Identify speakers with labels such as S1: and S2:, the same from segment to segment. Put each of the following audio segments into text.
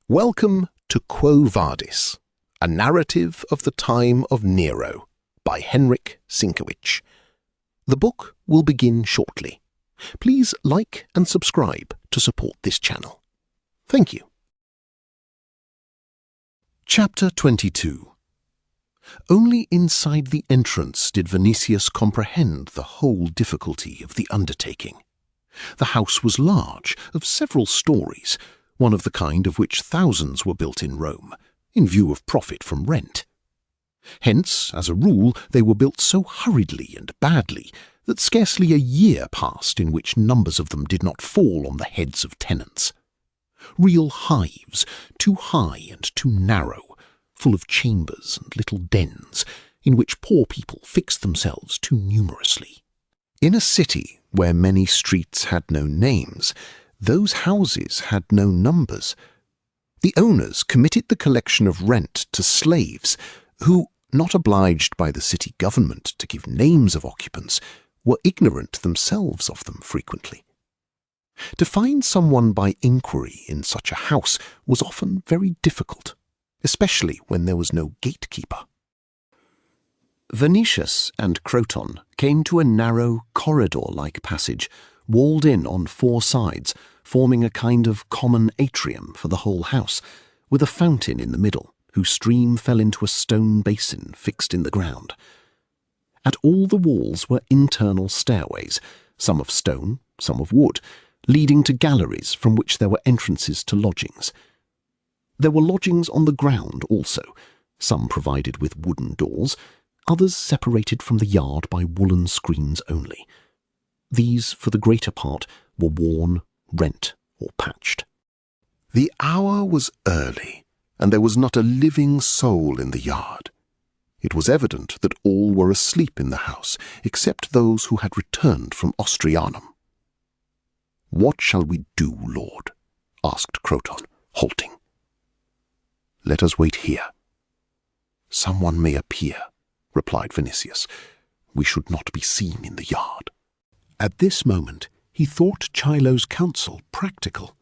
S1: Welcome to Quo Vadis, a narrative of the time of Nero by Henryk Sienkiewicz. The book will begin shortly. Please like and subscribe to support this channel. Thank you. Chapter 22. Only inside the entrance did Vinicius comprehend the whole difficulty of the undertaking. The house was large, of several stories, one of the kind of which thousands were built in Rome, in view of profit from rent. Hence, as a rule, they were built so hurriedly and badly that scarcely a year passed in which numbers of them did not fall on the heads of tenants. Real hives, too high and too narrow, full of chambers and little dens, in which poor people fixed themselves too numerously. In a city where many streets had no names, those houses had no numbers. The owners committed the collection of rent to slaves, who, not obliged by the city government to give names of occupants, were ignorant themselves of them frequently. To find someone by inquiry in such a house was often very difficult, especially when there was no gatekeeper. Vinicius and Croton came to a narrow corridor-like passage, walled in on four sides, forming a kind of common atrium for the whole house, with a fountain in the middle, whose stream fell into a stone basin fixed in the ground. At all the walls were internal stairways, some of stone, some of wood, leading to galleries from which there were entrances to lodgings. There were lodgings on the ground also, some provided with wooden doors, others separated from the yard by woolen screens only. These, for the greater part, were worn, rent, or patched. The hour was early, and there was not a living soul in the yard. It was evident that all were asleep in the house, except those who had returned from Austrianum. "What shall we do, Lord?" asked Croton, halting. "Let us wait here." "Someone may appear," replied Vinicius. "We should not be seen in the yard." At this moment he thought Chilo's counsel practical.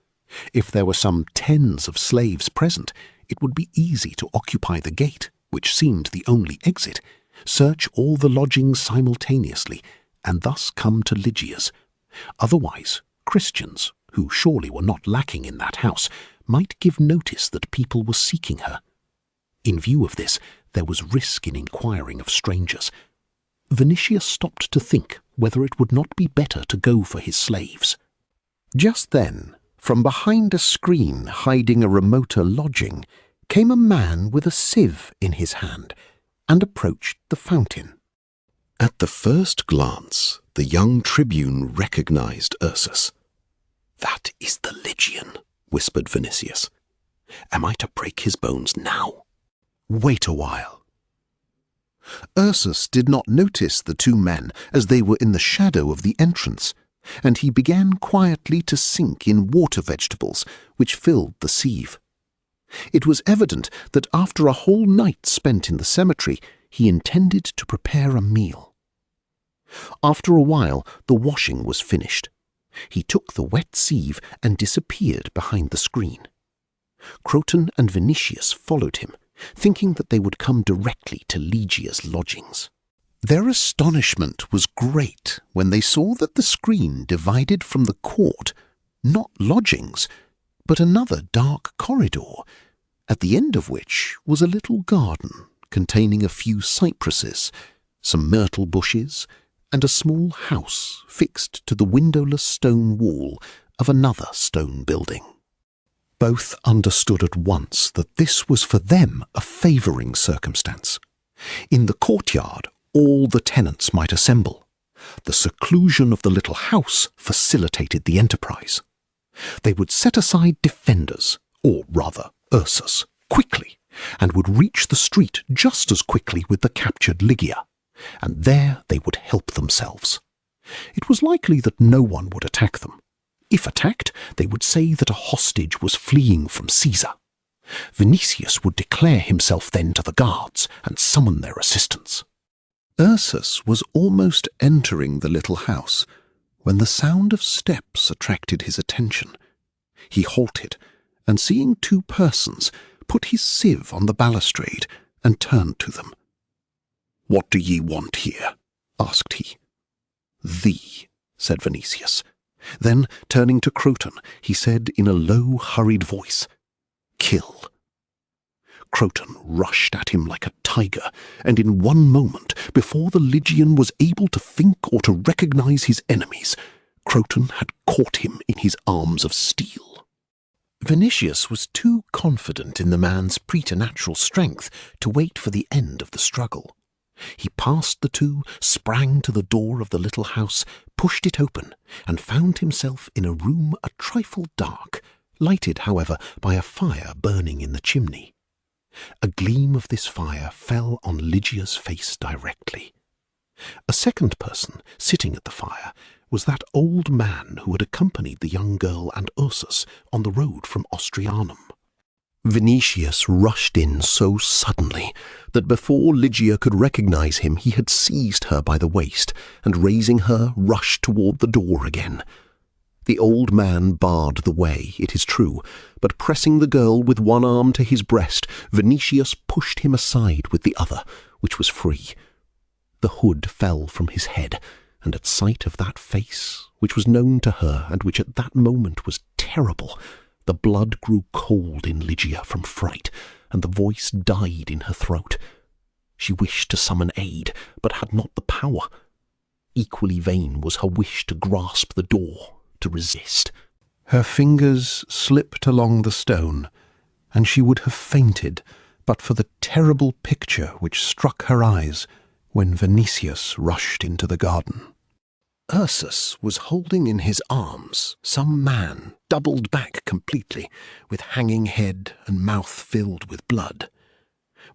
S1: If there were some tens of slaves present, it would be easy to occupy the gate, which seemed the only exit, search all the lodgings simultaneously, and thus come to Lygia's. Otherwise, Christians, who surely were not lacking in that house, might give notice that people were seeking her. In view of this, there was risk in inquiring of strangers. Vinicius stopped to think whether it would not be better to go for his slaves. Just then, from behind a screen hiding a remoter lodging, came a man with a sieve in his hand, and approached the fountain. At the first glance, the young tribune recognized Ursus. "That is the Lygian," whispered Vinicius. "Am I to break his bones now?" "Wait a while." Ursus did not notice the two men, as they were in the shadow of the entrance, and he began quietly to sink in water vegetables, which filled the sieve. It was evident that after a whole night spent in the cemetery, he intended to prepare a meal. After a while, the washing was finished. He took the wet sieve and disappeared behind the screen. Croton and Vinicius followed him, thinking that they would come directly to Lygia's lodgings. Their astonishment was great when they saw that the screen divided from the court, not lodgings, but another dark corridor, at the end of which was a little garden containing a few cypresses, some myrtle bushes, and a small house fixed to the windowless stone wall of another stone building. Both understood at once that this was for them a favouring circumstance. In the courtyard all the tenants might assemble. The seclusion of the little house facilitated the enterprise. They would set aside defenders, or rather Ursus, quickly, and would reach the street just as quickly with the captured Lygia, and there they would help themselves. It was likely that no one would attack them. If attacked, they would say that a hostage was fleeing from Caesar. Vinicius would declare himself then to the guards and summon their assistance. Ursus was almost entering the little house when the sound of steps attracted his attention. He halted and seeing two persons, put his sieve on the balustrade and turned to them. "What do ye want here?" asked he. "Thee," said Vinicius. Then, turning to Croton, he said in a low, hurried voice, "Kill." Croton rushed at him like a tiger, and in one moment, before the Lygian was able to think or to recognize his enemies, Croton had caught him in his arms of steel. Vinicius was too confident in the man's preternatural strength to wait for the end of the struggle. He passed the two, sprang to the door of the little house, pushed it open, and found himself in a room a trifle dark, lighted, however, by a fire burning in the chimney. A gleam of this fire fell on Lygia's face directly. A second person, sitting at the fire, was that old man who had accompanied the young girl and Ursus on the road from Austrianum. Vinicius rushed in so suddenly that before Lygia could recognize him he had seized her by the waist and, raising her, rushed toward the door again. The old man barred the way, it is true, but pressing the girl with one arm to his breast, Vinicius pushed him aside with the other, which was free. The hood fell from his head, and at sight of that face, which was known to her and which at that moment was terrible, the blood grew cold in Lygia from fright, and the voice died in her throat. She wished to summon aid, but had not the power. Equally vain was her wish to grasp the door, to resist. Her fingers slipped along the stone, and she would have fainted but for the terrible picture which struck her eyes when Vinicius rushed into the garden. Ursus was holding in his arms some man doubled back completely, with hanging head and mouth filled with blood.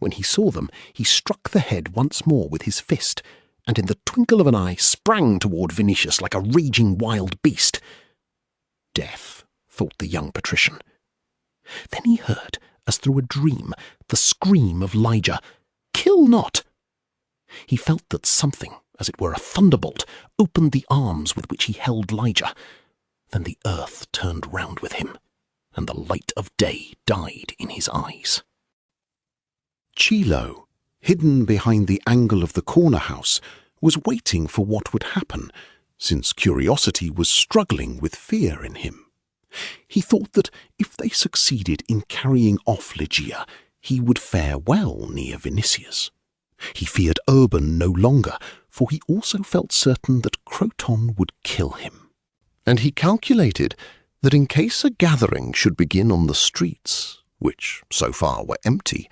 S1: When he saw them, he struck the head once more with his fist, and in the twinkle of an eye sprang toward Vinicius like a raging wild beast. Death, thought the young patrician. Then he heard, as through a dream, the scream of Lygia, "Kill not!" He felt that something, as it were a thunderbolt, opened the arms with which he held Lygia. Then the earth turned round with him, and the light of day died in his eyes. Chilo, hidden behind the angle of the corner house, was waiting for what would happen, since curiosity was struggling with fear in him. He thought that if they succeeded in carrying off Lygia, he would fare well near Vinicius. He feared Urban no longer, for he also felt certain that Croton would kill him. And he calculated that in case a gathering should begin on the streets, which so far were empty,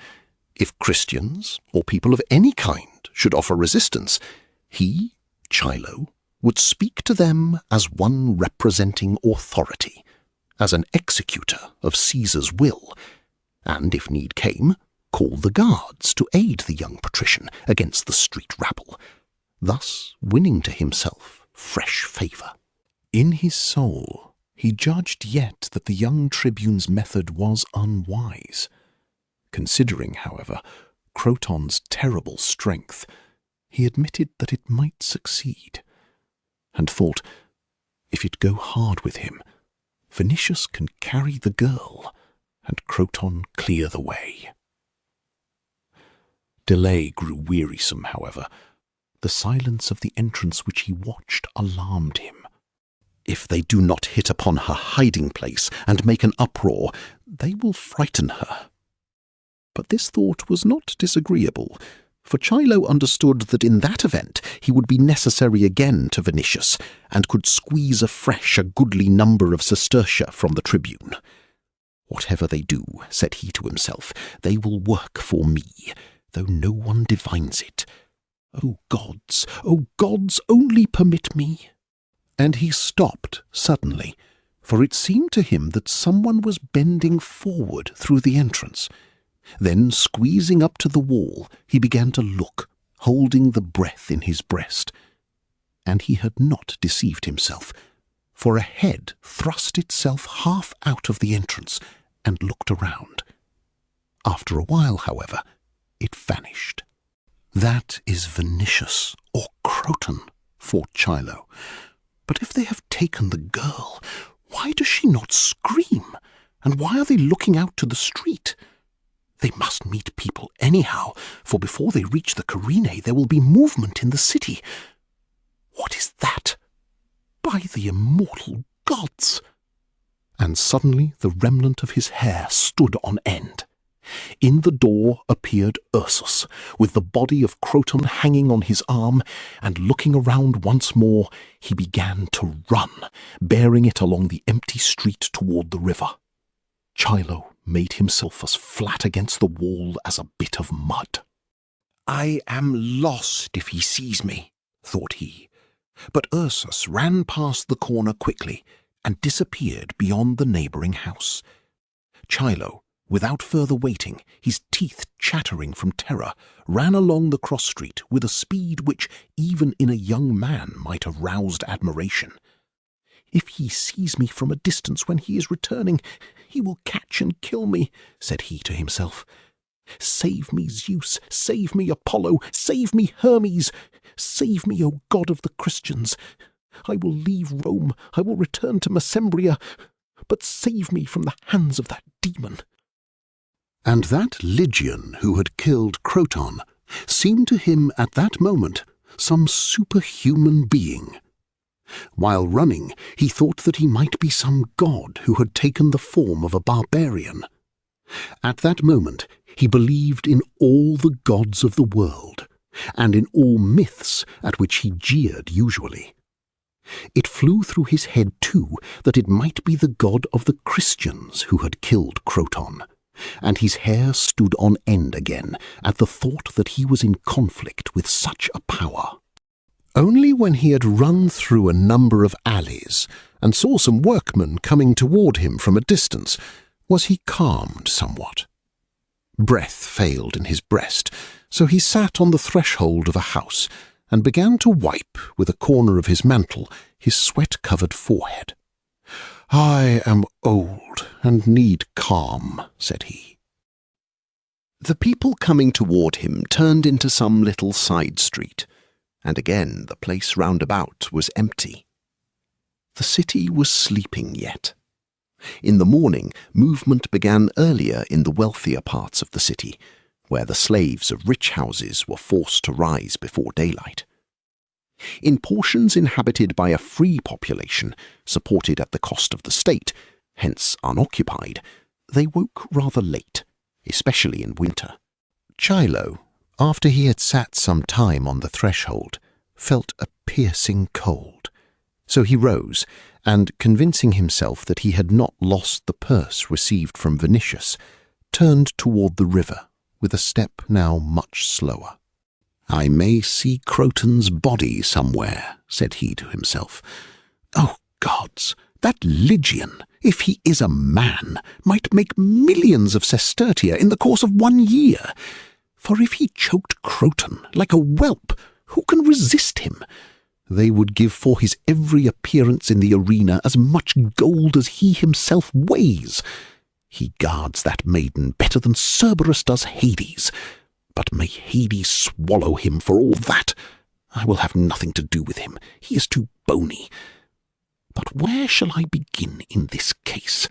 S1: if Christians or people of any kind should offer resistance, he, Chilo, would speak to them as one representing authority, as an executor of Caesar's will, and, if need came, call the guards to aid the young patrician against the street rabble, thus winning to himself fresh favour. In his soul he judged yet that the young tribune's method was unwise. Considering, however, Croton's terrible strength, he admitted that it might succeed, and thought, if it go hard with him, Vinicius can carry the girl, and Croton clear the way. Delay grew wearisome, however. The silence of the entrance which he watched alarmed him. If they do not hit upon her hiding place and make an uproar, they will frighten her. But this thought was not disagreeable, for Chilo understood that in that event he would be necessary again to Vinicius, and could squeeze afresh a goodly number of sestertia from the tribune. Whatever they do, said he to himself, they will work for me, though no one divines it. O gods, only permit me. And he stopped suddenly, for it seemed to him that someone was bending forward through the entrance. Then, squeezing up to the wall, he began to look, holding the breath in his breast. And he had not deceived himself, for a head thrust itself half out of the entrance and looked around. After a while, however, it vanished. That is Vinicius or Croton, thought Chilo. But if they have taken the girl, why does she not scream? And why are they looking out to the street? They must meet people anyhow, for before they reach the Carinae there will be movement in the city. What is that? By the immortal gods! And suddenly the remnant of his hair stood on end. In the door appeared Ursus, with the body of Croton hanging on his arm, and looking around once more, he began to run, bearing it along the empty street toward the river. Chilo made himself as flat against the wall as a bit of mud. "I am lost if he sees me," thought he. But Ursus ran past the corner quickly and disappeared beyond the neighbouring house. Chilo, without further waiting, his teeth chattering from terror, ran along the cross street with a speed which, even in a young man, might have roused admiration. "If he sees me from a distance when he is returning, he will catch and kill me," said he to himself. "Save me, Zeus! Save me, Apollo! Save me, Hermes! Save me, O God of the Christians! I will leave Rome, I will return to Mesembria, but save me from the hands of that demon." And that Lygian who had killed Croton seemed to him at that moment some superhuman being. While running, he thought that he might be some god who had taken the form of a barbarian. At that moment, he believed in all the gods of the world, and in all myths at which he jeered usually. It flew through his head, too, that it might be the god of the Christians who had killed Croton, and his hair stood on end again at the thought that he was in conflict with such a power. Only when he had run through a number of alleys and saw some workmen coming toward him from a distance was he calmed somewhat. Breath failed in his breast, so he sat on the threshold of a house and began to wipe with a corner of his mantle his sweat-covered forehead. "I am old and need calm," said he. The people coming toward him turned into some little side street, and again the place round about was empty. The city was sleeping yet. In the morning, movement began earlier in the wealthier parts of the city, where the slaves of rich houses were forced to rise before daylight. In portions inhabited by a free population, supported at the cost of the state, hence unoccupied, they woke rather late, especially in winter. Chilo, after he had sat some time on the threshold, felt a piercing cold. So he rose, and, convincing himself that he had not lost the purse received from Vinicius, turned toward the river with a step now much slower. "I may see Croton's body somewhere," said he to himself. "Oh, gods! That Lygian, if he is a man, might make millions of sestertia in the course of 1 year. For if he choked Croton like a whelp, who can resist him? They would give for his every appearance in the arena as much gold as he himself weighs. He guards that maiden better than Cerberus does Hades. But may Hades swallow him for all that. I will have nothing to do with him. He is too bony. But where shall I begin in this case?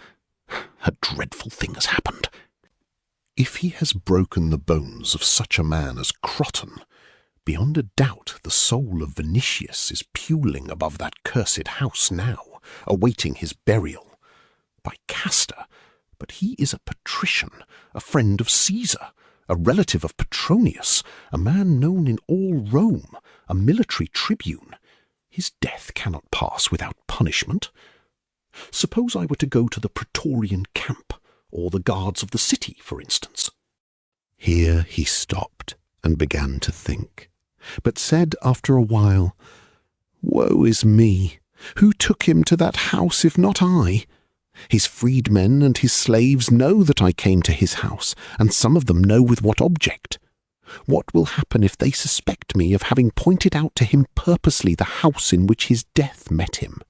S1: A dreadful thing has happened. If he has broken the bones of such a man as Croton, beyond a doubt the soul of Vinicius is puling above that cursed house now, awaiting his burial. By Castor, but he is a patrician, a friend of Caesar, a relative of Petronius, a man known in all Rome, a military tribune. His death cannot pass without punishment. Suppose I were to go to the Praetorian camp, or the guards of the city, for instance." Here he stopped and began to think, but said after a while, "Woe is me! Who took him to that house if not I? His freedmen and his slaves know that I came to his house, and some of them know with what object. What will happen if they suspect me of having pointed out to him purposely the house in which his death met him?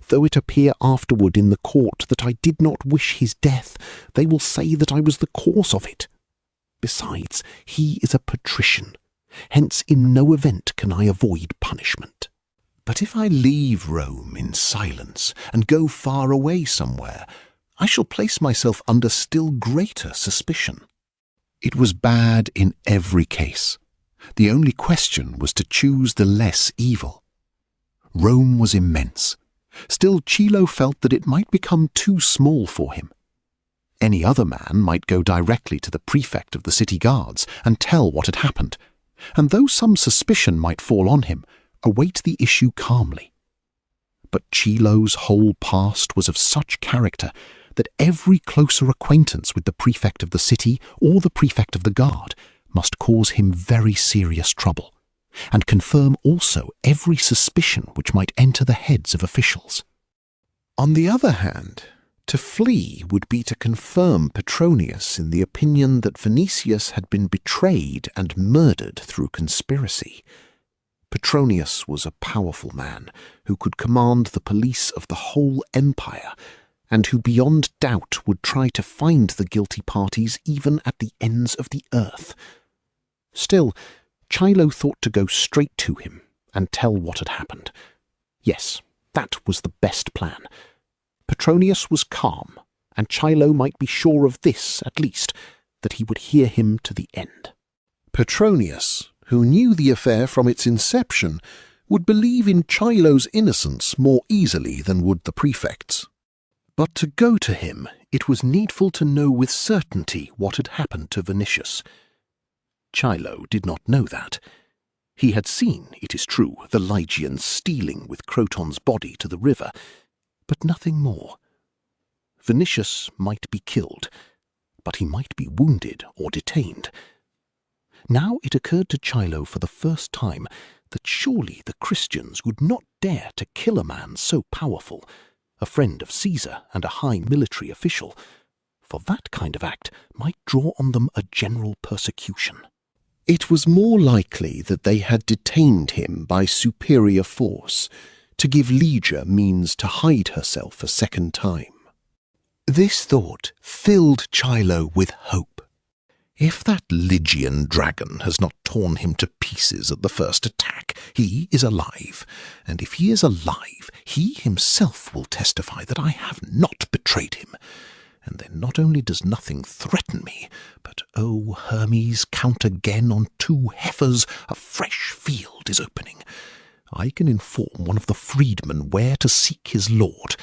S1: Though it appear afterward in the court that I did not wish his death, they will say that I was the cause of it. Besides, he is a patrician, hence in no event can I avoid punishment. But if I leave Rome in silence and go far away somewhere, I shall place myself under still greater suspicion. It was bad in every case. The only question was to choose the less evil. Rome was immense. Still, Chilo felt that it might become too small for him. Any other man might go directly to the prefect of the city guards and tell what had happened, and though some suspicion might fall on him, await the issue calmly. But Chilo's whole past was of such character that every closer acquaintance with the prefect of the city or the prefect of the guard must cause him very serious trouble, and confirm also every suspicion which might enter the heads of officials. On the other hand, to flee would be to confirm Petronius in the opinion that Vinicius had been betrayed and murdered through conspiracy. Petronius was a powerful man who could command the police of the whole empire, and who beyond doubt would try to find the guilty parties even at the ends of the earth. Still, Chilo thought to go straight to him and tell what had happened. Yes, that was the best plan. Petronius was calm, and Chilo might be sure of this, at least, that he would hear him to the end. Petronius, who knew the affair from its inception, would believe in Chilo's innocence more easily than would the prefects. But to go to him, it was needful to know with certainty what had happened to Vinicius. Chilo did not know that. He had seen, it is true, the Lygians stealing with Croton's body to the river, but nothing more. Vinicius might be killed, but he might be wounded or detained. Now it occurred to Chilo for the first time that surely the Christians would not dare to kill a man so powerful, a friend of Caesar and a high military official, for that kind of act might draw on them a general persecution. It was more likely that they had detained him by superior force, to give Lygia means to hide herself a second time. This thought filled Chilo with hope. If that Lygian dragon has not torn him to pieces at the first attack, he is alive, and if he is alive, he himself will testify that I have not betrayed him. And then not only does nothing threaten me, but, O Hermes, count again on 2 heifers, a fresh field is opening. I can inform one of the freedmen where to seek his lord,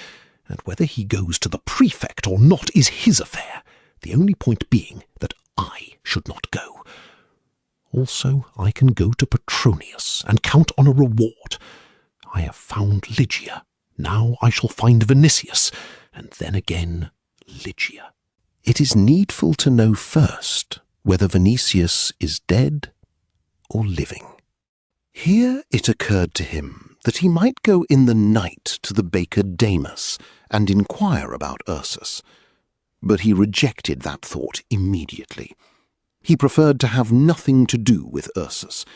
S1: and whether he goes to the prefect or not is his affair, the only point being that I should not go. Also, I can go to Petronius and count on a reward. I have found Lygia. Now I shall find Vinicius, and then again Lygia. It is needful to know first whether Vinicius is dead or living. Here it occurred to him that he might go in the night to the baker Damus and inquire about Ursus, but he rejected that thought immediately. He preferred to have nothing to do with Ursus.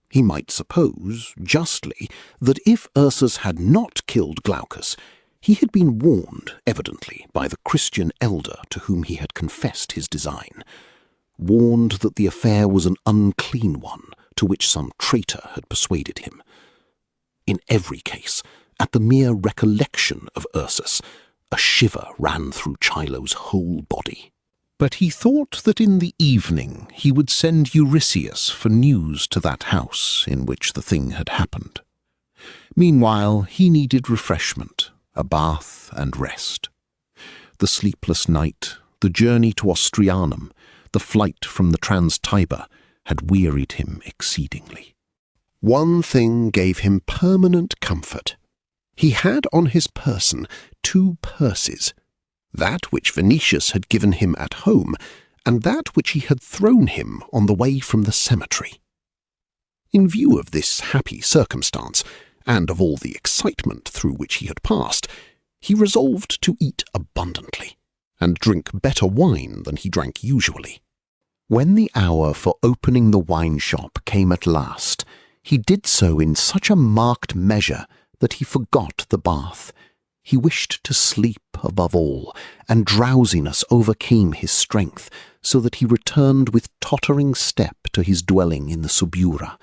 S1: He might suppose, justly, that if Ursus had not killed Glaucus, he had been warned, evidently, by the Christian elder to whom he had confessed his design, warned that the affair was an unclean one, to which some traitor had persuaded him. In every case, at the mere recollection of Ursus, a shiver ran through Chilo's whole body. But he thought that in the evening he would send Eurystheus for news to that house in which the thing had happened. Meanwhile, he needed refreshment, a bath and rest. The sleepless night, the journey to Austrianum, the flight from the Trans-Tiber had wearied him exceedingly. One thing gave him permanent comfort. He had on his person 2 purses, that which Vinicius had given him at home, and that which he had thrown him on the way from the cemetery. In view of this happy circumstance, and of all the excitement through which he had passed, he resolved to eat abundantly, and drink better wine than he drank usually. When the hour for opening the wine shop came at last, he did so in such a marked measure that he forgot the bath. He wished to sleep above all, and drowsiness overcame his strength, so that he returned with tottering step to his dwelling in the Subura,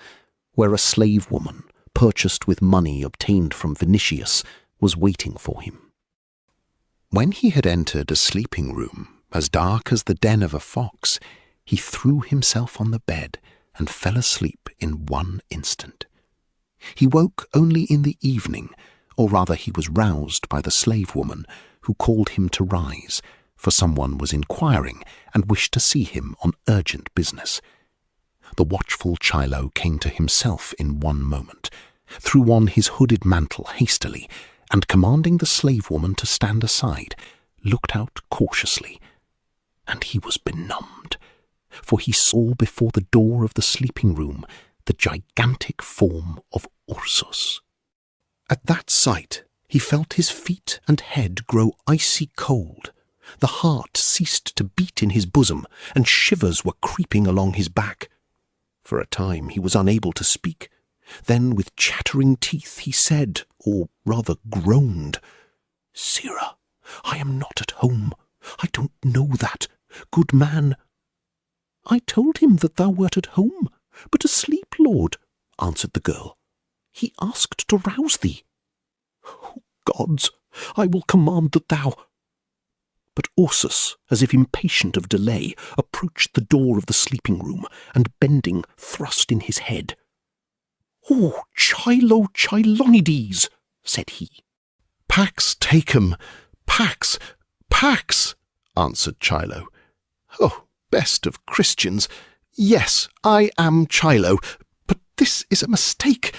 S1: where a slave woman, purchased with money obtained from Vinicius, was waiting for him.
S2: When he had entered a sleeping room, as dark as the den of a fox, he threw himself on the bed and fell asleep in one instant. He woke only in the evening, or rather he was roused by the slave woman, who called him to rise, for someone was inquiring and wished to see him on urgent business. The watchful Chilo came to himself in one moment, threw on his hooded mantle hastily, and commanding the slave woman to stand aside, looked out cautiously. And he was benumbed, for he saw before the door of the sleeping room the gigantic form of Ursus. At that sight he felt his feet and head grow icy cold. The heart ceased to beat in his bosom, and shivers were creeping along his back. For a time he was unable to speak. Then with chattering teeth he said, or rather groaned, "Sirrah, I am not at home. I don't know that. Good man." "I told him that thou wert at home, but asleep, lord," answered the girl. "He asked to rouse thee." "O gods, I will command that thou—" But Ursus, as if impatient of delay, approached the door of the sleeping room, and bending, thrust in his head. "O Chilonides," said he.
S1: "Pax tecum, pax, pax," answered Chilo. "Oh, best of Christians, yes, I am Chilo, but this is a mistake.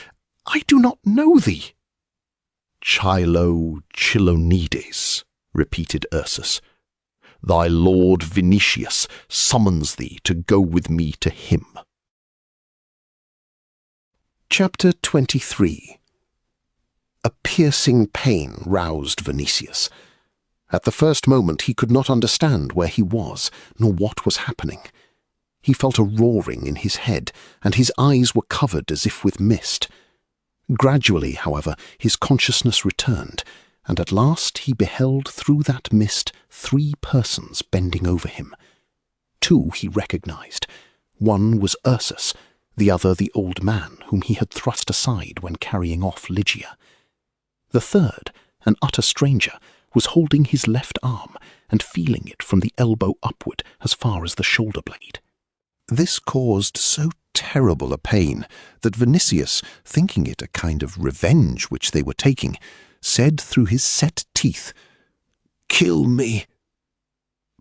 S1: I do not know thee." "Chilonides," repeated Ursus. "Thy lord Vinicius summons thee to go with me to him." Chapter 23. A piercing pain roused Vinicius. At the first moment he could not understand where he was, nor what was happening. He felt a roaring in his head, and his eyes were covered as if with mist. Gradually, however, his consciousness returned, and at last he beheld through that mist 3 persons bending over him. 2 he recognized. One was Ursus, the other the old man whom he had thrust aside when carrying off Lygia. The third, an utter stranger, was holding his left arm and feeling it from the elbow upward as far as the shoulder blade. This caused so terrible a pain that Vinicius, thinking it a kind of revenge which they were taking, said through his set teeth, "Kill me."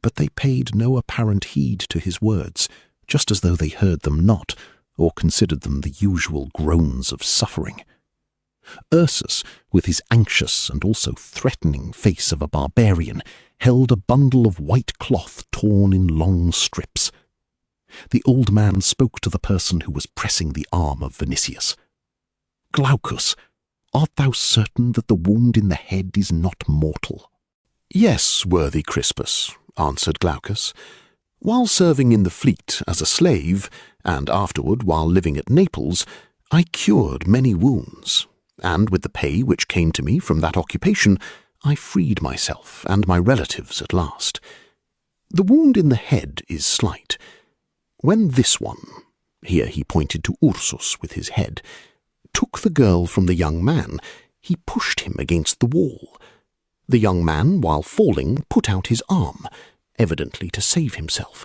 S1: But they paid no apparent heed to his words, just as though they heard them not, or considered them the usual groans of suffering. Ursus, with his anxious and also threatening face of a barbarian, held a bundle of white cloth torn in long strips. The old man spoke to the person who was pressing the arm of Vinicius. "Glaucus, art thou certain that the wound in the head is not mortal?" "Yes, worthy Crispus," answered Glaucus. "While serving in the fleet as a slave, and afterward while living at Naples, I cured many wounds, and with the pay which came to me from that occupation, I freed myself and my relatives at last. The wound in the head is slight. When this one," here he pointed to Ursus with his head, "took the girl from the young man, he pushed him against the wall. The young man, while falling, put out his arm, evidently to save himself.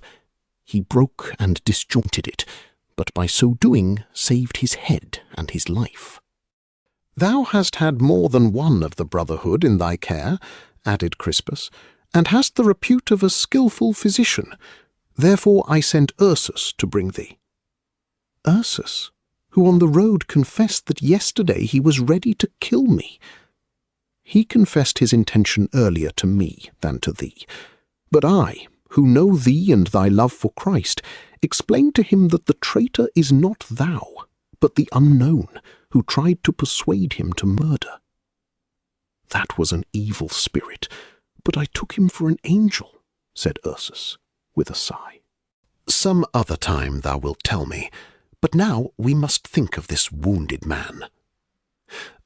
S1: He broke and disjointed it, but by so doing saved his head and his life." "Thou hast had more than one of the brotherhood in thy care," added Crispus, "and hast the repute of a skilful physician. Therefore I sent Ursus to bring thee." "Ursus, who on the road confessed that yesterday he was ready to kill me." "He confessed his intention earlier to me than to thee. But I, who know thee and thy love for Christ, explained to him that the traitor is not thou, but the unknown, who tried to persuade him to murder. That was an evil spirit, but I took him for an angel," said Ursus, with a sigh. "Some other time thou wilt tell me, but now we must think of this wounded man."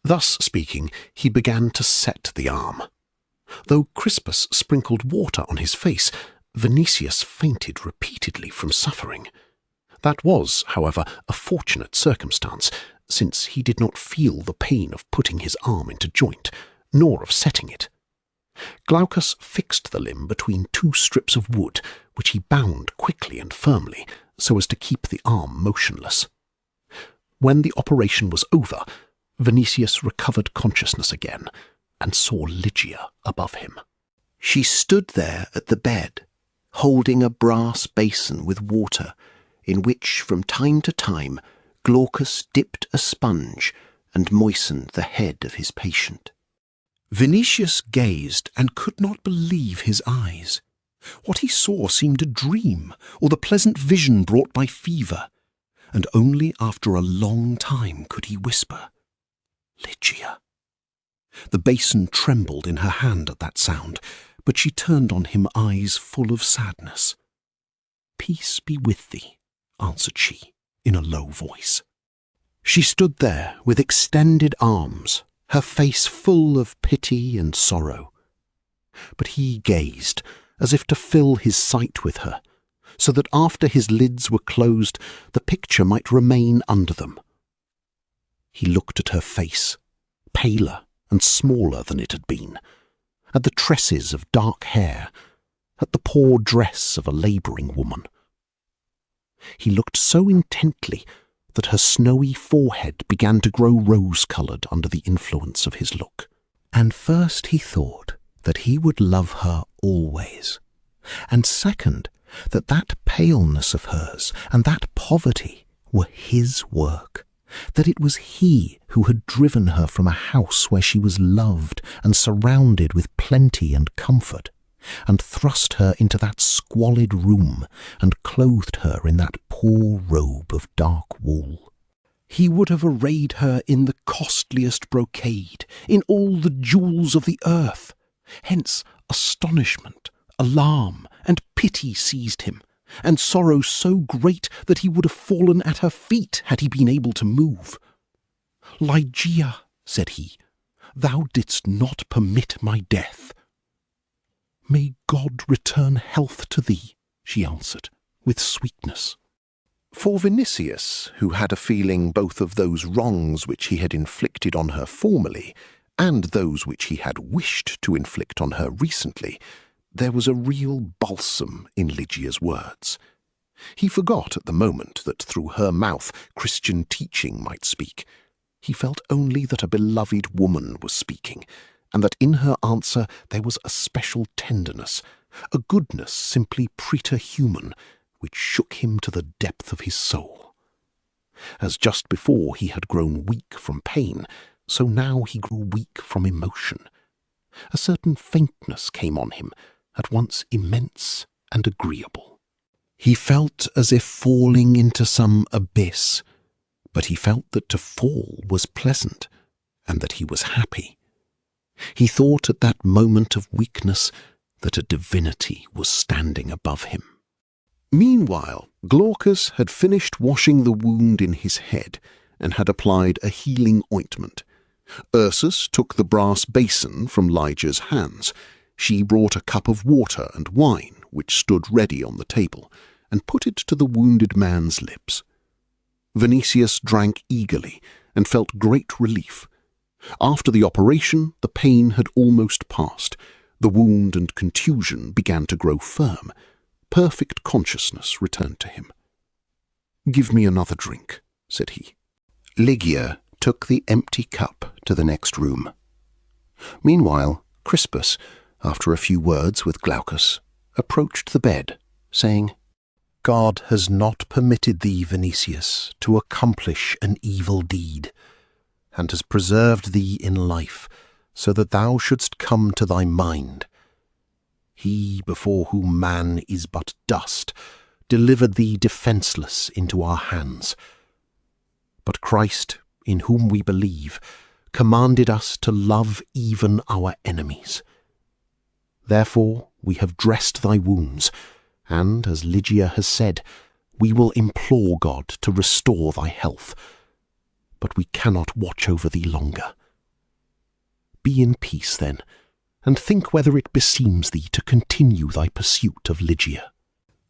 S1: Thus speaking, he began to set the arm. Though Crispus sprinkled water on his face, Vinicius fainted repeatedly from suffering. That was, however, a fortunate circumstance, since he did not feel the pain of putting his arm into joint, nor of setting it.
S2: Glaucus fixed the limb between two strips of wood, which he bound quickly and firmly, so as to keep the arm motionless. When the operation was over, Vinicius recovered consciousness again and saw Lygia above him.
S1: She stood there at the bed, holding a brass basin with water, in which from time to time Glaucus dipped a sponge and moistened the head of his patient.
S2: Vinicius gazed and could not believe his eyes. What he saw seemed a dream, or the pleasant vision brought by fever, and only after a long time could he whisper, "Lygia." The basin trembled in her hand at that sound, but she turned on him eyes full of sadness. "Peace be with thee," answered she, in a low voice. She stood there with extended arms, her face full of pity and sorrow. But he gazed, as if to fill his sight with her, so that after his lids were closed the picture might remain under them. He looked at her face, paler and smaller than it had been, at the tresses of dark hair, at the poor dress of a labouring woman. He looked so intently that her snowy forehead began to grow rose-coloured under the influence of his look. And first he thought that he would love her always, and second, that that paleness of hers and that poverty were his work, that it was he who had driven her from a house where she was loved and surrounded with plenty and comfort, and thrust her into that squalid room and clothed her in that poor robe of dark wool. He would have arrayed her in the costliest brocade, in all the jewels of the earth. Hence astonishment, alarm, and pity seized him, and sorrow so great that he would have fallen at her feet had he been able to move. "Lygia," said he, "thou didst not permit my death." "May God return health to thee," she answered, with sweetness. For Vinicius, who had a feeling both of those wrongs which he had inflicted on her formerly, and those which he had wished to inflict on her recently, there was a real balsam in Lygia's words. He forgot at the moment that through her mouth Christian teaching might speak. He felt only that a beloved woman was speaking, and that in her answer there was a special tenderness, a goodness simply preterhuman, which shook him to the depth of his soul. As just before he had grown weak from pain, so now he grew weak from emotion. A certain faintness came on him, at once immense and agreeable. He felt as if falling into some abyss, but he felt that to fall was pleasant, and that he was happy. He thought at that moment of weakness that a divinity was standing above him. Meanwhile, Glaucus had finished washing the wound in his head and had applied a healing ointment. Ursus took the brass basin from Lygia's hands. She brought a cup of water and wine, which stood ready on the table, and put it to the wounded man's lips. Vinicius drank eagerly and felt great relief. After the operation, the pain had almost passed. The wound and contusion began to grow firm. Perfect consciousness returned to him. "Give me another drink," said he. Lygia took the empty cup to the next room. Meanwhile, Crispus, after a few words with Glaucus, approached the bed, saying, "God has not permitted thee, Vinicius, to accomplish an evil deed, and has preserved thee in life, so that thou shouldst come to thy mind. He, before whom man is but dust, delivered thee defenceless into our hands. But Christ, in whom we believe, commanded us to love even our enemies. Therefore we have dressed thy wounds, and, as Lygia has said, we will implore God to restore thy health. But we cannot watch over thee longer. Be in peace, then, and think whether it beseems thee to continue thy pursuit of Lygia.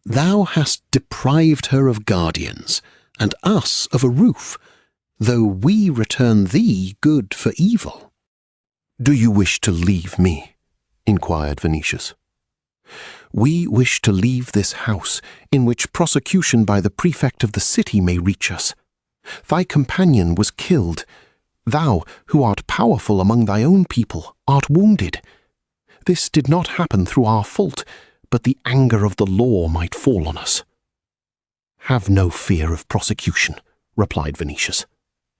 S2: Thou hast deprived her of guardians, and us of a roof, though we return thee good for evil. Do you wish to leave me?
S1: inquired Venetius. "We wish to leave this house, in which prosecution by the prefect of the city may reach us. Thy companion was killed. Thou, who art powerful among thy own people, art wounded. This did not happen through our fault, but the anger of the law might fall on us." "Have no fear of prosecution," replied Venetius.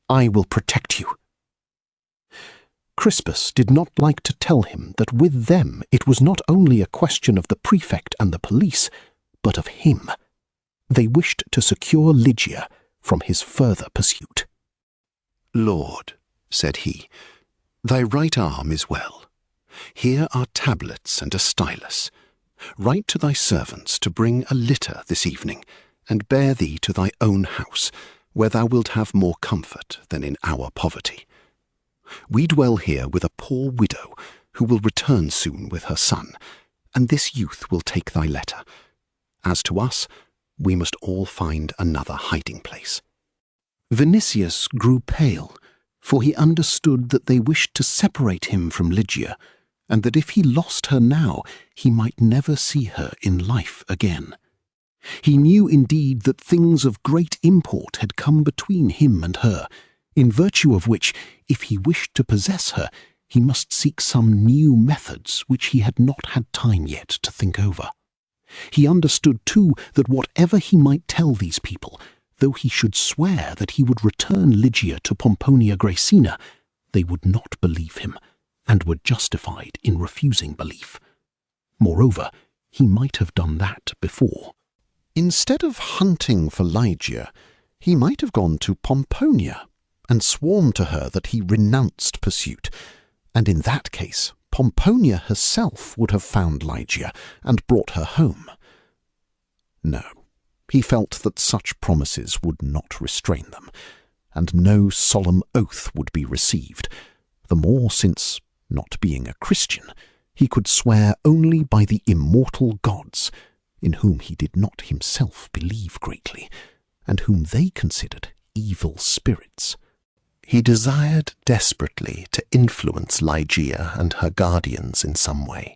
S1: "I will protect you." Crispus did not like to tell him that with them it was not only a question of the prefect and the police, but of him. They wished to secure Lygia from his further pursuit.
S2: "Lord," said he, "thy right arm is well. Here are tablets and a stylus. Write to thy servants to bring a litter this evening, and bear thee to thy own house, where thou wilt have more comfort than in our poverty. We dwell here with a poor widow, who will return soon with her son, and this youth will take thy letter. As to us, we must all find another hiding place."
S1: Vinicius grew pale, for he understood that they wished to separate him from Lygia, and that if he lost her now, he might never see her in life again. He knew indeed that things of great import had come between him and her, in virtue of which, if he wished to possess her, he must seek some new methods which he had not had time yet to think over. He understood, too, that whatever he might tell these people, though he should swear that he would return Lygia to Pomponia Graecina, they would not believe him, and were justified in refusing belief. Moreover, he might have done that before.
S2: Instead of hunting for Lygia, he might have gone to Pomponia and sworn to her that he renounced pursuit, and in that case Pomponia herself would have found Lygia and brought her home. No, he felt that such promises would not restrain them, and no solemn oath would be received, the more since, not being a Christian, he could swear only by the immortal gods, in whom he did not himself believe greatly, and whom they considered evil spirits. He desired desperately to influence Lygia and her guardians in some way,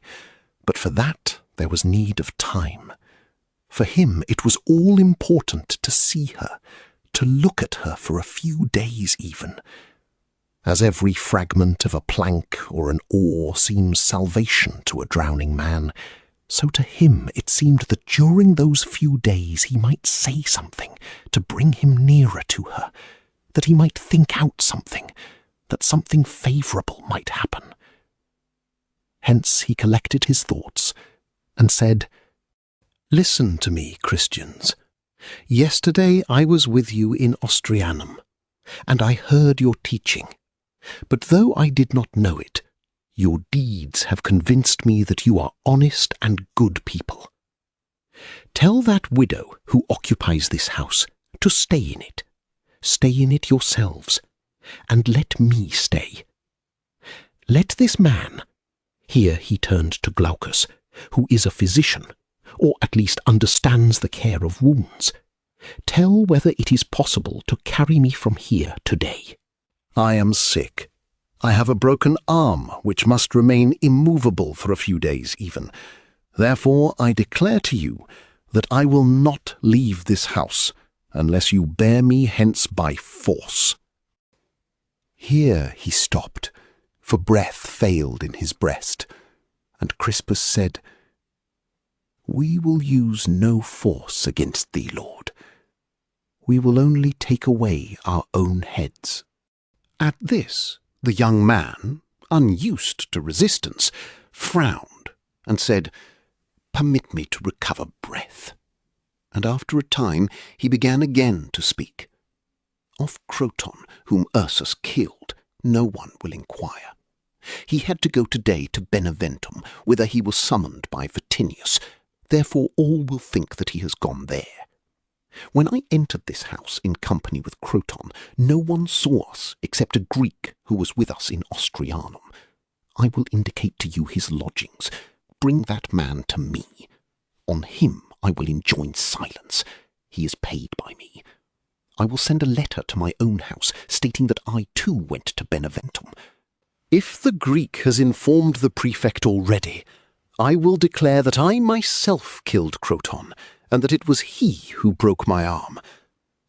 S2: but for that there was need of time. For him it was all important to see her, to look at her for a few days even. As every fragment of a plank or an oar seems salvation to a drowning man, so to him it seemed that during those few days he might say something to bring him nearer to her, that he might think out something, that something favourable might happen. Hence he collected his thoughts and said, "Listen to me, Christians. Yesterday I was with you in Ostrianum, and I heard your teaching. But though I did not know it, your deeds have convinced me that you are honest and good people. Tell that widow who occupies this house to stay in it. Stay in it yourselves, and let me stay. Let this man," here he turned to Glaucus, "who is a physician, or at least understands the care of wounds, tell whether it is possible to carry me from here today. I am sick. I have a broken arm which must remain immovable for a few days even. Therefore I declare to you that I will not leave this house unless you bear me hence by force." Here he stopped, for breath failed in his breast, and Crispus said, "We will use no force against thee, Lord. We will only take away our own heads." At this, the young man, unused to resistance, frowned and said, "Permit me to recover breath." And after a time he began again to speak. Of Croton, whom Ursus killed, no one will inquire. He had to go today to Beneventum, whither he was summoned by Vatinius. Therefore all will think that he has gone there. When I entered this house in company with Croton, no one saw us except a Greek who was with us in Ostrianum. I will indicate to you his lodgings. Bring that man to me. On him I will enjoin silence. He is paid by me. I will send a letter to my own house, stating that I too went to Beneventum.
S1: If the Greek has informed the prefect already, I will declare that I myself killed Croton, and that it was he who broke my arm.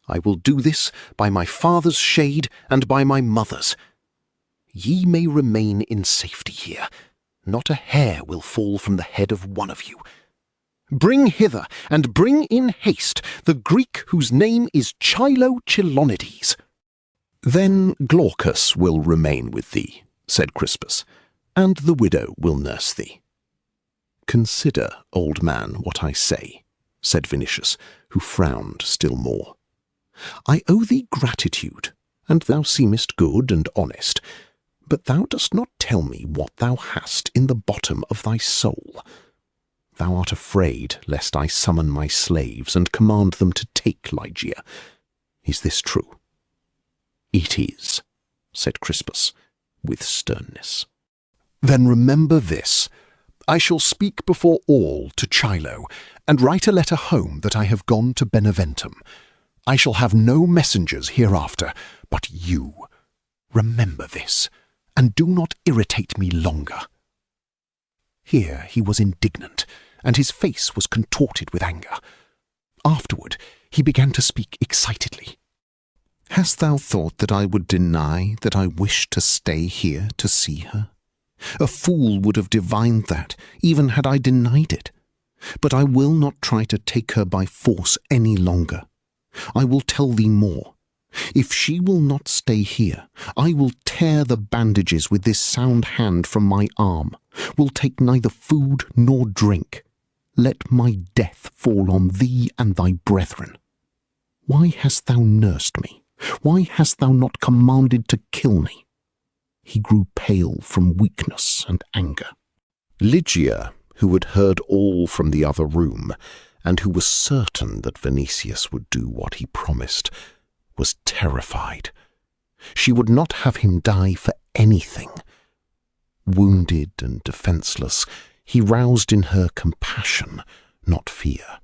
S1: I will do this by my father's shade and by my mother's. Ye may remain in safety here. Not a hair will fall from the head of one of you. Bring hither, and bring in haste, the Greek whose name is Chilonides.
S2: Then Glaucus will remain with thee, said Crispus, and the widow will nurse thee. Consider, old man, what I say, said Vinicius, who frowned still more. I owe thee gratitude, and thou seemest good and honest, but thou dost not tell me what thou hast in the bottom of thy soul. Thou art afraid lest I summon my slaves and command them to take Lygia. Is this true? It is, said Crispus, with sternness. Then remember this. I shall speak before all to Chilo, and write a letter home that I have gone to Beneventum. I shall have no messengers hereafter, but you. Remember this, and do not irritate me longer. Here he was indignant, and his face was contorted with anger. Afterward he began to speak excitedly. Hast thou thought that I would deny that I wished to stay here to see her? A fool would have divined that, even had I denied it. But I will not try to take her by force any longer. I will tell thee more. If she will not stay here, I will tear the bandages with this sound hand from my arm, will take neither food nor drink. Let my death fall on thee and thy brethren. Why hast thou nursed me? Why hast thou not commanded to kill me? He grew pale from weakness and anger. Lygia, who had heard all from the other room, and who was certain that Vinicius would do what he promised, was terrified. She would not have him die for anything. Wounded and defenceless, he roused in her compassion, not fear.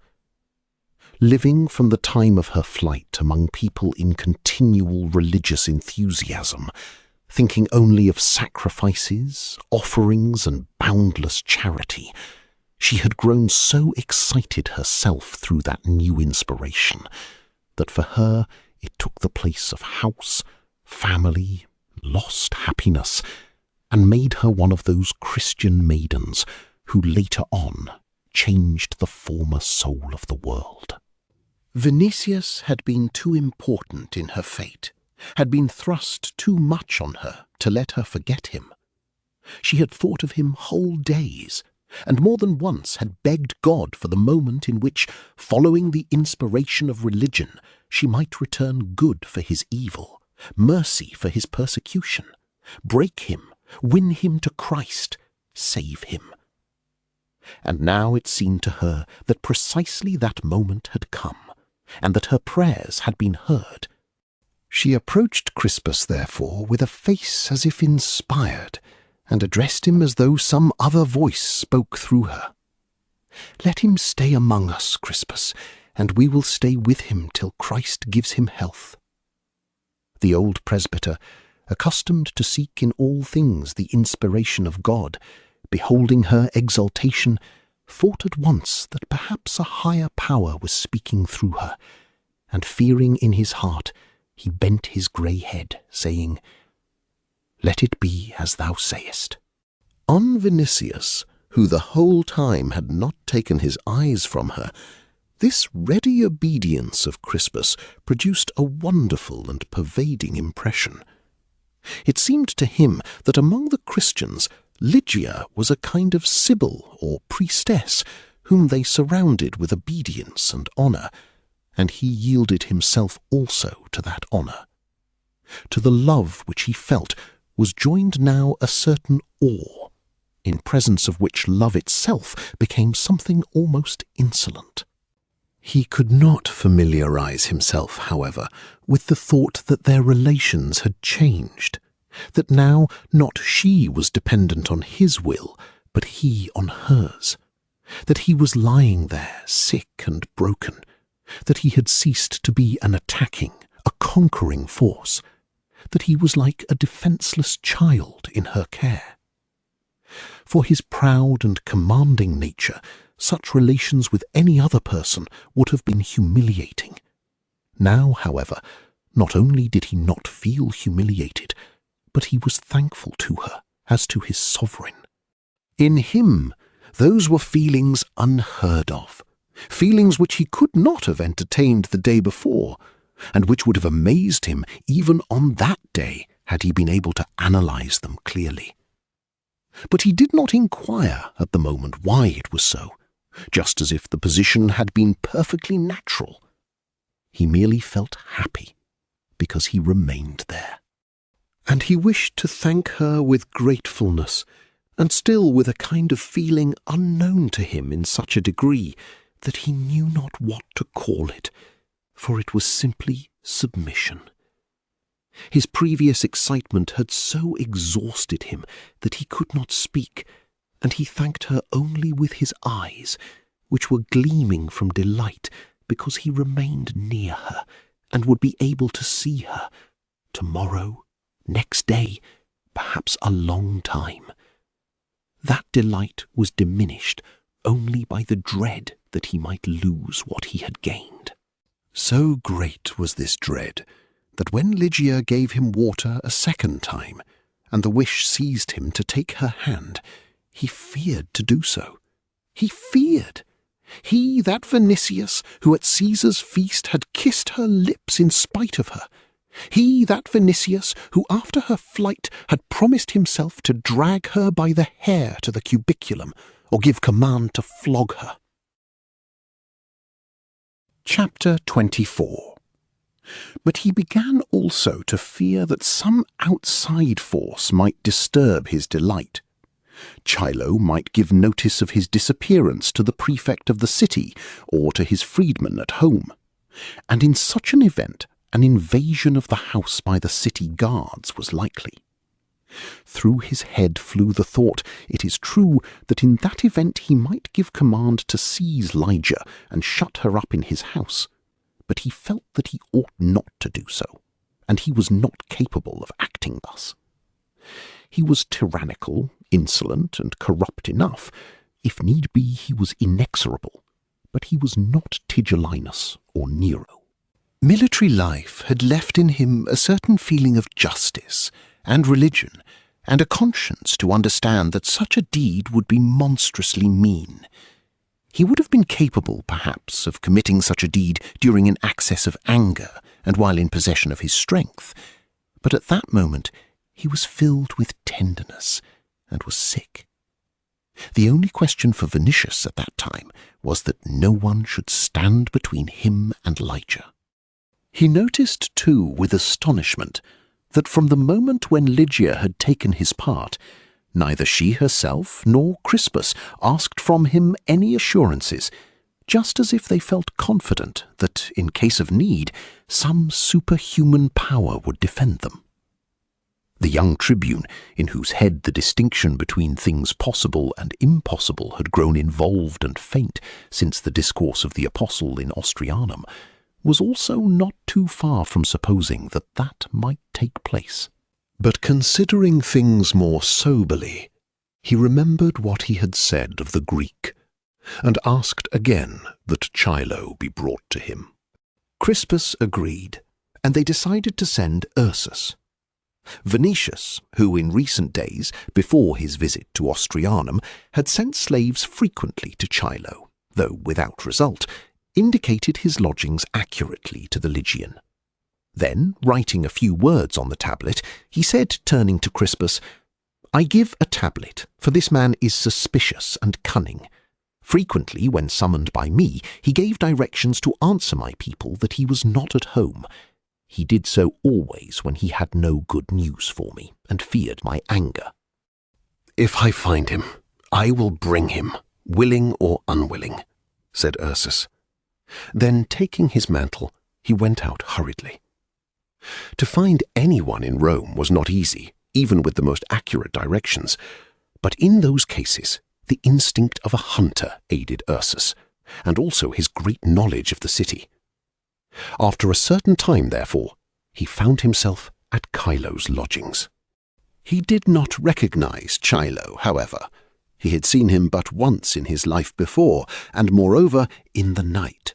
S2: Living from the time of her flight among people in continual religious enthusiasm, thinking only of sacrifices, offerings, and boundless charity, she had grown so excited herself through that new inspiration that for her it took the place of house, family, lost happiness, and made her one of those Christian maidens who later on changed the former soul of the world. Vinicius had been too important in her fate, had been thrust too much on her to let her forget him. She had thought of him whole days, and more than once had begged God for the moment in which, following the inspiration of religion, she might return good for his evil, mercy for his persecution, break him, win him to Christ, save him. And now it seemed to her that precisely that moment had come, and that her prayers had been heard. She approached Crispus, therefore, with a face as if inspired, and addressed him as though some other voice spoke through her. Let him stay among us, Crispus, and we will stay with him till Christ gives him health. The old presbyter, accustomed to seek in all things the inspiration of God, beholding her exaltation, thought at once that perhaps a higher power was speaking through her, and fearing in his heart, he bent his grey head, saying, Let it be as thou sayest. On Vinicius, who the whole time had not taken his eyes from her, this ready obedience of Crispus produced a wonderful and pervading impression. It seemed to him that among the Christians Lygia was a kind of sibyl or priestess whom they surrounded with obedience and honour, and he yielded himself also to that honour. To the love which he felt was joined now a certain awe, in presence of which love itself became something almost insolent. He could not familiarize himself, however, with the thought that their relations had changed, that now not she was dependent on his will, but he on hers, that he was lying there sick and broken, that he had ceased to be an attacking, a conquering force, that he was like a defenceless child in her care. For his proud and commanding nature, such relations with any other person would have been humiliating. Now, however, not only did he not feel humiliated, but he was thankful to her as to his sovereign. In him, those were feelings unheard of, feelings which he could not have entertained the day before, and which would have amazed him even on that day had he been able to analyze them clearly. But he did not inquire at the moment why it was so, just as if the position had been perfectly natural. He merely felt happy because he remained there. And he wished to thank her with gratefulness, and still with a kind of feeling unknown to him in such a degree that he knew not what to call it, for it was simply submission. His previous excitement had so exhausted him that he could not speak, and he thanked her only with his eyes, which were gleaming from delight because he remained near her and would be able to see her tomorrow, next day, perhaps a long time. That delight was diminished only by the dread that he might lose what he had gained. So great was this dread that when Ligeia gave him water a second time, and the wish seized him to take her hand, he feared to do so. He feared. He, that Vinicius, who at Caesar's feast had kissed her lips in spite of her. He, that Vinicius, who after her flight had promised himself to drag her by the hair to the cubiculum, or give command to flog her. Chapter 24. But he began also to fear that some outside force might disturb his delight. Chilo might give notice of his disappearance to the prefect of the city or to his freedmen at home, and in such an event an invasion of the house by the city guards was likely. Through his head flew the thought, it is true, that in that event he might give command to seize Ligeia and shut her up in his house, but he felt that he ought not to do so, and he was not capable of acting thus. He was tyrannical, insolent, and corrupt enough. If need be, he was inexorable, but he was not Tigellinus or Nero. Military life had left in him a certain feeling of justice and religion, and a conscience to understand that such a deed would be monstrously mean. He would have been capable, perhaps, of committing such a deed during an access of anger and while in possession of his strength, but at that moment he was filled with tenderness and was sick. The only question for Vinicius at that time was that no one should stand between him and Ligeia. He noticed, too, with astonishment, that from the moment when Ligeia had taken his part, neither she herself nor Crispus asked from him any assurances, just as if they felt confident that, in case of need, some superhuman power would defend them. The young tribune, in whose head the distinction between things possible and impossible had grown involved and faint since the discourse of the apostle in Austrianum, was also not too far from supposing that that might take place. But considering things more soberly, he remembered what he had said of the Greek, and asked again that Chilo be brought to him. Crispus agreed, and they decided to send Ursus. Vinicius, who in recent days, before his visit to Austrianum, had sent slaves frequently to Chilo, though without result, indicated his lodgings accurately to the Lygian. Then, writing a few words on the tablet, he said, turning to Crispus, "I give a tablet, for this man is suspicious and cunning. Frequently, when summoned by me, he gave directions to answer my people that he was not at home. He did so always when he had no good news for me, and feared my anger. If I find him, I will bring him, willing or unwilling," said Ursus. Then, taking his mantle, he went out hurriedly. To find anyone in Rome was not easy, even with the most accurate directions, but in those cases the instinct of a hunter aided Ursus, and also his great knowledge of the city. After a certain time, therefore, he found himself at Chilo's lodgings. He did not recognize Chilo, however. He had seen him but once in his life before, and moreover in the night.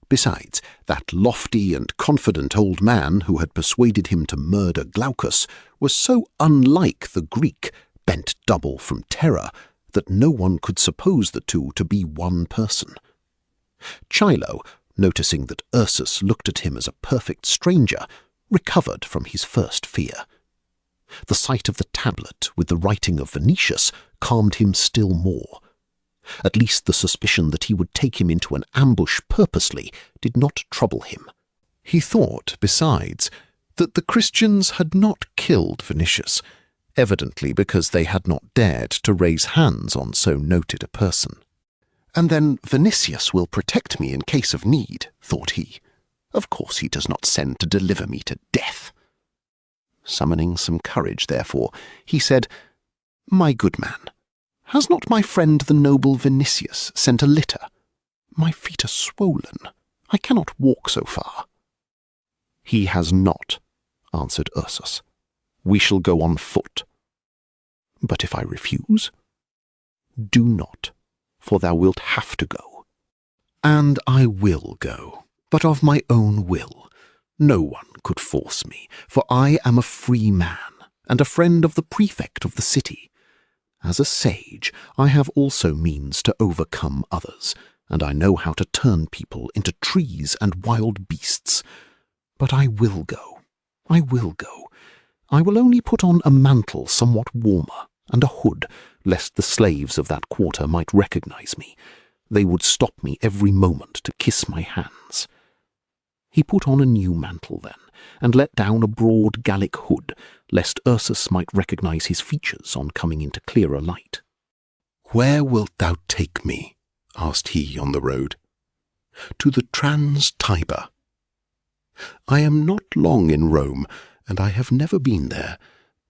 S2: Besides, that lofty and confident old man who had persuaded him to murder Glaucus was so unlike the Greek, bent double from terror, that no one could suppose the two to be one person. Chilo, noticing that Ursus looked at him as a perfect stranger, recovered from his first fear. The sight of the tablet with the writing of Venetius calmed him still more. At least the suspicion that he would take him into an ambush purposely did not trouble him. He thought, besides, that the Christians had not killed Venetius, evidently because they had not dared to raise hands on so noted a person. "And then Vinicius will protect me in case of need," thought he. "Of course he does not send to deliver me to death." Summoning some courage, therefore, he said, "My good man, has not my friend the noble Vinicius sent a litter? My feet are swollen. I cannot walk so far." "He has not," answered Ursus. "We shall go on foot." "But if I refuse?" "Do not, for thou wilt have to go." "And I will go, but of my own will. No one could force me, for I am a free man, and a friend of the prefect of the city. As a sage, I have also means to overcome others, and I know how to turn people into trees and wild beasts. But I will go. I will go. I will only put on a mantle somewhat warmer, and a hood, lest the slaves of that quarter might recognize me. They would stop me every moment to kiss my hands." He put on a new mantle then, and let down a broad Gallic hood, lest Ursus might recognize his features on coming into clearer light. "Where wilt thou take me?" asked he on the road. "To the Trans-Tiber." "I am not long in Rome, and I have never been there,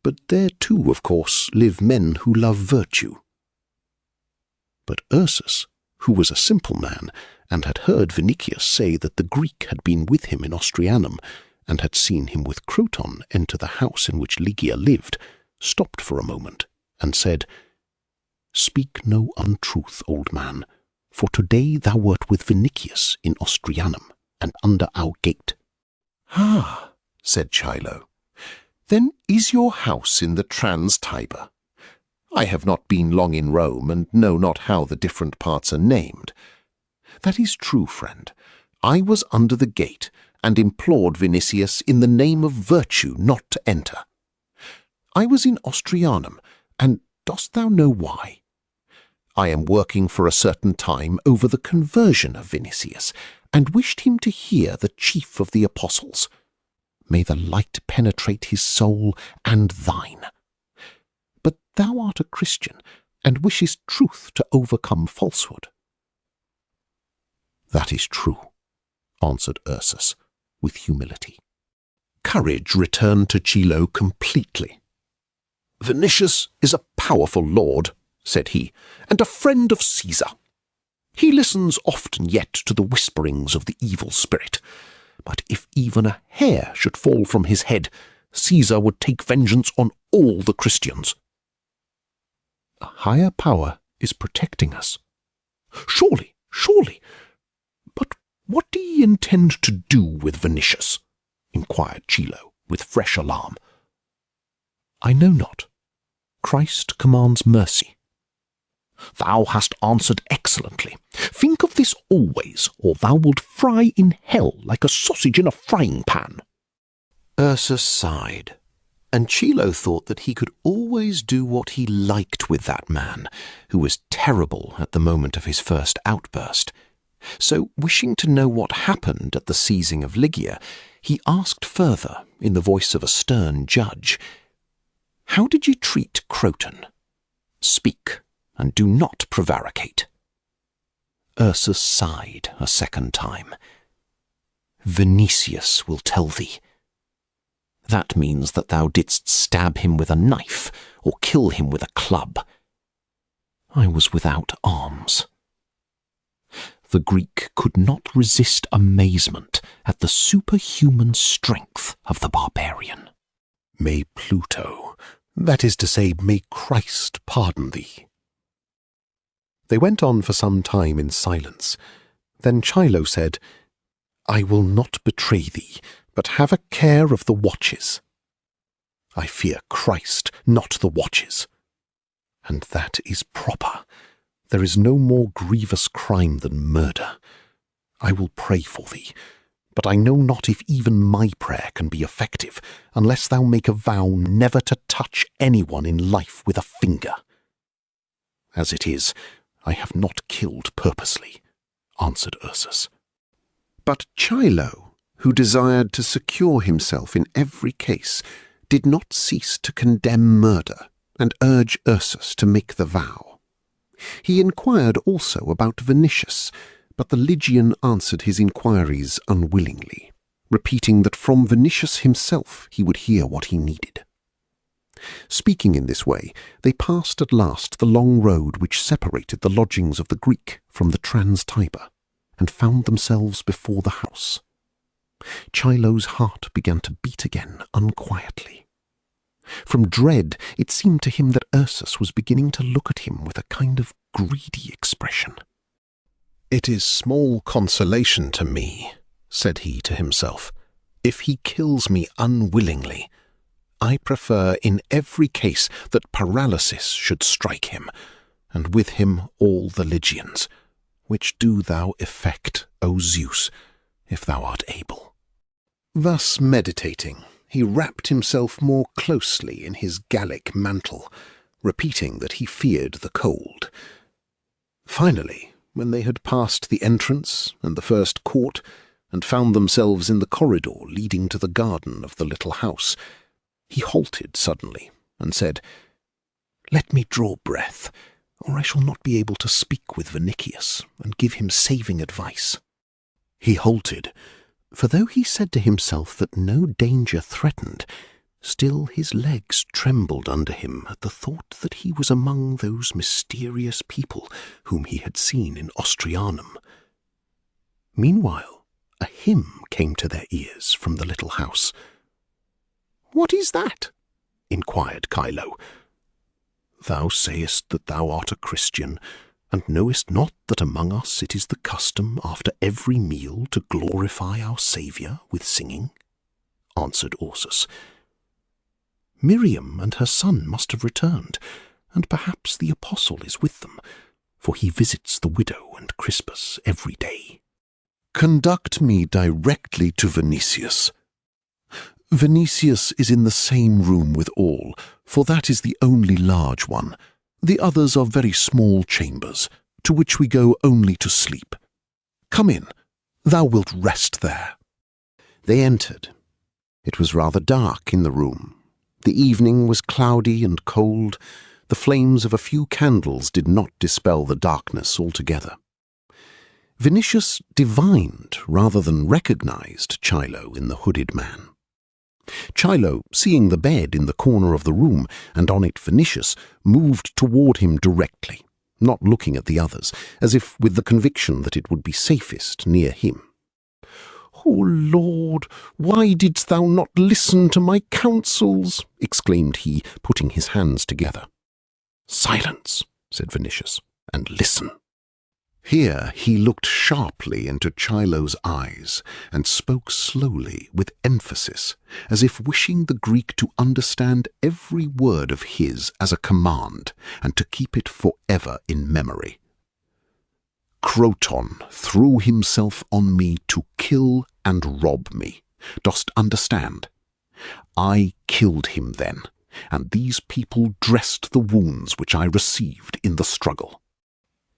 S2: but there too, of course, live men who love virtue." But Ursus, who was a simple man, and had heard Vinicius say that the Greek had been with him in Austrianum, and had seen him with Croton enter the house in which Ligia lived, stopped for a moment, and said, "Speak no untruth, old man, for today thou wert with Vinicius in Austrianum, and under our gate." "Ah," said Chilo, "then is your house in the Trans-Tiber? I have not been long in Rome, and know not how the different parts are named." "That is true, friend. I was under the gate, and implored Vinicius in the name of virtue not to enter. I was in Austrianum, and dost thou know why? I am working for a certain time over the conversion of Vinicius, and wished him to hear the chief of the apostles. May the light penetrate his soul and thine. But thou art a Christian, and wishest truth to overcome falsehood." "That is true," answered Ursus, with humility. Courage returned to Chilo completely. "Vinicius is a powerful lord," said he, "and a friend of Caesar. He listens often yet to the whisperings of the evil spirit, but if even a hair should fall from his head, Caesar would take vengeance on all the Christians." "A higher power is protecting us." "Surely, surely. But what do ye intend to do with Vinicius?" inquired Chilo, with fresh alarm. "I know not. Christ commands mercy." "Thou hast answered excellently. Think of this always, or thou wilt fry in hell like a sausage in a frying pan." Ursus sighed, and Chilo thought that he could always do what he liked with that man, who was terrible at the moment of his first outburst. So, wishing to know what happened at the seizing of Ligia, he asked further, in the voice of a stern judge, "How did ye treat Croton? Speak, and do not prevaricate." Ursus sighed a second time. "Vinicius will tell thee. That means that thou didst stab him with a knife, or kill him with a club. I was without arms." The Greek could not resist amazement at the superhuman strength of the barbarian. May Pluto, that is to say, may Christ pardon thee."
S1: They went on for some time in silence. Then Chilo said, "I will not betray thee, but have a care of the watches." "I fear Christ, not the watches." "And that is proper. There is no more grievous crime than murder. I will pray for thee, but I know not if even my prayer can be effective, unless thou make a vow never to touch anyone in life with a finger." "As it is, I have not killed purposely," answered Ursus. But Chilo, who desired to secure himself in every case, did not cease to condemn murder and urge Ursus to make the vow. He inquired also about Vinicius, but the Lygian answered his inquiries unwillingly, repeating that from Vinicius himself he would hear what he needed. Speaking in this way, they passed at last the long road which separated the lodgings of the Greek from the Trans-Tiber, and found themselves before the house. Chilo's heart began to beat again unquietly. From dread, it seemed to him that Ursus was beginning to look at him with a kind of greedy expression. "It is small consolation to me," said he to himself, "if he kills me unwillingly. I prefer in every case that paralysis should strike him, and with him all the Lygians, which do thou effect, O Zeus, if thou art able." Thus meditating, he wrapped himself more closely in his Gallic mantle, repeating that he feared the cold. Finally, when they had passed the entrance and the first court, and found themselves in the corridor leading to the garden of the little house, he halted suddenly and said, "Let me draw breath, or I shall not be able to speak with Vinicius and give him saving advice." He halted, for though he said to himself that no danger threatened, still his legs trembled under him at the thought that he was among those mysterious people whom he had seen in Austrianum. Meanwhile, a hymn came to their ears from the little house. "What is that?" inquired Chilo. "Thou sayest that thou art a Christian, and knowest not that among us it is the custom after every meal to glorify our Saviour with singing?" answered Ursus. "Miriam and her son must have returned, and perhaps the apostle is with them, for he visits the widow and Crispus every day." "Conduct me directly to Vinicius." "Vinicius is in the same room with all, for that is the only large one. The others are very small chambers, to which we go only to sleep. Come in, thou wilt rest there." They entered. It was rather dark in the room. The evening was cloudy and cold. The flames of a few candles did not dispel the darkness altogether. Vinicius divined rather than recognized Chilo in the hooded man. Chilo, seeing the bed in the corner of the room, and on it Vinicius, moved toward him directly, not looking at the others, as if with the conviction that it would be safest near him. "O Lord, why didst thou not listen to my counsels?" exclaimed he, putting his hands together. "Silence," said Vinicius, "and listen." Here he looked sharply into Chilo's eyes, and spoke slowly with emphasis, as if wishing the Greek to understand every word of his as a command, and to keep it forever in memory. "Croton threw himself on me to kill and rob me. Dost understand? I killed him then, and these people dressed the wounds which I received in the struggle."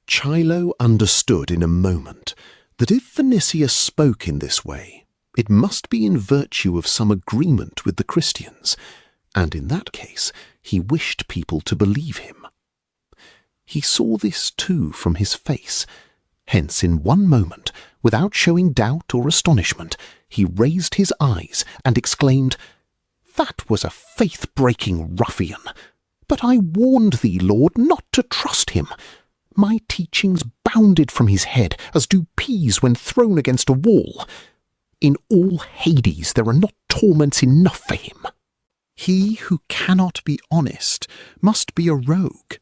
S1: Chilo understood in a moment that if Vinicius spoke in this way, it must be in virtue of some agreement with the Christians, and in that case he wished people to believe him. He saw this too from his face. Hence, in one moment, without showing doubt or astonishment, he raised his eyes and exclaimed, "That was a faith-breaking ruffian! But I warned thee, Lord, not to trust him. My teachings bounded from his head, as do peas when thrown against a wall. In all Hades there are not torments enough for him."
S2: He who cannot be honest must be a rogue.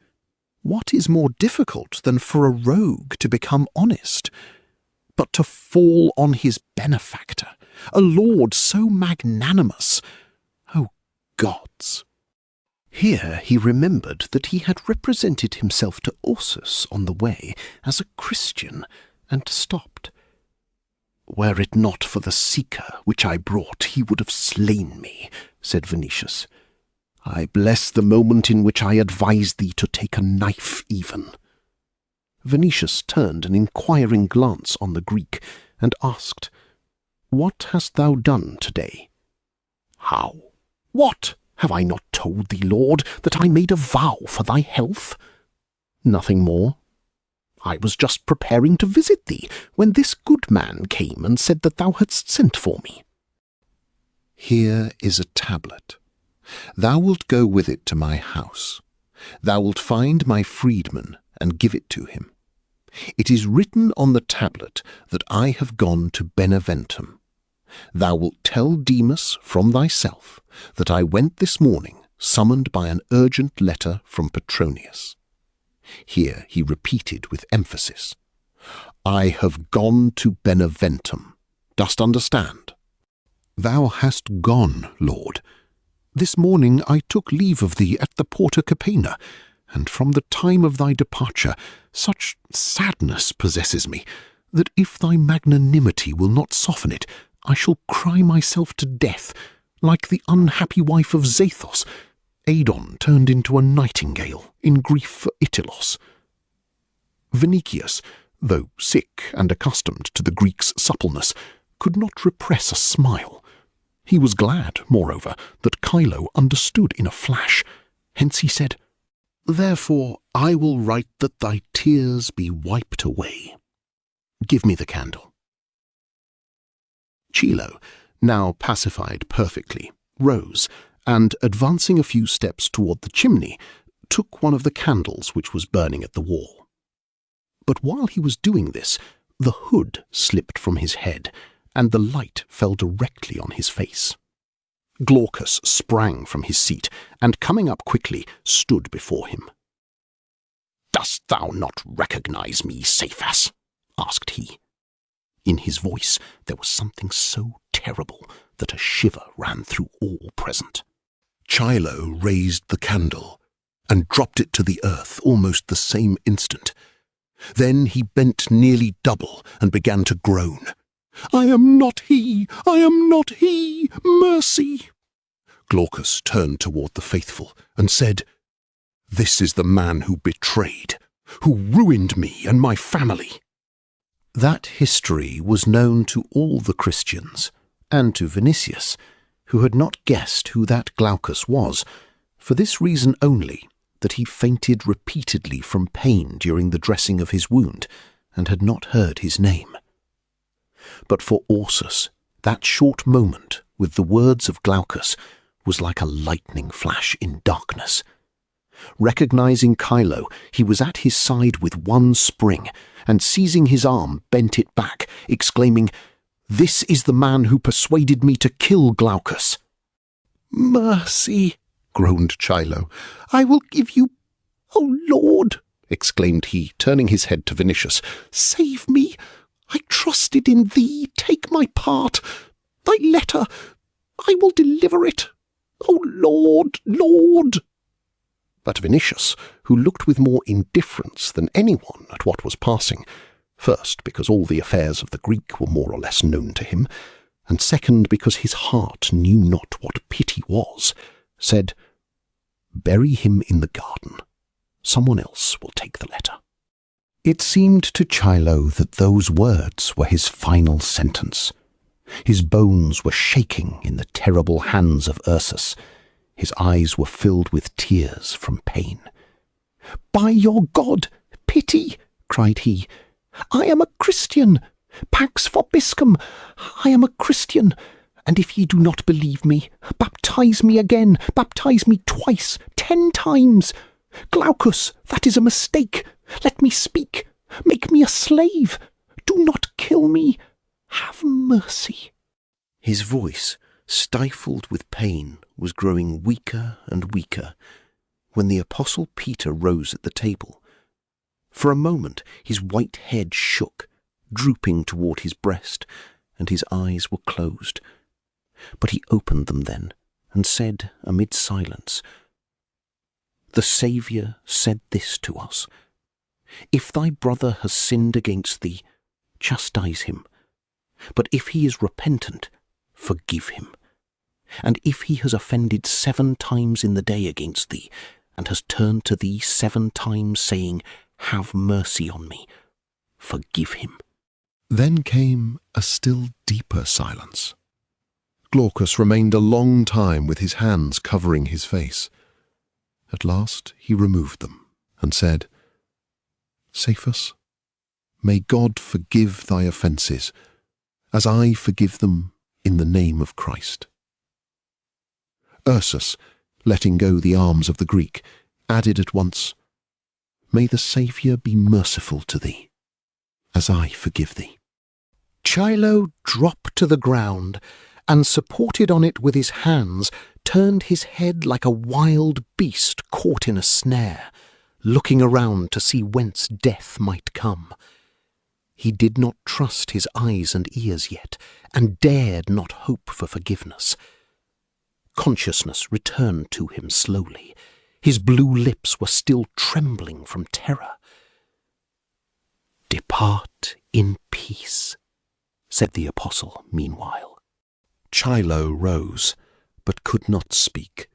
S2: What is more difficult than for a rogue to become honest? But to fall on his benefactor, a lord so magnanimous! O gods! Here he remembered that he had represented himself to Ursus on the way as a Christian, and stopped. "Were it not for the seeker which I brought, he would have slain me," said Venetius. "I bless the moment in which I advised thee to take a knife even." Venetius turned an inquiring glance on the Greek, and asked, "What hast thou done today?" "How? What? Have I not told thee, Lord, that I made a vow for thy health?" "Nothing more?" "I was just preparing to visit thee, when this good man came and said that thou hadst sent for me." "Here is a tablet. Thou wilt go with it to my house. Thou wilt find my freedman and give it to him. It is written on the tablet that I have gone to Beneventum. Thou wilt tell Demas from thyself that I went this morning, summoned by an urgent letter from Petronius." Here he repeated with emphasis, "I have gone to Beneventum. Dost understand?" "Thou hast gone, Lord. This morning I took leave of thee at the Porta Capena, and from the time of thy departure such sadness possesses me, that if thy magnanimity will not soften it, I shall cry myself to death, like the unhappy wife of Zathos, Adon turned into a nightingale in grief for Itilos." Venicius, though sick and accustomed to the Greek's suppleness, could not repress a smile. He was glad, moreover, that Chilo understood in a flash. Hence he said, "Therefore I will write that thy tears be wiped away. Give me the candle." Chilo, now pacified perfectly, rose, and, advancing a few steps toward the chimney, took one of the candles which was burning at the wall. But while he was doing this, the hood slipped from his head, and the light fell directly on his face. Glaucus sprang from his seat, and coming up quickly, stood before him. "Dost thou not recognize me, Cephas?" asked he. In his voice there was something so terrible that a shiver ran through all present. Chilo raised the candle, and dropped it to the earth almost the same instant. Then he bent nearly double, and began to groan. "I am not he! I am not he! Mercy!" Glaucus turned toward the faithful, and said, "This is the man who betrayed, who ruined me and my family." That history was known to all the Christians, and to Venicius, who had not guessed who that Glaucus was, for this reason only, that he fainted repeatedly from pain during the dressing of his wound, and had not heard his name. But for Ursus, that short moment with the words of Glaucus was like a lightning flash in darkness. Recognizing Chilo, he was at his side with one spring, and seizing his arm bent it back, exclaiming, "This is the man who persuaded me to kill Glaucus." "Mercy!" groaned Chilo. "I will give you—" "O Lord!" exclaimed he, turning his head to Venetius. "Save me! I trusted in thee. Take my part. Thy letter. I will deliver it. O Lord, Lord!" But Venetius, who looked with more indifference than anyone at what was passing, first because all the affairs of the Greek were more or less known to him, and second because his heart knew not what pity was, said, "Bury him in the garden. Someone else will take the letter." It seemed to Chilo that those words were his final sentence. His bones were shaking in the terrible hands of Ursus. His eyes were filled with tears from pain. "By your God, pity!" cried he. "I am a Christian. Pax vobiscum. I am a Christian. And if ye do not believe me, baptize me again, baptize me twice, 10 times. Glaucus, that is a mistake. Let me speak. Make me a slave. Do not kill me. Have mercy." His voice,
S1: stifled with pain, was growing weaker and weaker when the Apostle Peter rose at the table. For a moment his white head shook, drooping toward his breast, and his eyes were closed. But he opened them then, and said amid silence, "The Saviour said this to us, 'If thy brother has sinned against thee, chastise him. But if he is repentant, forgive him. And if he has offended 7 times in the day against thee, and has turned to thee 7 times, saying, Have mercy on me, forgive him.'"
S2: Then came a still deeper silence. Glaucus remained a long time with his hands covering his face. At last he removed them and said, "Cephas, may God forgive thy offences, as I forgive them in the name of Christ." Ursus, letting go the arms of the Greek, added at once, "May the Saviour be merciful to thee, as I forgive thee."
S1: Chilo dropped to the ground, and supported on it with his hands, turned his head like a wild beast caught in a snare, looking around to see whence death might come. He did not trust his eyes and ears yet, and dared not hope for forgiveness. Consciousness returned to him slowly. His blue lips were still trembling from terror. "Depart in peace," said the apostle meanwhile. Chilo rose, but could not speak.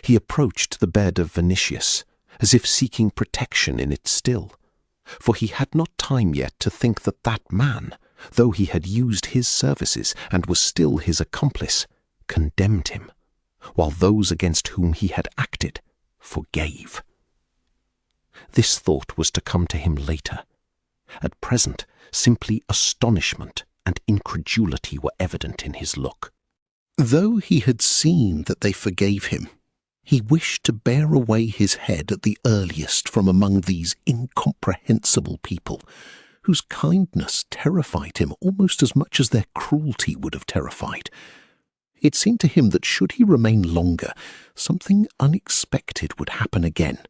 S1: He approached the bed of Vinicius, as if seeking protection in it still, for he had not time yet to think that that man, though he had used his services and was still his accomplice, condemned him, while those against whom he had acted forgave. This thought was to come to him later. At present, simply astonishment and incredulity were evident in his look. Though he had seen that they forgave him, he wished to bear away his head at the earliest from among these incomprehensible people, whose kindness terrified him almost as much as their cruelty would have terrified. It seemed to him that should he remain longer, something unexpected would happen again.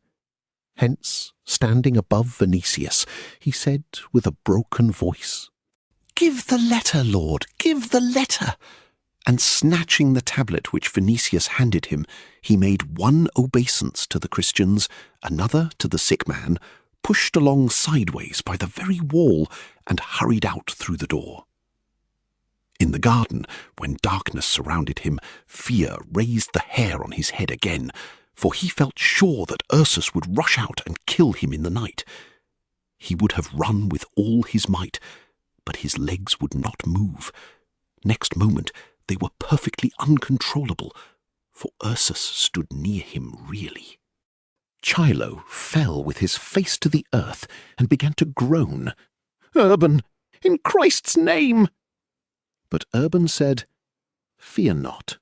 S1: Hence, standing above Vinicius, he said with a broken voice, "Give the letter, Lord, give the letter!" And snatching the tablet which Vinicius handed him, he made one obeisance to the Christians, another to the sick man, pushed along sideways by the very wall, and hurried out through the door. In the garden, when darkness surrounded him, fear raised the hair on his head again, for he felt sure that Ursus would rush out and kill him in the night. He would have run with all his might, but his legs would not move. Next moment they were perfectly uncontrollable, for Ursus stood near him really. Chilo fell with his face to the earth and began to groan. "Urban, in Christ's name!" But Urban said, "Fear not.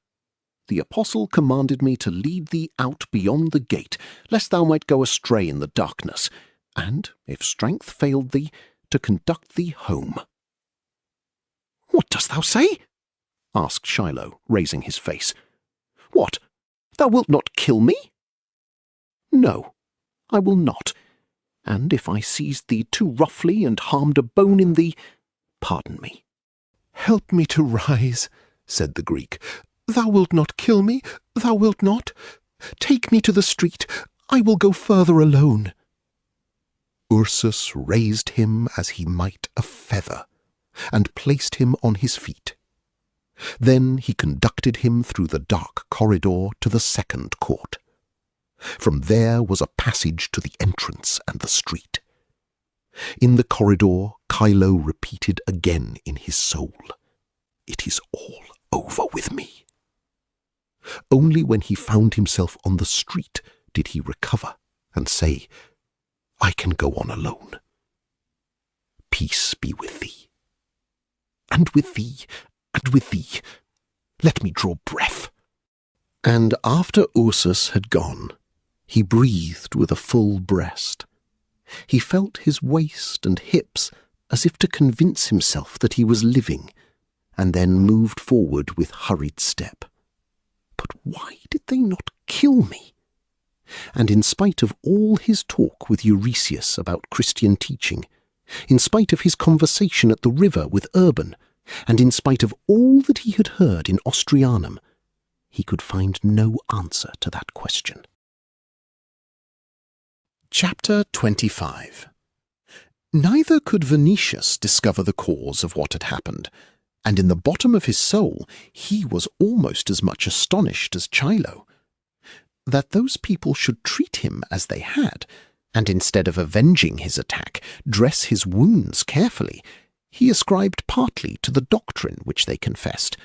S1: The apostle commanded me to lead thee out beyond the gate, lest thou might go astray in the darkness, and, if strength failed thee, to conduct thee home." "What dost thou say?" asked Chilo, raising his face. "What, thou wilt not kill me?" "No, I will not, and if I seized thee too roughly and harmed a bone in thee, pardon me." "Help me to rise," said the Greek. "Thou wilt not kill me, thou wilt not. Take me to the street, I will go further alone." Ursus raised him as he might a feather, and placed him on his feet. Then he conducted him through the dark corridor to the second court. From there was a passage to the entrance and the street. In the corridor, Chilo repeated again in his soul, "It is all over with me." Only when he found himself on the street did he recover and say, "I can go on alone. Peace be with thee. And with thee, and with thee. Let me draw breath." And after Ursus had gone, he breathed with a full breast. He felt his waist and hips as if to convince himself that he was living,
S2: and then moved forward with hurried step. But why did they not kill me? And in spite of all his talk with Euresius about Christian teaching, in spite of his conversation at the river with Urban, and in spite of all that he had heard in Austrianum, he could find no answer to that question. Chapter 25. Neither could Venetius discover the cause of what had happened, and in the bottom of his soul he was almost as much astonished as Chilo. That those people should treat him as they had, and instead of avenging his attack, dress his wounds carefully, he ascribed partly to the doctrine which they confessed,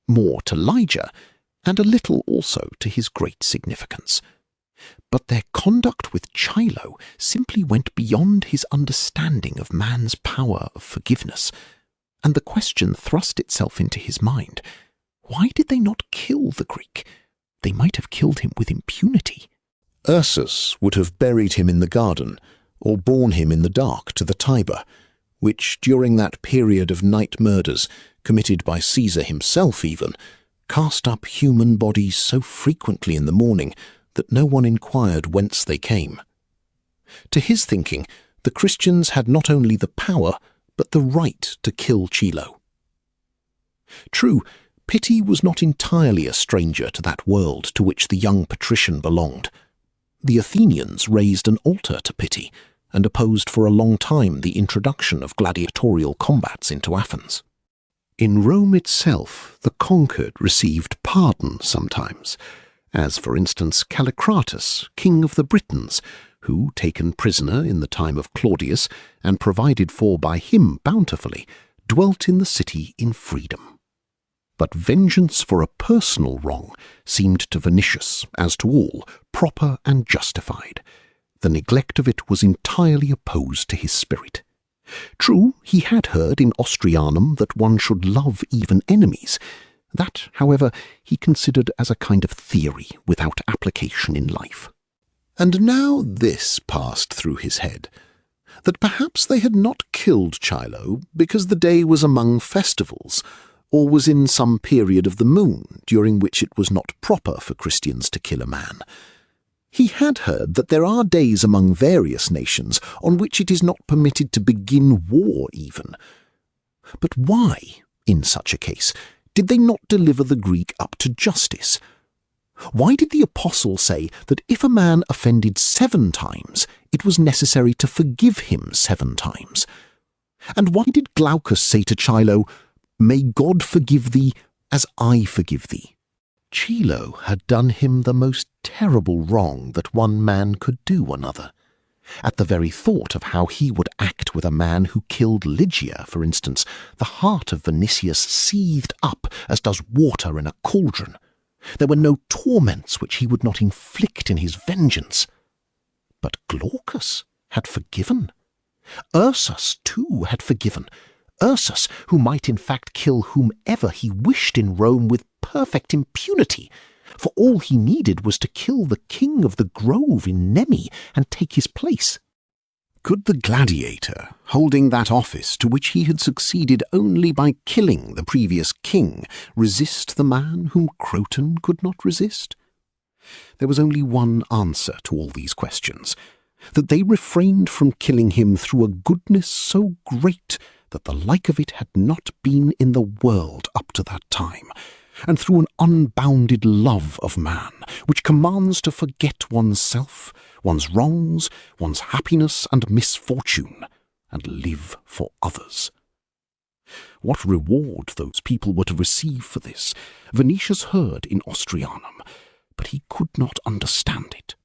S2: more to Lygia, and a little also to his great significance. But their conduct with Chilo simply went beyond his understanding of man's power of forgiveness, and the question thrust itself into his mind, why did they not kill the Greek? They might have killed him with impunity. Ursus would have buried him in the garden, or borne him in the dark to the Tiber, which, during that period of night murders, committed by Caesar himself even, cast up human bodies so frequently in the morning that no one inquired whence they came. To his thinking, the Christians had not only the power, but the right to kill Chilo. True, pity was not entirely a stranger to that world to which the young patrician belonged. The Athenians raised an altar to pity, and opposed for a long time the introduction of gladiatorial combats into Athens. In Rome itself, the conquered received pardon sometimes, as for instance Callicratus, king of the Britons, who, taken prisoner in the time of Claudius, and provided for by him bountifully, dwelt in the city in freedom. But vengeance for a personal wrong seemed to Venetius, as to all, proper and justified. The neglect of it was entirely opposed to his spirit. True, he had heard in Austrianum that one should love even enemies. That, however, he considered as a kind of theory without application in life. And now this passed through his head, that perhaps they had not killed Chilo because the day was among festivals, or was in some period of the moon during which it was not proper for Christians to kill a man. He had heard that there are days among various nations on which it is not permitted to begin war even. But why, in such a case, did they not deliver the Greek up to justice? Why did the apostle say that if a man offended 7 times, it was necessary to forgive him 7 times? And why did Glaucus say to Chilo, "May God forgive thee as I forgive thee"? Chilo had done him the most terrible wrong that one man could do another. At the very thought of how he would act with a man who killed Lygia, for instance, the heart of Vinicius seethed up as does water in a cauldron. There were no torments which he would not inflict in his vengeance. But Glaucus had forgiven. Ursus, too, had forgiven. Ursus, who might in fact kill whomever he wished in Rome with perfect impunity, for all he needed was to kill the king of the grove in Nemi and take his place. Could the gladiator, holding that office to which he had succeeded only by killing the previous king, resist the man whom Croton could not resist? There was only one answer to all these questions, that they refrained from killing him through a goodness so great that the like of it had not been in the world up to that time, and through an unbounded love of man, which commands to forget one's self, one's wrongs, one's happiness and misfortune, and live for others. What reward those people were to receive for this, Venetius heard in Austrianum, but he could not understand it.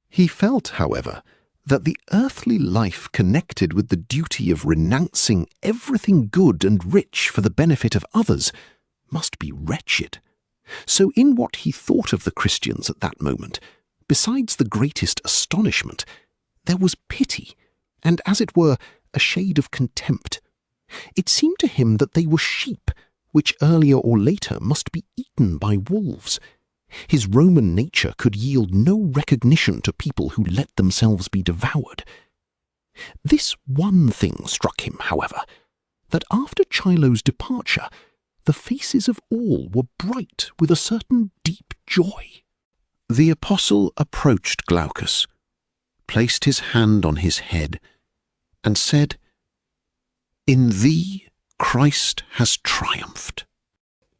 S2: He felt, however, that the earthly life connected with the duty of renouncing everything good and rich for the benefit of others must be wretched. So in what he thought of the Christians at that moment, besides the greatest astonishment, there was pity, and as it were, a shade of contempt. It seemed to him that they were sheep, which earlier or later must be eaten by wolves. His Roman nature could yield no recognition to people who let themselves be devoured. This one thing struck him, however, that after Chilo's departure, The faces of all were bright with a certain deep joy.
S1: The apostle approached Glaucus, placed his hand on his head, and said, "In thee Christ has triumphed."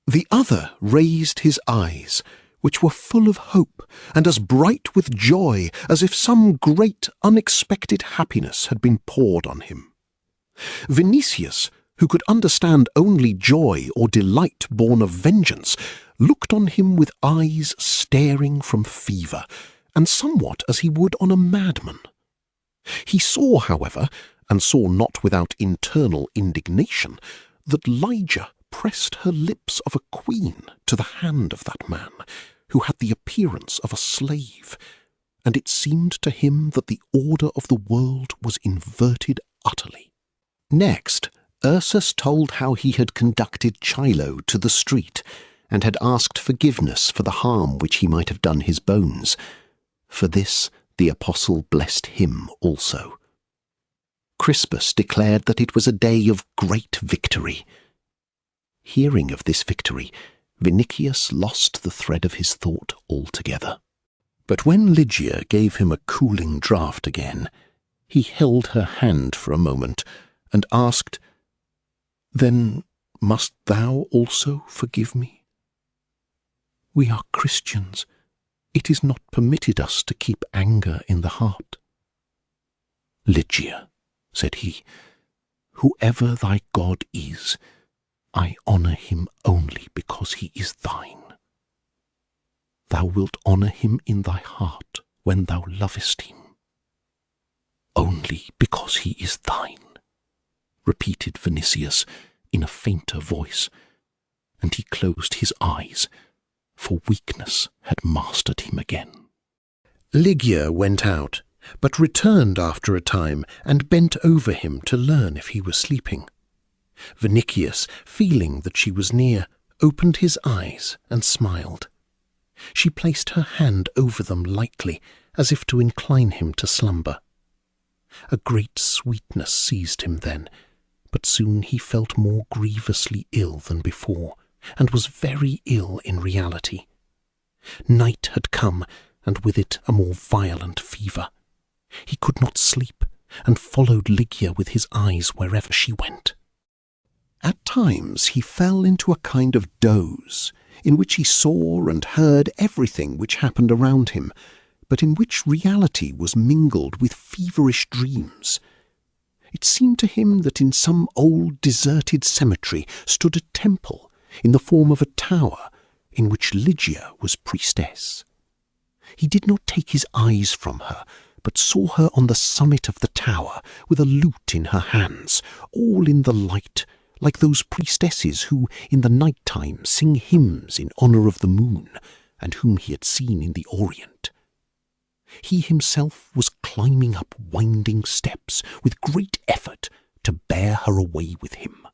S1: The other raised his eyes, which were full of hope and as bright with joy as if some great unexpected happiness had been poured on him. Vinicius, who could understand only joy or delight born of vengeance, looked on him with eyes staring from fever, and somewhat as he would on a madman. He saw, however, and saw not without internal indignation, that Lygia pressed her lips of a queen to the hand of that man, who had the appearance of a slave, and it seemed to him that the order of the world was inverted utterly. Next, Ursus told how he had conducted Chilo to the street, and had asked forgiveness for the harm which he might have done his bones. For this the apostle blessed him also. Crispus declared that it was a day of great victory. Hearing of this victory, Vinicius lost the thread of his thought altogether. But when Lygia gave him a cooling draught again, he held her hand for a moment, and asked, "Then must thou also forgive me? We are Christians. It is not permitted us to keep anger in the heart." "Lygia," said he, "whoever thy God is, I honour him only because he is thine. Thou wilt honour him in thy heart when thou lovest him. Only because he is thine," repeated Vinicius in a fainter voice, and he closed his eyes, for weakness had mastered him again. Lygia went out, but returned after a time and bent over him to learn if he was sleeping. Vinicius, feeling that she was near, opened his eyes and smiled. She placed her hand over them lightly, as if to incline him to slumber. A great sweetness seized him then, but soon he felt more grievously ill than before, and was very ill in reality. Night had come, and with it a more violent fever. He could not sleep, and followed Lygia with his eyes wherever she went. At times he fell into a kind of doze, in which he saw and heard everything which happened around him, but in which reality was mingled with feverish dreams. It seemed to him that in some old deserted cemetery stood a temple in the form of a tower, in which Lygia was priestess. He did not take his eyes from her, but saw her on the summit of the tower, with a lute in her hands, all in the light, like those priestesses who in the night-time sing hymns in honour of the moon, and whom he had seen in the Orient. He himself was climbing up winding steps with great effort to bear her away with him.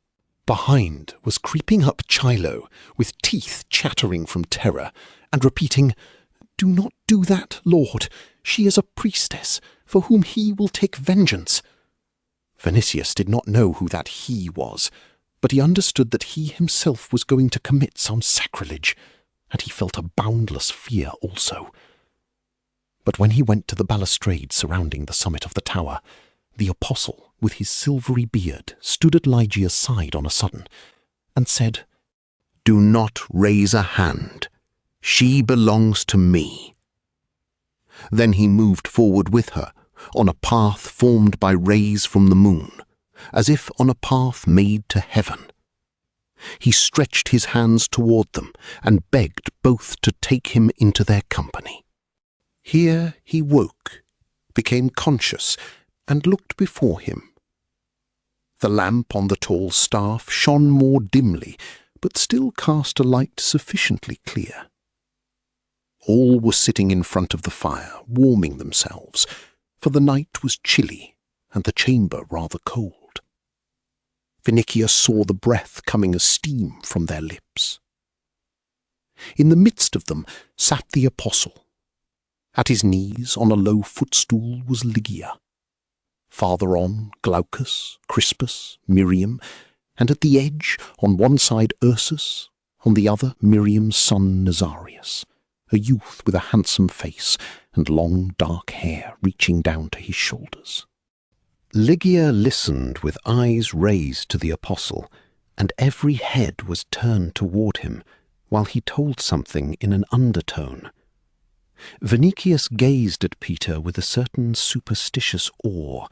S1: Behind was creeping up Chilo, with teeth chattering from terror, and repeating, "Do not do that, Lord. She is a priestess, for whom he will take vengeance." Vinicius did not know who that he was, but he understood that he himself was going to commit some sacrilege, and he felt a boundless fear also. But when he went to the balustrade surrounding the summit of the tower, the apostle, with his silvery beard, stood at Lygia's side on a sudden, and said, "Do not raise a hand. She belongs to me." Then he moved forward with her, on a path formed by rays from the moon, as if on a path made to heaven. He stretched his hands toward them, and begged both to take him into their company. Here he woke, became conscious, and looked before him. The lamp on the tall staff shone more dimly, but still cast a light sufficiently clear. All were sitting in front of the fire, warming themselves, for the night was chilly and the chamber rather cold. Vinicius saw the breath coming as steam from their lips. In the midst of them sat the apostle. At his knees on a low footstool was Lygia. Farther on, Glaucus, Crispus, Miriam,
S2: and at the edge, on one side Ursus, on the other Miriam's son Nazarius, a youth with a handsome face and long dark hair reaching down to his shoulders. Lygia listened with eyes raised to the apostle, and every head was turned toward him, while he told something in an undertone. Vinicius gazed at Peter with a certain superstitious awe,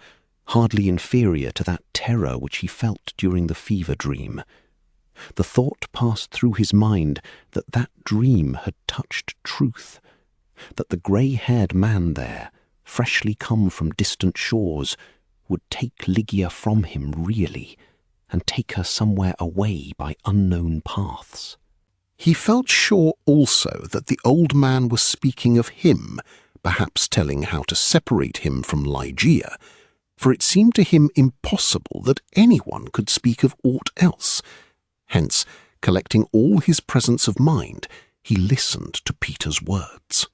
S2: hardly inferior to that terror which he felt during the fever dream. The thought passed through his mind that that dream had touched truth, that the grey-haired man there, freshly come from distant shores, would take Lygia from him really, and take her somewhere away by unknown paths. He felt sure also that the old man was speaking of him, perhaps telling how to separate him from Lygia, for it seemed to him impossible that anyone could speak of aught else. Hence, collecting all his presence of mind, he listened to Peter's words.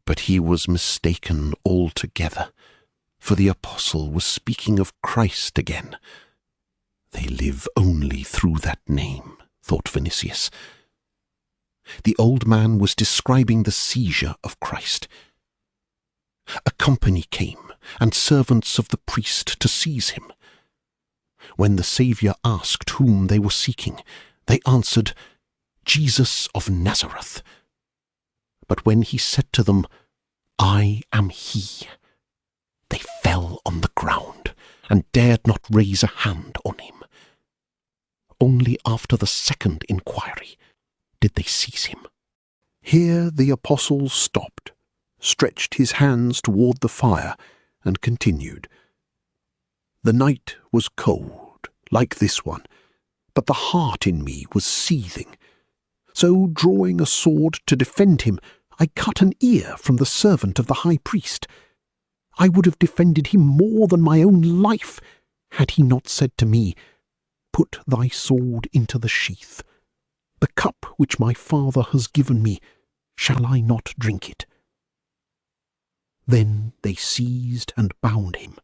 S2: But he was mistaken altogether, for the apostle was speaking of Christ again. They live only through that name, thought Vinicius. The old man was describing the seizure of Christ. A company came, and servants of the priest to seize him. When the Saviour asked whom they were seeking, they answered, Jesus of Nazareth. But when he said to them, I am he, they fell on the ground and dared not raise a hand on him. Only after the second inquiry did they seize him. Here the apostle stopped, stretched his hands toward the fire, and continued. The night was cold, like this one, but the heart in me was seething. So, drawing a sword to defend him, I cut an ear from the servant of the high priest. I would have defended him more than my own life, had he not said to me, Put thy sword into the sheath. The cup which my Father has given me, shall I not drink it? Then they seized and bound him.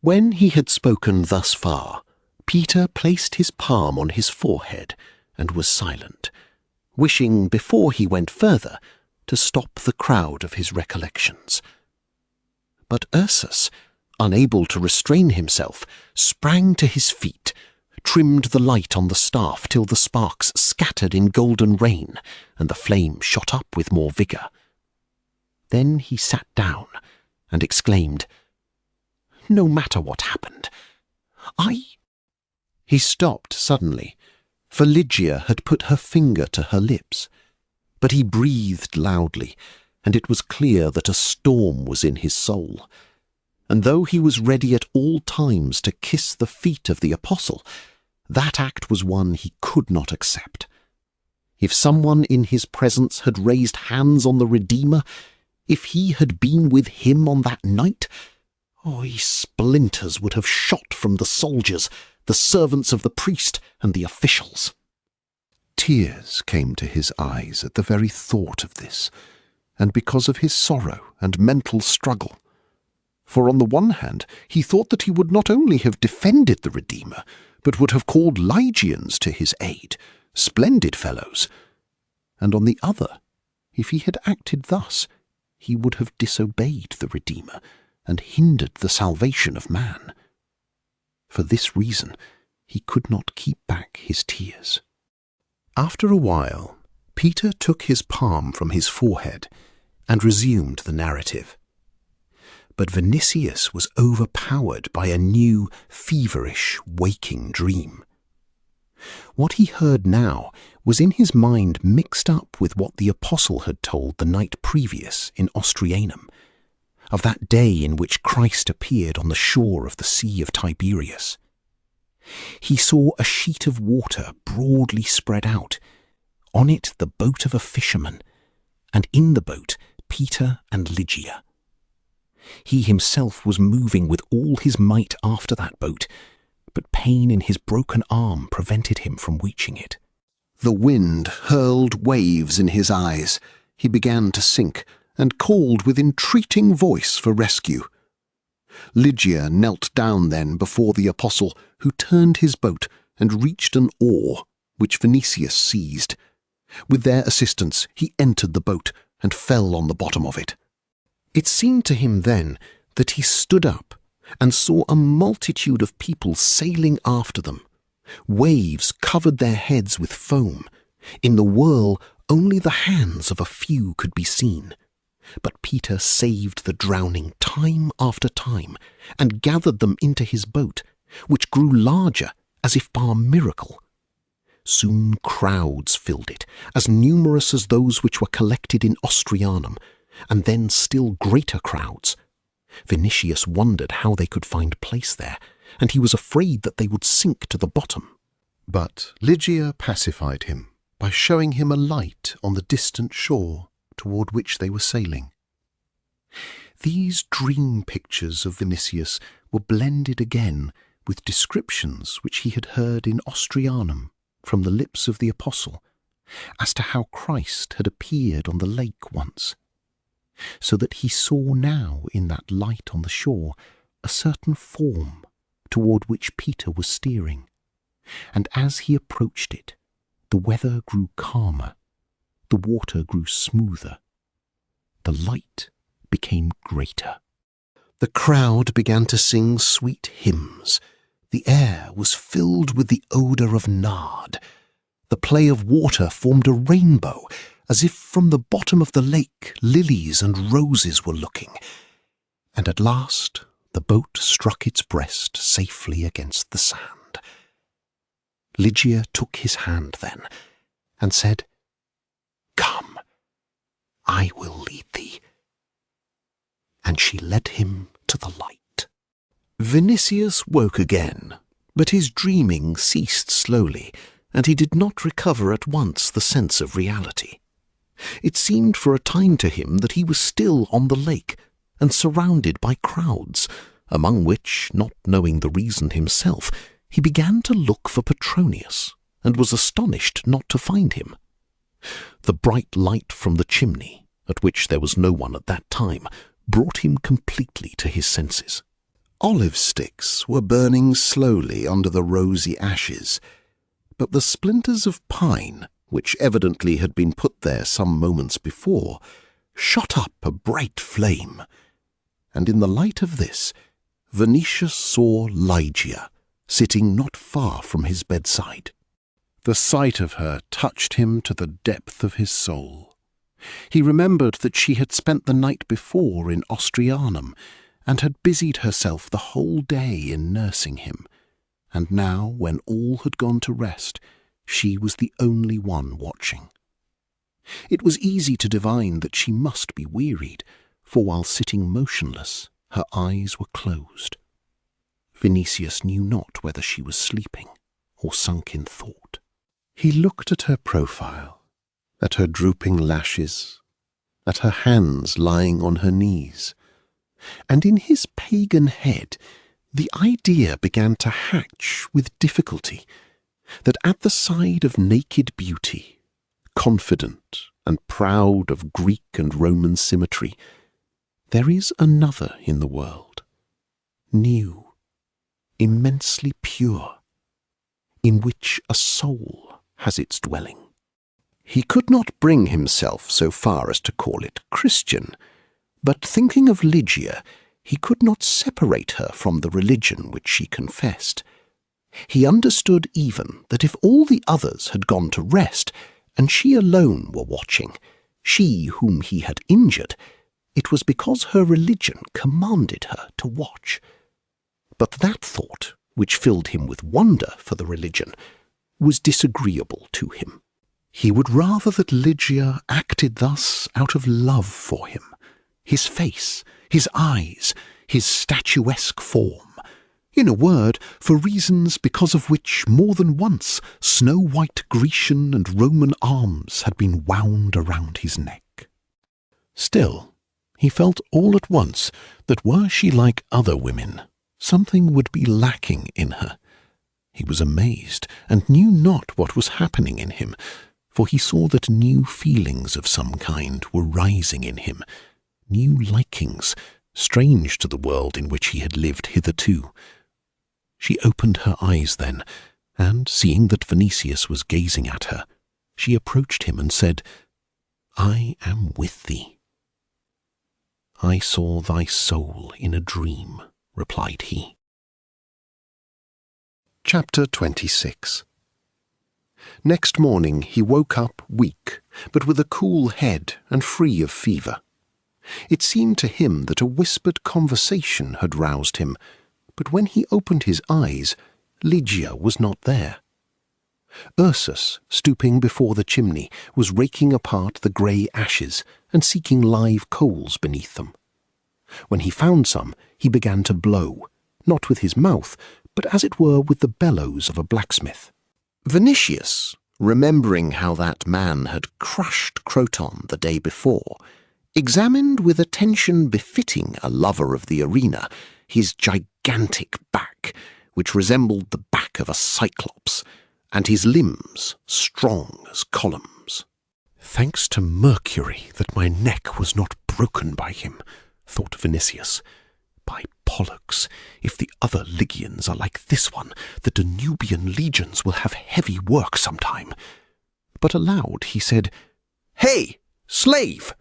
S2: When he had spoken thus far, Peter placed his palm on his forehead and was silent, wishing, before he went further, to stop the crowd of his recollections. But Ursus, unable to restrain himself, sprang to his feet, trimmed the light on the staff till the sparks scattered in golden rain, and the flame shot up with more vigour. Then he sat down and exclaimed, No matter what happened, He stopped suddenly, for Lygia had put her finger to her lips, but he breathed loudly, and it was clear that a storm was in his soul. And though he was ready at all times to kiss the feet of the apostle, that act was one he could not accept. If someone in his presence had raised hands on the Redeemer, if he had been with him on that night, splinters would have shot from the soldiers, the servants of the priest, and the officials. Tears came to his eyes at the very thought of this, and because of his sorrow and mental struggle. For on the one hand, he thought that he would not only have defended the Redeemer, but would have called Lygians to his aid, splendid fellows. And on the other, if he had acted thus, he would have disobeyed the Redeemer and hindered the salvation of man. For this reason, he could not keep back his tears. After a while, Peter took his palm from his forehead and resumed the narrative. But Vinicius was overpowered by a new, feverish, waking dream. What he heard now was in his mind mixed up with what the apostle had told the night previous in Austrianum, of that day in which Christ appeared on the shore of the Sea of Tiberias. He saw a sheet of water broadly spread out, on it the boat of a fisherman, and in the boat Peter and Lygia. He himself was moving with all his might after that boat, but pain in his broken arm prevented him from reaching it. The wind hurled waves in his eyes. He began to sink, and called with entreating voice for rescue. Lygia knelt down then before the apostle, who turned his boat
S1: and reached an oar, which Vinicius seized. With their assistance he entered the boat and fell on the bottom of it. It seemed to him then that he stood up and saw a multitude of people sailing after them. Waves covered their heads with foam. In the whirl, only the hands of a few could be seen. But Peter saved the drowning time after time and gathered them into his boat, which grew larger as if by a miracle. Soon crowds filled it, as numerous as those which were collected in Austrianum, and then still greater crowds. Vinicius wondered how they could find place there, and he was afraid that they would sink to the bottom. But Lygia pacified him by showing him a light on the distant shore toward which they were sailing. These dream pictures of Vinicius were blended again with descriptions which he had heard in Austrianum from the lips of the apostle, as to how Christ had appeared on the lake once, so that he saw now in that light on the shore a certain form toward which Peter was steering, and as he approached it, the weather grew calmer, the water grew smoother, the light became greater. The crowd began to sing sweet hymns. The air was filled with the odour of nard. The play of water formed a rainbow, as if from the bottom of the lake lilies and roses were looking. And at last the boat struck its breast safely against the sand. Lygia took his hand then, and said, "Come, I will lead thee." And she led him to the light. Vinicius woke again, but his dreaming ceased slowly, and he did not recover at once the sense of reality. It seemed for a time to him that he was still on the lake, and surrounded by crowds, among which, not knowing the reason himself, he began to look for Petronius, and was astonished not to find him. The bright light from the chimney, at which there was no one at that time, brought him completely to his senses. Olive sticks were burning slowly under the rosy ashes, but the splinters of pine, which evidently had been put there some moments before, shot up a bright flame, and in the light of this, Vinicius saw Lygia, sitting not far from his bedside. The sight of her touched him to the depth of his soul. He remembered that she had spent the night before in Austrianum, and had busied herself the whole day in nursing him, and now, when all had gone to rest, she was the only one watching. It was easy to divine that she must be wearied, for while sitting motionless, her eyes were closed. Vinicius knew not whether she was sleeping or sunk in thought. He looked at her profile, at her drooping lashes, at her hands lying on her knees, and in his pagan head the idea began to hatch with difficulty that at the side of naked beauty, confident and proud of Greek and Roman symmetry, there is another in the world, new, immensely pure, in which a soul has its dwelling. He could not bring himself so far as to call it Christian, but thinking of Lygia, he could not separate her from the religion which she confessed. He understood even that if all the others had gone to rest, and she alone were watching, she whom he had injured, it was because her religion commanded her to watch. But that thought, which filled him with wonder for the religion, was disagreeable to him. He would rather that Lygia acted thus out of love for him, his face, his eyes, his statuesque form, in a word, for reasons because of which more than once snow-white Grecian and Roman arms had been wound around his neck. Still, he felt all at once that were she like other women, something would be lacking in her. He was amazed, and knew not what was happening in him, for he saw that new feelings of some kind were rising in him, new likings, strange to the world in which he had lived hitherto. She opened her eyes then,
S2: and seeing that Vinicius was gazing at her, she approached him and said, "I am with thee." "I saw thy soul in a dream," replied he.
S1: Chapter 26. Next morning he woke up weak, but with a cool head and free of fever. It seemed to him that a whispered conversation had roused him, but when he opened his eyes, Ligia was not there. Ursus, stooping before the chimney, was raking apart the grey ashes and seeking live coals beneath them. When he found some, he began to blow, not with his mouth, but as it were with the bellows of a blacksmith. Vinicius, remembering how that man had crushed Croton the day before, examined with attention befitting a lover of the arena his gigantic back, which resembled the back of a cyclops, and his limbs strong as columns.
S2: "Thanks to Mercury that my neck was not broken by him," thought Vinicius. "By Pollux, if the other Lygians are like this one, the Danubian legions will have heavy work sometime." But aloud he said, "Hey, slave!"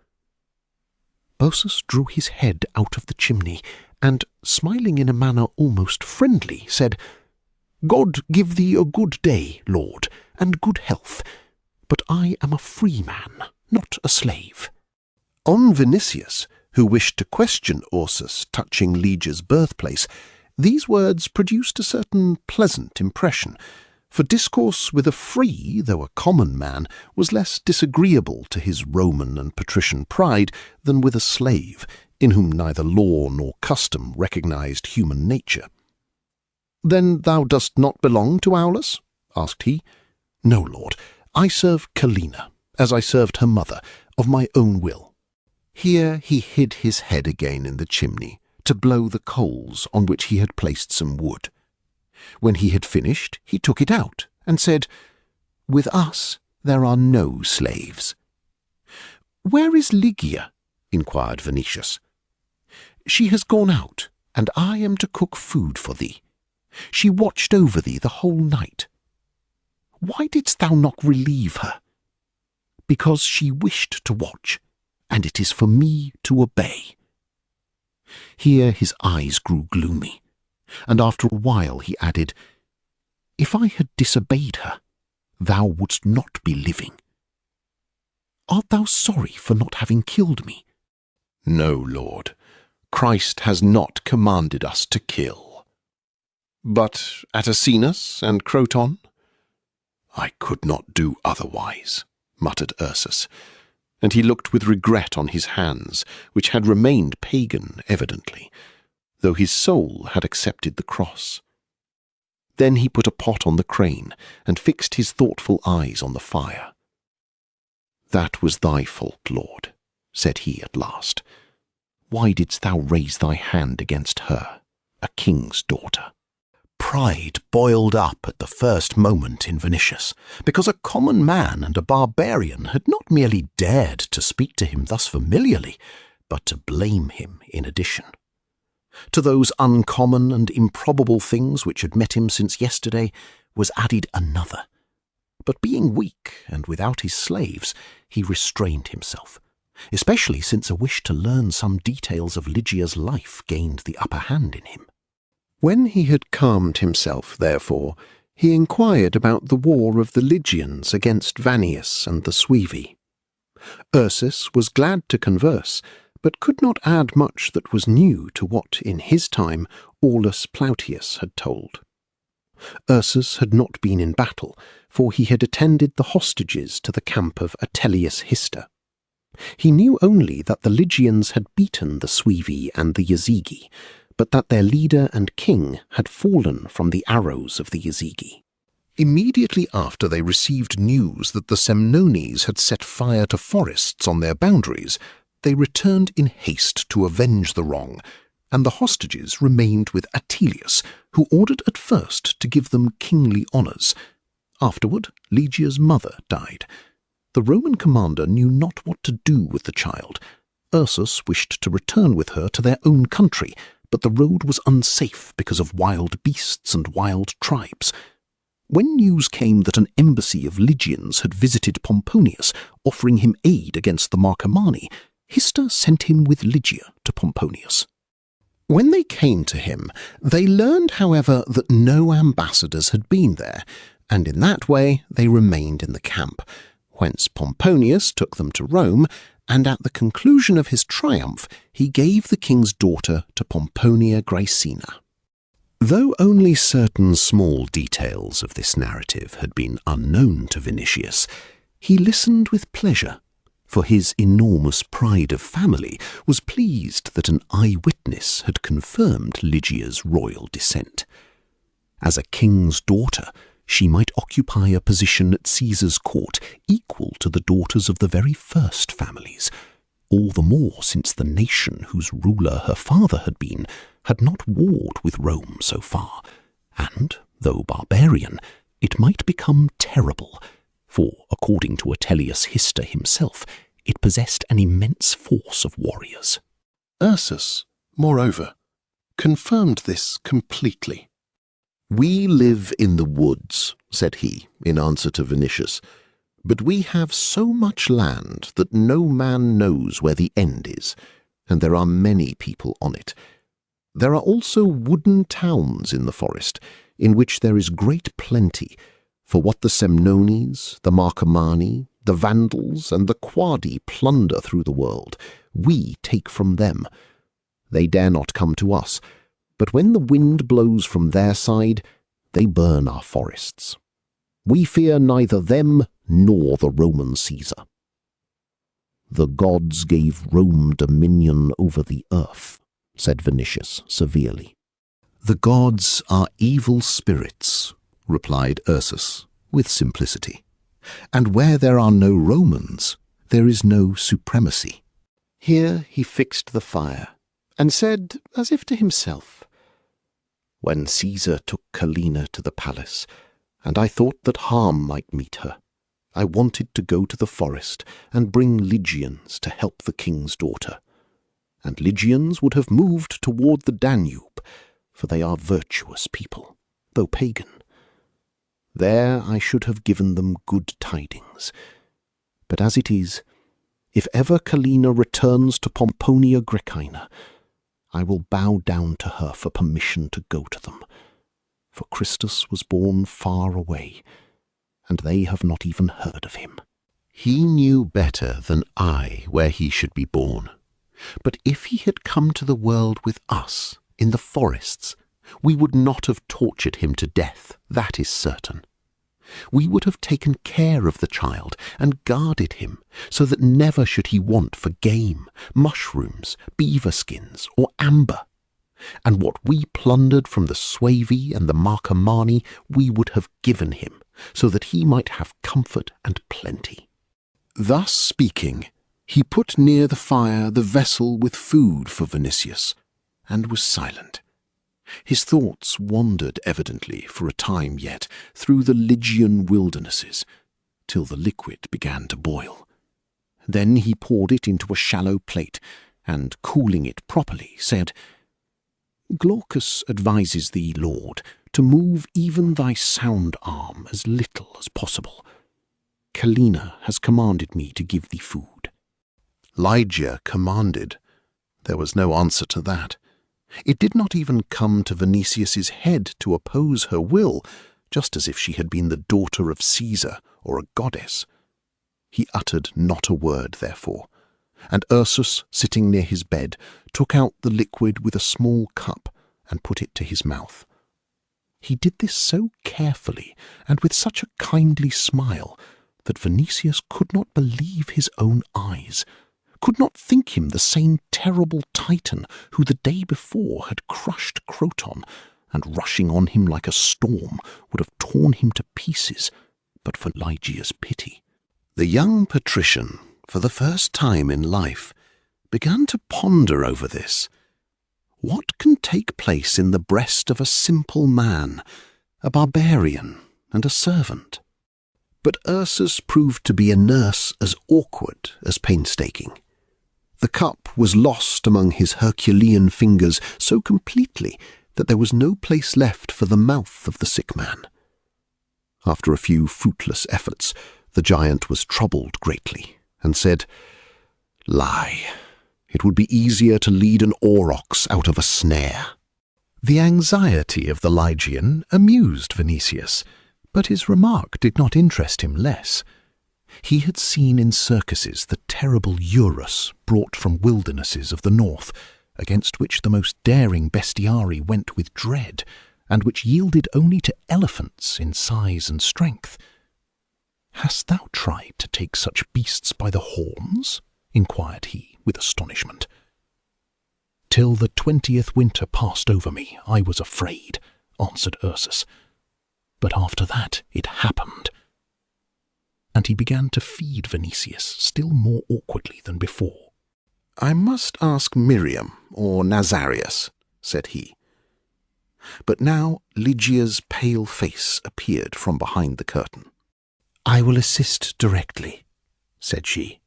S2: Ursus drew his head out of the chimney, and, smiling in a manner almost friendly, said, "God give thee a good day, lord, and good health, but I am a free man, not a slave."
S1: On Vinicius, who wished to question Ursus touching Ligia's birthplace, these words produced a certain pleasant impression, for discourse with a free, though a common man, was less disagreeable to his Roman and patrician pride than with a slave, in whom neither law nor custom recognized human nature. "Then thou dost not belong to Aulus?" asked he. "No, lord, I serve Callina, as I served her mother, of my own will." Here he hid his head again in the chimney, to blow the coals on which he had placed some wood. When he had finished, he took it out, and said, "With us there are no slaves." "Where is Ligia?" inquired Vinicius. "She has gone out, and I am to cook food for thee. She watched over thee the whole night. Why didst thou not relieve her?" "Because she wished to watch, and it is for me to obey." Here his eyes grew gloomy, and after a while he added, "If I had disobeyed her, thou wouldst not be living. Art thou sorry for not having killed me?" "No, Lord. Christ has not commanded us to kill." "But Atacinus and Croton?" "I could not do otherwise," muttered Ursus, and he looked with regret on his hands, which had remained pagan evidently, though his soul had accepted the cross. Then he put a pot on the crane and fixed his thoughtful eyes on the fire. "That was thy fault, Lord," said he at last. "Why didst thou raise thy hand against her, a king's daughter?" Pride boiled up at the first moment in Vinicius, because a common man and a barbarian had not merely dared to speak to him thus familiarly, but to blame him in addition. To those uncommon and improbable things which had met him since yesterday was added another. But being weak and without his slaves, he restrained himself, especially since a wish to learn some details of Ligia's life gained the upper hand in him. When he had calmed himself, therefore, he inquired about the war of the Lygians against Vannius and the Suevi. Ursus was glad to converse, but could not add much that was new to what, in his time, Aulus Plautius had told. Ursus had not been in battle, for he had attended the hostages to the camp of Atelius Hister. He knew only that the Lygians had beaten the Suevi and the Yazigi, but that their leader and king had fallen from the arrows of the Yazigi. Immediately after they received news that the Semnones had set fire to forests on their boundaries, they returned in haste to avenge the wrong, and the hostages remained with Atelius, who ordered at first to give them kingly honours. Afterward, Ligia's mother died. The Roman commander knew not what to do with the child. Ursus wished to return with her to their own country, but the road was unsafe because of wild beasts and wild tribes. When news came that an embassy of Lygians had visited Pomponius, offering him aid against the Marcomanni, Hister sent him with Lygia to Pomponius. When they came to him, they learned, however, that no ambassadors had been there, and in that way they remained in the camp, whence Pomponius took them to Rome, and at the conclusion of his triumph he gave the king's daughter to Pomponia Graecina. Though only certain small details of this narrative had been unknown to Vinicius, he listened with pleasure, for his enormous pride of family was pleased that an eyewitness had confirmed Lygia's royal descent. As a king's daughter, she might occupy a position at Caesar's court equal to the daughters of the very first families, all the more since the nation whose ruler her father had been had not warred with Rome so far, and, though barbarian, it might become terrible, for, according to Atelius Hister himself, it possessed an immense force of warriors.
S2: Ursus, moreover, confirmed this completely.
S1: "We live in the woods," said he, in answer to Vinicius, "but we have so much land that no man knows where the end is, and there are many people on it. There are also wooden towns in the forest, in which there is great plenty, for what the Semnones, the Marcomanni, the Vandals, and the Quadi plunder through the world, we take from them. They dare not come to us, but when the wind blows from their side, they burn our forests. We fear neither them nor the Roman Caesar. The gods gave Rome dominion over the earth," said Vinicius severely. "The gods are evil spirits," replied Ursus, with simplicity, "and where there are no Romans, there is no supremacy." Here he fixed the fire, and said, as if to himself, "When Caesar took Callina to the palace, and I thought that harm might meet her, I wanted to go to the forest and bring Lygians to help the king's daughter. And Lygians would have moved toward the Danube, for they are virtuous people, though pagan. There I should have given them good tidings. But as it is, if ever Callina returns to Pomponia Graecina, I will bow down to her for permission to go to them. For Christus was born far away, and they have not even heard of him. He knew better than I where he should be born. But if he had come to the world with us, in the forests, we would not have tortured him to death, that is certain. We would have taken care of the child and guarded him, so that never should he want for game, mushrooms, beaver skins, or amber. And what we plundered from the Suevi and the Marcomanni we would have given him, so that he might have comfort and plenty." Thus speaking, he put near the fire the vessel with food for Vinicius, and was silent. His thoughts wandered evidently for a time yet through the Lygian wildernesses, till the liquid began to boil. Then he poured it into a shallow plate, and, cooling it properly, said, "Glaucus advises thee, Lord, to move even thy sound arm as little as possible. Callina has commanded me to give thee food." Lygia commanded. There was no answer to that. It did not even come to Vinicius's head to oppose her will, just as if she had been the daughter of Caesar or a goddess. He uttered not a word, therefore, and Ursus, sitting near his bed, took out the liquid with a small cup and put it to his mouth. He did this so carefully and with such a kindly smile that Vinicius could not believe his own eyes, could not think him the same terrible Titan who the day before had crushed Croton, and rushing on him like a storm would have torn him to pieces, but for Lygia's pity. The young patrician, for the first time in life, began to ponder over this. What can take place in the breast of a simple man, a barbarian, and a servant? But Ursus proved to be a nurse as awkward as painstaking. The cup was lost among his Herculean fingers so completely that there was no place left for the mouth of the sick man. After a few fruitless efforts, the giant was troubled greatly, and said, "Lie. It would be easier to lead an aurochs out of a snare." The anxiety of the Lygian amused Vinicius, but his remark did not interest him less. He had seen in circuses the terrible urus brought from wildernesses of the north, against which the most daring bestiari went with dread, and which yielded only to elephants in size and strength. "Hast thou tried to take such beasts by the horns?" inquired he, with astonishment. "Till the 20th winter passed over me, I was afraid," answered Ursus. "But after that it happened." And he began to feed Vinicius still more awkwardly than before.
S2: "I must ask Miriam or Nazarius," said he. But now Lygia's pale face appeared from behind the curtain.
S1: "I will assist directly," said she.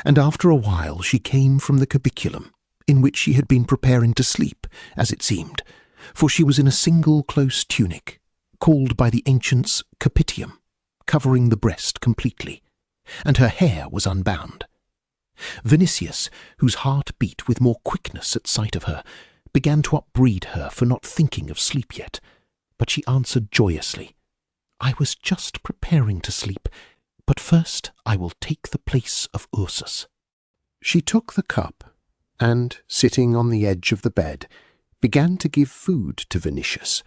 S1: And after a while she came from the cubiculum, in which she had been preparing to sleep, as it seemed, for she was in a single close tunic, called by the ancients capitium, covering the breast completely, and her hair was unbound. Vinicius, whose heart beat with more quickness at sight of her, began to upbraid her for not thinking of sleep yet, but she answered joyously, "I was just preparing to sleep, but first I will take the place of Ursus."
S2: She took the cup, and, sitting on the edge of the bed, began to give food to Vinicius,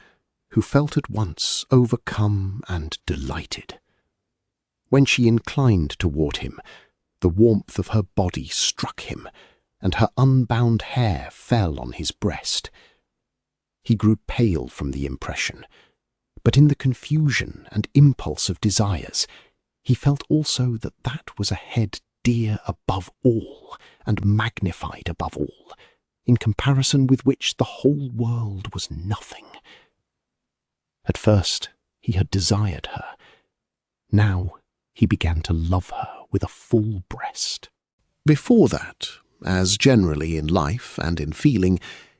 S2: who felt at once overcome and delighted. When she inclined toward him, the warmth of her body struck him, and her unbound hair fell on his breast. He grew pale from the impression, but in the confusion and impulse of desires, he felt also that that was a head dear above all, and magnified above all, in comparison with which the whole world was nothing. At first he had desired her. Now he began to love her with a full breast. Before that, as generally in life and in feeling,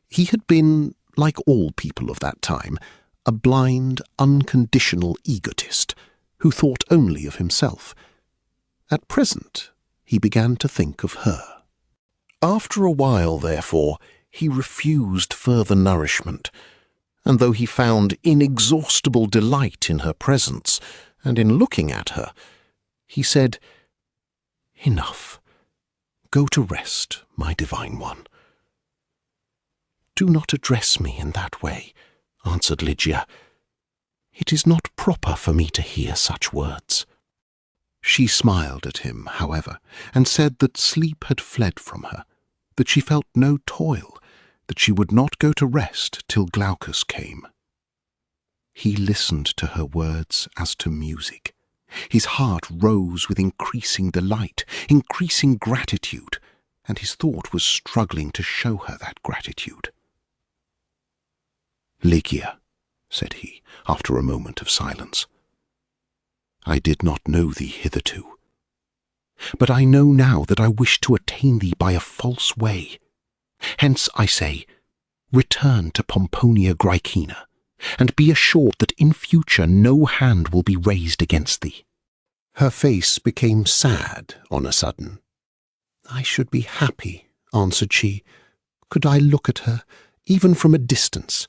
S2: he had been, like all people of that time, a blind, unconditional egotist who thought only of himself. At present he began to think of her. After a while, therefore, he refused further nourishment, and though he found inexhaustible delight in her presence and in looking at her, he said, "Enough. Go to rest, my divine one." "Do not address me in that way," answered Lygia. "It is not proper for me to hear such words." She smiled at him, however, and said that sleep had fled from her, that she felt no toil, that she would not go to rest till Glaucus came. He listened to her words as to music. His heart rose with increasing delight, increasing gratitude, and his thought was struggling to show her that gratitude. "Lygia," said he, after a moment of silence, "I did not know thee hitherto, but I know now that I wish to attain thee by a false way. Hence, I say, return to Pomponia Graecina, and be assured that in future no hand will be raised against thee." Her face became sad on a sudden. "I should be happy," answered she, "could I look at her, even from a distance,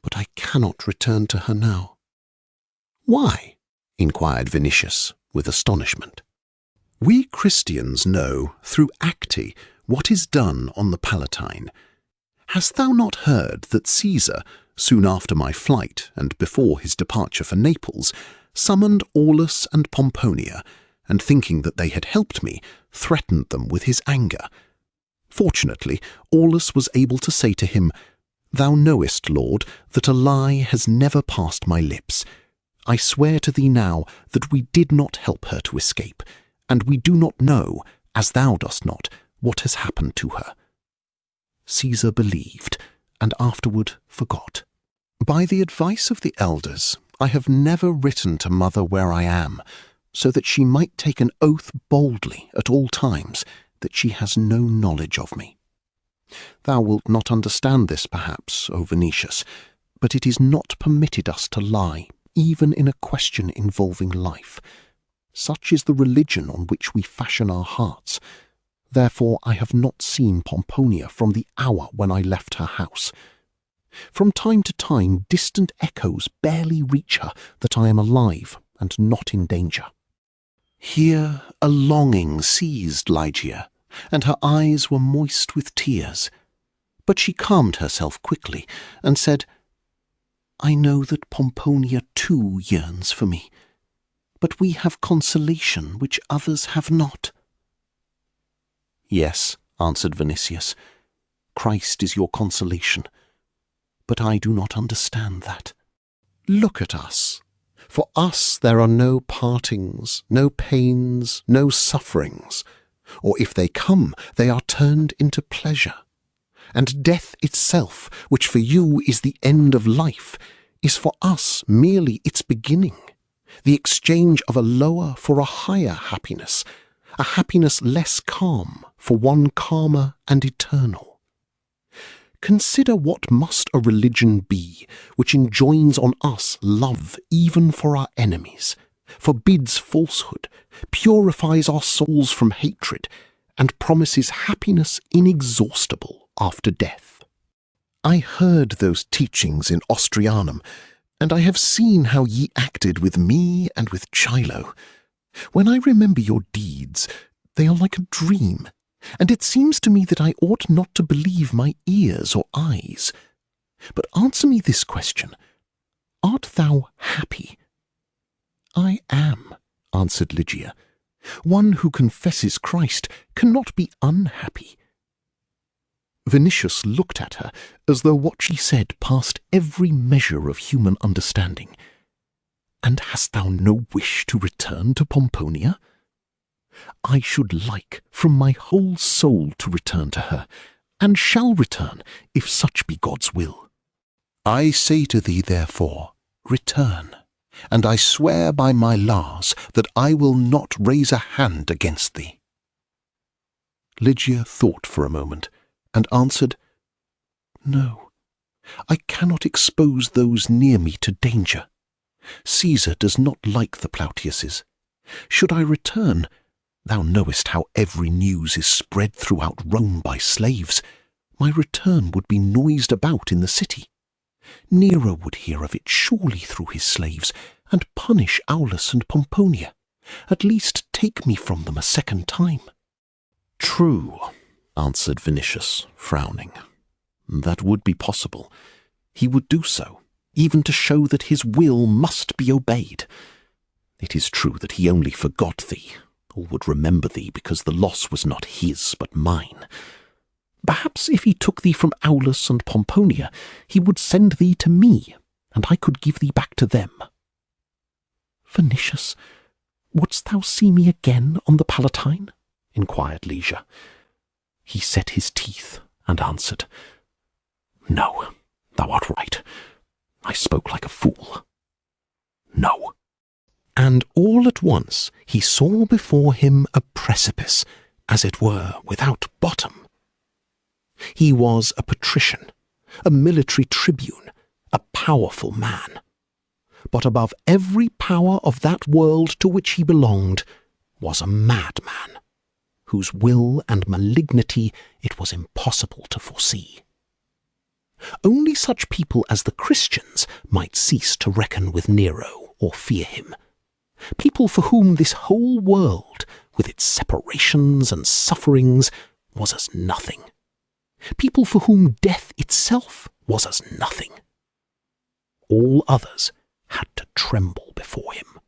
S2: but I cannot return to her now." "Why?" inquired Vinicius, with astonishment. "We Christians know, through Acti, what is done on the Palatine. Hast thou not heard that Caesar, soon after my flight and before his departure for Naples, summoned Aulus and Pomponia, and thinking that they had helped me, threatened them with his anger? Fortunately, Aulus was able to say to him, 'Thou knowest, Lord, that a lie has never passed my lips. I swear to thee now that we did not help her to escape, and we do not know, as thou dost not, what has happened to her.' Caesar believed, and afterward forgot. By the advice of the elders, I have never written to mother where I am, so that she might take an oath boldly at all times that she has no knowledge of me. Thou wilt not understand this, perhaps, O Vinicius, but it is not permitted us to lie, even in a question involving life. Such is the religion on which we fashion our hearts. Therefore I have not seen Pomponia from the hour when I left her house. From time to time distant echoes barely reach her that I am alive and not in danger." Here a longing seized Ligeia, and her eyes were moist with tears. But she calmed herself quickly and said, "I know that Pomponia too yearns for me, but we have consolation which others have not." "Yes," answered Vinicius, "Christ is your consolation, but I do not understand that. Look at us. For us there are no partings, no pains, no sufferings, or if they come, they are turned into pleasure. And death itself, which for you is the end of life, is for us merely its beginning, the exchange of a lower for a higher happiness, a happiness less calm for one calmer and eternal. Consider what must a religion be which enjoins on us love even for our enemies, forbids falsehood, purifies our souls from hatred, and promises happiness inexhaustible after death. I heard those teachings in Austrianum, and I have seen how ye acted with me and with Chilo. When I remember your deeds, they are like a dream, and it seems to me that I ought not to believe my ears or eyes. But answer me this question. Art thou happy?" "I am," answered Ligeia. "One who confesses Christ cannot be unhappy." Vinicius looked at her as though what she said passed every measure of human understanding. "And hast thou no wish to return to Pomponia?" "I should like from my whole soul to return to her, and shall return, if such be God's will." "I say to thee, therefore, return, and I swear by my Lars that I will not raise a hand against thee." Ligeia thought for a moment, and answered, "No, I cannot expose those near me to danger. Caesar does not like the Plautiuses. Should I return, thou knowest how every news is spread throughout Rome by slaves, my return would be noised about in the city. Nero would hear of it surely through his slaves, and punish Aulus and Pomponia, at least take me from them a second time." "True," answered Vinicius, frowning. "That would be possible. He would do so, even to show that his will must be obeyed. It is true that he only forgot thee, or would remember thee because the loss was not his but mine. Perhaps if he took thee from Aulus and Pomponia, he would send thee to me, and I could give thee back to them." "Vinicius, wouldst thou see me again on the Palatine?" inquired Ligeia. He set his teeth and answered, "No, thou art right. I spoke like a fool. No." And all at once he saw before him a precipice, as it were, without bottom. He was a patrician, a military tribune, a powerful man. But above every power of that world to which he belonged was a madman, whose will and malignity it was impossible to foresee. Only such people as the Christians might cease to reckon with Nero or fear him. People for whom this whole world, with its separations and sufferings, was as nothing. People for whom death itself was as nothing. All others had to tremble before him.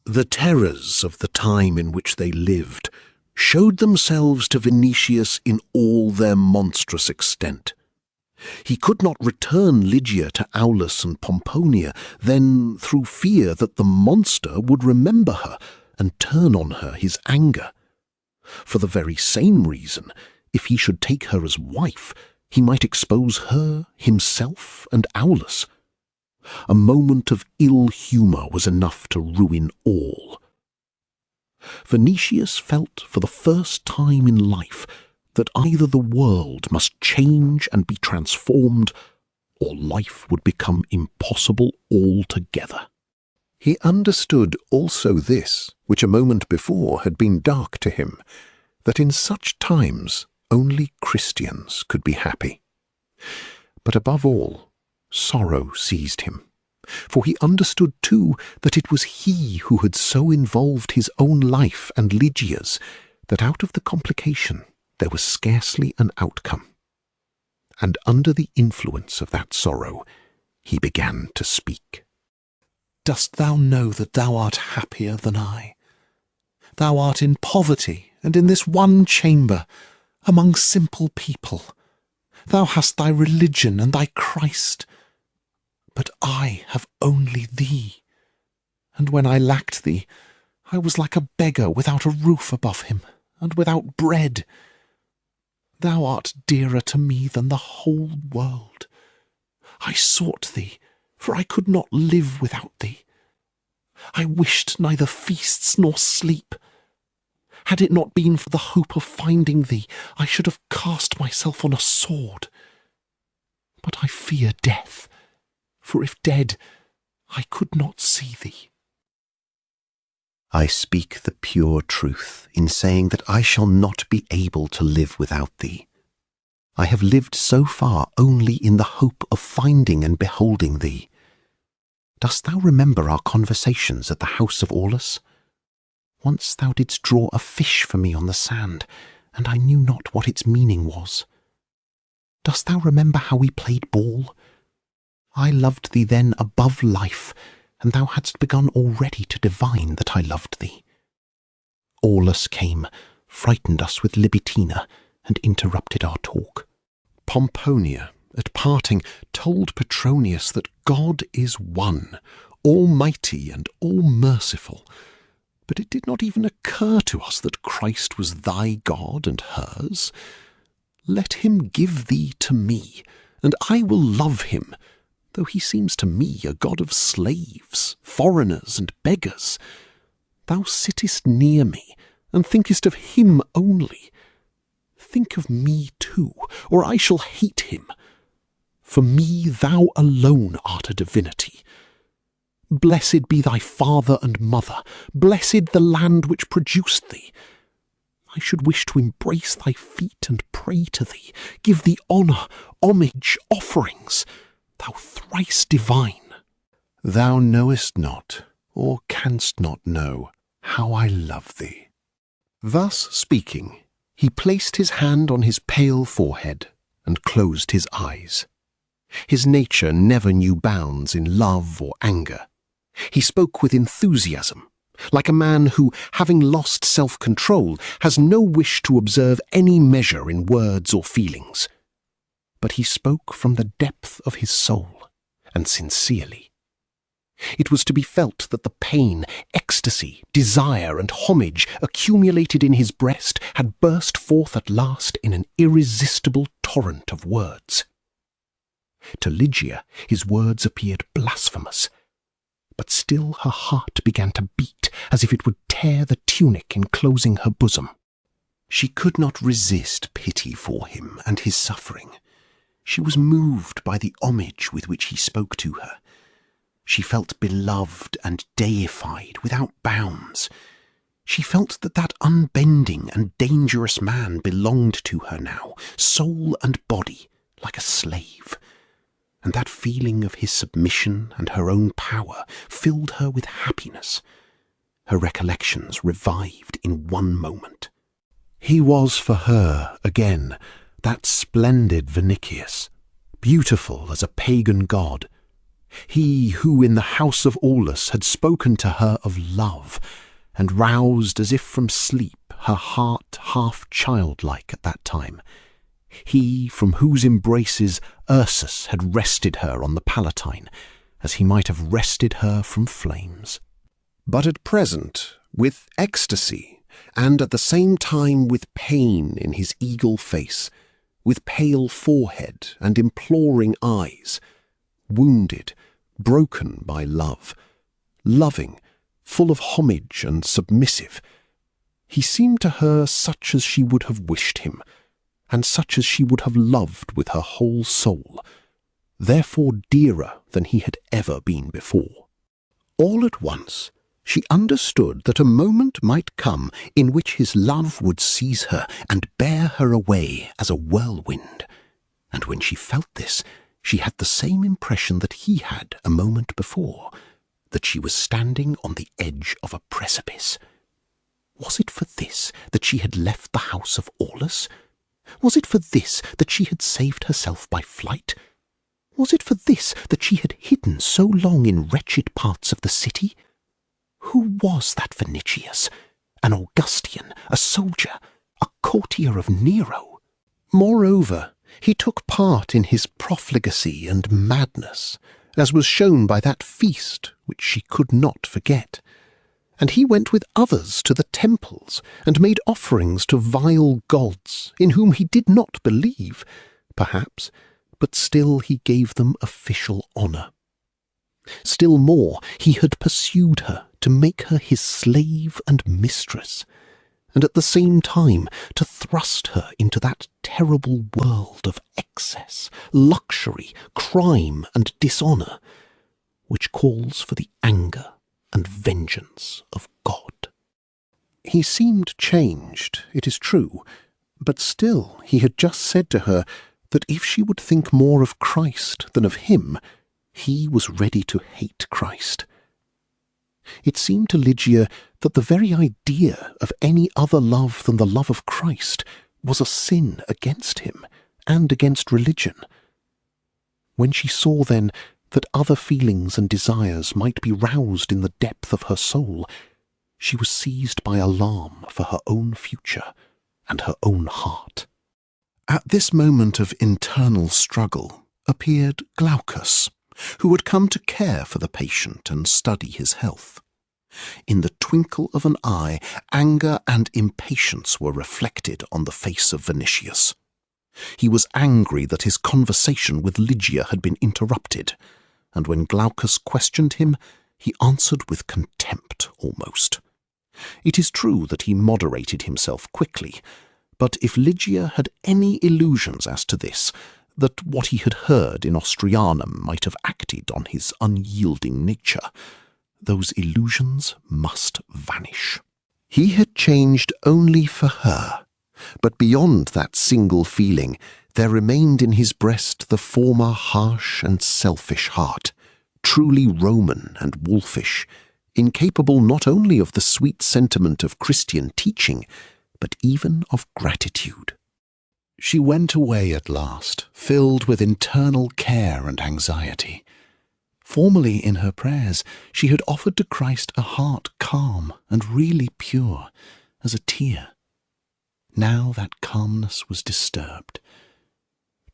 S2: The terrors of the time in which they lived showed themselves to Vinicius in all their monstrous extent. He could not return Ligeia to Aulus and Pomponia, then through fear that the monster would remember her and turn on her his anger. For the very same reason, if he should take her as wife, he might expose her, himself, and Aulus. A moment of ill humour was enough to ruin all. Vinicius felt for the first time in life that either the world must change and be transformed, or life would become impossible altogether. He understood also this, which a moment before had been dark to him, that in such times only Christians could be happy. But above all, sorrow seized him, for he understood too that it was he who had so involved his own life and Lygia's that out of the complication there was scarcely an outcome. And under the influence of that sorrow, he began to speak.
S3: Dost thou know that thou art happier than I? Thou art in poverty, and in this one chamber, among simple people. Thou hast thy religion and thy Christ, but I have only thee. And when I lacked thee, I was like a beggar without a roof above him, and without bread. Thou art dearer to me than the whole world. I sought thee, for I could not live without thee. I wished neither feasts nor sleep. Had it not been for the hope of finding thee, I should have cast myself on a sword. But I fear death, for if dead, I could not see thee.
S1: I speak the pure truth in saying that I shall not be able to live without thee. I have lived so far only in the hope of finding and beholding thee. Dost thou remember our conversations at the house of Aulus? Once thou didst draw a fish for me on the sand, and I knew not what its meaning was. Dost thou remember how we played ball? I loved thee then above life, and thou hadst begun already to divine that I loved thee. Aulus came, frightened us with Libitina, and interrupted our talk.
S2: Pomponia, at parting, told Petronius that God is one, almighty and all-merciful. But it did not even occur to us that Christ was thy God and hers. Let him give thee to me, and I will love him, though he seems to me a god of slaves, foreigners, and beggars. Thou sittest near me, and thinkest of him only. Think of me too, or I shall hate him. For me thou alone art a divinity. Blessed be thy father and mother, blessed the land which produced thee. I should wish to embrace thy feet and pray to thee, give thee honour, homage, offerings, thou thrice divine. Thou knowest not, or canst not know, how I love thee. Thus speaking, he placed his hand on his pale forehead and closed his eyes. His nature never knew bounds in love or anger. He spoke with enthusiasm, like a man who, having lost self-control, has no wish to observe any measure in words or feelings. But he spoke from the depth of his soul, and sincerely. It was to be felt that the pain, ecstasy, desire, and homage accumulated in his breast had burst forth at last in an irresistible torrent of words. To Lygia his words appeared blasphemous, but still her heart began to beat as if it would tear the tunic enclosing her bosom. She could not resist pity for him and his suffering. She was moved by the homage with which he spoke to her. She felt beloved and deified without bounds. She felt that that unbending and dangerous man belonged to her now, soul and body, like a slave. And that feeling of his submission and her own power filled her with happiness. Her recollections revived in one moment. He was for her, again, that splendid Vinicius, beautiful as a pagan god. He who in the house of Aulus had spoken to her of love, and roused as if from sleep her heart half childlike at that time. He from whose embraces Ursus had wrested her on the Palatine, as he might have wrested her from flames. But at present, with ecstasy, and at the same time with pain in his eagle face, with pale forehead and imploring eyes, wounded, broken by love, loving, full of homage and submissive, he seemed to her such as she would have wished him, and such as she would have loved with her whole soul, therefore dearer than he had ever been before. All at once, she understood that a moment might come in which his love would seize her and bear her away as a whirlwind. And when she felt this, she had the same impression that he had a moment before, that she was standing on the edge of a precipice. Was it for this that she had left the house of Aulus? Was it for this that she had saved herself by flight? Was it for this that she had hidden so long in wretched parts of the city? Who was that Vinicius? An Augustan, a soldier, a courtier of Nero? Moreover, he took part in his profligacy and madness, as was shown by that feast which she could not forget. And he went with others to the temples, and made offerings to vile gods, in whom he did not believe, perhaps, but still he gave them official honour. Still more, he had pursued her to make her his slave and mistress, and at the same time to thrust her into that terrible world of excess, luxury, crime, and dishonour, which calls for the anger and vengeance of God. He seemed changed, it is true, but still he had just said to her that if she would think more of Christ than of him, he was ready to hate Christ. It seemed to Ligeia that the very idea of any other love than the love of Christ was a sin against him and against religion. When she saw then that other feelings and desires might be roused in the depth of her soul, she was seized by alarm for her own future and her own heart. At this moment of internal struggle appeared Glaucus, who had come to care for the patient and study his health. In the twinkle of an eye, anger and impatience were reflected on the face of Vinicius. He was angry that his conversation with Ligeia had been interrupted, and when Glaucus questioned him, he answered with contempt almost. It is true that he moderated himself quickly, but if Ligeia had any illusions as to this, that what he had heard in Austrianum might have acted on his unyielding nature, those illusions must vanish. He had changed only for her, but beyond that single feeling there remained in his breast the former harsh and selfish heart, truly Roman and wolfish, incapable not only of the sweet sentiment of Christian teaching, but even of gratitude. She went away at last, filled with internal care and anxiety. Formerly in her prayers she had offered to Christ a heart calm and really pure as a tear. Now that calmness was disturbed.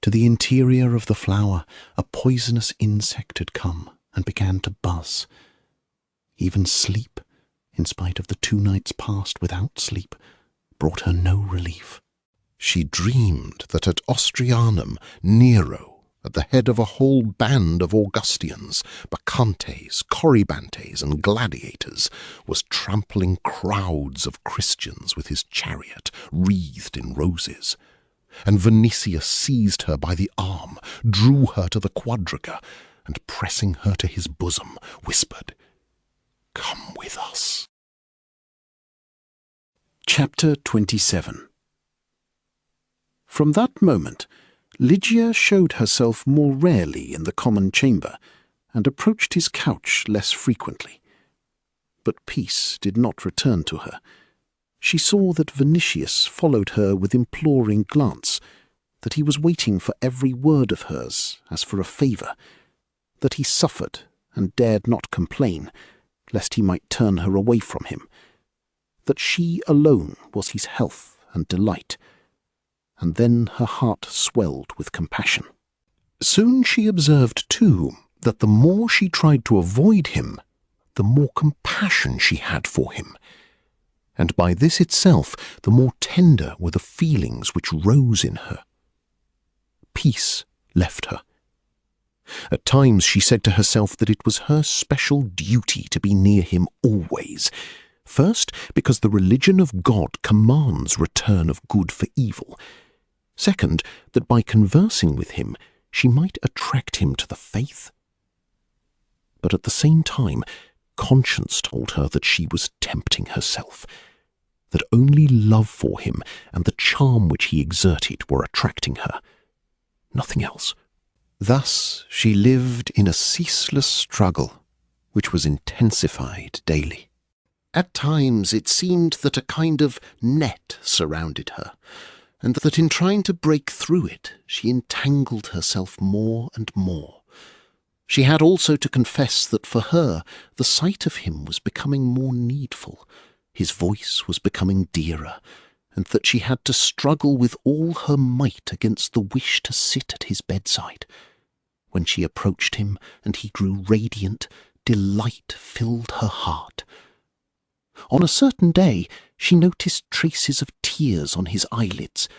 S2: To the interior of the flower a poisonous insect had come and began to buzz. Even sleep, in spite of the 2 nights passed without sleep, brought her no relief. She dreamed that at Austrianum Nero, at the head of a whole band of Augustians, Bacchantes, Corybantes, and gladiators, was trampling crowds of Christians with his chariot wreathed in roses. And Vinicius seized her by the arm, drew her to the quadriga, and pressing her to his bosom, whispered, "Come with us." Chapter 27. From that moment, Ligeia showed herself more rarely in the common chamber, and approached his couch less frequently. But peace did not return to her. She saw that Vinicius followed her with imploring glance, that he was waiting for every word of hers as for a favour, that he suffered and dared not complain, lest he might turn her away from him, that she alone was his health and delight, and then her heart swelled with compassion. Soon she observed, too, that the more she tried to avoid him, the more compassion she had for him, and by this itself the more tender were the feelings which rose in her. Peace left her. At times she said to herself that it was her special duty to be near him always, first because the religion of God commands return of good for evil, second, that by conversing with him she might attract him to the faith. But at the same time, conscience told her that she was tempting herself, that only love for him and the charm which he exerted were attracting her. Nothing else. Thus she lived in a ceaseless struggle, which was intensified daily. At times it seemed that a kind of net surrounded her, and that in trying to break through it, she entangled herself more and more. She had also to confess that for her the sight of him was becoming more needful, his voice was becoming dearer, and that she had to struggle with all her might against the wish to sit at his bedside. When she approached him and he grew radiant, delight filled her heart. On a certain day she noticed traces of tears on his eyelids,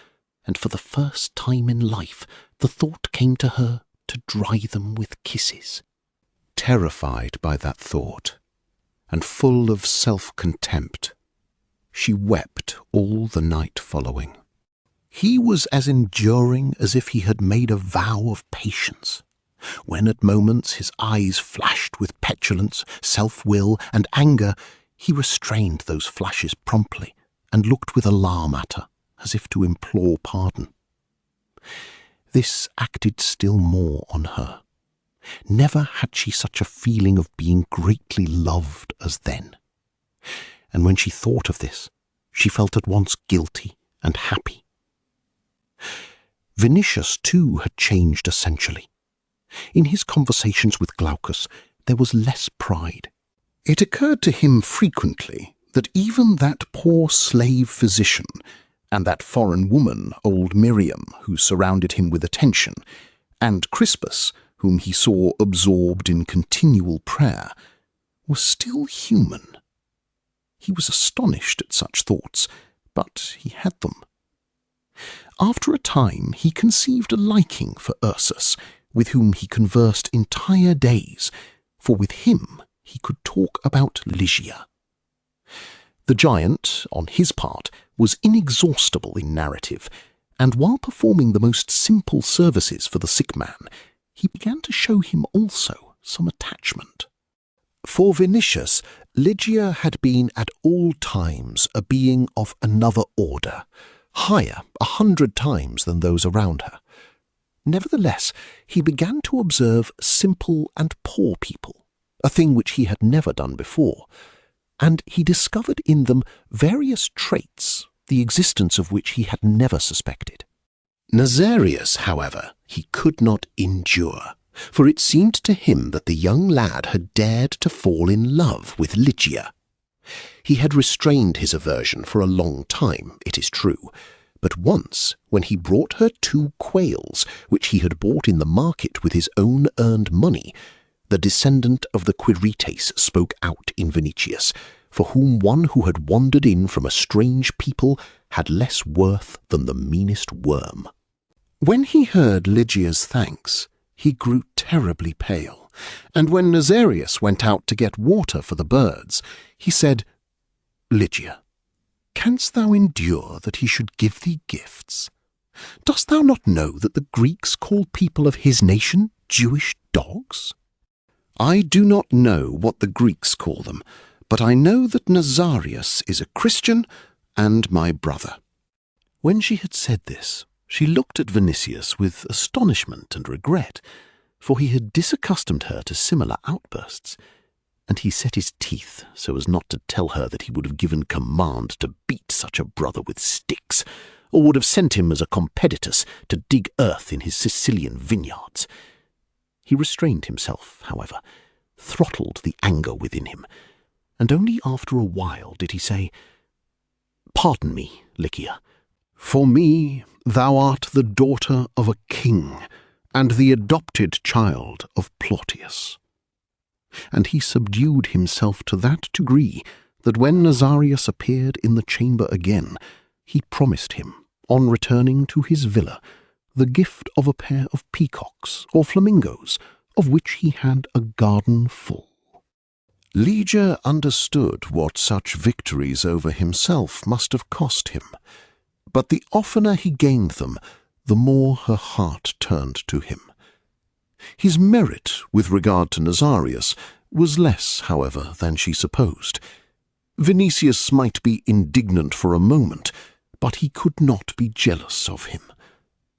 S2: and for the first time in life the thought came to her to dry them with kisses. Terrified by that thought, and full of self-contempt, she wept all the night following. He was as enduring as if he had made a vow of patience. When at moments his eyes flashed with petulance, self-will, and anger, he restrained those flashes promptly and looked with alarm at her, as if to implore pardon. This acted still more on her. Never had she such a feeling of being greatly loved as then. And when she thought of this, she felt at once guilty and happy. Vinicius, too, had changed essentially. In his conversations with Glaucus, there was less pride. It occurred to him frequently that even that poor slave physician and that foreign woman, old Miriam, who surrounded him with attention, and Crispus, whom he saw absorbed in continual prayer, were still human. He was astonished at such thoughts, but he had them. After a time he conceived a liking for Ursus, with whom he conversed entire days, for with him he could talk about Lygia. The giant, on his part, was inexhaustible in narrative, and while performing the most simple services for the sick man, he began to show him also some attachment. For Vinicius, Lygia had been at all times a being of another order, higher 100 times than those around her. Nevertheless, he began to observe simple and poor people, a thing which he had never done before, and he discovered in them various traits, the existence of which he had never suspected. Nazarius, however, he could not endure, for it seemed to him that the young lad had dared to fall in love with Lygia. He had restrained his aversion for a long time, it is true, but once, when he brought her 2 quails, which he had bought in the market with his own earned money, the descendant of the Quirites spoke out in Vinicius, for whom one who had wandered in from a strange people had less worth than the meanest worm. When he heard Lygia's thanks, he grew terribly pale, and when Nazarius went out to get water for the birds, he said, "Lygia, canst thou endure that he should give thee gifts? Dost thou not know that the Greeks call people of his nation Jewish dogs?" "I do not know what the Greeks call them, but I know that Nazarius is a Christian and my brother." When she had said this, she looked at Vinicius with astonishment and regret, for he had disaccustomed her to similar outbursts, and he set his teeth so as not to tell her that he would have given command to beat such a brother with sticks, or would have sent him as a competitus to dig earth in his Sicilian vineyards. He restrained himself, however, throttled the anger within him, and only after a while did he say, "Pardon me, Lygia. For me, thou art the daughter of a king, and the adopted child of Plautius." And he subdued himself to that degree that when Nazarius appeared in the chamber again, he promised him, on returning to his villa, the gift of a pair of peacocks or flamingos, of which he had a garden full. Lygia understood what such victories over himself must have cost him, but the oftener he gained them, the more her heart turned to him. His merit with regard to Nazarius
S1: was less, however, than she supposed. Vinicius might be indignant for a moment, but he could not be jealous of him.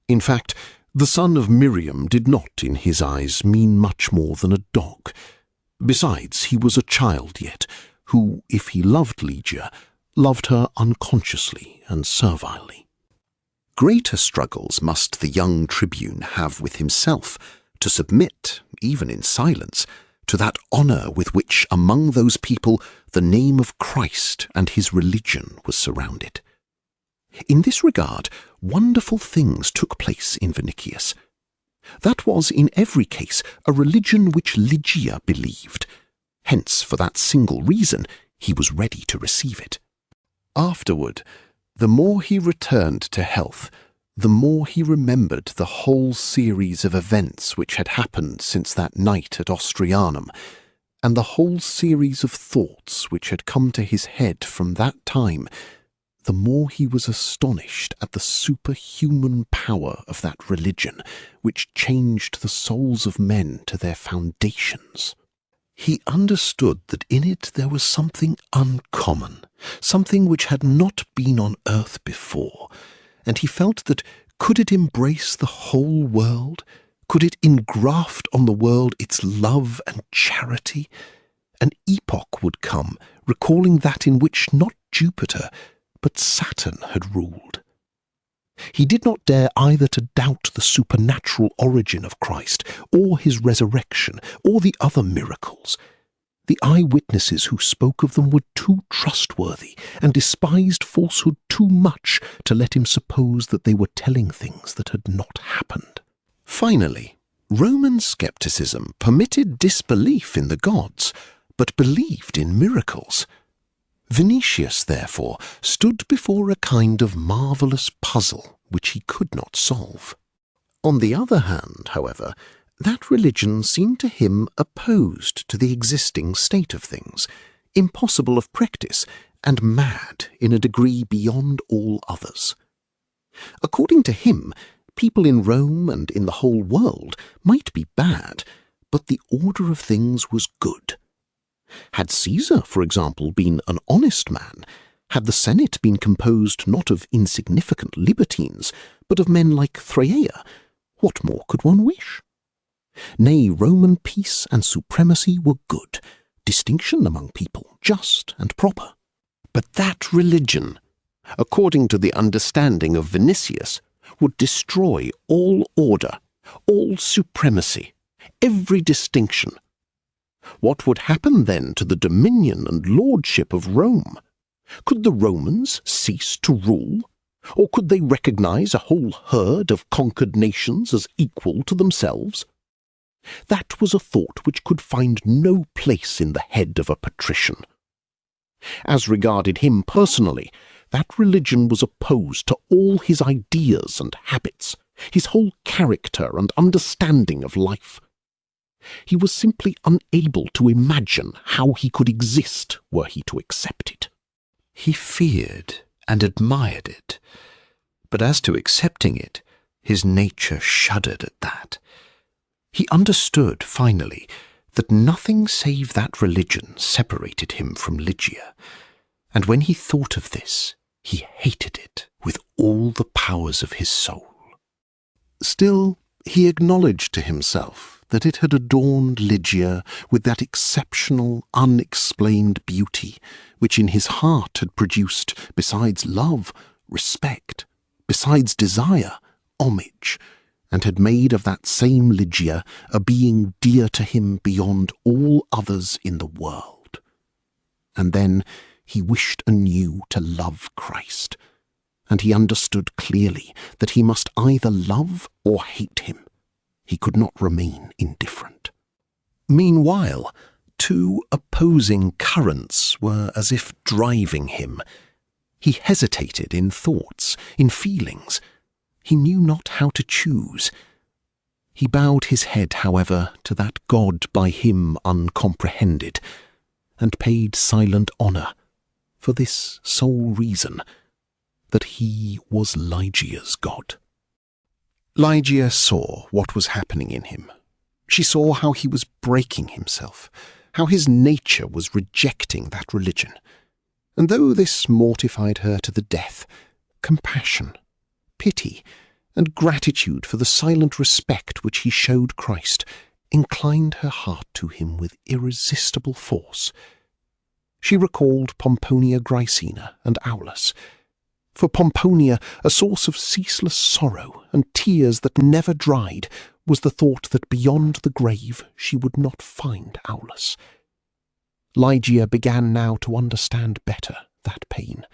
S1: In fact, the son of Miriam did not, in his eyes, mean much more than a dog. Besides, he was a child yet, who, if he loved Lygia, loved her unconsciously and servilely.
S2: Greater struggles must the young tribune have with himself to submit, even in silence, to that honour with which among those people the name of Christ and his religion was surrounded. In this regard, wonderful things took place in Vinicius. That was, in every case, a religion which Lygia believed. Hence, for that single reason, he was ready to receive it. Afterward, the more he returned to health, the more he remembered the whole series of events which had happened since that night at Austrianum, and the whole series of thoughts which had come to his head from that time, the more he was astonished at the superhuman power of that religion which changed the souls of men to their foundations. He understood that in it there was something uncommon, something which had not been on earth before, and he felt that could it embrace the whole world, could it engraft on the world its love and charity, an epoch would come, recalling that in which not Jupiter, but Saturn had ruled. He did not dare either to doubt the supernatural origin of Christ, or his resurrection, or the other miracles. The eyewitnesses who spoke of them were too trustworthy, and despised falsehood too much to let him suppose that they were telling things that had not happened. Finally, Roman skepticism permitted disbelief in the gods, but believed in miracles. Vinicius, therefore, stood before a kind of marvellous puzzle which he could not solve. On the other hand, however, that religion seemed to him opposed to the existing state of things, impossible of practice, and mad in a degree beyond all others. According to him, people in Rome and in the whole world might be bad, but the order of things was good. Had Caesar, for example, been an honest man, had the Senate been composed not of insignificant libertines, but of men like Thrasea, what more could one wish? Nay, Roman peace and supremacy were good, distinction among people just and proper. But that religion, according to the understanding of Vinicius, would destroy all order, all supremacy, every distinction. What would happen then to the dominion and lordship of Rome? Could the Romans cease to rule? Or could they recognize a whole herd of conquered nations as equal to themselves? That was a thought which could find no place in the head of a patrician. As regarded him personally, that religion was opposed to all his ideas and habits, his whole character and understanding of life. He was simply unable to imagine how he could exist were he to accept it. He feared and admired it, but as to accepting it, his nature shuddered at that. He understood, finally, that nothing save that religion separated him from Lygia, and when he thought of this, he hated it with all the powers of his soul. Still, he acknowledged to himself that it had adorned Lygia with that exceptional, unexplained beauty which in his heart had produced, besides love, respect, besides desire, homage, and had made of that same Lygia a being dear to him beyond all others in the world. And then he wished anew to love Christ, and he understood clearly that he must either love or hate him. He could not remain indifferent. Meanwhile, two opposing currents were as if driving him. He hesitated in thoughts, in feelings. He knew not how to choose. He bowed his head, however, to that God by him uncomprehended, and paid silent honour, for this sole reason, that he was Lygia's God. Lygia saw what was happening in him. She saw how he was breaking himself, how his nature was rejecting that religion. And though this mortified her to the death, compassion, pity, and gratitude for the silent respect which he showed Christ inclined her heart to him with irresistible force. She recalled Pomponia Graecina and Aulus. For Pomponia, a source of ceaseless sorrow and tears that never dried was the thought that beyond the grave she would not find Aulus. Ligeia began now to understand better that pain,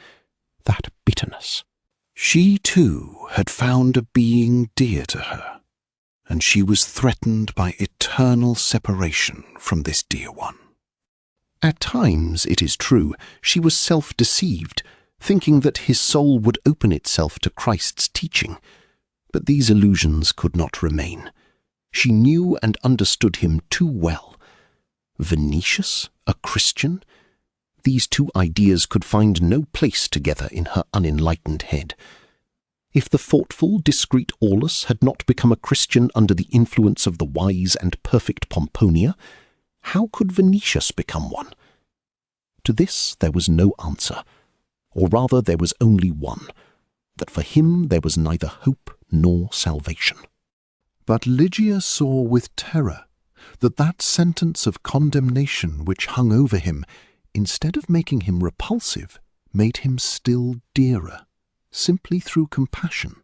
S2: that bitterness. She, too, had found a being dear to her, and she was threatened by eternal separation from this dear one. At times, it is true, she was self-deceived, thinking that his soul would open itself to Christ's teaching. But these illusions could not remain. She knew and understood him too well. Venetius, a Christian? These two ideas could find no place together in her unenlightened head. If the thoughtful, discreet Aulus had not become a Christian under the influence of the wise and perfect Pomponia, how could Venetius become one? To this there was no answer, or rather there was only one, that for him there was neither hope nor salvation. But Ligeia saw with terror that sentence of condemnation which hung over him, instead of making him repulsive, made him still dearer, simply through compassion.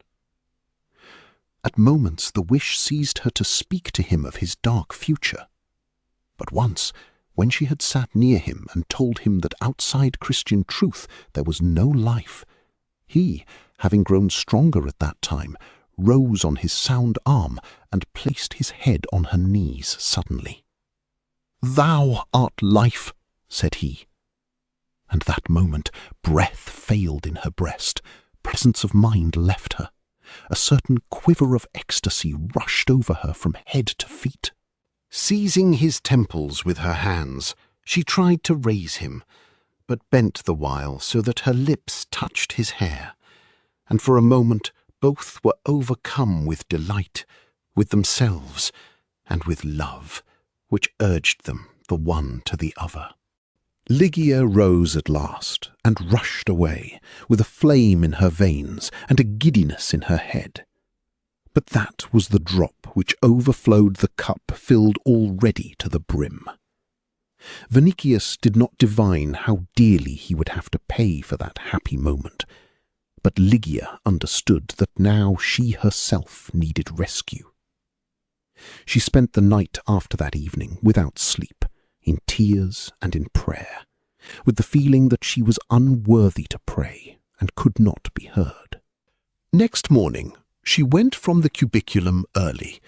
S2: At moments the wish seized her to speak to him of his dark future. But once, when she had sat near him and told him that outside Christian truth there was no life, he, having grown stronger at that time, rose on his sound arm and placed his head on her knees suddenly. "Thou art life," said he. And that moment breath failed in her breast, presence of mind left her. A certain quiver of ecstasy rushed over her from head to feet. Seizing his temples with her hands, she tried to raise him, but bent the while so that her lips touched his hair, and for a moment both were overcome with delight, with themselves, and with love, which urged them the one to the other. Ligeia rose at last, and rushed away, with a flame in her veins and a giddiness in her head. But that was the drop which overflowed the cup filled already to the brim. Venetius did not divine how dearly he would have to pay for that happy moment, but Ligeia understood that now she herself needed rescue. She spent the night after that evening without sleep, in tears and in prayer, with the feeling that she was unworthy to pray and could not be heard. Next morning she went from the cubiculum early,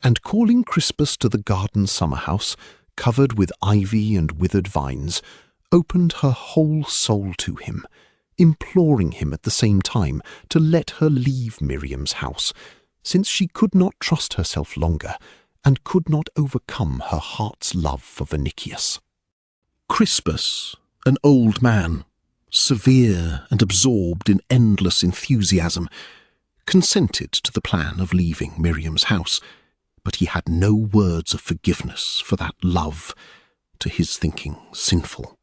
S2: and calling Crispus to the garden summer-house, covered with ivy and withered vines, opened her whole soul to him, imploring him at the same time to let her leave Miriam's house, since she could not trust herself longer, and could not overcome her heart's love for Venetius. Crispus, an old man, severe and absorbed in endless enthusiasm, consented to the plan of leaving Miriam's house, but he had no words of forgiveness for that love, to his thinking sinful.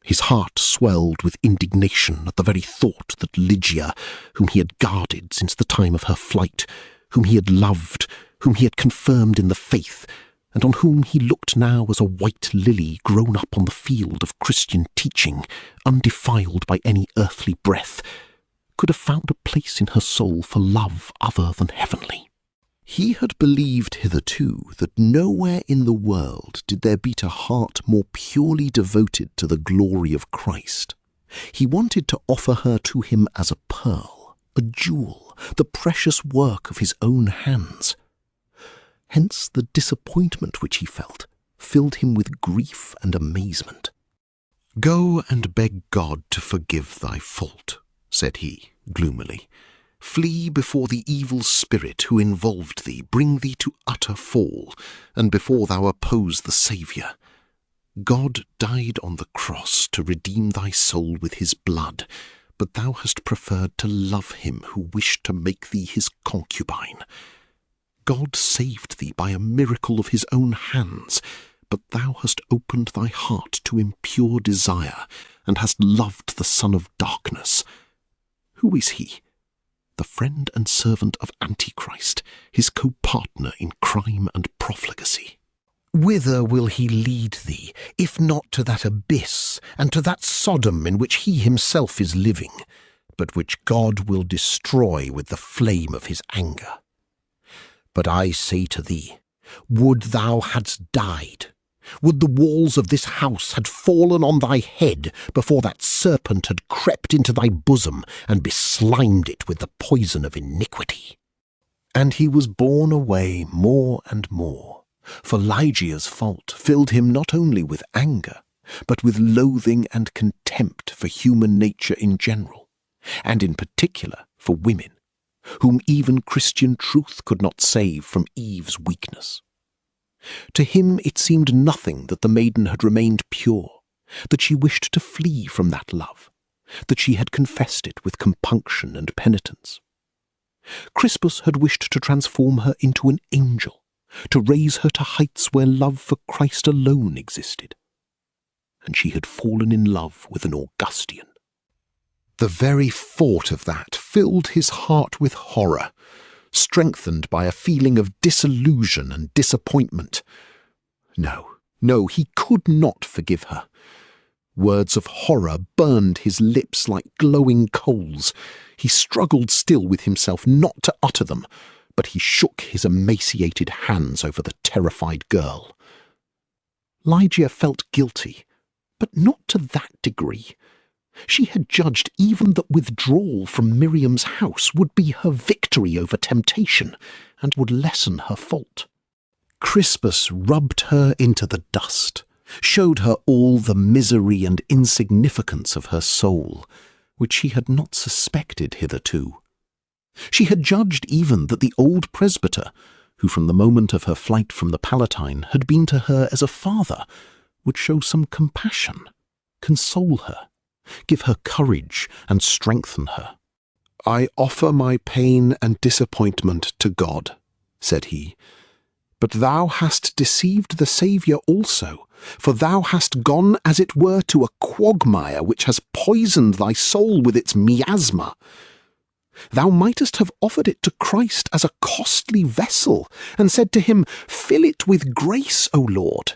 S2: His heart swelled with indignation at the very thought that Ligeia, whom he had guarded since the time of her flight, whom he had loved, whom he had confirmed in the faith, and on whom he looked now as a white lily grown up on the field of Christian teaching, undefiled by any earthly breath, could have found a place in her soul for love other than heavenly. He had believed hitherto that nowhere in the world did there beat a heart more purely devoted to the glory of Christ. He wanted to offer her to him as a pearl, a jewel, the precious work of his own hands. Hence the disappointment which he felt filled him with grief and amazement. "Go and beg God to forgive thy fault," said he, gloomily. "Flee before the evil spirit who involved thee bring thee to utter fall, and before thou oppose the Saviour. God died on the cross to redeem thy soul with his blood, but thou hast preferred to love him who wished to make thee his concubine. God saved thee by a miracle of his own hands,
S1: but thou hast opened thy heart to impure desire, and hast loved the son of darkness. Who is he? The friend and servant of Antichrist, his co-partner in crime and profligacy.
S2: Whither will he lead thee, if not to that abyss, and to that Sodom in which he himself is living, but which God will destroy with the flame of his anger? But I say to thee, would thou hadst died! Would the walls of this house had fallen on thy head before that serpent had crept into thy bosom and beslimed it with the poison of iniquity. And he was borne away more and more, for Lygia's fault filled him not only with anger, but with loathing and contempt for human nature in general, and in particular for women, whom even Christian truth could not save from Eve's weakness. To him it seemed nothing that the maiden had remained pure, that she wished to flee from that love, that she had confessed it with compunction and penitence. Crispus had wished to transform her into an angel, to raise her to heights where love for Christ alone existed. And she had fallen in love with an Augustian. The very thought of that filled his heart with horror, strengthened by a feeling of disillusion and disappointment. No, he could not forgive her. Words of horror burned his lips like glowing coals. He struggled still with himself not to utter them, but he shook his emaciated hands over the terrified girl. Lygia felt guilty, but not to that degree. She had judged even that withdrawal from Miriam's house would be her victory over temptation and would lessen her fault. Crispus rubbed her into the dust, showed her all the misery and insignificance of her soul, which she had not suspected hitherto. She had judged even that the old presbyter, who from the moment of her flight from the Palatine had been to her as a father, would show some compassion, console her, give her courage and strengthen her. "I offer my pain and disappointment to God," said he, "but thou hast deceived the Saviour also, for thou hast gone as it were to a quagmire which has poisoned thy soul with its miasma. Thou mightest have offered it to Christ as a costly vessel, and said to him, 'Fill it with grace, O Lord.'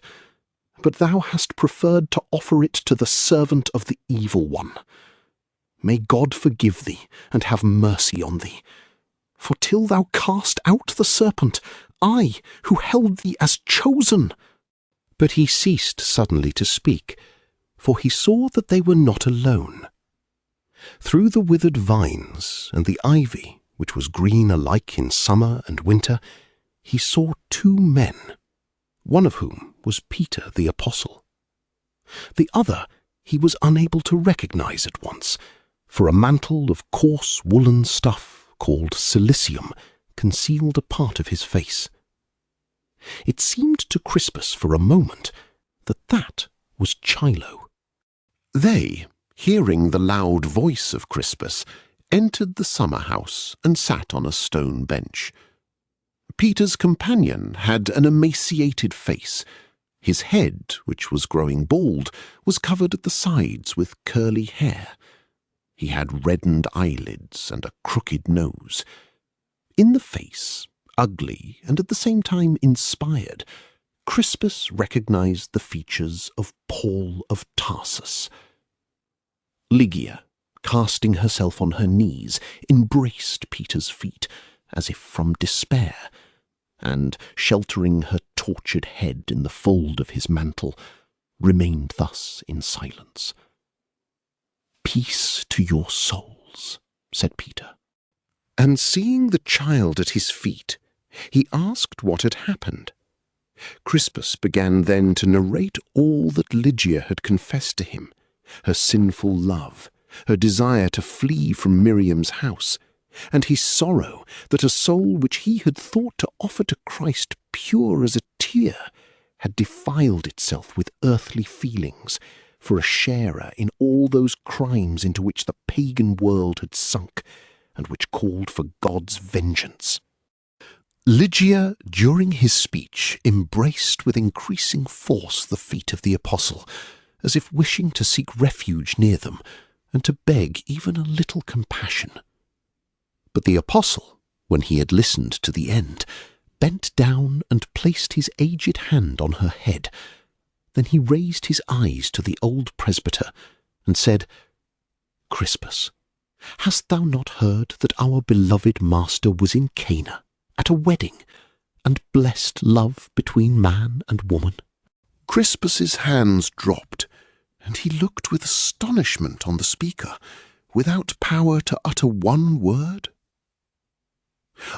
S2: But thou hast preferred to offer it to the servant of the evil one. May God forgive thee, and have mercy on thee. For till thou cast out the serpent, I, who held thee as chosen—" But he ceased suddenly to speak, for he saw that they were not alone. Through the withered vines and the ivy, which was green alike in summer and winter, he saw two men, one of whom was Peter the Apostle. The other he was unable to recognize at once, for a mantle of coarse woolen stuff called cilicium concealed a part of his face. It seemed to Crispus for a moment that was Chilo. They, hearing the loud voice of Crispus, entered the summer house and sat on a stone bench. Peter's companion had an emaciated face. His head, which was growing bald, was covered at the sides with curly hair. He had reddened eyelids and a crooked nose. In the face, ugly and at the same time inspired, Crispus recognized the features of Paul of Tarsus. Lygia, casting herself on her knees, embraced Peter's feet, as if from despair, and, sheltering her tortured head in the fold of his mantle, remained thus in silence. "Peace to your souls," said Peter. And seeing the child at his feet, he asked what had happened. Crispus began then to narrate all that Lygia had confessed to him, her sinful love, her desire to flee from Miriam's house, and his sorrow that a soul which he had thought to offer to Christ pure as a tear had defiled itself with earthly feelings for a sharer in all those crimes into which the pagan world had sunk and which called for God's vengeance. Lygia, during his speech, embraced with increasing force the feet of the apostle, as if wishing to seek refuge near them, and to beg even a little compassion. But the apostle, when he had listened to the end, bent down and placed his aged hand on her head. Then he raised his eyes to the old presbyter, and said, "Crispus, hast thou not heard that our beloved master was in Cana, at a wedding, and blessed love between man and woman?" Crispus's hands dropped, and he looked with astonishment on the speaker, without power to utter one word.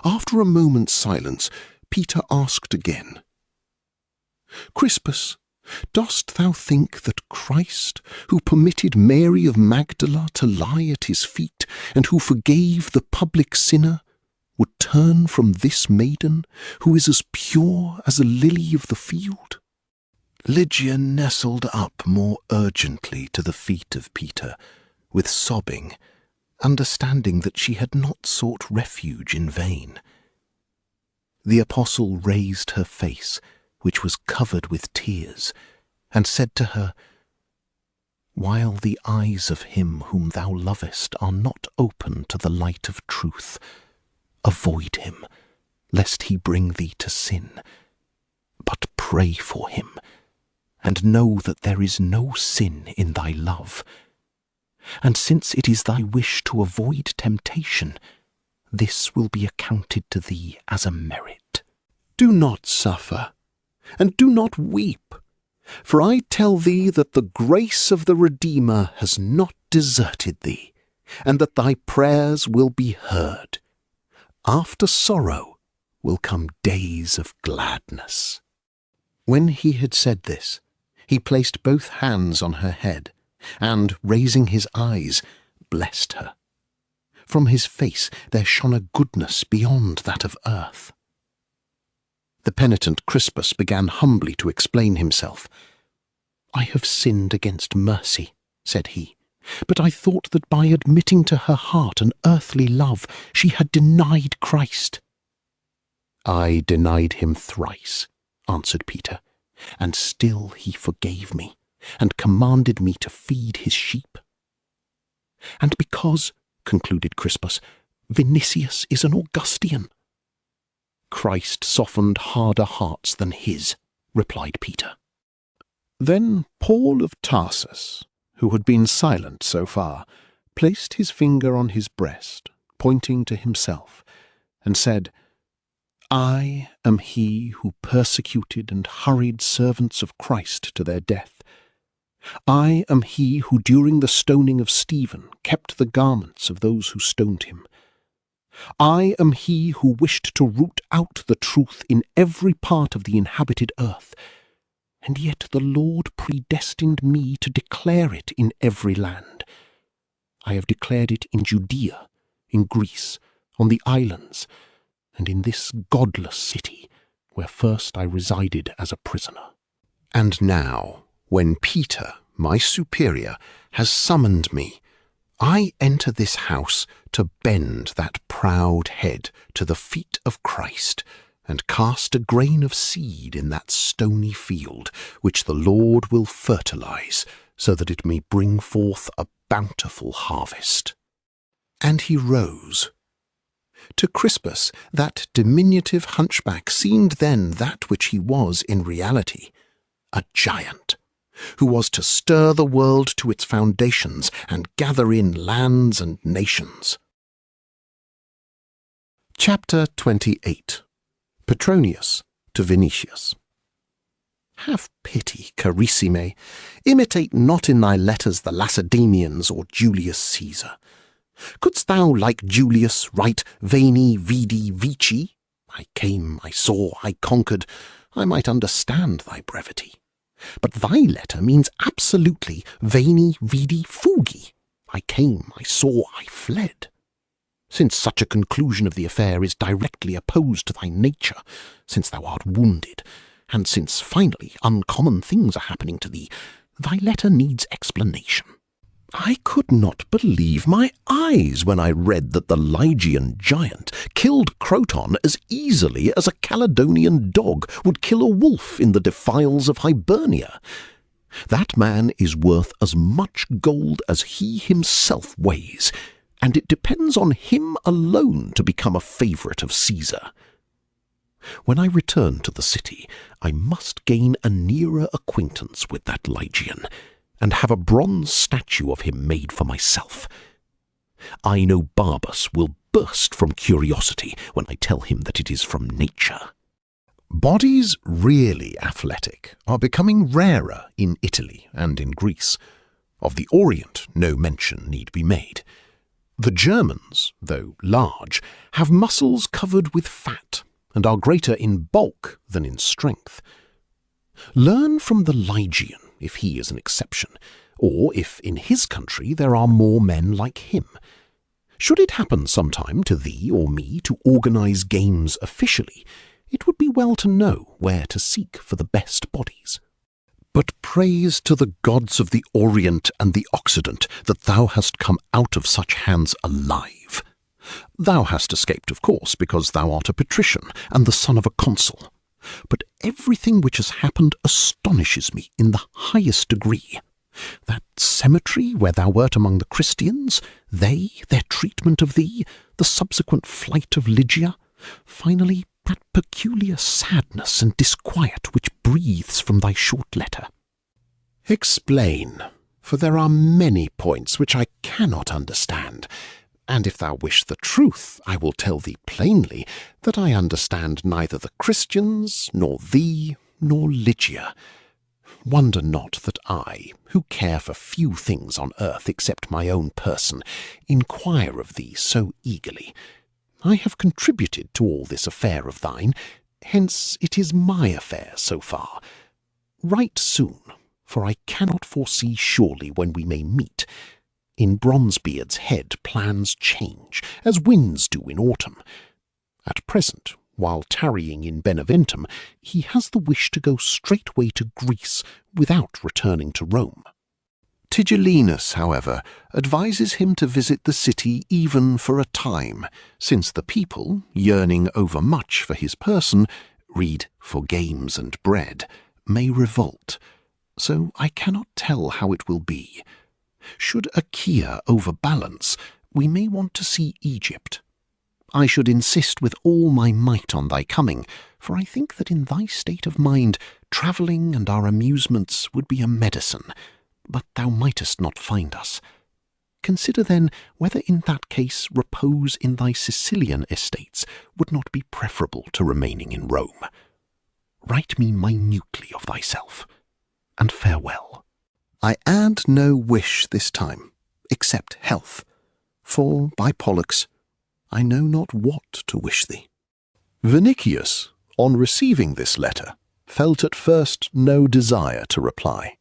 S2: After a moment's silence, Peter asked again, "Crispus, dost thou think that Christ, who permitted Mary of Magdala to lie at his feet, and who forgave the public sinner, would turn from this maiden, who is as pure as a lily of the field?" Lygia nestled up more urgently to the feet of Peter, with sobbing, understanding that she had not sought refuge in vain. The apostle raised her face, which was covered with tears, and said to her, "While the eyes of him whom thou lovest are not open to the light of truth, avoid him, lest he bring thee to sin. But pray for him, and know that there is no sin in thy love. And since it is thy wish to avoid temptation, this will be accounted to thee as a merit. Do not suffer, and do not weep, for I tell thee that the grace of the Redeemer has not deserted thee, and that thy prayers will be heard. After sorrow will come days of gladness." When he had said this, he placed both hands on her head, and, raising his eyes, blessed her. From his face there shone a goodness beyond that of earth. The penitent Crispus began humbly to explain himself. "I have sinned against mercy," said he, "but I thought that by admitting to her heart an earthly love, she had denied Christ." "I denied him thrice," answered Peter, "and still he forgave me, and commanded me to feed his sheep." "And because," concluded Crispus, "Vinicius is an Augustinian." "Christ softened harder hearts than his," replied Peter. Then Paul of Tarsus, who had been silent so far, placed his finger on his breast, pointing to himself, and said, "I am he who persecuted and hurried servants of Christ to their death. I am he who during the stoning of Stephen kept the garments of those who stoned him. I am he who wished to root out the truth in every part of the inhabited earth, and yet the Lord predestined me to declare it in every land. I have declared it in Judea, in Greece, on the islands, and in this godless city, where first I resided as a prisoner. And now, when Peter, my superior, has summoned me, I enter this house to bend that proud head to the feet of Christ, and cast a grain of seed in that stony field, which the Lord will fertilize, so that it may bring forth a bountiful harvest." And he rose. To Crispus, that diminutive hunchback seemed then that which he was in reality, a giant, who was to stir the world to its foundations and gather in lands and nations. Chapter 28. Petronius to Vinicius. Have pity, Carissime. Imitate not in thy letters the Lacedaemonians or Julius Caesar. Couldst thou, like Julius, write Veni, Vidi, Vici? I came, I saw, I conquered. I might understand thy brevity. But thy letter means absolutely Veni, Vidi, Fugi. I came, I saw, I fled. Since such a conclusion of the affair is directly opposed to thy nature, since thou art wounded, and since, finally, uncommon things are happening to thee, thy letter needs explanation.
S1: I could not believe my eyes when I read that the Lygian giant killed Croton as easily as a Caledonian dog would kill a wolf in the defiles of Hibernia. That man is worth as much gold as he himself weighs, and it depends on him alone to become a favourite of Caesar. When I return to the city, I must gain a nearer acquaintance with that Lygian, and have a bronze statue of him made for myself. I know Barbus will burst from curiosity when I tell him that it is from nature.
S2: Bodies really athletic are becoming rarer in Italy and in Greece. Of the Orient, no mention need be made. The Germans, though large, have muscles covered with fat, and are greater in bulk than in strength. Learn from the Lygian, if he is an exception, or if in his country there are more men like him. Should it happen sometime to thee or me to organize games officially, it would be well to know where to seek for the best bodies. But praise to the gods of the Orient and the Occident that thou hast come out of such hands alive. Thou hast escaped, of course, because thou art a patrician and the son of a consul. But everything which has happened astonishes me in the highest degree. That cemetery where thou wert among the Christians, their treatment of thee, the subsequent flight of Lygia, finally that peculiar sadness and disquiet which breathes from thy short letter.
S1: Explain, for there are many points which I cannot understand, and if thou wish the truth, I will tell thee plainly that I understand neither the Christians, nor thee, nor Lygia. Wonder not that I, who care for few things on earth except my own person, inquire of thee so eagerly. I have contributed to all this affair of thine, hence it is my affair so far. Write soon, for I cannot foresee surely when we may meet. In Bronzebeard's head plans change, as winds do in autumn. At present, while tarrying in Beneventum, he has the wish to go straightway to Greece without returning to Rome. Tigellinus, however, advises him to visit the city even for a time, since the people, yearning overmuch for his person, read for games and bread, may revolt. So I cannot tell how it will be. Should Achaia overbalance, we may want to see Egypt. I should insist with all my might on thy coming, for I think that in thy state of mind, travelling and our amusements would be a medicine, but thou mightest not find us. Consider then whether in that case repose in thy Sicilian estates would not be preferable to remaining in Rome. Write me minutely of thyself, and farewell. I add no wish this time, except health, for, by Pollux, I know not what to wish thee. Vinicius, on receiving this letter, felt at first no desire to reply.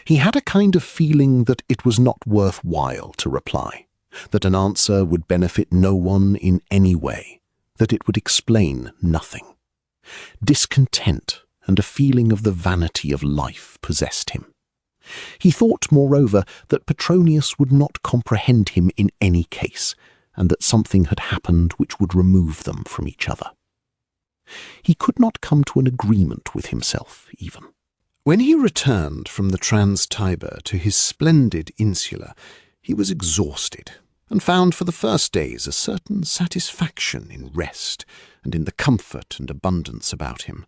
S1: He had a kind of feeling that it was not worth while to reply, that an answer would benefit no one in any way, that it would explain nothing. Discontent and a feeling of the vanity of life possessed him. He thought, moreover, that Petronius would not comprehend him in any case, and that something had happened which would remove them from each other. He could not come to an agreement with himself, even. When he returned from the Trans-Tiber to his splendid insula, he was exhausted, and found for the first days a certain satisfaction in rest and in the comfort and abundance about him.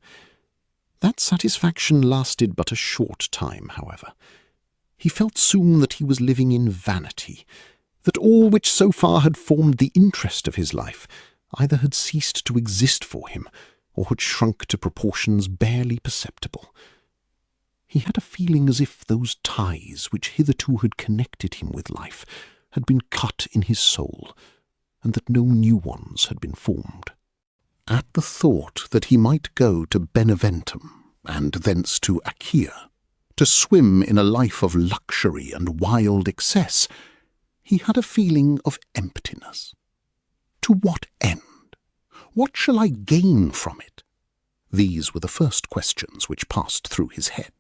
S1: That satisfaction lasted but a short time, however. He felt soon that he was living in vanity, that all which so far had formed the interest of his life either had ceased to exist for him, or had shrunk to proportions barely perceptible. He had a feeling as if those ties which hitherto had connected him with life had been cut in his soul, and that no new ones had been formed. At the thought that he might go to Beneventum, and thence to Achaia, to swim in a life of luxury and wild excess, he had a feeling of emptiness. To what end? What shall I gain from it? These were the first questions which passed through his head.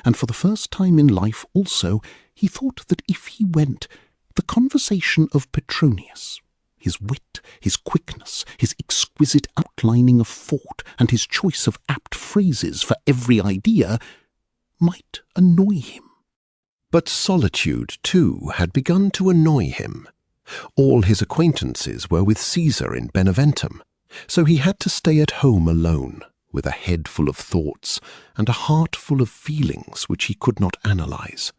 S2: and for the first time in life also he thought that if he went, the conversation of Petronius, his wit, his quickness, his exquisite outlining of thought, and his choice of apt phrases for every idea, might annoy him. But solitude, too, had begun to annoy him. All his acquaintances were with Caesar in Beneventum, so he had to stay at home alone, with a head full of thoughts and a heart full of feelings which he could not analyze.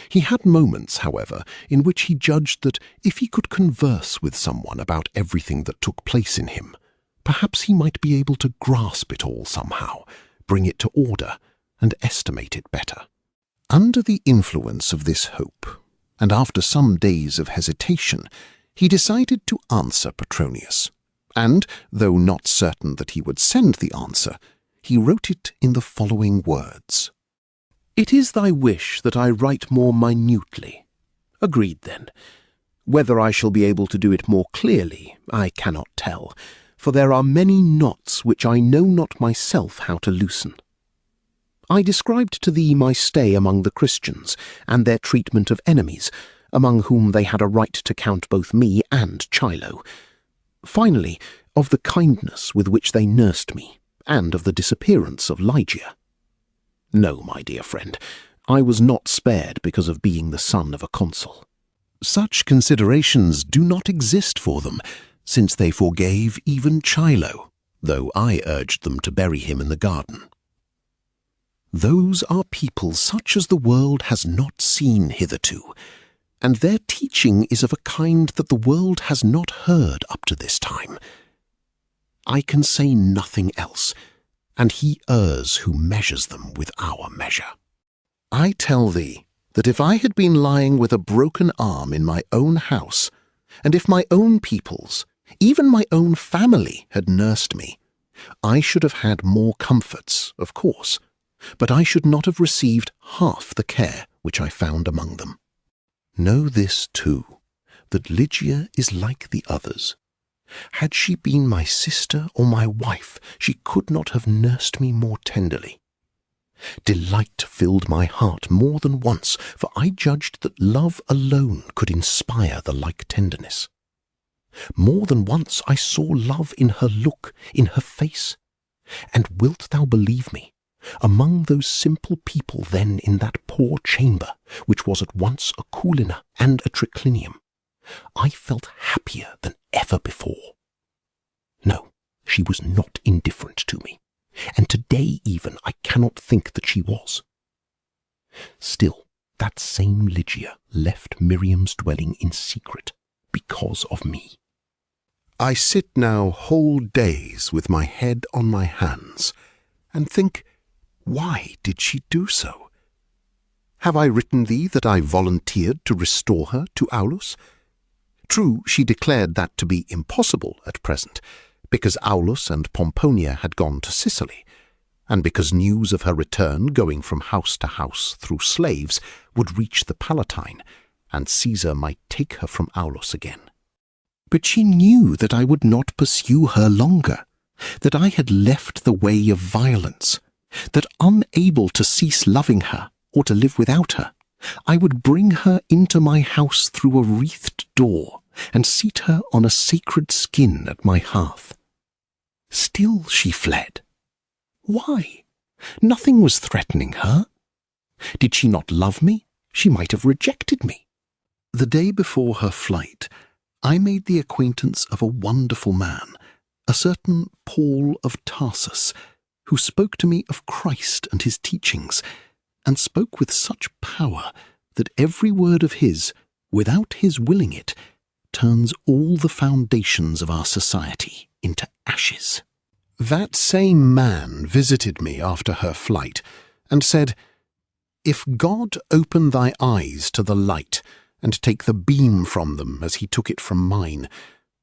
S2: He had moments, however, in which he judged that if he could converse with someone about everything that took place in him, perhaps he might be able to grasp it all somehow, bring it to order, and estimate it better. Under the influence of this hope, and after some days of hesitation, he decided to answer Petronius, and, though not certain that he would send the answer, he wrote it in the following words. "It is thy wish that I write more minutely. Agreed, then. Whether I shall be able to do it more clearly, I cannot tell, for there are many knots which I know not myself how to loosen. I described to thee my stay among the Christians, and their treatment of enemies, among whom they had a right to count both me and Chilo. Finally, of the kindness with which they nursed me, and of the disappearance of Lygia. No, my dear friend, I was not spared because of being the son of a consul. Such considerations do not exist for them, since they forgave even Chilo, though I urged them to bury him in the garden. Those are people such as the world has not seen hitherto, and their teaching is of a kind that the world has not heard up to this time. I can say nothing else, and he errs who measures them with our measure. I tell thee that if I had been lying with a broken arm in my own house, and if my own peoples, even my own family, had nursed me, I should have had more comforts, of course, but I should not have received half the care which I found among them. Know this, too, that Lygia is like the others. Had she been my sister or my wife, she could not have nursed me more tenderly. Delight filled my heart more than once, for I judged that love alone could inspire the like tenderness. More than once I saw love in her look, in her face, and wilt thou believe me, among those simple people then in that poor chamber, which was at once a Coulina and a Triclinium, I felt happier than ever before. No, she was not indifferent to me, and today even I cannot think that she was. Still, that same Lygia left Miriam's dwelling in secret because of me. I sit now whole days with my head on my hands, and think, why did she do so? Have I written thee that I volunteered to restore her to Aulus? True, she declared that to be impossible at present, because Aulus and Pomponia had gone to Sicily, and because news of her return, going from house to house through slaves, would reach the Palatine, and Caesar might take her from Aulus again. But she knew that I would not pursue her longer, that I had left the way of violence, that unable to cease loving her or to live without her, I would bring her into my house through a wreathed door and seat her on a sacred skin at my hearth. Still she fled. Why? Nothing was threatening her. Did she not love me? She might have rejected me. The day before her flight, I made the acquaintance of a wonderful man, a certain Paul of Tarsus, who spoke to me of Christ and his teachings, and spoke with such power that every word of his, without his willing it, turns all the foundations of our society into ashes. That same man visited me after her flight, and said, "If God open thy eyes to the light, and take the beam from them as he took it from mine,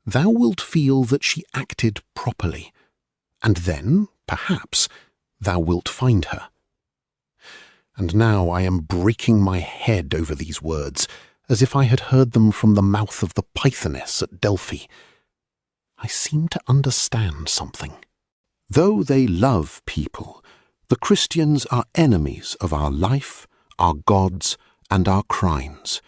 S2: thou wilt feel that she acted properly, and then, perhaps, thou wilt find her." And now I am breaking my head over these words, as if I had heard them from the mouth of the Pythoness at Delphi. I seem to understand something. Though they love people, The Christians are enemies of our life, our gods, and our crimes.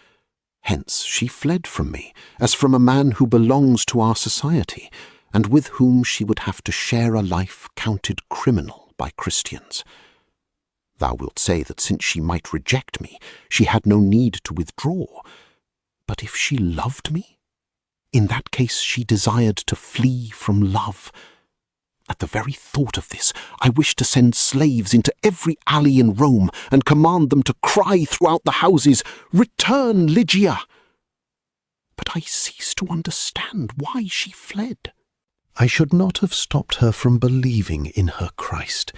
S2: Hence she fled from me, as from a man who belongs to our society, and with whom she would have to share a life counted criminal by Christians. Thou wilt say that since she might reject me, she had no need to withdraw. But if she loved me, in that case she desired to flee from love. At the very thought of this, I wished to send slaves into every alley in Rome and command them to cry throughout the houses, "Return, Lygia!" But I cease to understand why she fled. I should not have stopped her from believing in her Christ,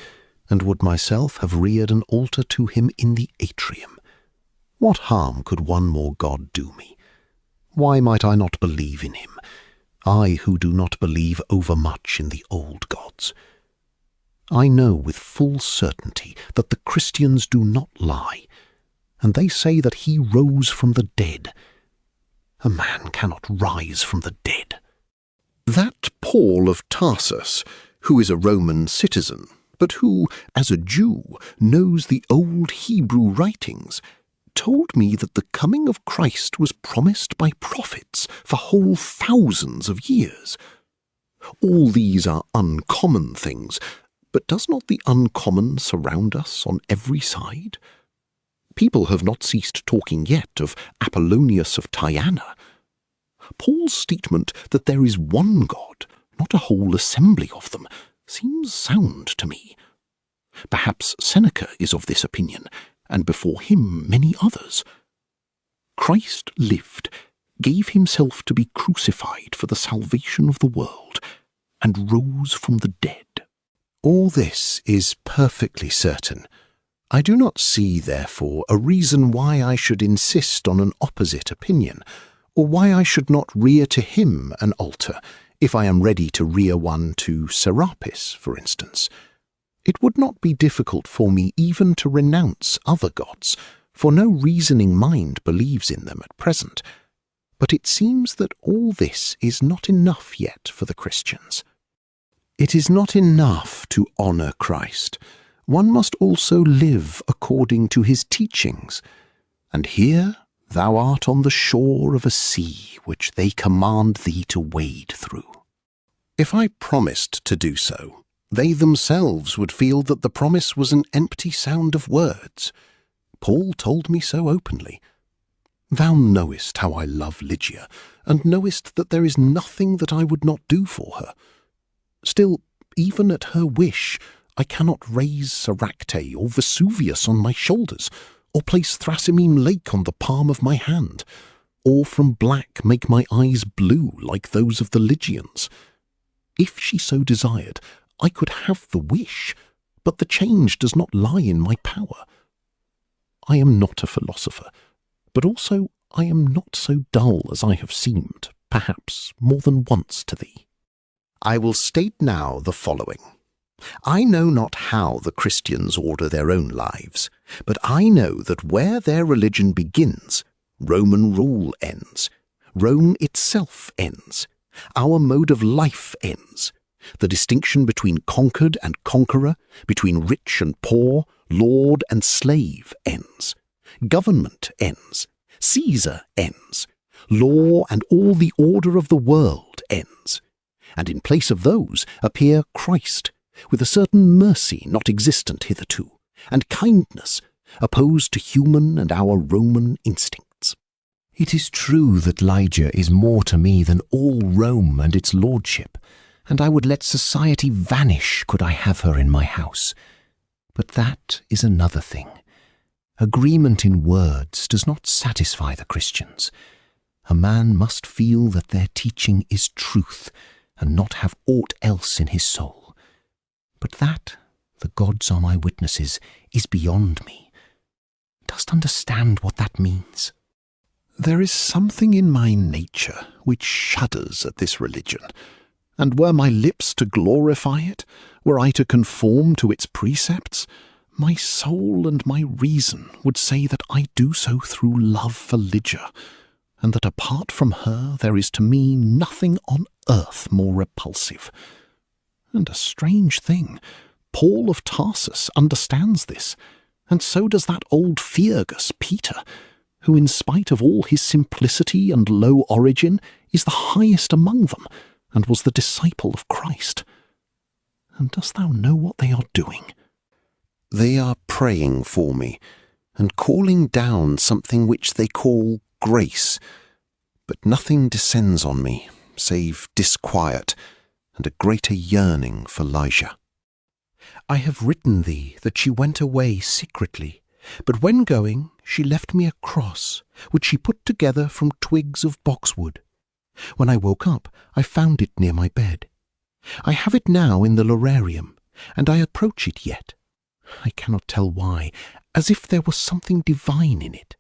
S2: and would myself have reared an altar to him in the atrium. What harm could one more god do me? Why might I not believe in him? I who do not believe overmuch in the old gods. I know with full certainty that the Christians do not lie, and they say that he rose from the dead. A man cannot rise from the dead. That Paul of Tarsus, who is a Roman citizen, but who, as a Jew, knows the old Hebrew writings, told me that the coming of Christ was promised by prophets for whole thousands of years. All these are uncommon things, but does not the uncommon surround us on every side? People have not ceased talking yet of Apollonius of Tyana. Paul's statement that there is one God, not a whole assembly of them, seems sound to me. Perhaps Seneca is of this opinion, and before him many others. Christ lived, gave himself to be crucified for the salvation of the world, and rose from the dead. All this is perfectly certain. I do not see, therefore, a reason why I should insist on an opposite opinion, or why I should not rear to him an altar, if I am ready to rear one to Serapis, for instance. It would not be difficult for me even to renounce other gods, for no reasoning mind believes in them at present. But it seems that all this is not enough yet for the Christians. It is not enough to honour Christ. One must also live according to his teachings. And here thou art on the shore of a sea which they command thee to wade through. If I promised to do so, they themselves would feel that the promise was an empty sound of words. Paul told me so openly. Thou knowest how I love Lygia, and knowest that there is nothing that I would not do for her. Still, even at her wish, I cannot raise Soracte or Vesuvius on my shoulders, or place Thrasymene Lake on the palm of my hand, or from black make my eyes blue like those of the Lygians. If she so desired, I could have the wish, but the change does not lie in my power. I am not a philosopher, but also I am not so dull as I have seemed, perhaps more than once to thee. I will state now the following. I know not how the Christians order their own lives, but I know that where their religion begins, Roman rule ends, Rome itself ends, our mode of life ends. The distinction between conquered and conqueror, between rich and poor, lord and slave ends. Government ends. Caesar ends. Law and all the order of the world ends. And in place of those appear Christ, with a certain mercy not existent hitherto, and kindness, opposed to human and our Roman instincts. It is true that Lygia is more to me than all Rome and its lordship, and I would let society vanish could I have her in my house. But that is another thing. Agreement in words does not satisfy the Christians. A man must feel that their teaching is truth, and not have aught else in his soul. But that, the gods are my witnesses, is beyond me. Dost understand what that means? There is something in my nature which shudders at this religion, and were my lips to glorify it, were I to conform to its precepts, my soul and my reason would say that I do so through love for Lygia, and that apart from her there is to me nothing on earth more repulsive. And a strange thing,
S1: Paul of Tarsus understands this, and so does that old Fergus, Peter, who in spite of all his simplicity and low origin is the highest among them, and was the disciple of Christ. And dost thou know what they are doing?
S2: They are praying for me, and calling down something which they call grace, but nothing descends on me, save disquiet, and a greater yearning for leisure. I have written thee that she went away secretly, but when going she left me a cross, which she put together from twigs of boxwood. When I woke up, I found it near my bed. I have it now in the lorarium, and I approach it yet. I cannot tell why, as if there was something divine in it,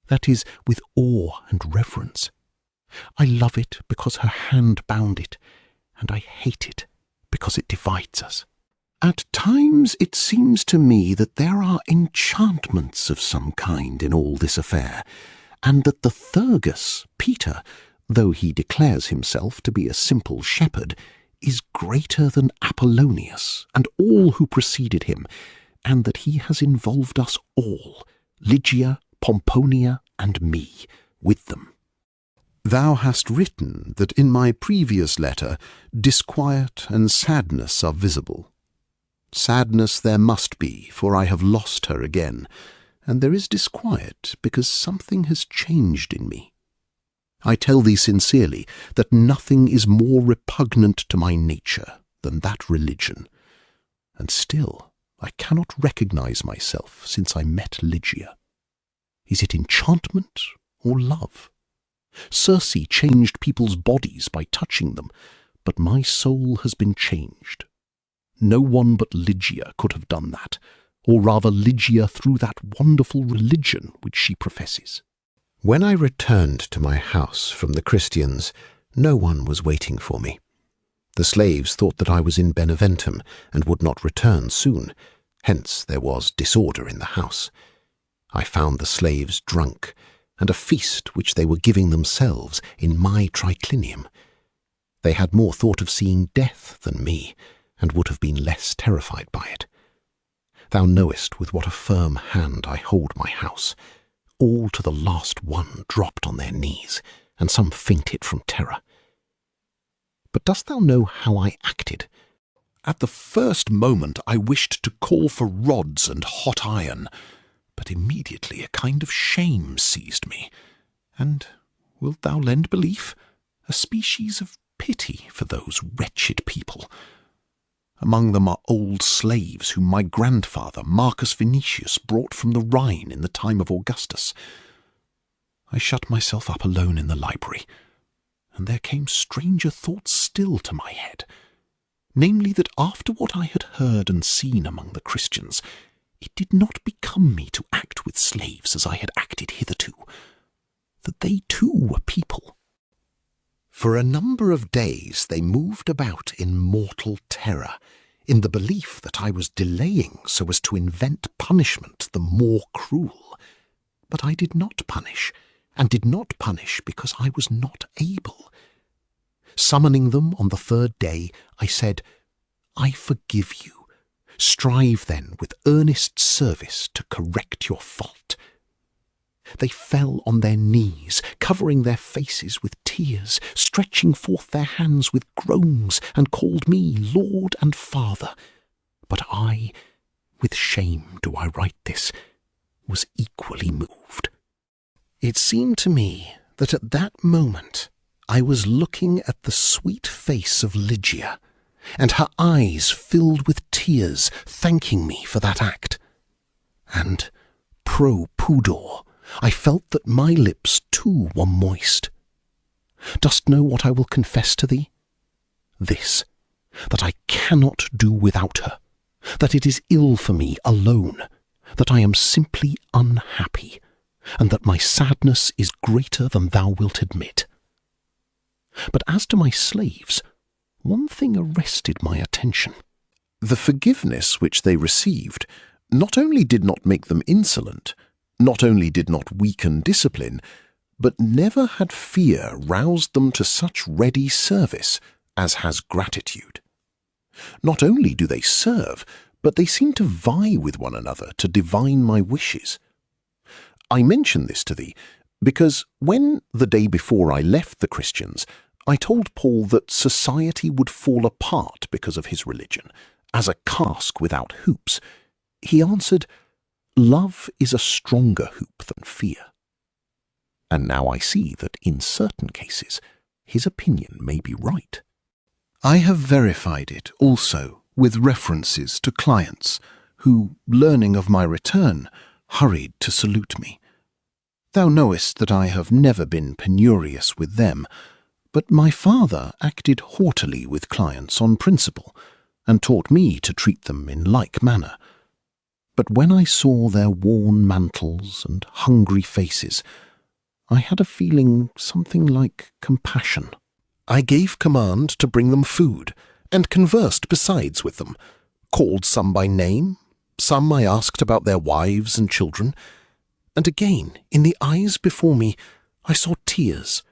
S2: that is, with awe and reverence. I love it because her hand bound it, and I hate it because it divides us. At times it seems to me that there are enchantments of some kind in all this affair, and that the Thurgus, Peter, though he declares himself to be a simple shepherd, is greater than Apollonius and all who preceded him, and that he has involved us all, Lygia, Pomponia, and me, with them. Thou hast written that in my previous letter disquiet and sadness are visible. Sadness there must be, for I have lost her again, and there is disquiet because something has changed in me. I tell thee sincerely that nothing is more repugnant to my nature than that religion, and still I cannot recognize myself since I met Lygia. Is it enchantment or love? Circe changed people's bodies by touching them, but my soul has been changed. No one but Lygia could have done that, or rather Lygia through that wonderful religion which she professes. When I returned to my house from the Christians, no one was waiting for me. The slaves thought that I was in Beneventum and would not return soon, hence there was disorder in the house. I found the slaves drunk, and a feast which they were giving themselves in my triclinium. They had more thought of seeing death than me, and would have been less terrified by it. Thou knowest with what a firm hand I hold my house. All to the last one dropped on their knees, and some fainted from terror. But dost thou know how I acted? At the first moment I wished to call for rods and hot iron, but immediately a kind of shame seized me, and, wilt thou lend belief, a species of pity for those wretched people. Among them are old slaves whom my grandfather, Marcus Vinicius, brought from the Rhine in the time of Augustus. I shut myself up alone in the library, and there came stranger thoughts still to my head, namely that after what I had heard and seen among the Christians, it did not become me to act with slaves as I had acted hitherto, that they too were people. For a number of days they moved about in mortal terror, in the belief that I was delaying so as to invent punishment the more cruel. But I did not punish, and did not punish because I was not able. Summoning them on the third day, I said, I forgive you. Strive then with earnest service to correct your fault. They fell on their knees, covering their faces with tears, stretching forth their hands with groans, and called me Lord and Father. But I, with shame do I write this, was equally moved. It seemed to me that at that moment I was looking at the sweet face of Lygia, and her eyes filled with tears, thanking me for that act. And, pro pudor, I felt that my lips too were moist. Dost know what I will confess to thee? This, that I cannot do without her, that it is ill for me alone, that I am simply unhappy, and that my sadness is greater than thou wilt admit. But as to my slaves, one thing arrested my attention. The forgiveness which they received not only did not make them insolent, not only did not weaken discipline, but never had fear roused them to such ready service as has gratitude. Not only do they serve, but they seem to vie with one another to divine my wishes. I mention this to thee because when, the day before I left the Christians, I told Paul that society would fall apart because of his religion, as a cask without hoops, he answered, "Love is a stronger hoop than fear." And now I see that in certain cases his opinion may be right.
S3: I have verified it also with references to clients who, learning of my return, hurried to salute me. Thou knowest that I have never been penurious with them, but my father acted haughtily with clients on principle, and taught me to treat them in like manner. But when I saw their worn mantles and hungry faces, I had a feeling something like compassion.
S2: I gave command to bring them food, and conversed besides with them, called some by name, some I asked about their wives and children, and again, in the eyes before me, I saw tears.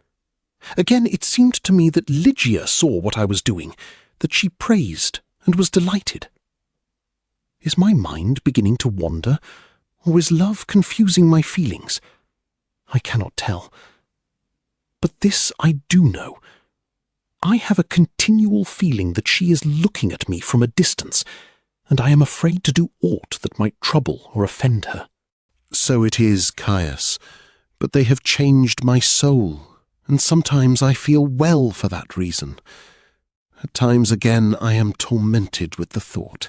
S2: Again it seemed to me that Lygia saw what I was doing, that she praised and was delighted. Is my mind beginning to wander, or is love confusing my feelings? I cannot tell. But this I do know. I have a continual feeling that she is looking at me from a distance, and I am afraid to do aught that might trouble or offend her.
S3: So it is, Caius, but they have changed my soul, and sometimes I feel well for that reason. At times again I am tormented with the thought,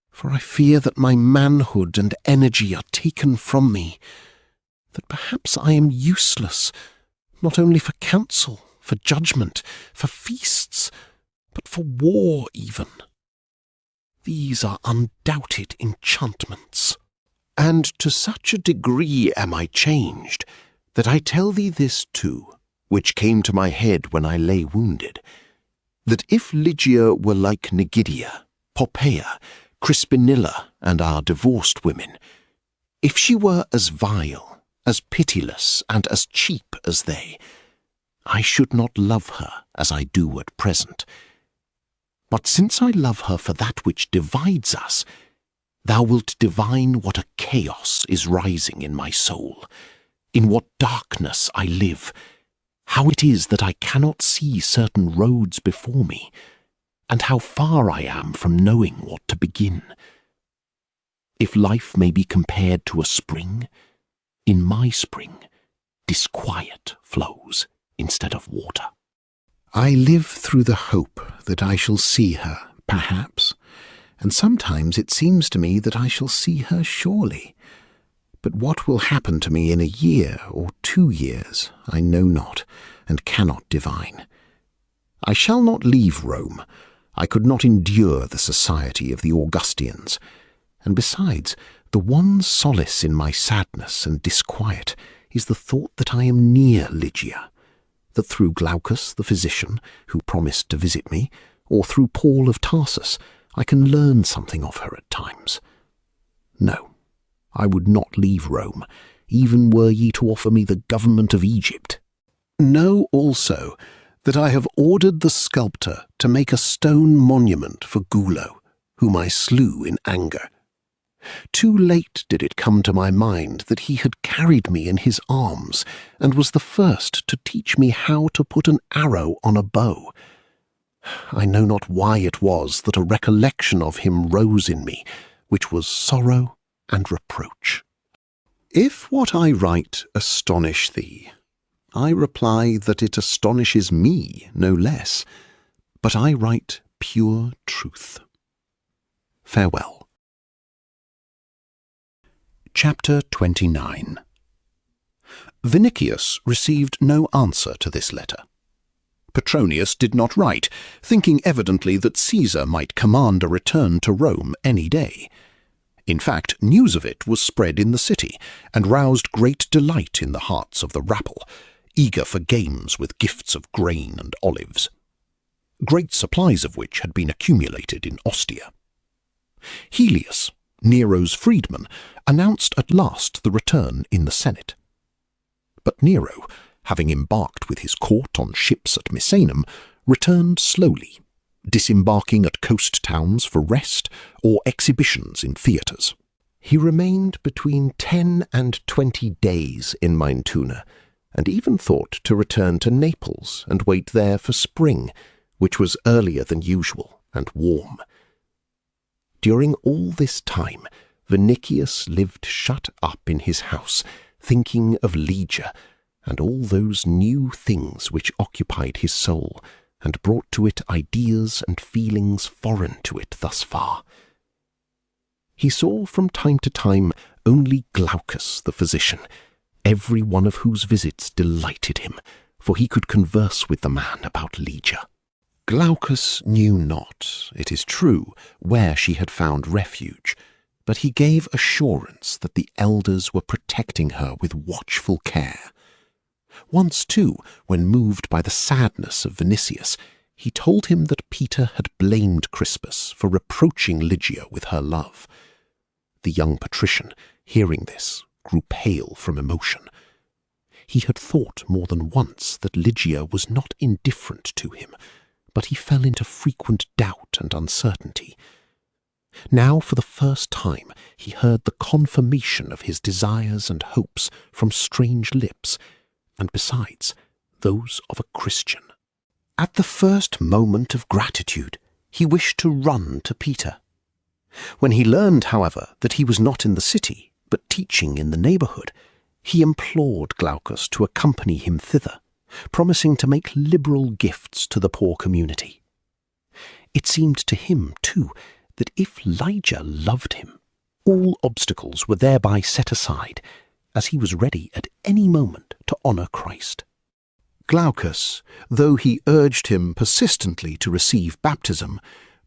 S3: for I fear that my manhood and energy are taken from me, that perhaps I am useless, not only for counsel, for judgment, for feasts, but for war even. These are undoubted enchantments.
S2: And to such a degree am I changed, that I tell thee this too, which came to my head when I lay wounded, that if Lygia were like Negidia, Poppaea, Crispinilla, and our divorced women, if she were as vile, as pitiless, and as cheap as they, I should not love her as I do at present. But since I love her for that which divides us, thou wilt divine what a chaos is rising in my soul, in what darkness I live, how it is that I cannot see certain roads before me, and how far I am from knowing what to begin. If life may be compared to a spring, in my spring disquiet flows instead of water.
S3: I live through the hope that I shall see her, perhaps, and sometimes it seems to me that I shall see her surely. But what will happen to me in a year or 2 years, I know not, and cannot divine. I shall not leave Rome. I could not endure the society of the Augustians, and besides, the one solace in my sadness and disquiet is the thought that I am near Lygia, that through Glaucus the physician, who promised to visit me, or through Paul of Tarsus, I can learn something of her at times. No, I would not leave Rome, even were ye to offer me the government of Egypt. Know also that I have ordered the sculptor to make a stone monument for Gulo, whom I slew in anger. Too late did it come to my mind that he had carried me in his arms, and was the first to teach me how to put an arrow on a bow. I know not why it was that a recollection of him rose in me, which was sorrow and reproach. If what I write astonish thee, I reply that it astonishes me no less, but I write pure truth. Farewell. Chapter 29. Vinicius received no answer to this letter. Petronius did not write, thinking evidently that Caesar might command a return to Rome any day. In fact, news of it was spread in the city, and roused great delight in the hearts of the rabble, eager for games with gifts of grain and olives, great supplies of which had been accumulated in Ostia. Helius, Nero's freedman, announced at last the return in the Senate. But Nero, having embarked with his court on ships at Misenum, returned slowly,
S2: disembarking at coast towns for rest, or exhibitions in theatres. He remained between 10 and 20 days in Mintuna, and even thought to return to Naples and wait there for spring, which was earlier than usual and warm. During all this time, Vinicius lived shut up in his house, thinking of Ligia and all those new things which occupied his soul and brought to it ideas and feelings foreign to it thus far. He saw from time to time only Glaucus the physician, every one of whose visits delighted him, for he could converse with the man about Ligia. Glaucus knew not, it is true, where she had found refuge, but he gave assurance that the elders were protecting her with watchful care. Once, too, when moved by the sadness of Vinicius, he told him that Peter had blamed Crispus for reproaching Ligia with her love. The young patrician, hearing this, grew pale from emotion. He had thought more than once that Ligia was not indifferent to him, but he fell into frequent doubt and uncertainty. Now, for the first time, he heard the confirmation of his desires and hopes from strange lips, and besides, those of a Christian. At the first moment of gratitude, he wished to run to Peter. When he learned, however, that he was not in the city, but teaching in the neighbourhood, he implored Glaucus to accompany him thither, promising to make liberal gifts to the poor community. It seemed to him, too, that if Ligia loved him, all obstacles were thereby set aside, as he was ready at any moment to honour Christ. Glaucus, though he urged him persistently to receive baptism,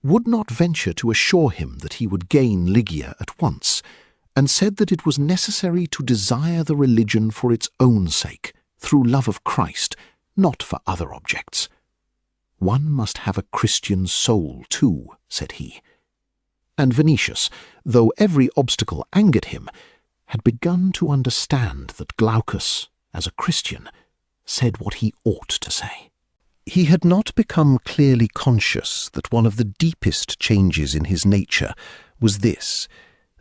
S2: would not venture to assure him that he would gain Ligia at once, and said that it was necessary to desire the religion for its own sake, through love of Christ, not for other objects. One must have a Christian soul too, said he. And Vinicius, though every obstacle angered him, had begun to understand that Glaucus, as a Christian, said what he ought to say. He had not become clearly conscious that one of the deepest changes in his nature was this,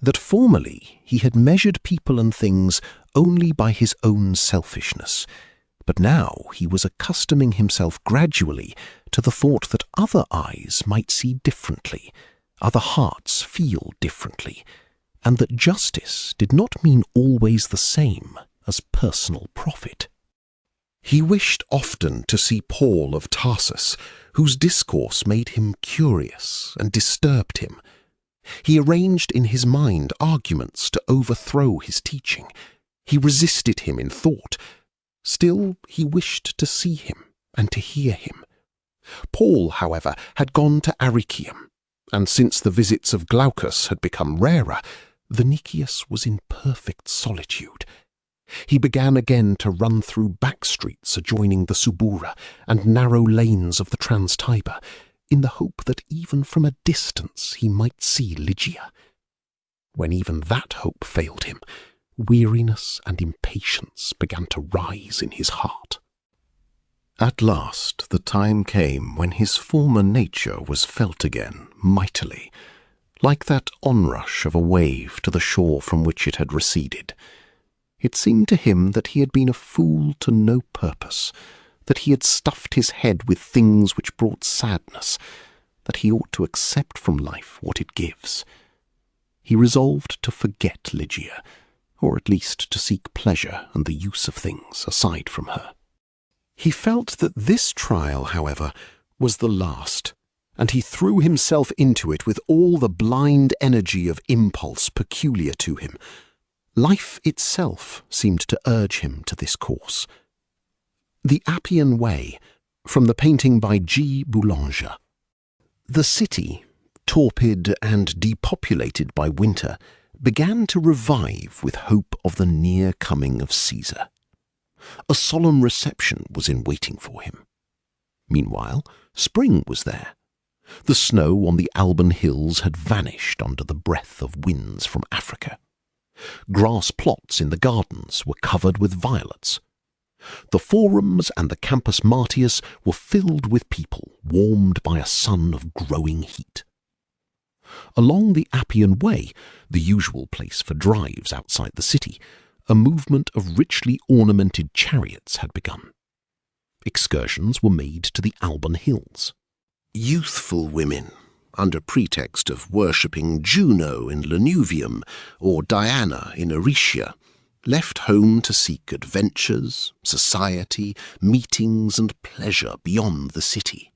S2: that formerly he had measured people and things only by his own selfishness, but now he was accustoming himself gradually to the thought that other eyes might see differently, other hearts feel differently, and that justice did not mean always the same as personal profit. He wished often to see Paul of Tarsus, whose discourse made him curious and disturbed him. He arranged in his mind arguments to overthrow his teaching. He resisted him in thought. Still, he wished to see him and to hear him. Paul, however, had gone to Aricium, and since the visits of Glaucus had become rarer, Vinicius was in perfect solitude. He began again to run through back streets adjoining the Subura and narrow lanes of the Trans-Tiber, in the hope that even from a distance he might see Ligia. When even that hope failed him, weariness and impatience began to rise in his heart. At last the time came when his former nature was felt again mightily, like that onrush of a wave to the shore from which it had receded. It seemed to him that he had been a fool to no purpose, that he had stuffed his head with things which brought sadness, that he ought to accept from life what it gives. He resolved to forget Ligia, or at least to seek pleasure and the use of things aside from her. He felt that this trial, however, was the last, and he threw himself into it with all the blind energy of impulse peculiar to him. Life itself seemed to urge him to this course. The Appian Way, from the painting by G. Boulanger. The city, torpid and depopulated by winter, began to revive with hope of the near coming of Caesar. A solemn reception was in waiting for him. Meanwhile, spring was there. The snow on the Alban hills had vanished under the breath of winds from Africa. Grass plots in the gardens were covered with violets.
S1: The forums and the Campus Martius were filled with people warmed by a sun of growing heat. Along the Appian Way, the usual place for drives outside the city, a movement of richly ornamented chariots had begun. Excursions were made to the Alban Hills. Youthful women, under pretext of worshipping Juno in Lanuvium or Diana in Aricia, left home to seek adventures, society, meetings and pleasure beyond the city.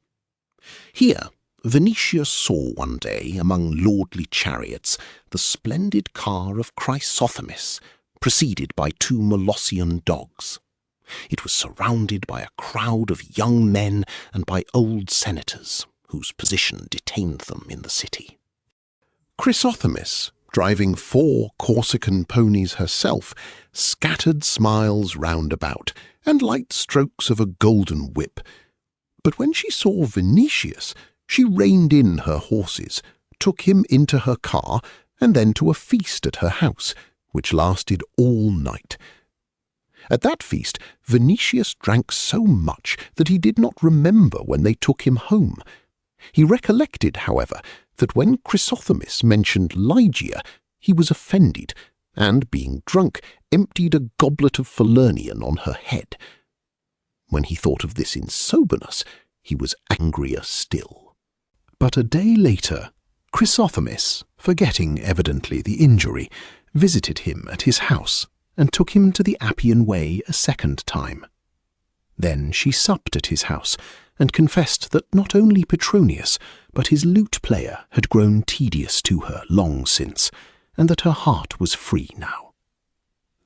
S1: Here, Venetia saw one day, among lordly chariots, the splendid car of Chrysosthemis, preceded by two Molossian dogs. It was surrounded by a crowd of young men and by old senators, whose position detained them in the city. Chrysosthemis, driving 4 Corsican ponies herself, scattered smiles round about, and light strokes of a golden whip. But when she saw Venetius, she reined in her horses, took him into her car, and then to a feast at her house, which lasted all night. At that feast, Venetius drank so much that he did not remember when they took him home. He recollected, however, that when Chrysosthemis mentioned Lygia, he was offended, and, being drunk, emptied a goblet of Falernian on her head. When he thought of this in soberness, he was angrier still. But a day later, Chrysosthemis, forgetting evidently the injury, visited him at his house, and took him to the Appian Way a second time. Then she supped at his house, and confessed that not only Petronius, but his lute-player had grown tedious to her long since, and that her heart was free now.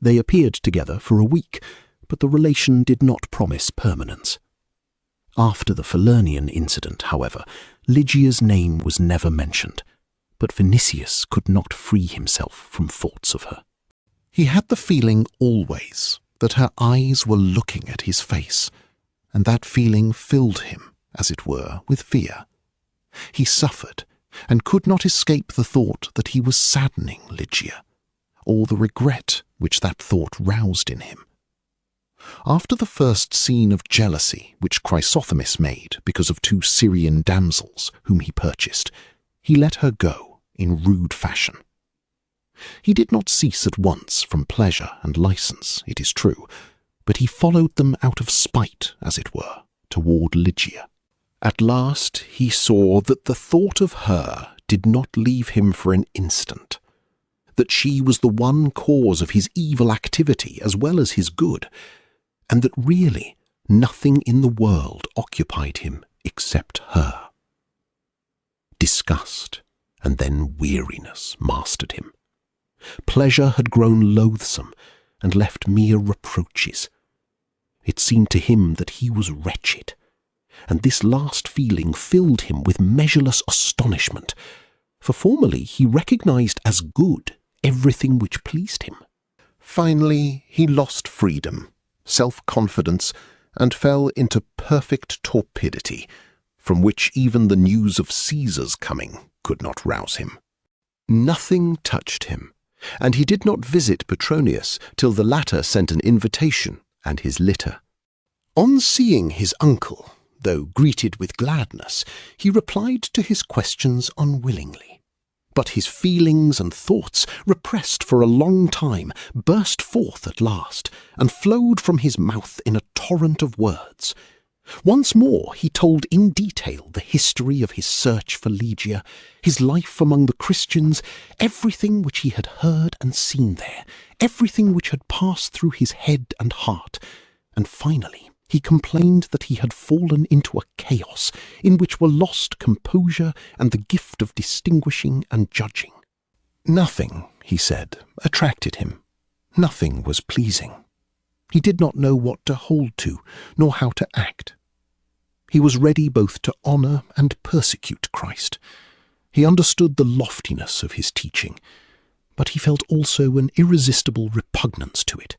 S1: They appeared together for a week, but the relation did not promise permanence. After the Falernian incident, however, Lygia's name was never mentioned, but Vinicius could not free himself from thoughts of her. He had the feeling always that her eyes were looking at his face, and that feeling filled him, as it were, with fear. He suffered, and could not escape the thought that he was saddening Lygia, or the regret which that thought roused in him. After the first scene of jealousy which Chrysosthemis made because of 2 Syrian damsels whom he purchased, he let her go in rude fashion. He did not cease at once from pleasure and license, it is true, but he followed them out of spite, as it were, toward Lygia. At last he saw that the thought of her did not leave him for an instant, that she was the one cause of his evil activity as well as his good, and that really nothing in the world occupied him except her. Disgust and then weariness mastered him. Pleasure had grown loathsome and left mere reproaches. It seemed to him that he was wretched, and this last feeling filled him with measureless astonishment, for formerly he recognized as good everything which pleased him. Finally he lost freedom, self-confidence, and fell into perfect torpidity, from which even the news of Caesar's coming could not rouse him. Nothing touched him, and he did not visit Petronius till the latter sent an invitation and his litter. On seeing his uncle, though greeted with gladness, he replied to his questions unwillingly. But his feelings and thoughts, repressed for a long time, burst forth at last, and flowed from his mouth in a torrent of words. Once more he told in detail the history of his search for Lygia, his life among the Christians, everything which he had heard and seen there, everything which had passed through his head and heart, and finally he complained that he had fallen into a chaos in which were lost composure and the gift of distinguishing and judging. Nothing, he said, attracted him. Nothing was pleasing. He did not know what to hold to, nor how to act. He was ready both to honour and persecute Christ. He understood the loftiness of his teaching, but he felt also an irresistible repugnance to it.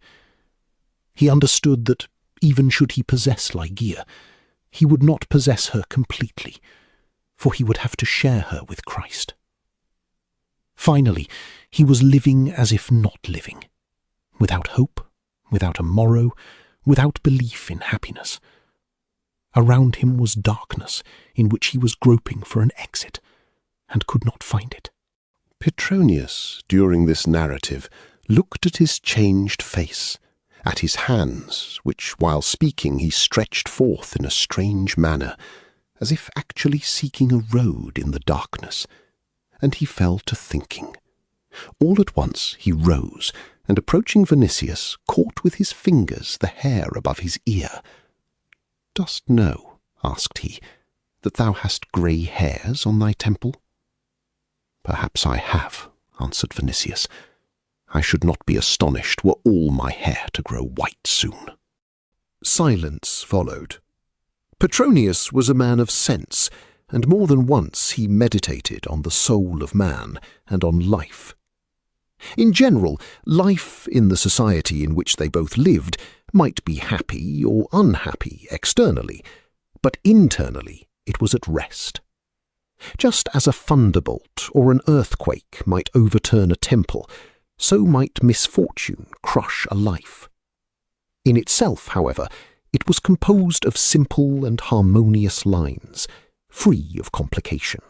S1: He understood that even should he possess Lygia, he would not possess her completely, for he would have to share her with Christ. Finally, he was living as if not living, without hope, without a morrow,
S2: without belief in happiness. Around him was darkness in which he was groping for an exit, and could not find it.
S1: Petronius, during this narrative, looked at his changed face, at his hands, which, while speaking, he stretched forth in a strange manner, as if actually seeking a road in the darkness, and he fell to thinking. All at once he rose, and approaching Vinicius, caught with his fingers the hair above his ear. "Dost know," asked he, "that thou hast grey hairs on thy temple?" "Perhaps I have," answered Vinicius. "I should not be astonished were all my hair to grow white soon." Silence followed. Petronius was a man of sense, and more than once he meditated on the soul of man and on life. In general, life in the society in which they both lived might be happy or unhappy externally, but internally it was at rest. Just as a thunderbolt or an earthquake might overturn a temple, so might misfortune crush a life. In itself, however, it was composed of simple and harmonious lines, free of complication.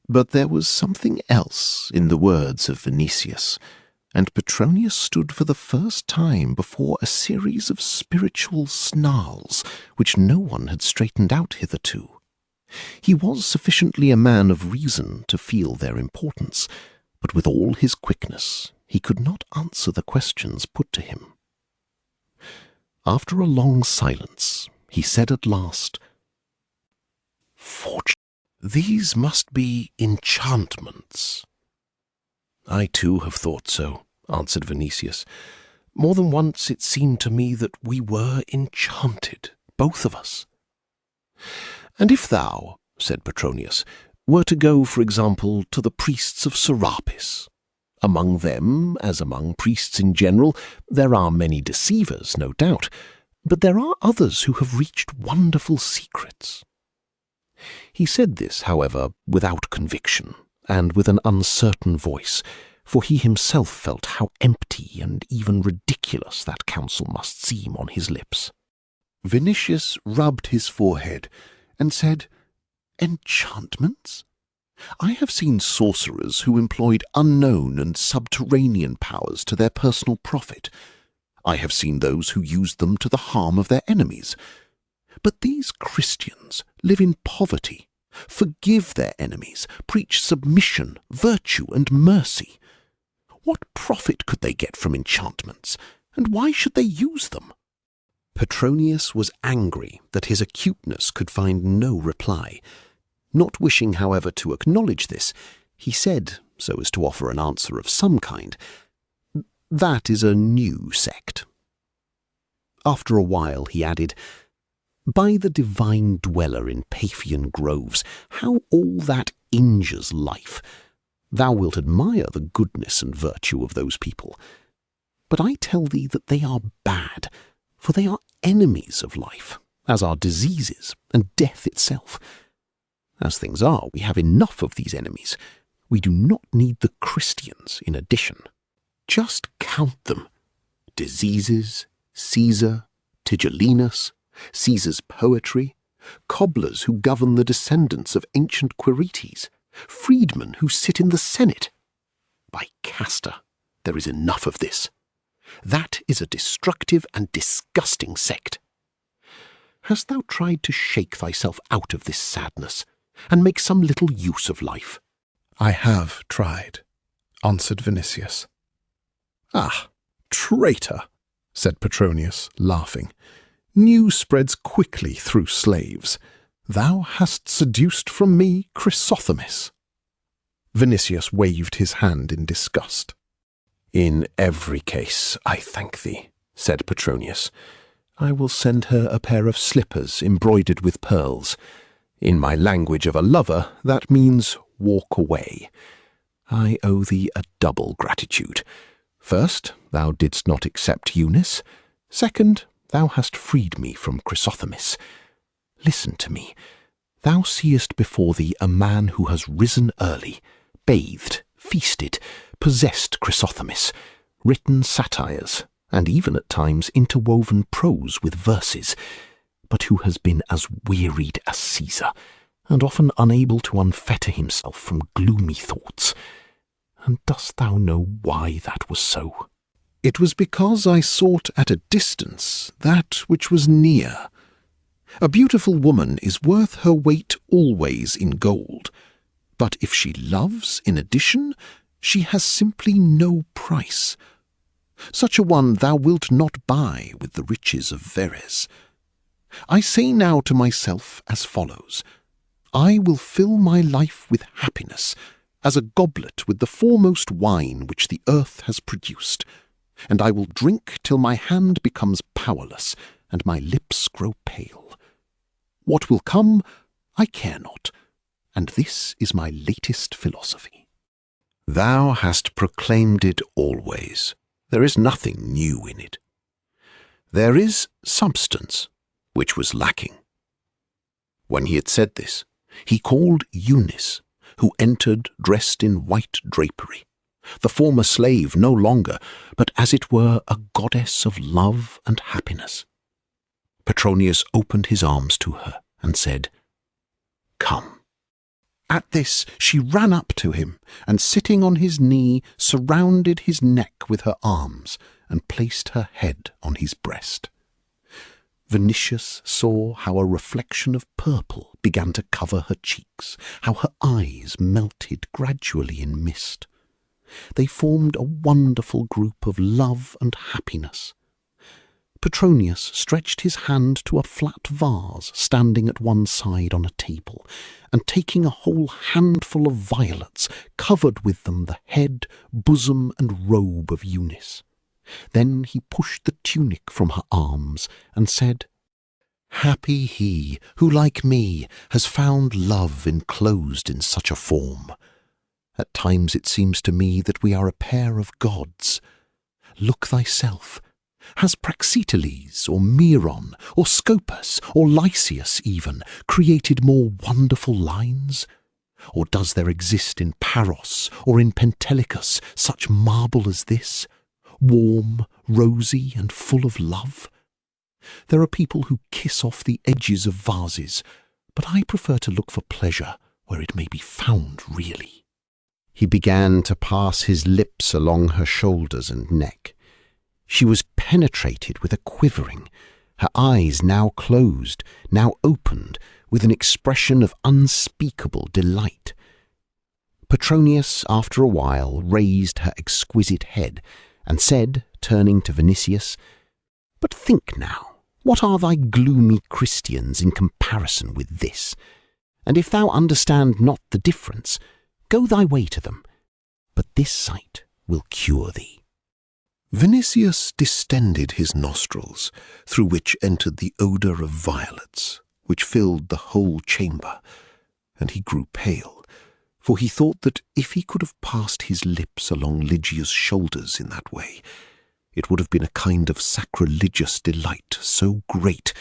S1: But there was something else in the words of Vinicius, and Petronius stood for the first time before a series of spiritual snarls which no one had straightened out hitherto. He was sufficiently a man of reason to feel their importance, but with all his quickness he could not answer the questions put to him. After a long silence, he said at last, "Fortune, these must be enchantments." "I too have thought so," answered Vinicius. "More than once it seemed to me that we were enchanted, both of us." "And if thou," said Petronius, "were to go, for example, to the priests of Serapis, among them, as among priests in general, there are many deceivers, no doubt, but there are others who have reached wonderful secrets." He said this, however, without conviction, and with an uncertain voice, for he himself felt how empty and even ridiculous that counsel must seem on his lips. Vinicius rubbed his forehead and said, "Enchantments? I have seen sorcerers who employed unknown and subterranean powers to their personal profit. I have seen those who used them to the harm of their enemies. But these Christians live in poverty, forgive their enemies, preach submission, virtue, and mercy. What profit could they get from enchantments, and why should they use them?" Petronius was angry that his acuteness could find no reply. Not wishing, however, to acknowledge this, he said, so as to offer an answer of some kind, "That is a new sect." After a while he added, "By the divine dweller in Paphian groves, how all that injures life! Thou wilt admire the goodness and virtue of those people. But I tell thee that they are bad, for they are enemies of life, as are diseases and death itself. As things are, we have enough of these enemies. We do not need the Christians in addition. Just count them: diseases, Caesar, Tigellinus, Caesar's poetry, cobblers who govern the descendants of ancient Quirites, freedmen who sit in the Senate. By Castor, there is enough of this. That is a destructive and disgusting sect. Hast thou tried to shake thyself out of this sadness, and make some little use of life?"
S3: "I have tried," answered Vinicius. "Ah, traitor," said Petronius, laughing. "News spreads quickly through slaves. Thou hast seduced from me Chrysothemis." Vinicius waved his hand in disgust.
S2: "In every case, I thank thee," said Petronius. "I will send her a pair of slippers embroidered with pearls. In my language of a lover, that means walk away. I owe thee a double gratitude. First, thou didst not accept Eunice. Second, thou hast freed me from Chrysothemis. Listen to me. Thou seest before thee a man who has risen early, bathed, feasted, possessed Chrysothemis, written satires, and even at times interwoven prose with verses, but who has been as wearied as Caesar, and often unable to unfetter himself from gloomy thoughts. And dost thou know why that was so?
S3: It was because I sought at a distance that which was near. A beautiful woman is worth her weight always in gold, but if she loves in addition, she has simply no price. Such a one thou wilt not buy with the riches of Verres. I say now to myself as follows: I will fill my life with happiness, as a goblet with the foremost wine which the earth has produced, and I will drink till my hand becomes powerless and my lips grow pale. What will come, I care not, and this is my latest philosophy.
S2: Thou hast proclaimed it always. There is nothing new in it. There is substance, which was lacking. When he had said this, he called Eunice, who entered dressed in white drapery, the former slave no longer, but as it were a goddess of love and happiness. Petronius opened his arms to her and said, "Come."
S3: At this she ran up to him, and sitting on his knee, surrounded his neck with her arms, and placed her head on his breast. Vinicius saw how a reflection of purple began to cover her cheeks, how her eyes melted gradually in mist. They formed a wonderful group of love and happiness. Petronius stretched his hand to a flat vase standing at one side on a table, and taking a whole handful of violets, covered with them the head, bosom, and robe of Eunice. Then he pushed the tunic from her arms and said, "Happy he who, like me, has found love enclosed in such a form. At times it seems to me that we are a pair of gods. Look thyself. Has Praxiteles, or Myron, or Scopas, or Lysias even, created more wonderful lines? Or does there exist in Paros or in Pentelicus such marble as this, warm, rosy, and full of love? There are people who kiss off the edges of vases, but I prefer to look for pleasure where it may be found really."
S2: He began to pass his lips along her shoulders and neck. She was penetrated with a quivering, her eyes now closed, now opened, with an expression of unspeakable delight. Petronius, after a while, raised her exquisite head, and said, turning to Vinicius, "But think now, what are thy gloomy Christians in comparison with this? And if thou understand not the difference, go thy way to them, but this sight will cure thee."
S3: Vinicius distended his nostrils, through which entered the odour of violets, which filled the whole chamber, and he grew pale, for he thought that if he could have passed his lips along Lygia's shoulders in that way, it would have been a kind of sacrilegious delight so great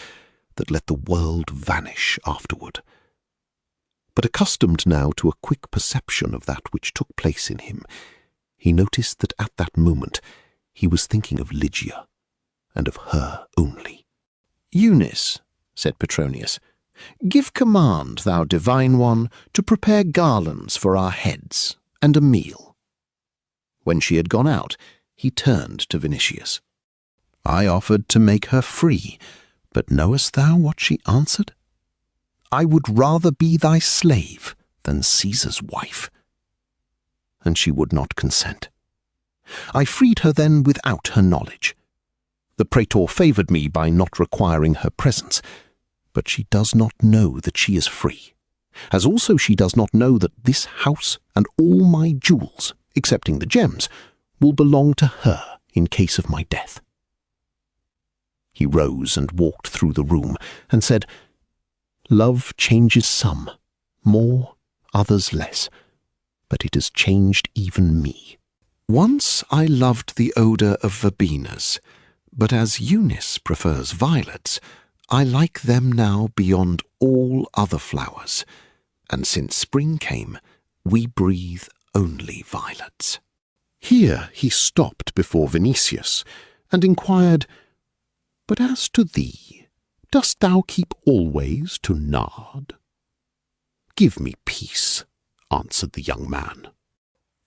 S3: that let the world vanish afterward. But accustomed now to a quick perception of that which took place in him, he noticed that at that moment he was thinking of Lygia, and of her only. "Eunice," said Petronius, "give command, thou divine one, to prepare garlands for our heads, and a meal." When she had gone out, he turned to Vinicius. "I offered to make her free, but knowest thou what she answered? 'I would rather be thy slave than Caesar's wife.' And she would not consent. I freed her then without her knowledge. The praetor favoured me by not requiring her presence, but she does not know that she is free, as also she does not know that this house and all my jewels, excepting the gems, will belong to her in case of my death." He rose and walked through the room, and said, "Love changes some, more, others less, but it has changed even me. Once I loved the odour of verbenas, but as Eunice prefers violets, I like them now beyond all other flowers, and since spring came, we breathe only violets." Here he stopped before Vinicius,
S2: and inquired, "But as to thee, dost thou keep always to nard?" "Give me peace," answered the young man.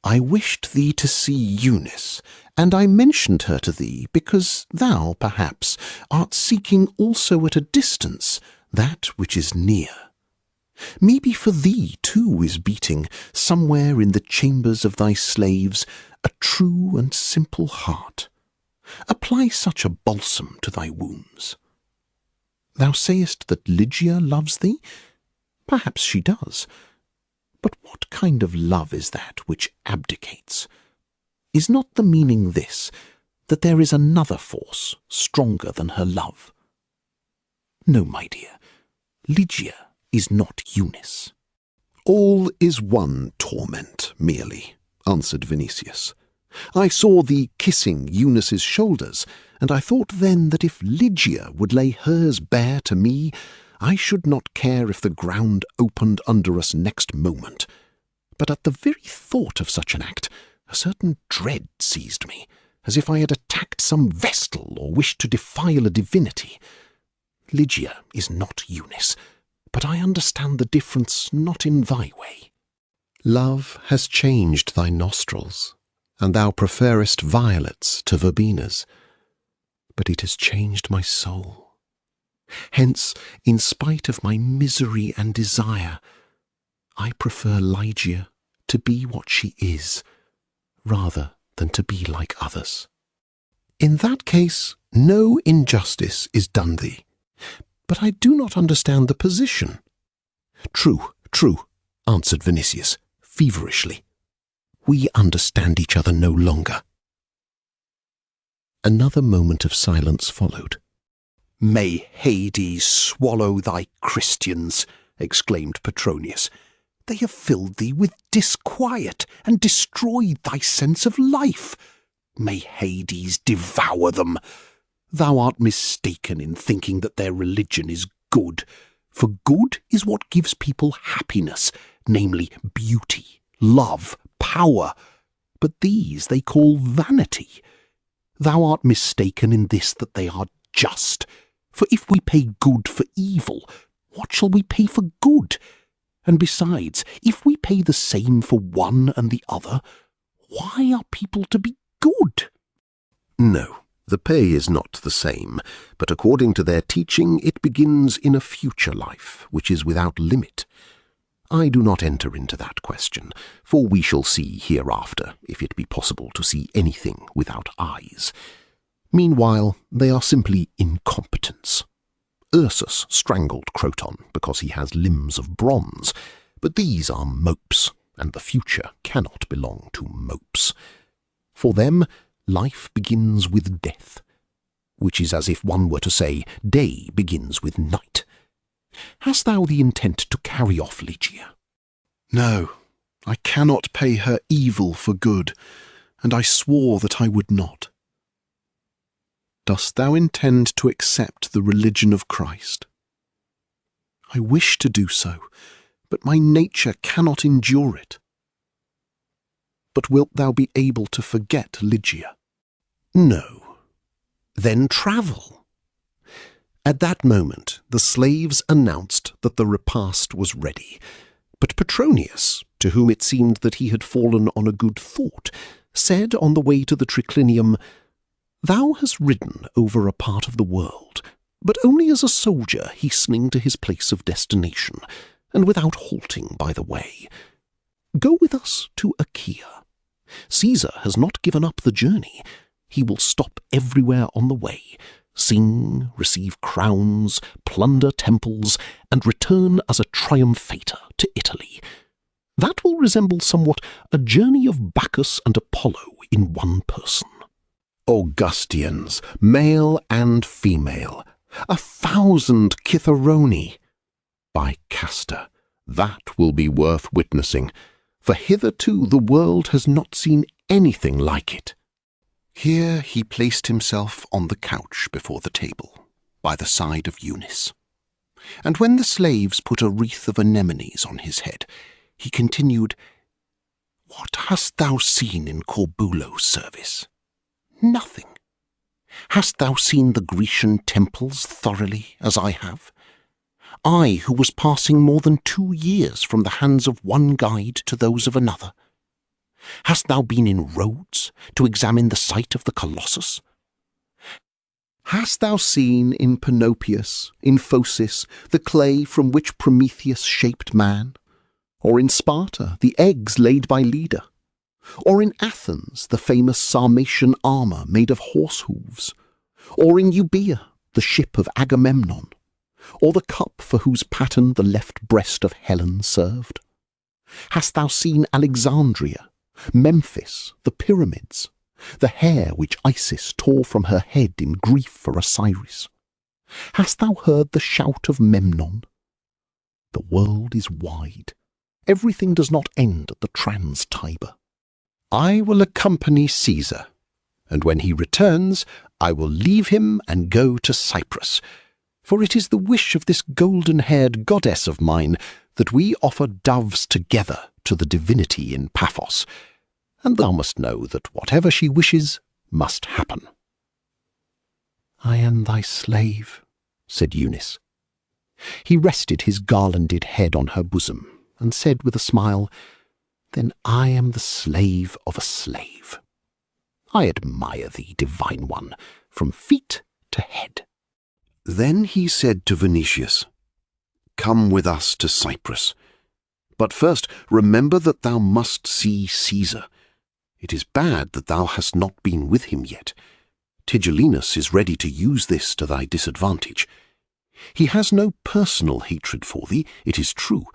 S2: "I wished thee to see Eunice, and I mentioned her to thee because thou, perhaps, art seeking also at a distance that which is near. Maybe for thee, too, is beating, somewhere in the chambers of thy slaves, a true and simple heart. Apply such a balsam to thy wounds. Thou sayest that Lygia loves thee? Perhaps she does. But what kind of love is that which abdicates? Is not the meaning this, that there is another force stronger than her love? No, my dear, Lygia is not Eunice." "All is one torment merely," answered Vinicius. "I saw thee kissing Eunice's shoulders, and I thought then that if Lygia would lay hers bare to me, I should not care if the ground opened under us next moment. But at the very thought of such an act, a certain dread seized me, as if I had attacked some vestal or wished to defile a divinity. Lygia is not Eunice, but I understand the difference not in thy way. Love has changed thy nostrils, and thou preferest violets to verbenas. But it has changed my soul. Hence, in spite of my misery and desire, I prefer Lygia to be what she is, rather than to be like others. In that case, no injustice is done thee. But I do not understand the position." "True, true," answered Vinicius, feverishly. "We understand each other no longer." Another moment of silence followed. "May Hades swallow thy Christians," exclaimed Petronius. "They have filled thee with disquiet and destroyed thy sense of life. May Hades devour them. Thou art mistaken in thinking that their religion is good, for good is what gives people happiness, namely beauty, love, power. But these they call vanity. Thou art mistaken in this that they are just, for if we pay good for evil, what shall we pay for good? And besides, if we pay the same for one and the other, why are people to be good?" "No. The pay is not the same, but according to their teaching it begins in a future life, which is without limit. I do not enter into that question, for we shall see hereafter if it be possible to see anything without eyes. Meanwhile, they are simply incompetents. Ursus strangled Croton because he has limbs of bronze, but these are mopes, and the future cannot belong to mopes. For them, life begins with death, which is as if one were to say day begins with night. Hast thou the intent to carry off Lygia?" "No, I cannot pay her evil for good, and I swore that I would not." "Dost thou intend to accept the religion of Christ?" "I wish to do so, but my nature cannot endure it." "But wilt thou be able to forget Lygia?" "No." "Then travel." At that moment the slaves announced that the repast was ready, but Petronius, to whom it seemed that he had fallen on a good thought, said on the way to the triclinium, "Thou hast ridden over a part of the world, but only as a soldier hastening to his place of destination, and without halting by the way. Go with us to Achaia. Caesar has not given up the journey. He will stop everywhere on the way, sing, receive crowns, plunder temples, and return as a triumphator to Italy. That will resemble somewhat a journey of Bacchus and Apollo in one person. Augustians, male and female, 1,000 Citharoni. By Castor, that will be worth witnessing, for hitherto the world has not seen anything like it." Here he placed himself on the couch before the table, by the side of Eunice. And when the slaves put a wreath of anemones on his head, he continued, "What hast thou seen in Corbulo's service? Nothing. Hast thou seen the Grecian temples thoroughly, as I have? I, who was passing more than 2 years from the hands of one guide to those of another. Hast thou been in Rhodes to examine the site of the Colossus?
S1: Hast thou seen in Panopeus, in Phocis, the clay from which Prometheus shaped man? Or in Sparta, the eggs laid by Leda? Or in Athens, the famous Sarmatian armour made of horse hooves? Or in Euboea, the ship of Agamemnon? Or the cup for whose pattern the left breast of Helen served? Hast thou seen Alexandria, Memphis, the pyramids, the hair which Isis tore from her head in grief for Osiris? Hast thou heard the shout of Memnon? The world is wide. Everything does not end at the Trans-Tiber. I will accompany Caesar, and when he returns, I will leave him and go to Cyprus, for it is the wish of this golden-haired goddess of mine that we offer doves together to the divinity in Paphos, and thou must know that whatever she wishes must happen."
S2: "I am thy slave," said Eunice. He rested his garlanded head on her bosom, and said with a smile, "Then I am the slave of a slave. I admire thee, divine one, from feet to head."
S1: Then he said to Vinicius, "Come with us to Cyprus. But first remember that thou must see Caesar. It is bad that thou hast not been with him yet. Tigellinus is ready to use this to thy disadvantage. He has no personal hatred for thee, it is true,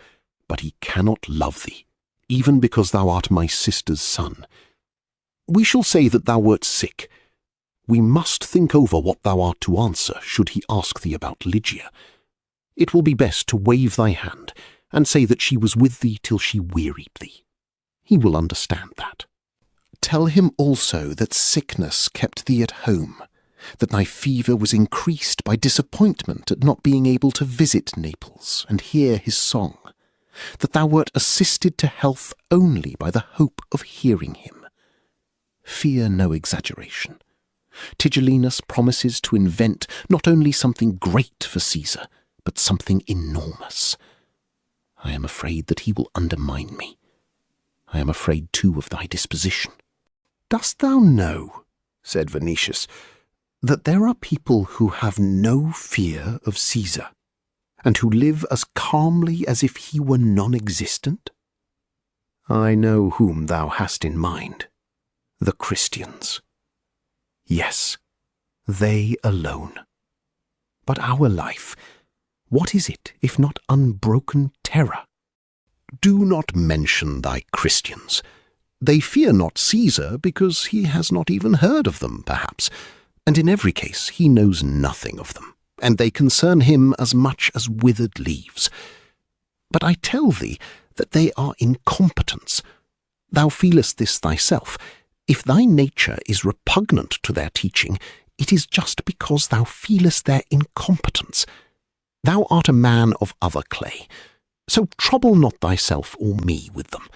S1: but he cannot love thee, even because thou art my sister's son. We shall say that thou wert sick. We must think over what thou art to answer should he ask thee about Lygia. It will be best to wave thy hand, and say that she was with thee till she wearied thee. He will understand that. Tell him also that sickness kept thee at home, that thy fever was increased by disappointment at not being able to visit Naples and hear his song, that thou wert assisted to health only by the hope of hearing him. Fear no exaggeration. Tigellinus promises to invent not only something great for Caesar, but something enormous. I am afraid that he will undermine me. I am afraid too of thy disposition." "Dost thou know," said Vinicius, "that there are people who have no fear of Caesar, and who live as calmly as if he were non-existent? I know whom thou hast in mind. The Christians. Yes, they alone. But our life, what is it if not unbroken terror? Do not mention thy Christians. They fear not Caesar because he has not even heard of them, perhaps, and in every case he knows nothing of them, and they concern him as much as withered leaves. But I tell thee that they are incompetents. Thou feelest this thyself. If thy nature is repugnant to their teaching, it is just because thou feelest their incompetence. Thou art a man of other clay, so trouble not thyself or me with them.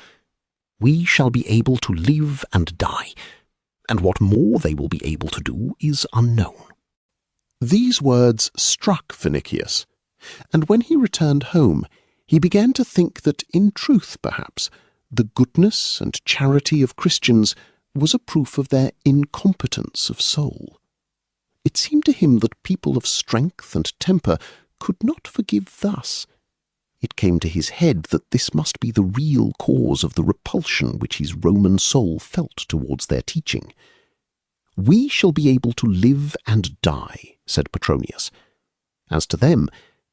S1: We shall be able to live and die, and what more they will be able to do is unknown." These words struck Vinicius, and when he returned home, he began to think that, in truth, perhaps, the goodness and charity of Christians was a proof of their incompetence of soul. It seemed to him that people of strength and temper could not forgive thus. It came to his head that this must be the real cause of the repulsion which his Roman soul felt towards their teaching. "We shall be able to live and die," said Petronius. "As to them,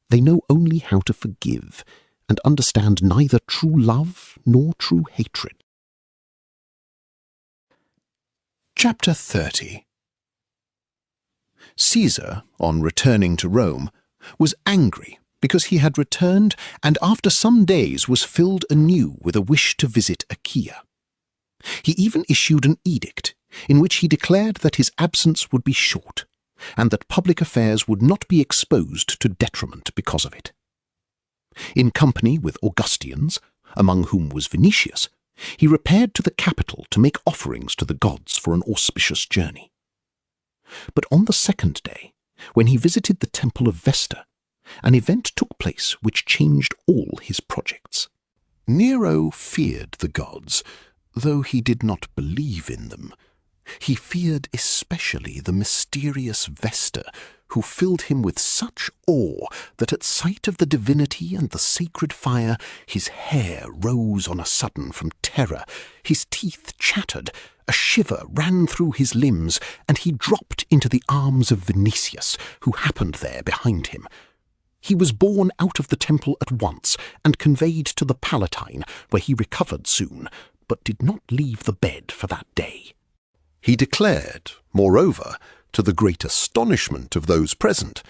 S1: they know only how to forgive, and understand neither true love nor true hatred."
S3: Chapter 30. Caesar, on returning to Rome, was angry because he had returned and after some days was filled anew with a wish to visit Achaia. He even issued an edict in which he declared that his absence would be short, and that public affairs would not be exposed to detriment because of it. In company with Augustians, among whom was Vinicius, he repaired to the capital to make offerings to the gods for an auspicious journey.
S2: But on the second day, when he visited the temple of Vesta, an event took place which changed all his projects. Nero feared the gods, though he did not believe in them. He feared especially the mysterious Vesta, who filled him with such awe that at sight of the divinity and the sacred fire his hair rose on a sudden from terror, his teeth chattered, a shiver ran through his limbs, and he dropped into the arms of Vinicius, who happened there behind him. He was borne out of the temple at once and conveyed to the Palatine, where he recovered soon, but did not leave the bed for that day. He declared, moreover, to the great astonishment of those present,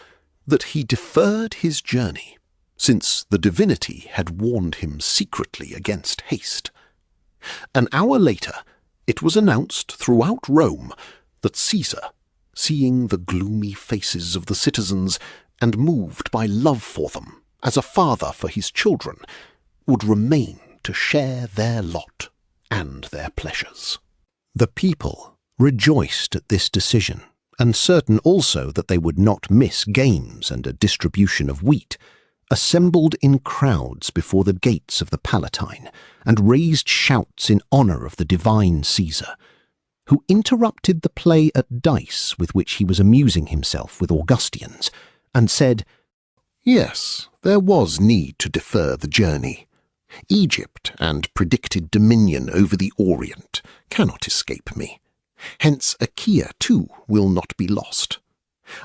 S2: that he deferred his journey, since the divinity had warned him secretly against haste. An hour later, it was announced throughout Rome that Caesar, seeing the gloomy faces of the citizens and moved by love for them, as a father for his children, would remain to share their lot and their pleasures. The people rejoiced at this decision, and certain also that they would not miss games and a distribution of wheat, assembled in crowds before the gates of the Palatine, and raised shouts in honour of the divine Caesar, who interrupted the play at dice with which he was amusing himself with Augustians, and said, "Yes, there was need to defer the journey. Egypt and predicted dominion over the Orient cannot escape me. Hence Achaia too will not be lost.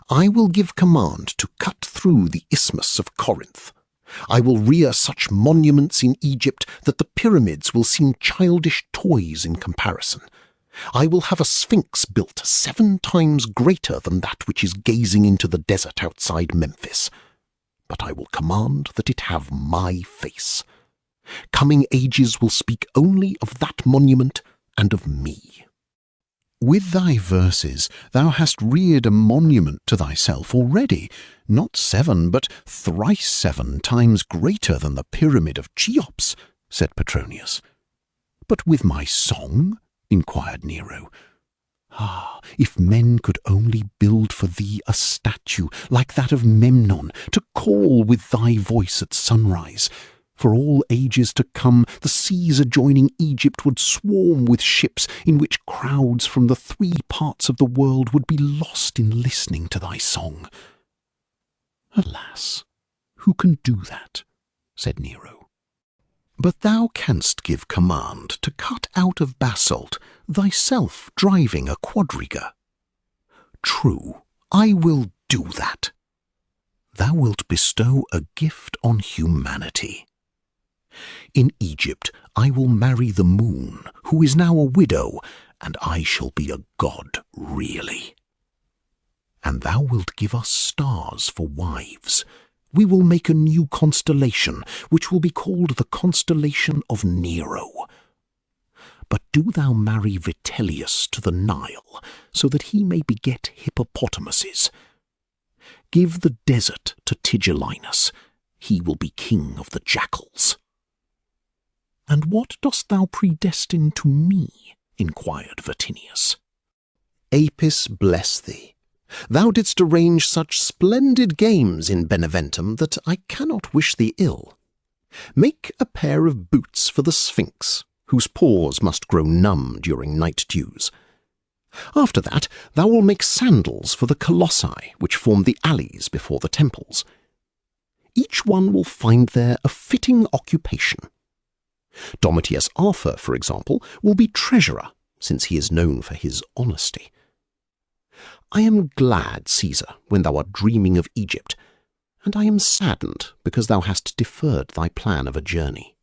S2: I will give command to cut through the isthmus of Corinth. I will rear such monuments in Egypt that the pyramids will seem childish toys in comparison. I will have a sphinx built 7 times greater than that which is gazing into the desert outside Memphis. But I will command that it have my face. Coming ages will speak only of that monument and of me." With thy verses thou hast reared a monument to thyself already, not 7, but thrice 7 times greater than the pyramid of Cheops, said Petronius. "But with my song?" inquired Nero. "Ah, if men could only build for thee a statue like that of Memnon, to call with thy voice at sunrise. For all ages to come, the seas adjoining Egypt would swarm with ships in which crowds from the 3 parts of the world would be lost in listening to thy song." "Alas, who can do that?" said Nero. "But thou canst give command to cut out of basalt, thyself driving a quadriga." "True, I will do that." "Thou wilt bestow a gift on humanity." "In Egypt I will marry the moon, who is now a widow, and I shall be a god really." "And thou wilt give us stars for wives. We will make a new constellation, which will be called the constellation of Nero. But do thou marry Vitellius to the Nile, so that he may beget hippopotamuses. Give the desert to Tigellinus. He will be king of the jackals." "And what dost thou predestine to me?" inquired Vatinius. "Apis bless thee. Thou didst arrange such splendid games in Beneventum that I cannot wish thee ill. Make a pair of boots for the Sphinx, whose paws must grow numb during night dews. After that thou wilt make sandals for the colossi which form the alleys before the temples. Each one will find there a fitting occupation. Domitius Arthur, for example, will be treasurer, since he is known for his honesty. I am glad, Caesar, when thou art dreaming of Egypt, and I am saddened because thou hast deferred thy plan of a journey."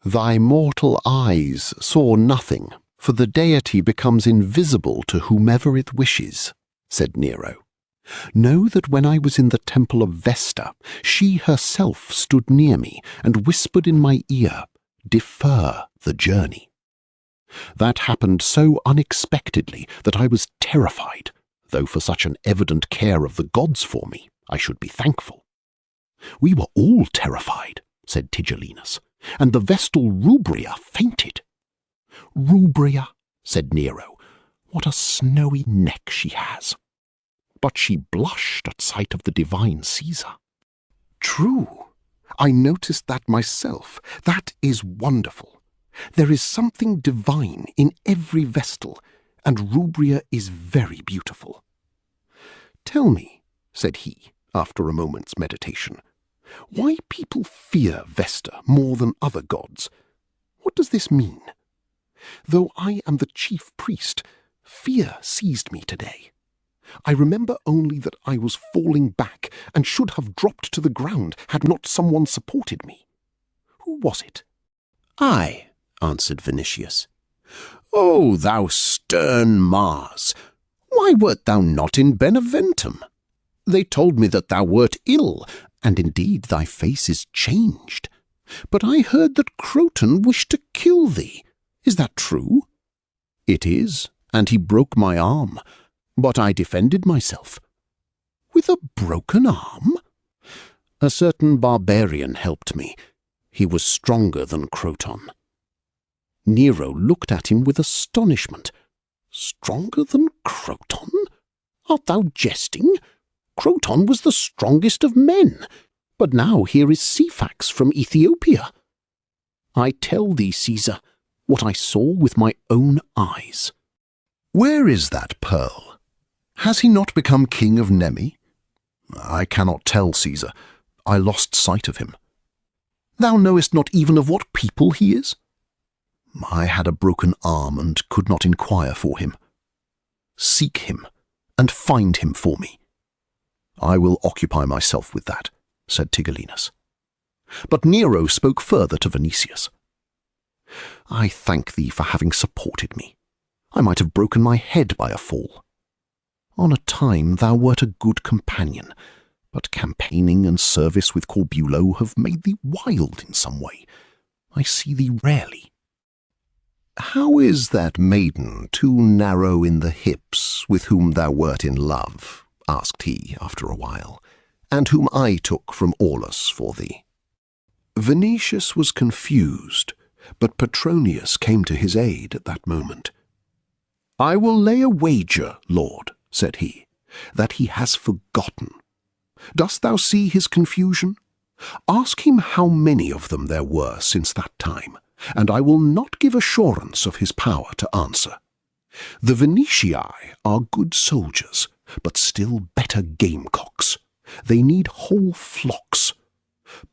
S2: "Thy mortal eyes saw nothing, for the deity becomes invisible to whomever it wishes," said Nero. "Know that when I was in the temple of Vesta, she herself stood near me and whispered in my ear, 'Defer the journey.' That happened so unexpectedly that I was terrified, though for such an evident care of the gods for me, I should be thankful." "We were all terrified," said Tigellinus, "and the Vestal Rubria fainted." "Rubria," said Nero, "what a snowy neck she has." but she blushed at sight of the divine Caesar.
S4: True. I noticed that myself. That is wonderful. There is something divine in every vestal, and Rubria is very beautiful. Tell me, said he, after a moment's meditation, why people fear Vesta more than other gods. What does this mean? Though I am the chief priest, fear seized me today. I remember only that I was falling back and should have dropped to the ground had not someone supported me. Who was it?
S1: I, answered Vinicius. O thou stern Mars, why wert thou not in Beneventum? They told me that thou wert ill, and indeed thy face is changed. But I heard that Croton wished to kill thee. Is that true? It is, and he broke my arm, but I defended myself. With a broken arm? A certain barbarian helped me. He was stronger than Croton. Nero looked at him with astonishment. Stronger than Croton? Art thou jesting? Croton was the strongest of men, but now here is Syphax from Ethiopia. I tell thee, Caesar, what I saw with my own eyes.
S4: Where is that pearl? Has he not become king of Nemi? I cannot tell, Caesar. I lost sight of him. Thou knowest not even of what people he is? I had a broken arm and could not inquire for him. Seek him, and find him for me. I will occupy myself with that, said Tigellinus. But Nero spoke further to Vinicius. I thank thee for having supported me. I might have broken my head by a fall. On a time thou wert a good companion, but campaigning and service with Corbulo have made thee wild in some way. I see thee rarely. How is that maiden too narrow in the hips with whom thou wert in love? Asked he after a while, and whom I took from Aulus for thee. Vinicius was confused, but Petronius came to his aid at that moment. I will lay a wager, Lord, said he, that he has forgotten. Dost thou see his confusion? Ask him how many of them there were since that time, and I will not give assurance of his power to answer. The Venetiae are good soldiers, but still better gamecocks. They need whole flocks.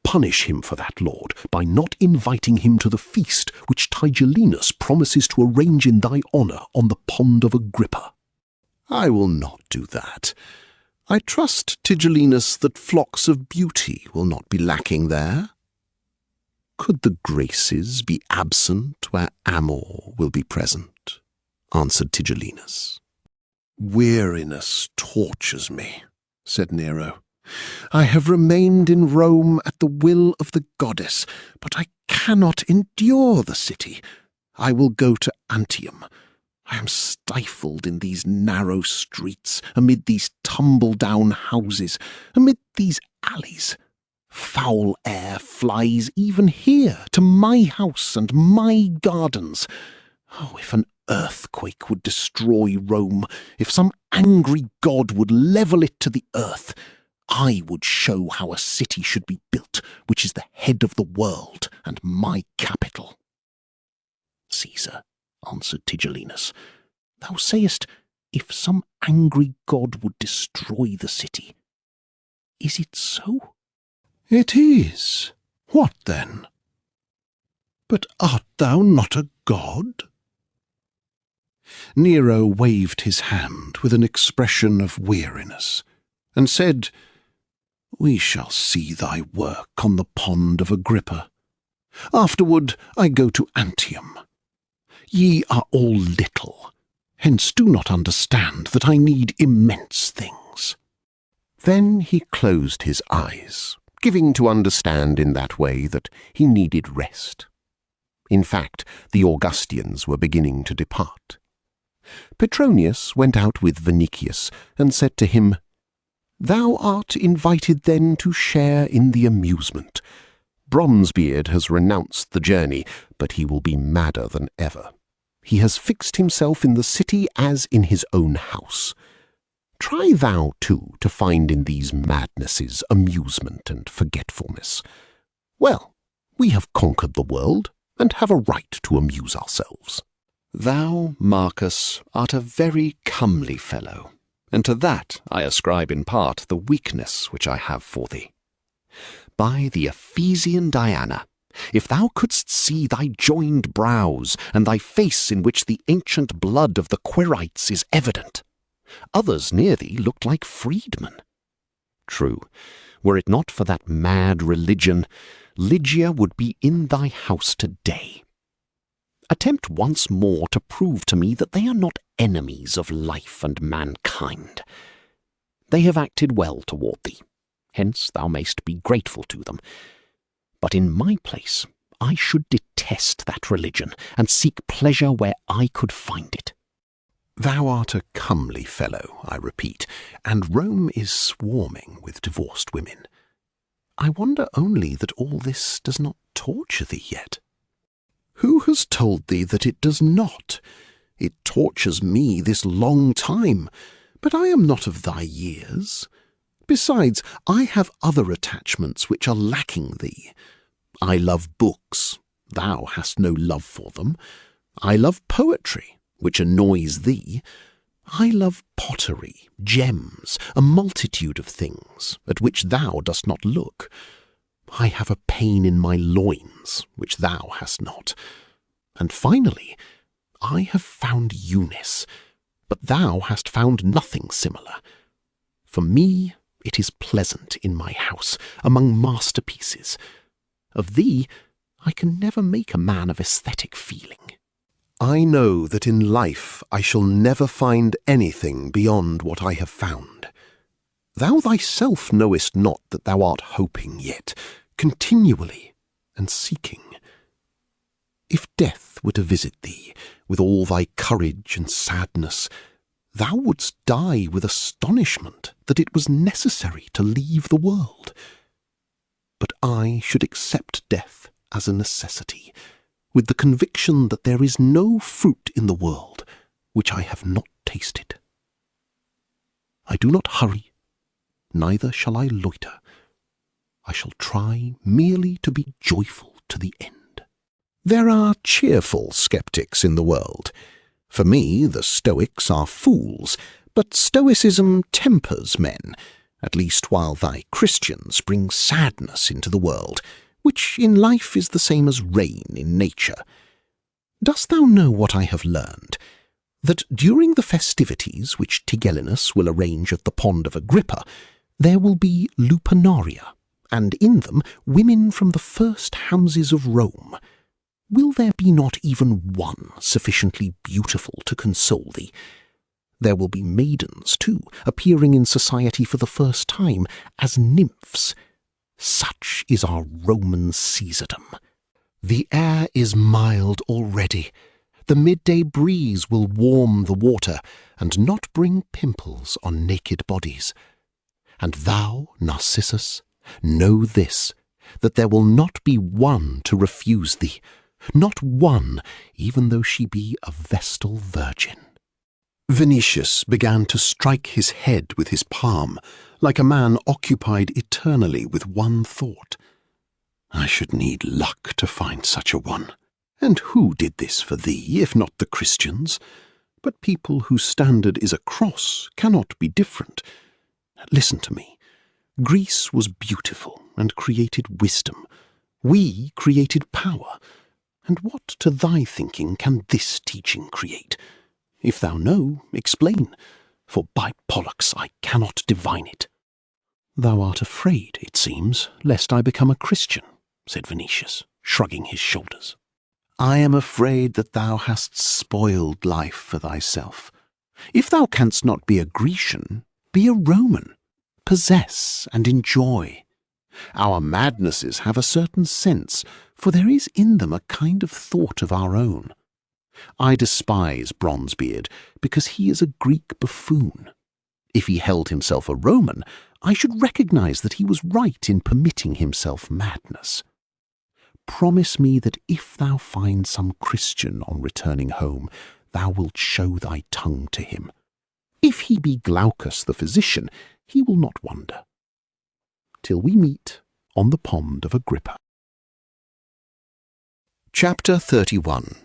S4: Punish him for that, Lord, by not inviting him to the feast which Tigellinus promises to arrange in thy honour on the pond of Agrippa. I will not do that. I trust, Tigellinus, that flocks of beauty will not be lacking there. Could the Graces be absent where Amor will be present? Answered Tigellinus. Weariness tortures me, said Nero. I have remained in Rome at the will of the goddess, but I cannot endure the city. I will go to Antium. I am stifled in these narrow streets, amid these tumble-down houses, amid these alleys. Foul air flies even here, to my house and my gardens. Oh, if an earthquake would destroy Rome, if some angry god would level it to the earth, I would show how a city should be built, which is the head of the world and my capital. Caesar, answered Tigellinus, thou sayest, if some angry god would destroy the city. Is it so? It is. What then? But art thou not a god? Nero waved his hand with an expression of weariness, and said, We shall see thy work on the pond of Agrippa. Afterward I go to Antium. Ye are all little, hence do not understand that I need immense things. Then he closed his eyes, giving to understand in that way that he needed rest. In fact, the Augustians were beginning to depart. Petronius went out with Vinicius and said to him, Thou art invited then to share in the amusement. Bronzebeard has renounced the journey, but he will be madder than ever. He has fixed himself in the city as in his own house.
S1: Try thou, too, to find in these madnesses amusement and forgetfulness. Well, we have conquered the world, and have a right to amuse ourselves.
S2: Thou, Marcus, art a very comely fellow, and to that I ascribe in part the weakness which I have for thee. By the Ephesian Diana, if thou couldst see thy joined brows, and thy face in which the ancient blood of the Quirites is evident, others near thee looked like freedmen. True, were it not for that mad religion, Lygia would be in thy house today. Attempt once more to prove to me that they are not enemies of life and mankind. They have acted well toward thee, hence thou mayst be grateful to them. But in my place, I should detest that religion, and seek pleasure where I could find it.
S1: Thou art a comely fellow, I repeat, and Rome is swarming with divorced women. I wonder only that all this does not torture thee yet.
S4: Who has told thee that it does not? It tortures me this long time, but I am not of thy years. Besides, I have other attachments which are lacking thee. I love books, thou hast no love for them. I love poetry, which annoys thee. I love pottery, gems, a multitude of things, at which thou dost not look. I have a pain in my loins, which thou hast not. And finally, I have found Eunice, but thou hast found nothing similar. For me, it is pleasant in my house, among masterpieces. Of thee, I can never make a man of aesthetic feeling. I know that in life I shall never find anything beyond what I have found. Thou thyself knowest not that thou art hoping yet, continually, and seeking. If death were to visit thee, with all thy courage and sadness, thou wouldst die with astonishment that it was necessary to leave the world. But I should accept death as a necessity, with the conviction that there is no fruit in the world which I have not tasted. I do not hurry, neither shall I loiter. I shall try merely to be joyful to the end.
S1: There are cheerful sceptics in the world. For me, the Stoics are fools, but Stoicism tempers men, at least while thy Christians bring sadness into the world, which in life is the same as rain in nature. Dost thou know what I have learned? That during the festivities which Tigellinus will arrange at the pond of Agrippa, there will be lupanaria, and in them women from the first houses of Rome. Will there be not even one sufficiently beautiful to console thee? There will be maidens, too, appearing in society for the first time as nymphs. Such is our Roman Caesardom. The air is mild already. The midday breeze will warm the water and not bring pimples on naked bodies. And thou, Narcissus, know this, that there will not be one to refuse thee, not one, even though she be a Vestal virgin.
S4: Vinicius began to strike his head with his palm, like a man occupied eternally with one thought. I should need luck to find such a one. And who did this for thee, if not the Christians? But people whose standard is a cross cannot be different. Listen to me. Greece was beautiful and created wisdom. We created power. And what to thy thinking can this teaching create? If thou know, explain, for by Pollux I cannot divine it. Thou art afraid, it seems, lest I become a Christian, said Vinicius, shrugging his shoulders. I am afraid that thou hast spoiled life for thyself. If thou canst not be a Grecian, be a Roman. Possess and enjoy. Our madnesses have a certain sense, for there is in them a kind of thought of our own. I despise Bronzebeard because he is a Greek buffoon. If he held himself a Roman, I should recognize that he was right in permitting himself madness. Promise me that if thou find some Christian on returning home, thou wilt show thy tongue to him.
S2: If he be Glaucus the physician, he will not wonder. Till we meet on the pond of Agrippa.
S1: Chapter 31.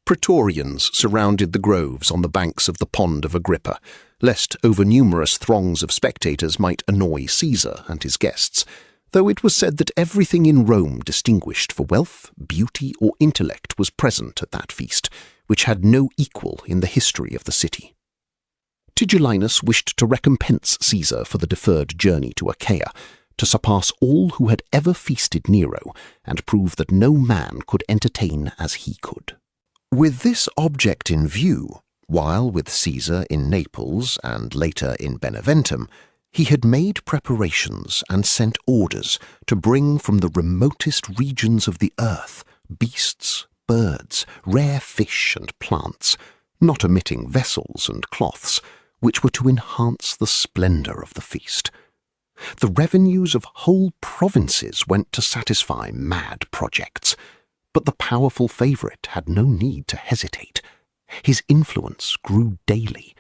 S1: Praetorians surrounded the groves on the banks of the pond of Agrippa, lest overnumerous throngs of spectators might annoy Caesar and his guests, though it was said that everything in Rome distinguished for wealth, beauty, or intellect was present at that feast, which had no equal in the history of the city. Tigellinus wished to recompense Caesar for the deferred journey to Achaia, to surpass all who had ever feasted Nero, and prove that no man could entertain as he could. With this object in view, while with Caesar in Naples and later in Beneventum, he had made preparations and sent orders to bring from the remotest regions of the earth beasts, birds, rare fish and plants, not omitting vessels and cloths, which were to enhance the splendour of the feast. The revenues of whole provinces went to satisfy mad projects, but the powerful favourite had no need to hesitate. His influence grew daily.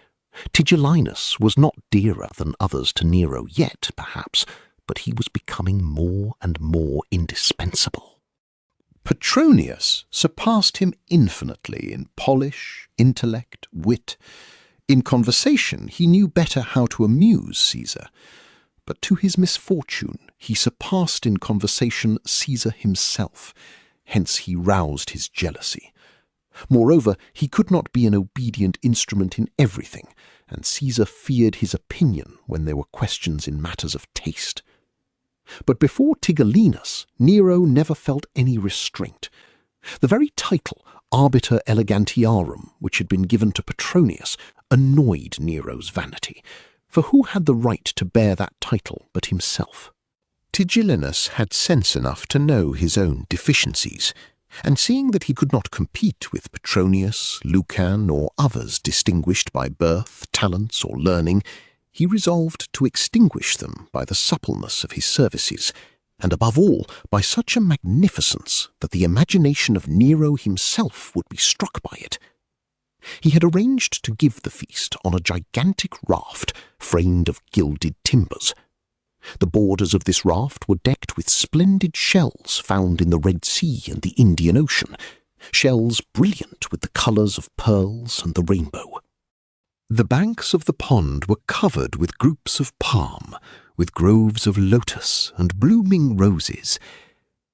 S1: Tigellinus was not dearer than others to Nero yet, perhaps, but he was becoming more and more indispensable.
S4: Petronius surpassed him infinitely in polish, intellect, wit. In conversation he knew better how to amuse Caesar, but to his misfortune he surpassed in conversation Caesar himself, hence he roused his jealousy. Moreover, he could not be an obedient instrument in everything, and Caesar feared his opinion when there were questions in matters of taste. But before Tigellinus, Nero never felt any restraint. The very title, Arbiter Elegantiarum, which had been given to Petronius, annoyed Nero's vanity, for who had the right to bear that title but himself?
S2: Tigellinus had sense enough to know his own deficiencies, and seeing that he could not compete with Petronius, Lucan, or others distinguished by birth, talents, or learning, he resolved to extinguish them by the suppleness of his services, and above all by such a magnificence that the imagination of Nero himself would be struck by it. He had arranged to give the feast on a gigantic raft framed of gilded timbers. The borders of this raft were decked with splendid shells found in the Red Sea and the Indian Ocean, shells brilliant with the colours of pearls and the rainbow. The banks of the pond were covered with groups of palm, with groves of lotus and blooming roses.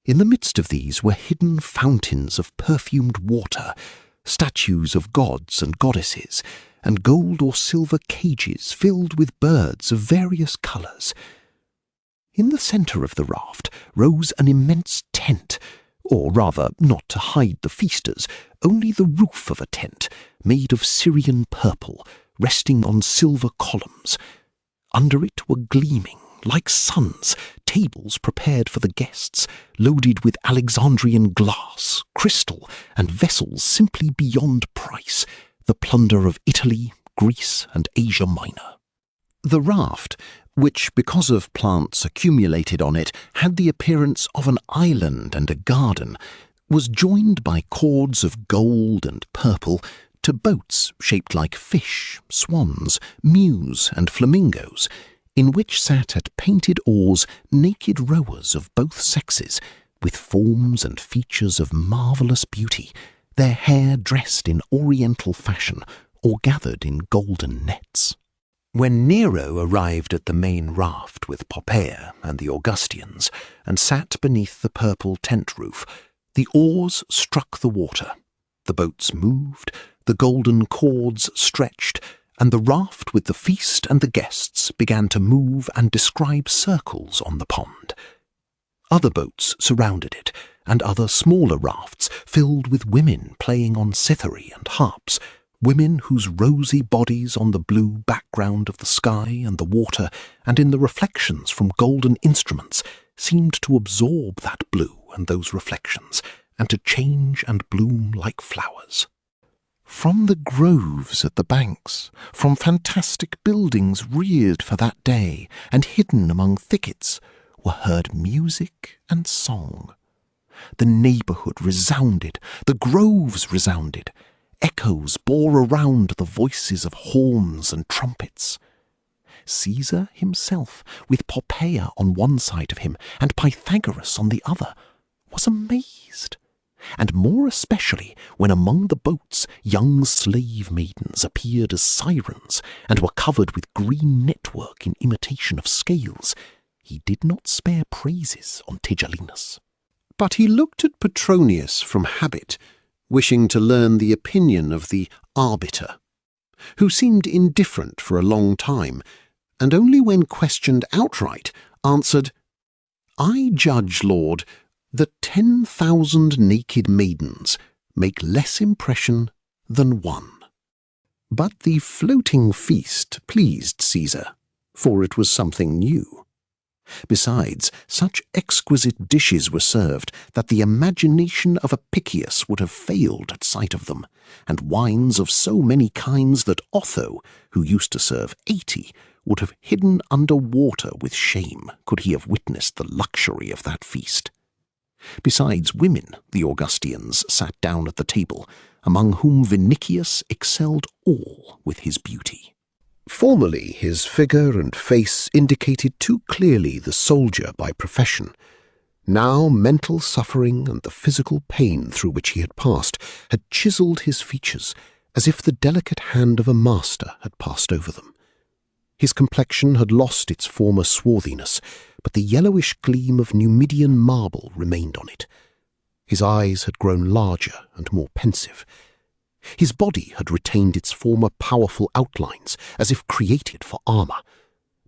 S2: In the midst of these were hidden fountains of perfumed water, statues of gods and goddesses, and gold or silver cages filled with birds of various colours. In the centre of the raft rose an immense tent, or rather, not to hide the feasters, only the roof of a tent, made of Syrian purple, resting on silver columns. Under it were gleaming, like suns, tables prepared for the guests, loaded with Alexandrian glass, crystal, and vessels simply beyond price, the plunder of Italy, Greece, and Asia Minor. The raft, which, because of plants accumulated on it, had the appearance of an island and a garden, was joined by cords of gold and purple to boats shaped like fish, swans, mews, and flamingos, in which sat at painted oars naked rowers of both sexes, with forms and features of marvellous beauty, their hair dressed in oriental fashion or gathered in golden nets. When Nero arrived at the main raft with Poppaea and the Augustians, and sat beneath the purple tent roof, the oars struck the water, the boats moved, the golden cords stretched, and the raft with the feast and the guests began to move and describe circles on the pond. Other boats surrounded it, and other smaller rafts filled with women playing on cithary and harps, women whose rosy bodies on the blue background of the sky and the water and in the reflections from golden instruments seemed to absorb that blue and those reflections and to change and bloom like flowers. From the groves at the banks, from fantastic buildings reared for that day and hidden among thickets, were heard music and song. The neighbourhood resounded, the groves resounded.
S3: echoes bore around the voices of horns and trumpets. Caesar himself, with Poppaea on one side of him and Pythagoras on the other, was amazed, and more especially when among the boats young slave maidens appeared as sirens and were covered with green network in imitation of scales. He did not spare praises on Tigellinus.
S1: But he looked at Petronius from habit, wishing to learn the opinion of the arbiter, who seemed indifferent for a long time, and only when questioned outright answered, "I judge, Lord, that 10,000 naked maidens make less impression than one." But the floating feast pleased Caesar, for it was something new. Besides, such exquisite dishes were served that the imagination of Apicius would have failed at sight of them, and wines of so many kinds that Otho, who used to serve 80, would have hidden under water with shame could he have witnessed the luxury of that feast. Besides women, the Augustians sat down at the table, among whom Vinicius excelled all with his beauty. Formerly his figure and face indicated too clearly the soldier by profession. Now mental suffering and the physical pain through which he had passed had chiselled his features, as if the delicate hand of a master had passed over them. His complexion had lost its former swarthiness, but the yellowish gleam of Numidian marble remained on it. His eyes had grown larger and more pensive. His body had retained its former powerful outlines, as if created for armour,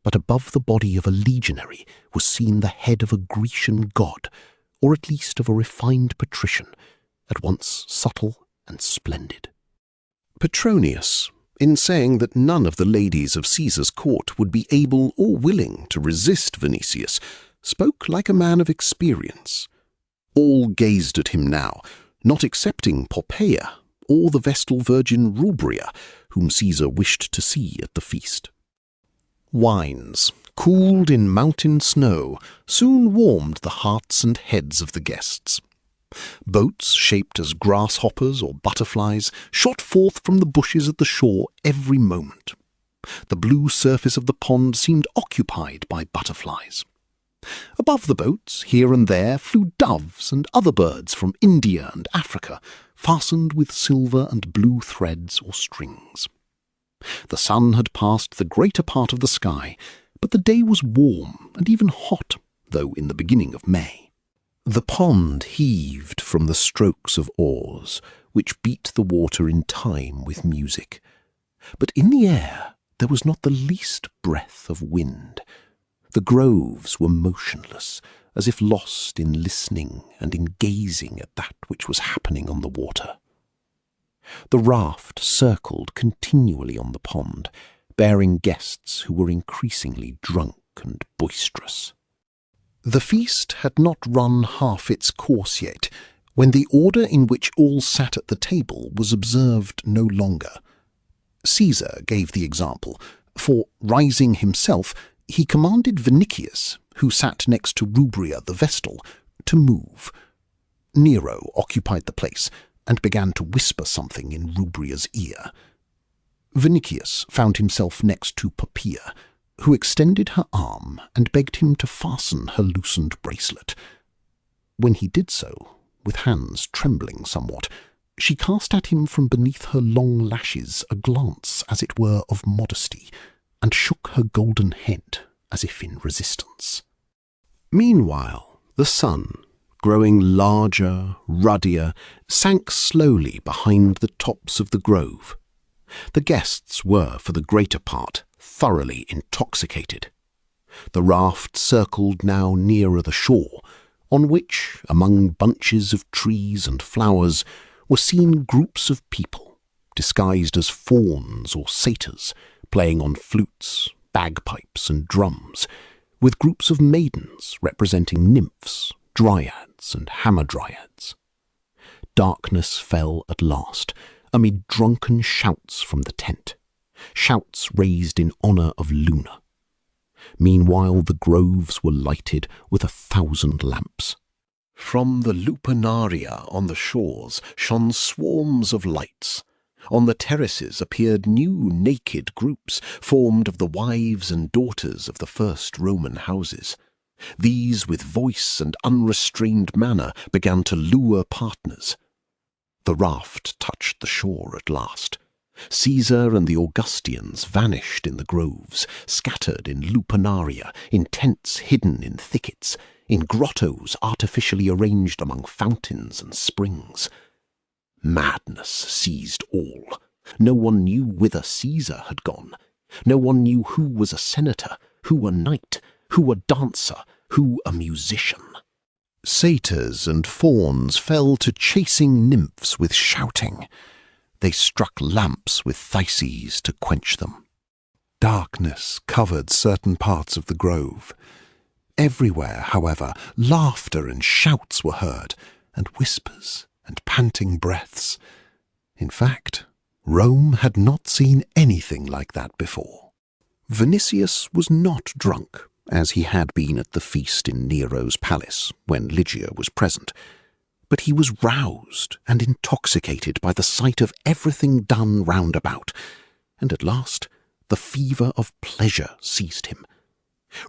S1: but above the body of a legionary was seen the head of a Grecian god, or at least of a refined patrician, at once subtle and splendid. Petronius, in saying that none of the ladies of Caesar's court would be able or willing to resist Vinicius, spoke like a man of experience. All gazed at him now, not excepting Poppaea, or the Vestal Virgin Rubria, whom Caesar wished to see at the feast. Wines, cooled in mountain snow, soon warmed the hearts and heads of the guests. Boats shaped as grasshoppers or butterflies shot forth from the bushes at the shore every moment. The blue surface of the pond seemed occupied by butterflies. Above the boats, here and there, flew doves and other birds from India and Africa, fastened with silver and blue threads or strings. The sun had passed the greater part of the sky, but the day was warm and even hot, though in the beginning of May. The pond heaved from the strokes of oars, which beat the water in time with music. But in the air there was not the least breath of wind. The groves were motionless, as if lost in listening and in gazing at that which was happening on the water. The raft circled continually on the pond, bearing guests who were increasingly drunk and boisterous. The feast had not run half its course yet, when the order in which all sat at the table was observed no longer. Caesar gave the example, for, rising himself, he commanded Vinicius, who sat next to Rubria the Vestal, to move. Nero occupied the place, and began to whisper something in Rubria's ear. Vinicius found himself next to Poppaea, who extended her arm and begged him to fasten her loosened bracelet. When he did so, with hands trembling somewhat, she cast at him from beneath her long lashes a glance, as it were, of modesty, and shook her golden head as if in resistance. Meanwhile, the sun, growing larger, ruddier, sank slowly behind the tops of the grove. The guests were, for the greater part, thoroughly intoxicated. The raft circled now nearer the shore, on which, among bunches of trees and flowers, were seen groups of people, disguised as fauns or satyrs, playing on flutes, bagpipes and drums, with groups of maidens representing nymphs, dryads and hamadryads. Darkness fell at last, amid drunken shouts from the tent, shouts raised in honour of Luna. Meanwhile the groves were lighted with 1,000 lamps. From the lupernaria on the shores shone swarms of lights, On the terraces appeared new naked groups formed of the wives and daughters of the first Roman houses. These, with voice and unrestrained manner, began to lure partners. The raft touched the shore at last. Caesar and the Augustians vanished in the groves, scattered in lupernaria, in tents hidden in thickets, in grottos artificially arranged among fountains and springs. Madness seized all. No one knew whither Caesar had gone. No one knew who was a senator, who a knight, who a dancer, who a musician.
S4: Satyrs and fauns fell to chasing nymphs with shouting. They struck lamps with thyses to quench them.
S3: Darkness covered certain parts of the grove. Everywhere, however, laughter and shouts were heard, and whispers and panting breaths. In fact, Rome had not seen anything like that before.
S2: Vinicius was not drunk, as he had been at the feast in Nero's palace when Lygia was present, but he was roused and intoxicated by the sight of everything done round about, and at last the fever of pleasure seized him.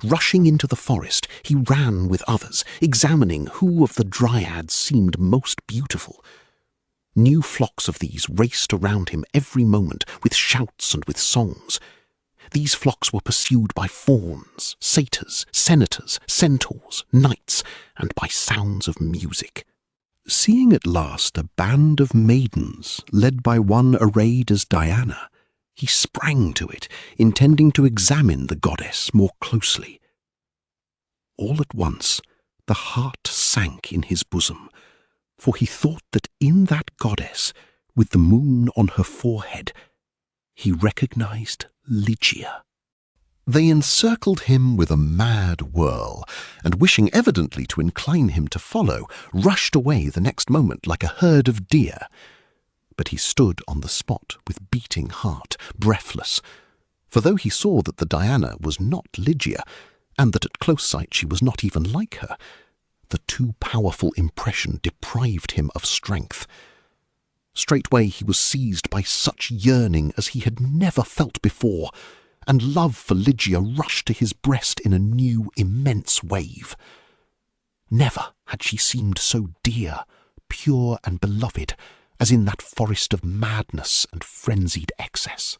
S2: Rushing into the forest, he ran with others, examining who of the dryads seemed most beautiful. New flocks of these raced around him every moment with shouts and with songs. These flocks were pursued by fauns, satyrs, senators, centaurs, knights, and by sounds of music.
S3: Seeing at last a band of maidens led by one arrayed as Diana, he sprang to it, intending to examine the goddess more closely. All at once the heart sank in his bosom, for he thought that in that goddess, with the moon on her forehead, he recognized Lygia.
S4: They encircled him with a mad whirl, and wishing evidently to incline him to follow, rushed away the next moment like a herd of deer. But he stood on the spot with beating heart, breathless, for though he saw that the Diana was not Lygia, and that at close sight she was not even like her, the too powerful impression deprived him of strength. Straightway he was seized by such yearning as he had never felt before, and love for Lygia rushed to his breast in a new, immense wave. Never had she seemed so dear, pure and beloved, as in that forest of madness and frenzied excess.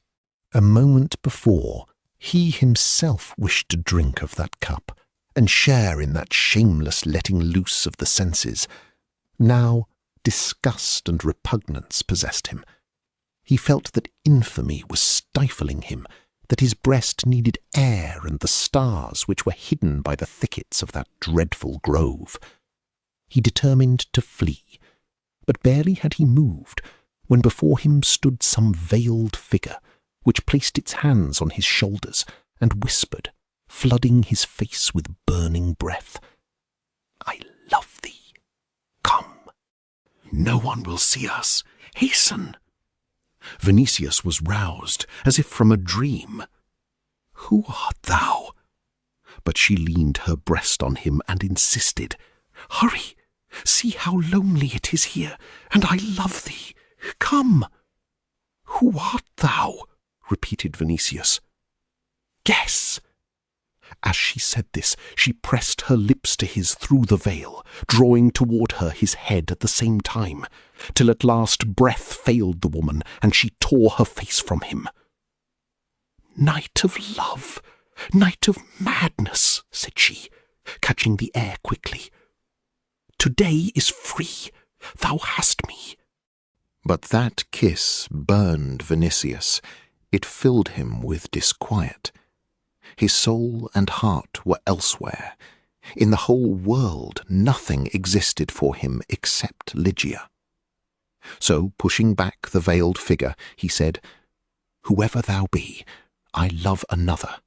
S3: A moment before, he himself wished to drink of that cup, and share in that shameless letting loose of the senses. Now disgust and repugnance possessed him. He felt that infamy was stifling him, that his breast needed air and the stars which were hidden by the thickets of that dreadful grove. He determined to flee, but barely had he moved when before him stood some veiled figure, which placed its hands on his shoulders and whispered, flooding his face with burning breath, "I love thee. Come. No one will see us. Hasten." Vinicius was roused, as if from a dream. "Who art thou?" But she leaned her breast on him and insisted, "Hurry! See how lonely it is here, and I love thee. Come." "Who art thou?" repeated Vinicius. "Guess." As she said this, she pressed her lips to his through the veil, drawing toward her his head at the same time, till at last breath failed the woman, and she tore her face from him. "Night of love, night of madness," said she, catching the air quickly. "Today is free. Thou hast me."
S2: But that kiss burned Vinicius. It filled him with disquiet. His soul and heart were elsewhere. In the whole world nothing existed for him except Lygia. So, pushing back the veiled figure, he said, "Whoever thou be, I love another.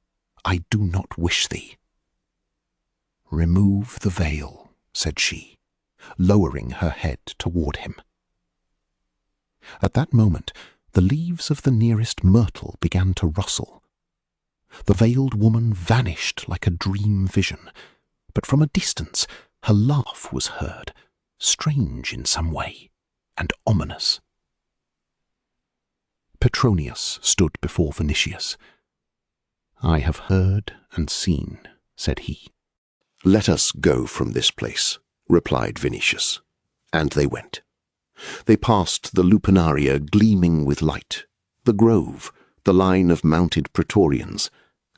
S2: I do not wish thee." "Remove the veil," said she, lowering her head toward him. At that moment, the leaves of the nearest myrtle began to rustle. The veiled woman vanished like a dream vision, but from a distance her laugh was heard, strange in some way, and ominous. Petronius stood before Vinicius. "I have heard and seen," said he.
S1: "Let us go from this place," replied Vinicius. And they went. They passed the Lupernaria gleaming with light, the grove, the line of mounted praetorians,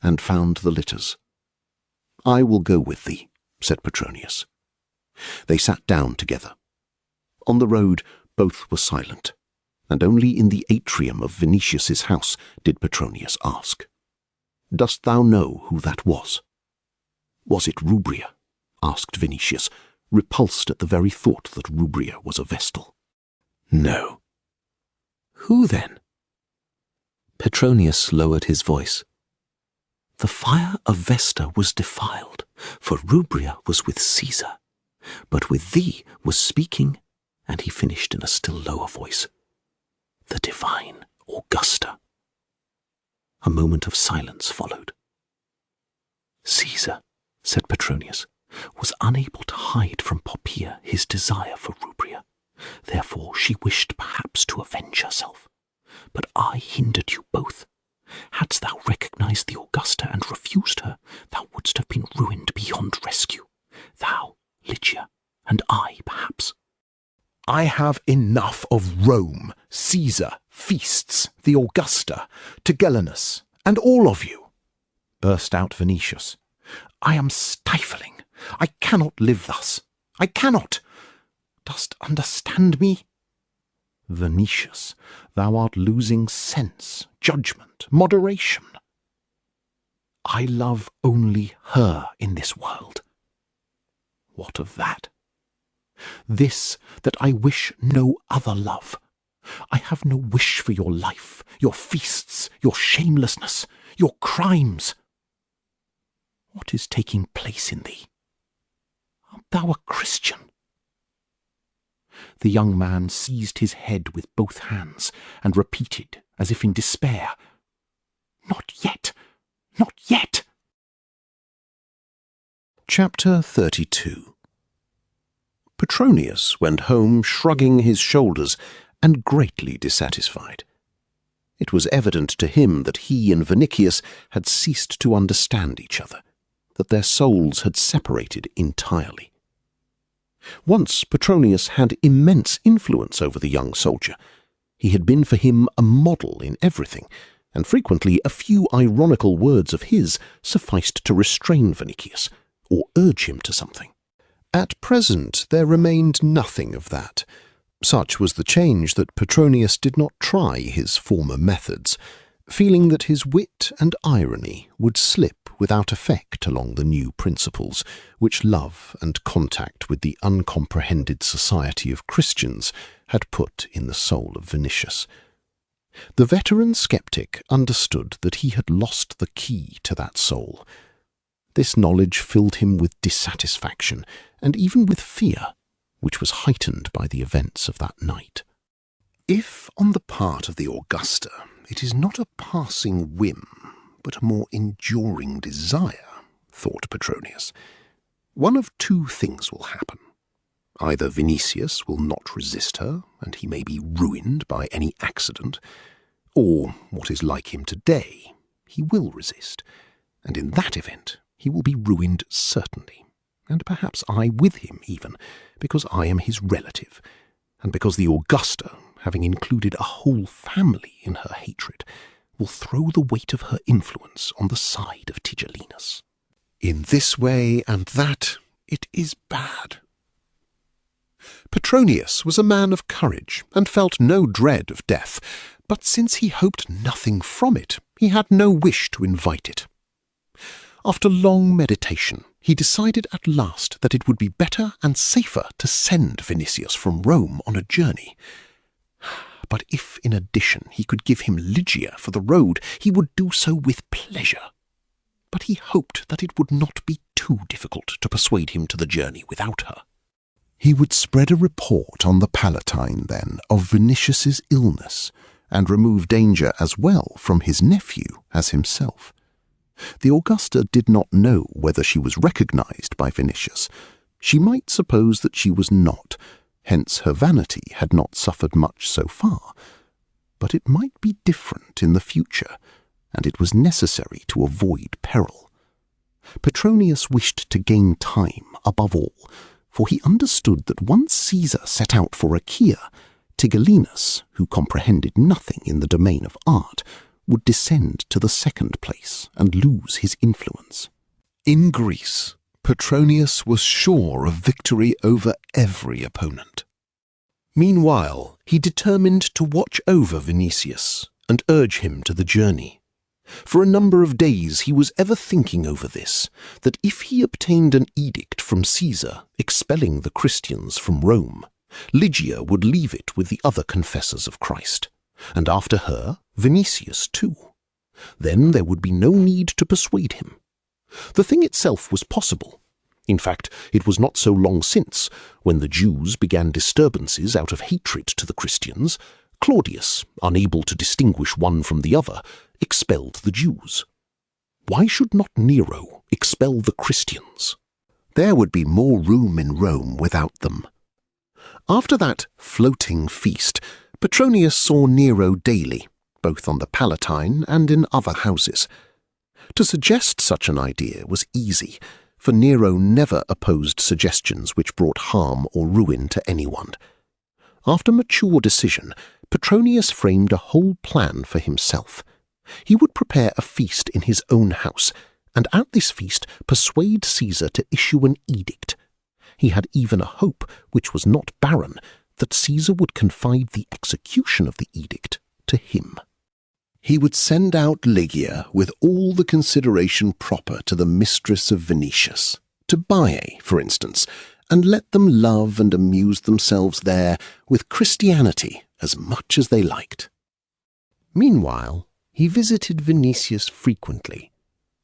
S1: and found the litters. "I will go with thee," said Petronius. They sat down together. On the road both were silent, and only in the atrium of Vinicius's house did Petronius ask, "Dost thou know who that was?" "Was it Rubria?" asked Vinicius, repulsed at the very thought that Rubria was a Vestal. "No." "Who then?" Petronius lowered his voice. "The fire of Vesta was defiled, for Rubria was with Caesar, but with thee was speaking," and he finished in a still lower voice, "the divine Augusta." A moment of silence followed. "Caesar," said Petronius, "was unable to hide from Poppaea his desire for Rubria. Therefore she wished perhaps to avenge herself. But I hindered you both. Hadst thou recognized the Augusta and refused her, thou wouldst have been ruined beyond rescue. Thou, Lygia, and I, perhaps."
S3: "I have enough of Rome, Caesar, feasts, the Augusta, Tigellinus, and all of you," burst out Vinicius. "I am stifling. I cannot live thus. I cannot. Dost understand me?" "Vinicius, thou art losing sense, judgment, moderation." "I love only her in this world." "What of that?" "This, that I wish no other love. I have no wish for your life, your feasts, your shamelessness, your crimes. What is taking place in thee? Art thou a Christian?" The young man seized his head with both hands and repeated, as if in despair, "Not yet! Not yet!"
S1: Chapter 32. Petronius went home shrugging his shoulders and greatly dissatisfied. It was evident to him that he and Vinicius had ceased to understand each other, that their souls had separated entirely. Once Petronius had immense influence over the young soldier. He had been for him a model in everything, and frequently a few ironical words of his sufficed to restrain Vinicius, or urge him to something. At present there remained nothing of that. Such was the change that Petronius did not try his former methods, feeling that his wit and irony would slip without effect along the new principles which love and contact with the uncomprehended society of Christians had put in the soul of Vinicius. The veteran sceptic understood that he had lost the key to that soul. This knowledge filled him with dissatisfaction and even with fear, which was heightened by the events of that night. If on the part of the Augusta it is not a passing whim, but a more enduring desire, thought Petronius, one of two things will happen. Either Vinicius will not resist her, and he may be ruined by any accident, or, what is like him today, he will resist, and in that event he will be ruined certainly, and perhaps I with him even, because I am his relative, and because the Augusta, having included a whole family in her hatred, will throw the weight of her influence on the side of Tigellinus. In this way and that, it is bad. Petronius was a man of courage, and felt no dread of death, but since he hoped nothing from it, he had no wish to invite it. After long meditation, he decided at last that it would be better and safer to send Vinicius from Rome on a journey. But if in addition he could give him Lygia for the road, he would do so with pleasure. But he hoped that it would not be too difficult to persuade him to the journey without her. He would spread a report on the Palatine, then, of Vinicius's illness, and remove danger as well from his nephew as himself. The Augusta did not know whether she was recognized by Vinicius. She might suppose that she was not, hence her vanity had not suffered much so far.
S2: but it might be different in the future, and it was necessary to avoid peril. Petronius wished to gain time above all, for he understood that once Caesar set out for Achaia, Tigellinus, who comprehended nothing in the domain of art, would descend to the second place and lose his influence.
S3: In Greece, Petronius was sure of victory over every opponent. Meanwhile, he determined to watch over Vinicius and urge him to the journey. For a number of days he was ever thinking over this, that if he obtained an edict from Caesar expelling the Christians from Rome, Lygia would leave it with the other confessors of Christ, and after her, Vinicius too. Then there would be no need to persuade him. The thing itself was possible. In fact, it was not so long since, when the Jews began disturbances out of hatred to the Christians, Claudius, unable to distinguish one from the other, expelled the Jews. Why should not Nero expel the Christians?
S2: There would be more room in Rome without them. After that floating feast, Petronius saw Nero daily, both on the Palatine and in other houses. To suggest such an idea was easy, for Nero never opposed suggestions which brought harm or ruin to anyone. After mature decision, Petronius framed a whole plan for himself. He would prepare a feast in his own house, and at this feast persuade Caesar to issue an edict. He had even a hope, which was not barren, that Caesar would confide the execution of the edict to him. He would send out Lygia with all the consideration proper to the mistress of Vinicius, to Baiae, for instance, and let them love and amuse themselves there with Christianity as much as they liked. Meanwhile, he visited Vinicius frequently,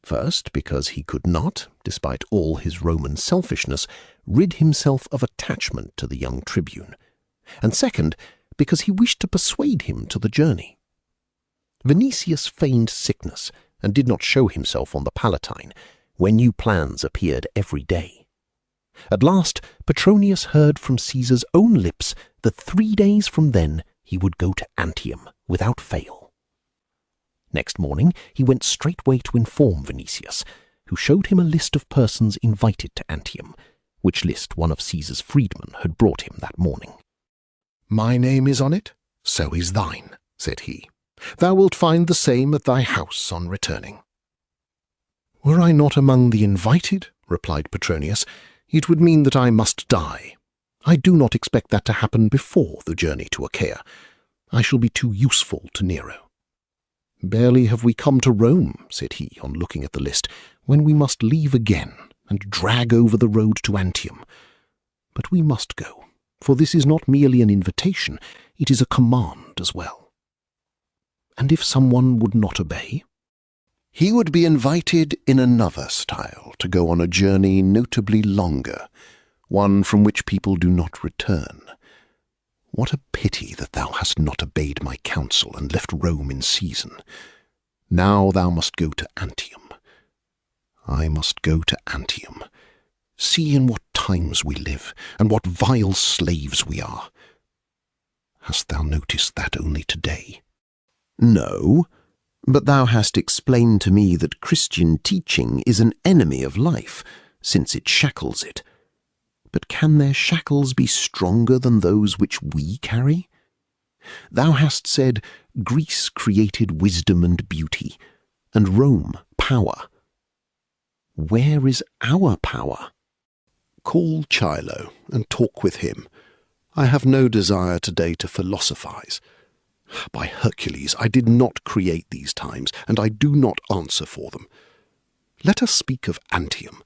S2: first because he could not, despite all his Roman selfishness, rid himself of attachment to the young tribune, and second, because he wished to persuade him to the journey. Vinicius feigned sickness and did not show himself on the Palatine, where new plans appeared every day. At last, Petronius heard from Caesar's own lips that 3 days from then he would go to Antium without fail. Next morning he went straightway to inform Vinicius, who showed him a list of persons invited to Antium, which list one of Caesar's freedmen had brought him that morning.
S4: "My name is on it, so is thine," said he. "Thou wilt find the same at thy house on returning." "Were I not among the invited," replied Petronius, "it would mean that I must die. I do not expect that to happen before the journey to Achaia. I shall be too useful to Nero." "Barely have we come to Rome," said he, on looking at the list, "when we must leave again and drag over the road to Antium. But we must go, for this is not merely an invitation, it is a command as well." "And if someone would not obey?"
S2: He would be invited in another style to go on a journey notably longer, one from which people do not return. What a pity that thou hast not obeyed my counsel and left Rome in season. Now thou must go to Antium. I must go to Antium. See in what times we live, and what vile slaves we are. Hast thou noticed that only today?
S1: "No, but thou hast explained to me that Christian teaching is an enemy of life, since it shackles it. But can their shackles be stronger than those which we carry? Thou hast said, Greece created wisdom and beauty, and Rome power. Where is our power?"
S4: "Call Chilo and talk with him. I have no desire today to philosophize. By Hercules, I did not create these times, and I do not answer for them. Let us speak of Antium.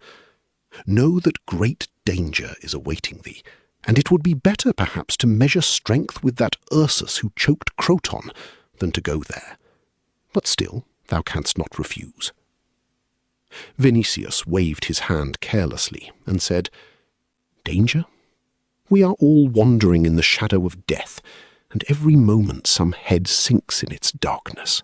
S4: Know that great danger is awaiting thee, and it would be better perhaps to measure strength with that Ursus who choked Croton than to go there. But still, thou canst not refuse." Vinicius waved his hand carelessly and said, "Danger? We are all wandering in the shadow of death, and every moment some head sinks in its darkness.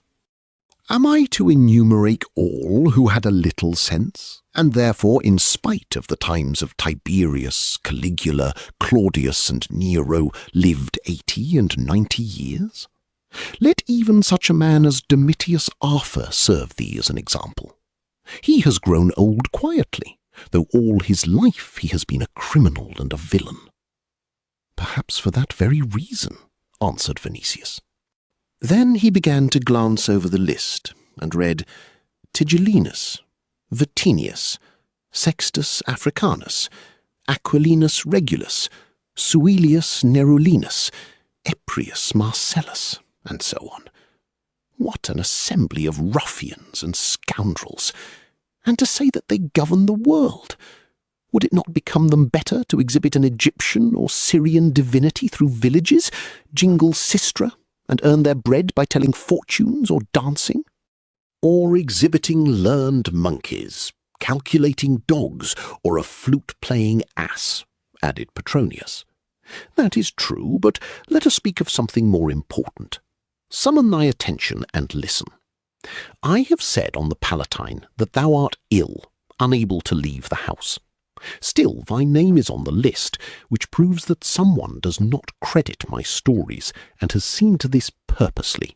S4: Am I to enumerate all who had a little sense, and therefore, in spite of the times of Tiberius, Caligula, Claudius, and Nero, lived 80 and 90 years? Let even such a man as Domitius Arthur serve thee as an example. He has grown old quietly, though all his life he has been a criminal and a villain.
S1: Perhaps for that very reason, answered Vinicius. Then he began to glance over the list and read Tigellinus, Vatinius, Sextus Africanus, Aquilinus Regulus, Suilius Nerulinus, Eprius Marcellus, and so on. What an assembly of ruffians and scoundrels! And to say that they govern the world! Would it not become them better to exhibit an Egyptian or Syrian divinity through villages, jingle sistra, and earn their bread by telling fortunes or dancing? Or exhibiting learned monkeys, calculating dogs, or a flute-playing ass, added Petronius. That is true, but let us speak of something more important. Summon thy attention and listen. I have said on the Palatine that thou art ill, unable to leave the house. Still, thy name is on the list, which proves that someone does not credit my stories and has seen to this purposely.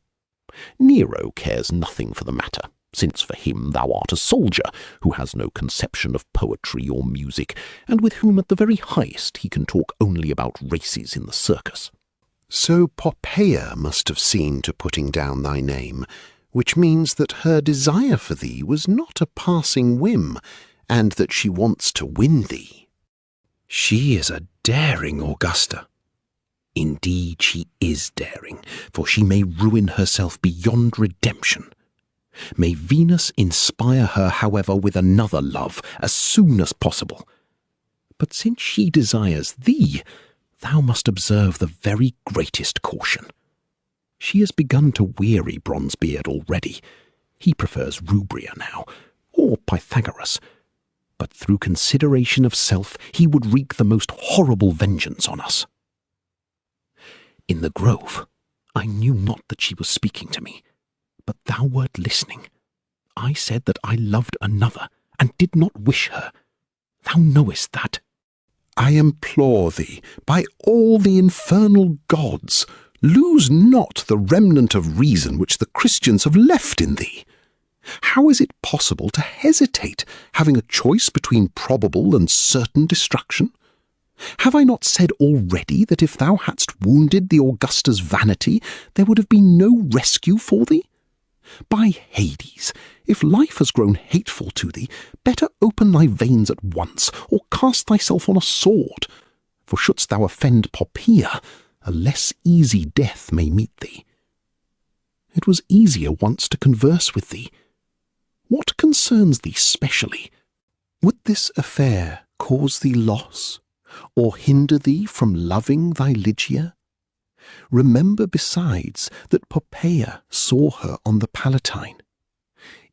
S1: Nero cares nothing for the matter, since for him thou art a soldier who has no conception of poetry or music, and with whom at the very highest he can talk only about races in the circus.
S2: So Poppaea must have seen to putting down thy name, which means that her desire for thee was not a passing whim, and that she wants to win thee.
S5: She is a daring Augusta. Indeed she is daring, for she may ruin herself beyond redemption. May Venus inspire her, however, with another love as soon as possible. But since she desires thee, thou must observe the very greatest caution. She has begun to weary Bronzebeard already. He prefers Rubria now, or Pythagoras. But through consideration of self he would wreak the most horrible vengeance on us. In the grove, I knew not that she was speaking to me, but thou wert listening. I said that I loved another, and did not wish her. Thou knowest that.
S2: I implore thee, by all the infernal gods, lose not the remnant of reason which the Christians have left in thee. How is it possible to hesitate, having a choice between probable and certain destruction? Have I not said already that if thou hadst wounded the Augusta's vanity, there would have been no rescue for thee? By Hades, if life has grown hateful to thee, better open thy veins at once, or cast thyself on a sword. For shouldst thou offend Poppaea, a less easy death may meet thee. It was easier once to converse with thee. What concerns thee specially? Would this affair cause thee loss, or hinder thee from loving thy Ligia? Remember besides that Poppaea saw her on the Palatine.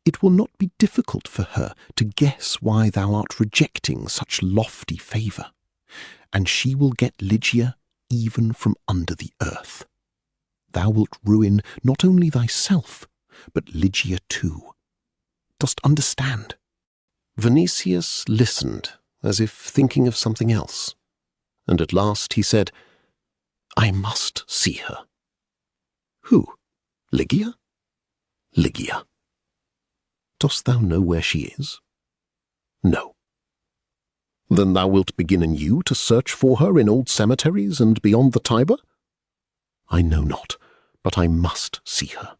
S2: It will not be difficult for her to guess why thou art rejecting such lofty favour, and she will get Ligia even from under the earth. Thou wilt ruin not only thyself, but Ligia too. Dost understand?
S1: Vinicius listened, as if thinking of something else, and at last he said, I must see her. Who? Ligia? Ligia. Dost thou know where she is? No. Then thou wilt begin anew to search for her in old cemeteries and beyond the Tiber? I know not, but I must see her.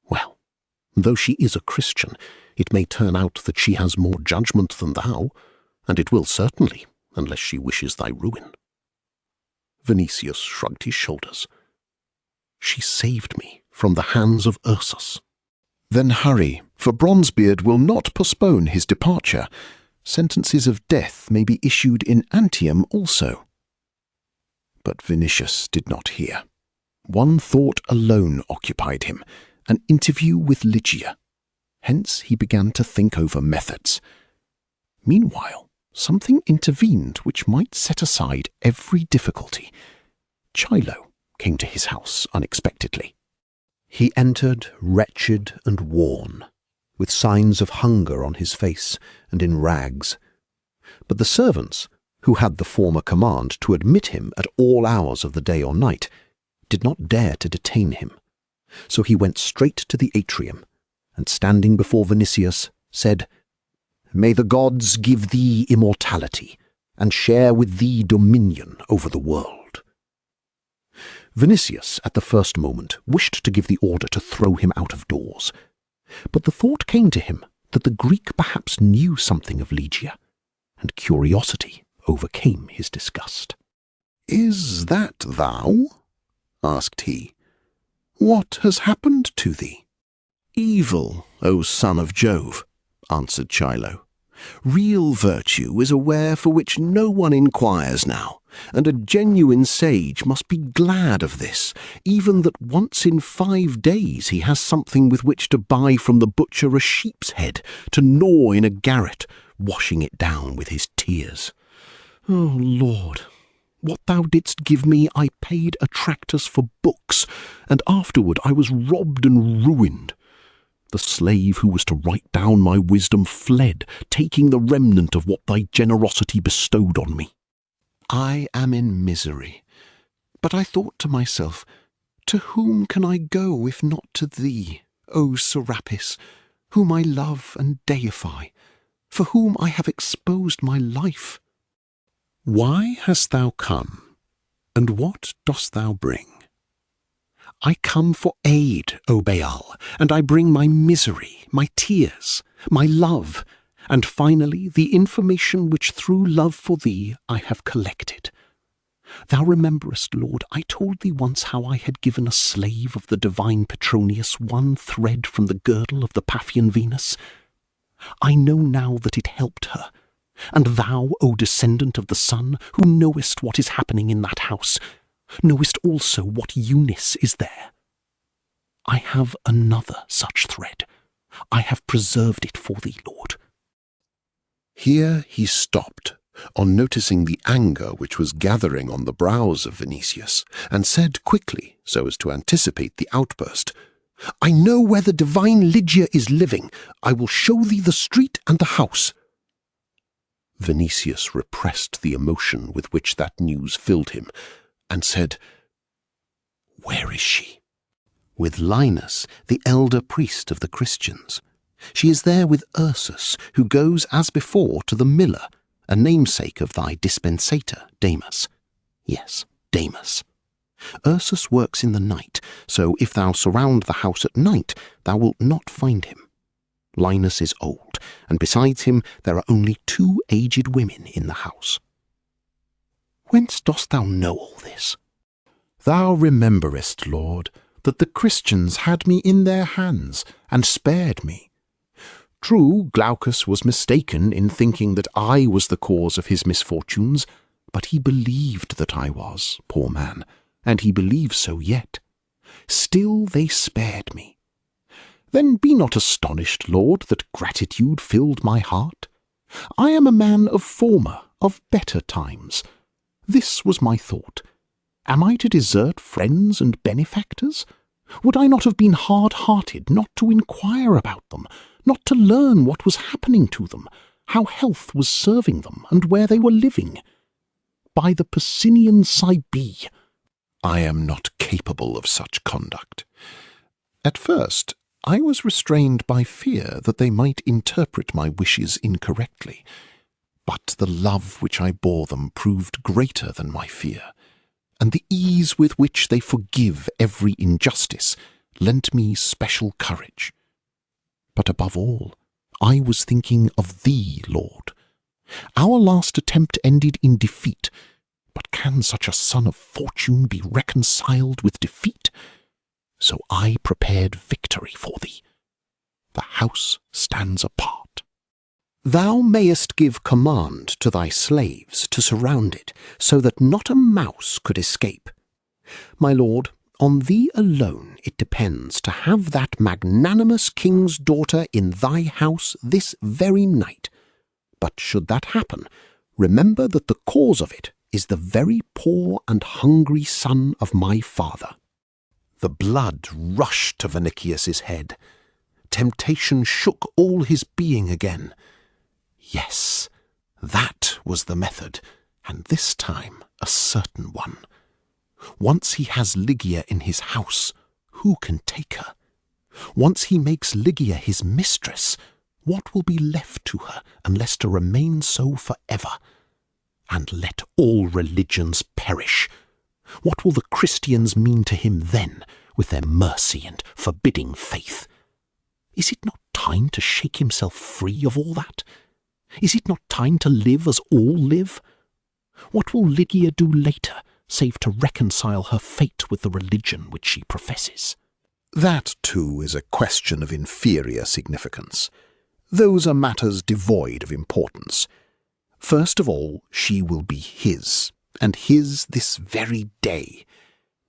S1: Well, though she is a Christian, it may turn out that she has more judgment than thou, and it will certainly, unless she wishes thy ruin. Vinicius shrugged his shoulders. She saved me from the hands of Ursus.
S4: Then hurry, for Bronzebeard will not postpone his departure. Sentences of death may be issued in Antium also. But Vinicius did not hear. One thought alone occupied him, an interview with Ligia. Hence he began to think over methods. Meanwhile, something intervened which might set aside every difficulty. Chilo came to his house unexpectedly. He entered wretched and worn, with signs of hunger on his face and in rags. But the servants, who had the former command to admit him at all hours of the day or night,
S2: did not dare to detain him. So he went straight to the atrium, and standing before Vinicius, said, "May the gods give thee immortality, and share with thee dominion over the world." Vinicius, at the first moment, wished to give the order to throw him out of doors, but the thought came to him that the Greek perhaps knew something of Ligeia, and curiosity overcame his disgust.
S4: "Is that thou?" asked he. "What has happened to thee?" "Evil, O son of Jove," answered Chilo. "Real virtue is a ware for which no one inquires now, and a genuine sage must be glad of this, even that once in 5 days he has something with which to buy from the butcher a sheep's head, to gnaw in a garret, washing it down with his tears. Oh, Lord, what thou didst give me I paid Atractus for books, and afterward I was robbed and ruined. The slave who was to write down my wisdom fled, taking the remnant of what thy generosity bestowed on me. I am in misery, but I thought to myself, to whom can I go if not to thee, O Serapis, whom I love and deify, for whom I have exposed my life?
S2: Why hast thou come, and what dost thou bring? I come for aid, O Baal, and I bring my misery, my tears, my love, and finally the information which through love for thee I have collected. Thou rememberest, Lord, I told thee once how I had given a slave of the divine Petronius one thread from the girdle of the Paphian Venus. I know now that it helped her, and thou, O descendant of the sun, who knowest what is happening in that house, knowest also what Eunice is there. I have another such thread. I have preserved it for thee, Lord."
S4: Here he stopped, on noticing the anger which was gathering on the brows of Vinicius, and said quickly, so as to anticipate the outburst, "I know where the divine Ligeia is living. I will show thee the street and the house." Vinicius repressed the emotion with which that news filled him, and said, "Where is she?"
S2: "With Linus, the elder priest of the Christians. She is there with Ursus, who goes as before to the miller, a namesake of thy dispensator, Damus. Yes, Damus. Ursus works in the night, so if thou surround the house at night, thou wilt not find him. Linus is old, and besides him there are only 2 aged women in the house." "Whence dost thou know all this?"
S3: "Thou rememberest, Lord, that the Christians had me in their hands, and spared me. True, Glaucus was mistaken in thinking that I was the cause of his misfortunes, but he believed that I was, poor man, and he believes so yet. Still they spared me. Then be not astonished, Lord, that gratitude filled my heart. I am a man of former, of better times. This was my thought. Am I to desert friends and benefactors? Would I not have been hard-hearted not to inquire about them, not to learn what was happening to them, how health was serving them, and where they were living? By the Piscinian Cybele,
S4: I am not capable of such conduct. At first, I was restrained by fear that they might interpret my wishes incorrectly, but the love which I bore them proved greater than my fear, and the ease with which they forgive every injustice lent me special courage. But above all, I was thinking of thee, Lord. Our last attempt ended in defeat, but can such a son of fortune be reconciled with defeat? So I prepared victory for thee. The house stands apart.
S2: Thou mayest give command to thy slaves to surround it, so that not a mouse could escape. My lord, on thee alone it depends to have that magnanimous king's daughter in thy house this very night. But should that happen, remember that the cause of it is the very poor and hungry son of my father."
S4: The blood rushed to Vinicius's head. Temptation shook all his being again. Yes, that was the method, and this time a certain one.
S2: Once he has Lygia in his house, who can take her? Once he makes Lygia his mistress, what will be left to her unless to remain so forever? And let all religions perish. What will the Christians mean to him then, with their mercy and forbidding faith? Is it not time to shake himself free of all that? Is it not time to live as all live? What will Lygia do later, save to reconcile her fate with the religion which she professes?
S4: That, too, is a question of inferior significance. Those are matters devoid of importance. First of all, she will be his, and his this very day.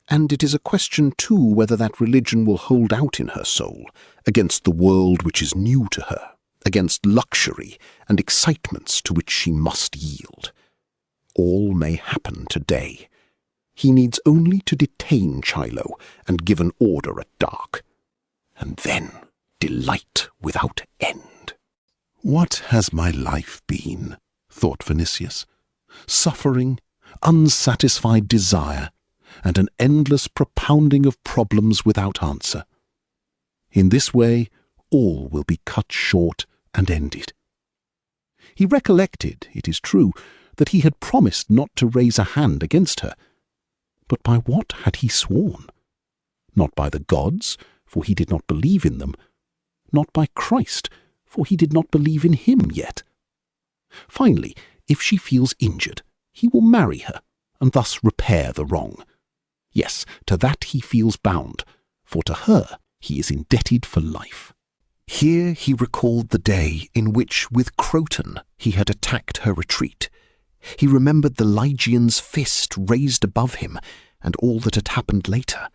S4: And it is a question, too, whether that religion will hold out in her soul, against the world which is new to her, against luxury and excitements to which she must yield. All may happen today. He needs only to detain Chilo and give an order at dark. And then delight without end.
S3: What has my life been, thought Vinicius, suffering, unsatisfied desire, and an endless propounding of problems without answer. In this way, all will be cut short and ended. He recollected, it is true, that he had promised not to raise a hand against her. But by what had he sworn? Not by the gods, for he did not believe in them. Not by Christ, for he did not believe in him yet. Finally, if she feels injured, he will marry her, and thus repair the wrong. Yes, to that he feels bound, for to her he is indebted for life.
S2: Here he recalled the day in which, with Croton, he had attacked her retreat. He remembered the Lygian's fist raised above him, and all that had happened later.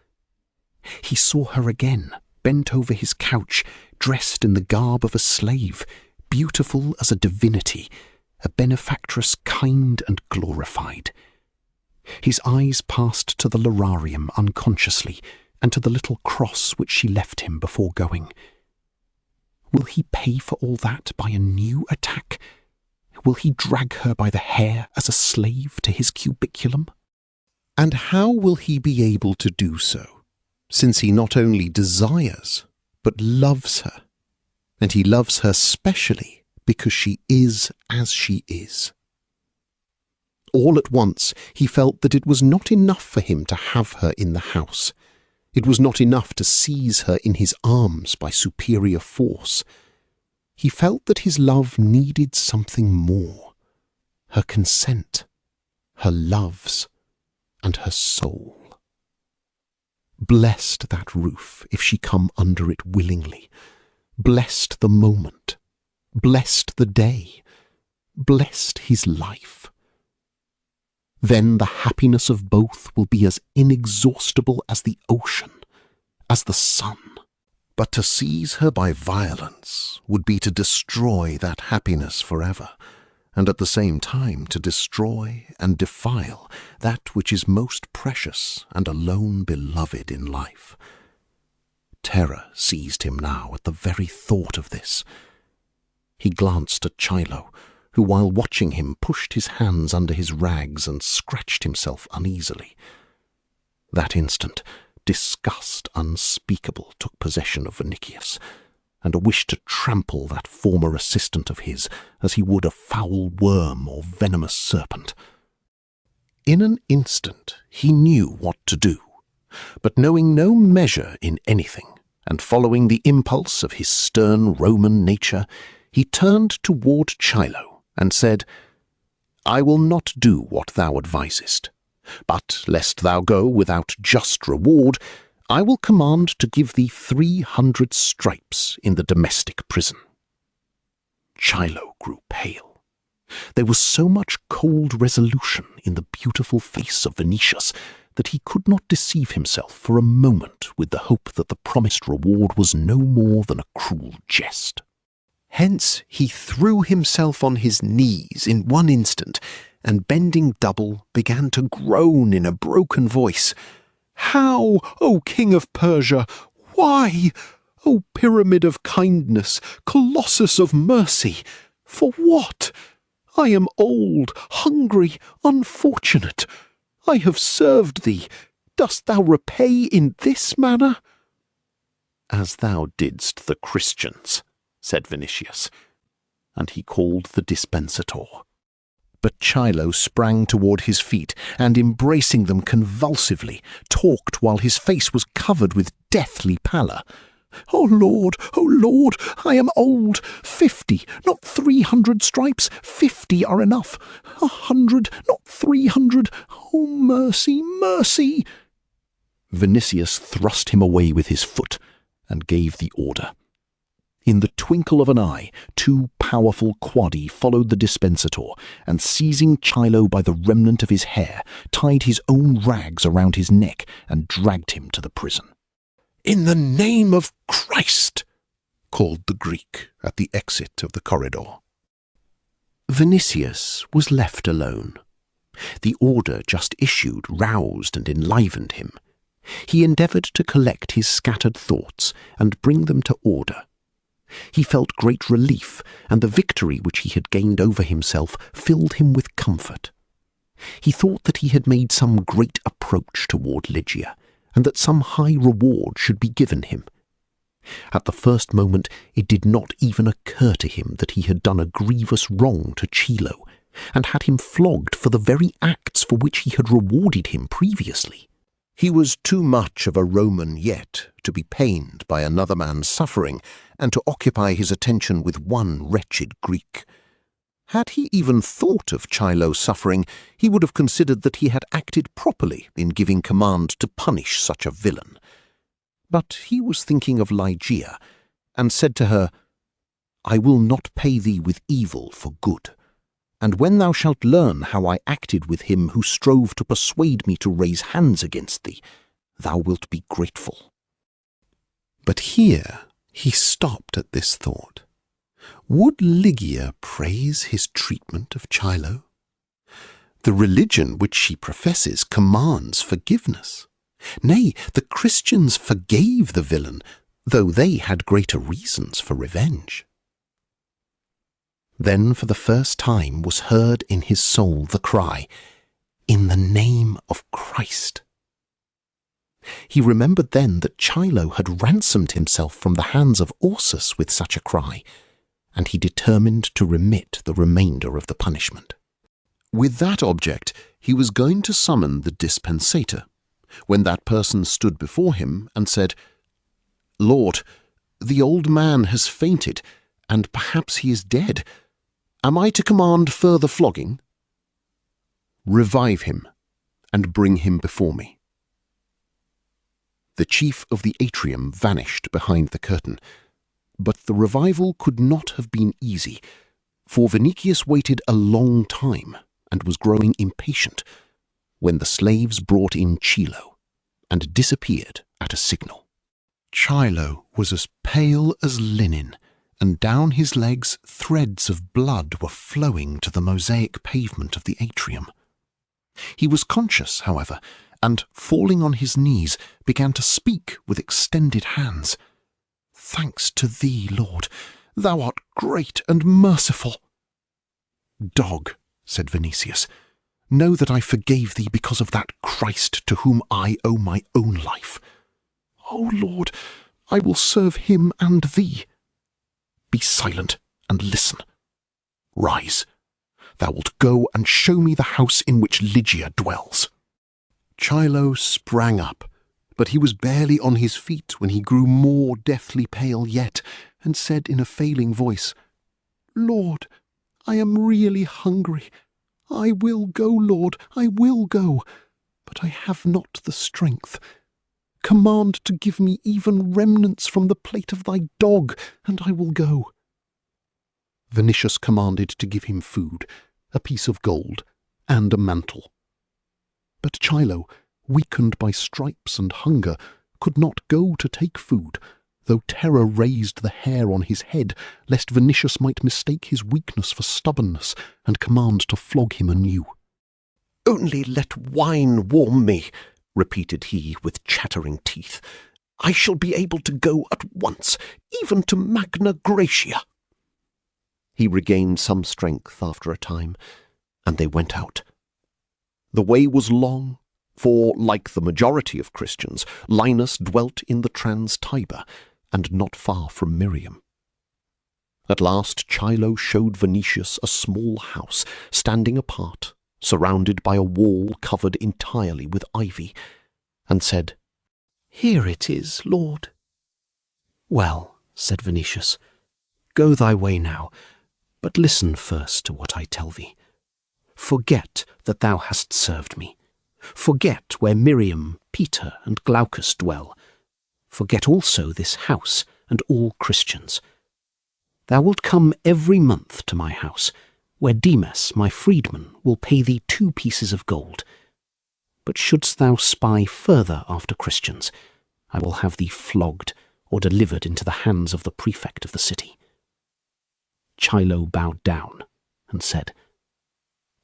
S2: He saw her again, bent over his couch, dressed in the garb of a slave, beautiful as a divinity, a benefactress kind and glorified. His eyes passed to the lararium unconsciously, and to the little cross which she left him before going. Will he pay for all that by a new attack? Will he drag her by the hair as a slave to his cubiculum?
S5: And how will he be able to do so, since he not only desires, but loves her? And he loves her specially because she is as she is. All at once he felt that it was not enough for him to have her in the house. It was not enough to seize her in his arms by superior force. He felt that his love needed something more, her consent, her loves, and her soul. Blessed that roof if she come under it willingly, blessed the moment, blessed the day, blessed his life. Then the happiness of both will be as inexhaustible as the ocean, as the sun.
S4: But to seize her by violence would be to destroy that happiness forever, and at the same time to destroy and defile that which is most precious and alone beloved in life. Terror seized him now at the very thought of this. He glanced at Chilo, who while watching him pushed his hands under his rags and scratched himself uneasily. That instant, disgust unspeakable took possession of Vinicius, and a wish to trample that former assistant of his as he would a foul worm or venomous serpent. In an instant he knew what to do, but knowing no measure in anything, and following the impulse of his stern Roman nature, he turned toward Chilo and said, "I will not do what thou advisest. But, lest thou go without just reward, I will command to give thee 300 stripes in the domestic prison." Chilo grew pale. There was so much cold resolution in the beautiful face of Vinicius that he could not deceive himself for a moment with the hope that the promised reward was no more than a cruel jest.
S2: Hence he threw himself on his knees in one instant, and bending double began to groan in a broken voice. "How, O King of Persia? Why? O Pyramid of kindness, Colossus of mercy! For what? I am old, hungry, unfortunate.
S3: I have served thee. Dost thou repay in this manner?"
S2: "As thou didst the Christians," said Vinicius, and he called the dispensator. But Chilo sprang toward his feet, and embracing them convulsively, talked while his face was covered with deathly pallor.
S3: O Lord, I am old. 50, not 300 stripes. 50 are enough. 100, not 300. O mercy, mercy!"
S2: Vinicius thrust him away with his foot, and gave the order. In the twinkle of an eye, 2 powerful quadi followed the dispensator, and seizing Chilo by the remnant of his hair, tied his own rags around his neck and dragged him to the prison.
S3: "In the name of Christ!" called the Greek at the exit of the corridor.
S2: Vinicius was left alone. The order just issued roused and enlivened him. He endeavoured to collect his scattered thoughts and bring them to order. He felt great relief, and the victory which he had gained over himself filled him with comfort. He thought that he had made some great approach toward Lygia, and that some high reward should be given him. At the first moment it did not even occur to him that he had done a grievous wrong to Chilo, and had him flogged for the very acts for which he had rewarded him previously.
S4: He was too much of a Roman yet to be pained by another man's suffering, and to occupy his attention with one wretched Greek. Had he even thought of Chilo's suffering, he would have considered that he had acted properly in giving command to punish such a villain. But he was thinking of Lygia, and said to her, "I will not pay thee with evil for good. And when thou shalt learn how I acted with him who strove to persuade me to raise hands against thee, thou wilt be grateful."
S3: But here he stopped at this thought. Would Lygia praise his treatment of Chilo? The religion which she professes commands forgiveness. Nay, the Christians forgave the villain, though they had greater reasons for revenge.
S2: Then for the first time was heard in his soul the cry, "In the name of Christ." He remembered then that Chilo had ransomed himself from the hands of Ursus with such a cry, and he determined to remit the remainder of the punishment.
S4: With that object, he was going to summon the dispensator, when that person stood before him and said, "Lord, the old man has fainted, and perhaps he is dead. Am I to command further flogging? Revive him, and bring him before me." The chief of the atrium vanished behind the curtain, but the revival could not have been easy, for Vinicius waited a long time and was growing impatient, when the slaves brought in Chilo, and disappeared at a signal.
S3: Chilo was as pale as linen, and down his legs threads of blood were flowing to the mosaic pavement of the atrium. He was conscious, however, and, falling on his knees, began to speak with extended hands. "Thanks to thee, Lord, thou art great and merciful." "Dog," said Vinicius, "know that I forgave thee because of that Christ to whom I owe my own life." "O Lord, I will serve him and thee." "Be silent and listen. Rise. Thou wilt go and show me the house in which Lygia dwells."
S4: Chilo sprang up, but he was barely on his feet when he grew more deathly pale yet, and said in a failing voice, "Lord, I am really hungry. I will go, Lord, I will go, but I have not the strength. Command to give me even remnants from the plate of thy dog, and I will go." Vinicius commanded to give him food, a piece of gold, and a mantle. But Chilo, weakened by stripes and hunger, could not go to take food, though terror raised the hair on his head, lest Vinicius might mistake his weakness for stubbornness, and command to flog him anew. "Only let wine warm me," repeated he with chattering teeth. "I shall be able to go at once, even to Magna Graecia." He regained some strength after a time, and they went out.
S1: The way was long, for, like the majority of Christians, Linus dwelt in the Trans-Tiber, and not far from Miriam. At last Chilo showed Venetius a small house, standing apart, surrounded by a wall covered entirely with ivy, and said,
S2: "Here it is, Lord." "Well," said Venetius, "go thy way now, but listen first to what I tell thee. Forget that thou hast served me. Forget where Miriam, Peter, and Glaucus dwell. Forget also this house and all Christians. Thou wilt come every month to my house, where Demas, my freedman, will pay thee 2 pieces of gold. But shouldst thou spy further after Christians, I will have thee flogged or delivered into the hands of the prefect of the city." Chilo bowed down and said,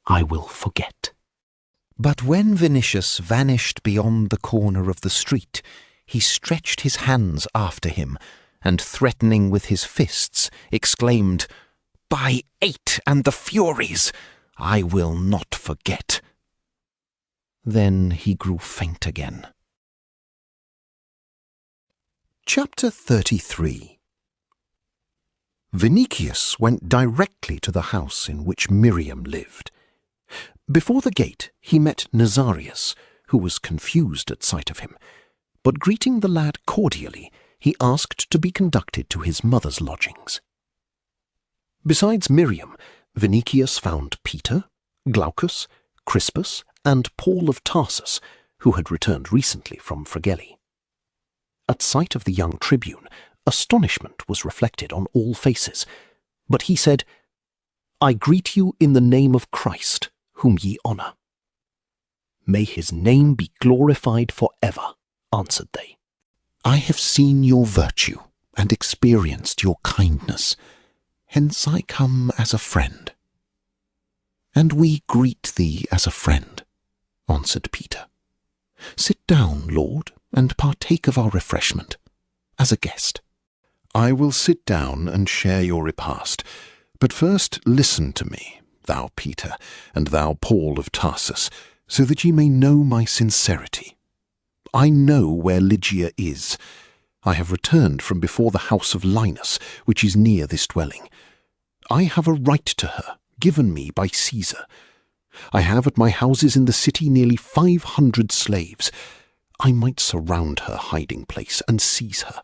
S2: "I will forget."
S6: But when Venetius vanished beyond the corner of the street, he stretched his hands after him, and threatening with his fists, exclaimed, "By 8 and the Furies, I will not forget." Then he grew faint again.
S2: Chapter 33. Venetius went directly to the house in which Miriam lived. Before the gate he met Nazarius, who was confused at sight of him, but greeting the lad cordially, he asked to be conducted to his mother's lodgings. Besides Miriam, Venetius found Peter, Glaucus, Crispus, and Paul of Tarsus, who had returned recently from Fregellae. At sight of the young tribune, astonishment was reflected on all faces, but he said, "I greet you in the name of Christ, whom ye honour." "May his name be glorified for ever," answered they.
S3: I have seen your virtue and experienced your kindness. Hence I come as a friend. And we greet thee as a friend, answered Peter. Sit down, Lord, and partake of our refreshment, as a guest.
S2: I will sit down and share your repast, but first listen to me, thou Peter, and thou Paul of Tarsus, so that ye may know my sincerity. I know where Lygia is. I have returned from before the house of Linus, which is near this dwelling. I have a right to her, given me by Caesar. I have at my houses in the city nearly 500 slaves. I might surround her hiding place and seize her.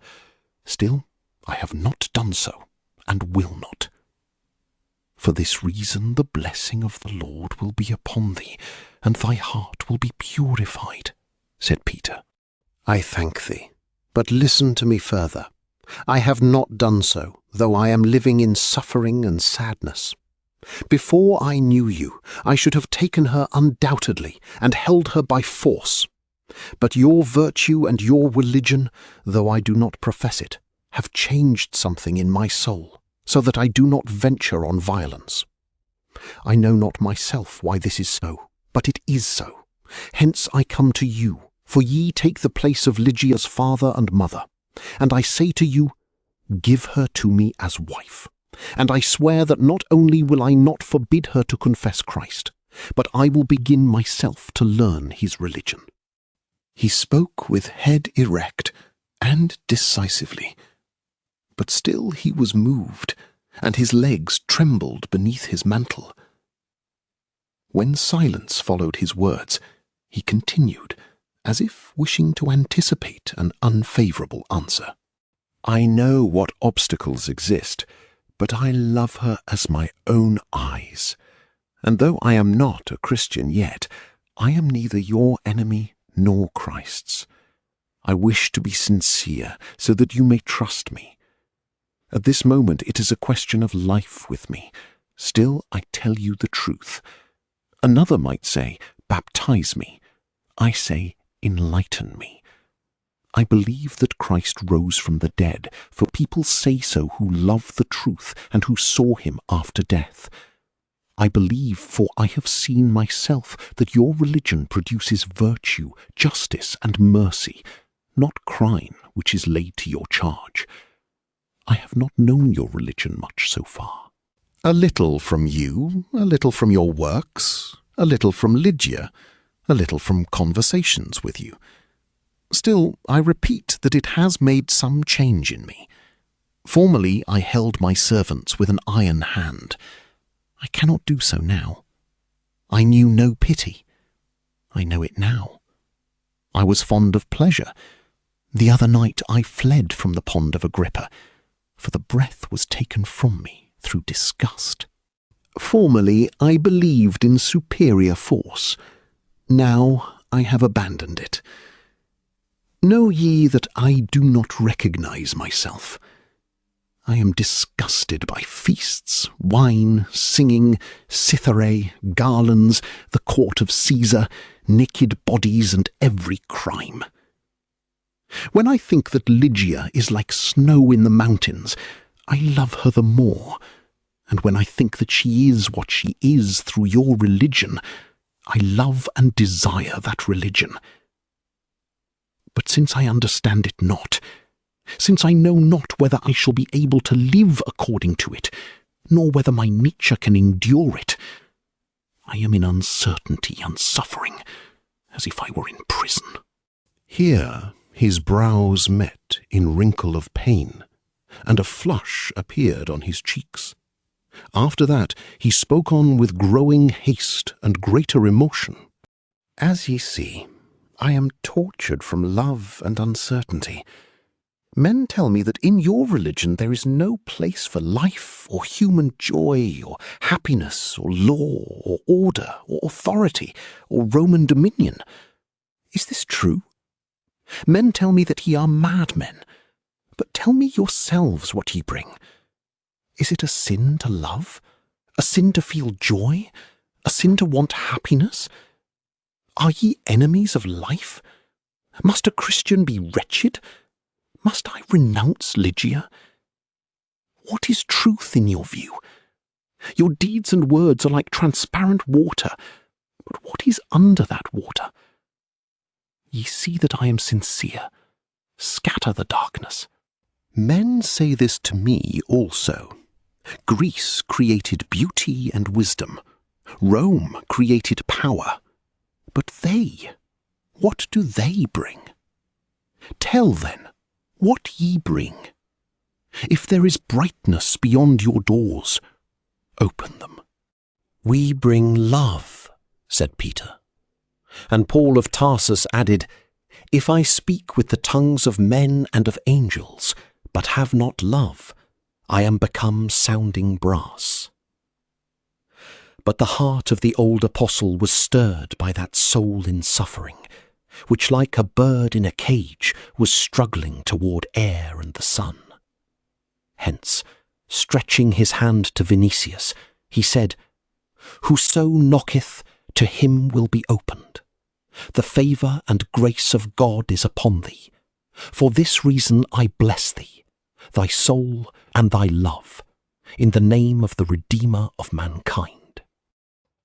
S2: Still, I have not done so, and will not. For this reason the blessing of the Lord will be upon thee, and thy heart will be purified, said Peter. I thank thee, but listen to me further. I have not done so, though I am living in suffering and sadness. Before I knew you, I should have taken her undoubtedly and held her by force. But your virtue and your religion, though I do not profess it, have changed something in my soul, so that I do not venture on violence. I know not myself why this is so, but it is so. Hence I come to you, for ye take the place of Lygia's father and mother. And I say to you, give her to me as wife. And I swear that not only will I not forbid her to confess Christ, but I will begin myself to learn his religion. He spoke with head erect and decisively, but still he was moved, and his legs trembled beneath his mantle. When silence followed his words, he continued, as if wishing to anticipate an unfavourable answer. I know what obstacles exist, but I love her as my own eyes, and though I am not a Christian yet, I am neither your enemy nor Christ's. I wish to be sincere, so that you may trust me. At this moment it is a question of life with me. Still I tell you the truth. Another might say, baptize me. I say, enlighten me. I believe that Christ rose from the dead, for people say so who love the truth and who saw him after death. I believe, for I have seen myself, that your religion produces virtue, justice, and mercy, not crime, which is laid to your charge. I have not known your religion much so far. A little from you, a little from your works, a little from Lygia,
S4: a little from conversations with you. Still, I repeat that it has made some change in me. Formerly I held my servants with an iron hand. I cannot do so now. I knew no pity. I know it now. I was fond of pleasure. The other night I fled from the pond of Agrippa, for the breath was taken from me through disgust. Formerly I believed in superior force. Now I have abandoned it. Know ye that I do not recognize myself. I am disgusted by feasts, wine, singing, cithara, garlands, the court of Caesar, naked bodies, and every crime. When I think that Lygia is like snow in the mountains, I love her the more, and when I think that she is what she is through your religion, I love and desire that religion. But since I understand it not, since I know not whether I shall be able to live according to it, nor whether my nature can endure it, I am in uncertainty and suffering, as if I were in prison.
S2: Here his brows met in wrinkle of pain, and a flush appeared on his cheeks. After that he spoke on with growing haste and greater emotion. As ye see, I am tortured from love and uncertainty. Men tell me that in your religion there is no place for life or human joy or happiness or law or order or authority or Roman dominion. Is this true? Men tell me that ye are madmen, but tell me yourselves what ye bring. Is it a sin to love? A sin to feel joy? A sin to want happiness? Are ye enemies of life? Must a Christian be wretched? Must I renounce Lygia? What is truth in your view? Your deeds and words are like transparent water, but what is under that water? Ye see that I am sincere. Scatter the darkness. Men say this to me also. Greece created beauty and wisdom. Rome created power. But they, what do they bring? Tell then, what ye bring. If there is brightness beyond your doors, open them.
S5: We bring love, said Peter. And Paul of Tarsus added, If I speak with the tongues of men and of angels, but have not love, I am become sounding brass. But the heart of the old apostle was stirred by that soul in suffering, which like a bird in a cage was struggling toward air and the sun. Hence, stretching his hand to Vinicius, he said, Whoso knocketh, to him will be opened. The favour and grace of God is upon thee. For this reason I bless thee, thy soul and thy love, in the name of the Redeemer of mankind.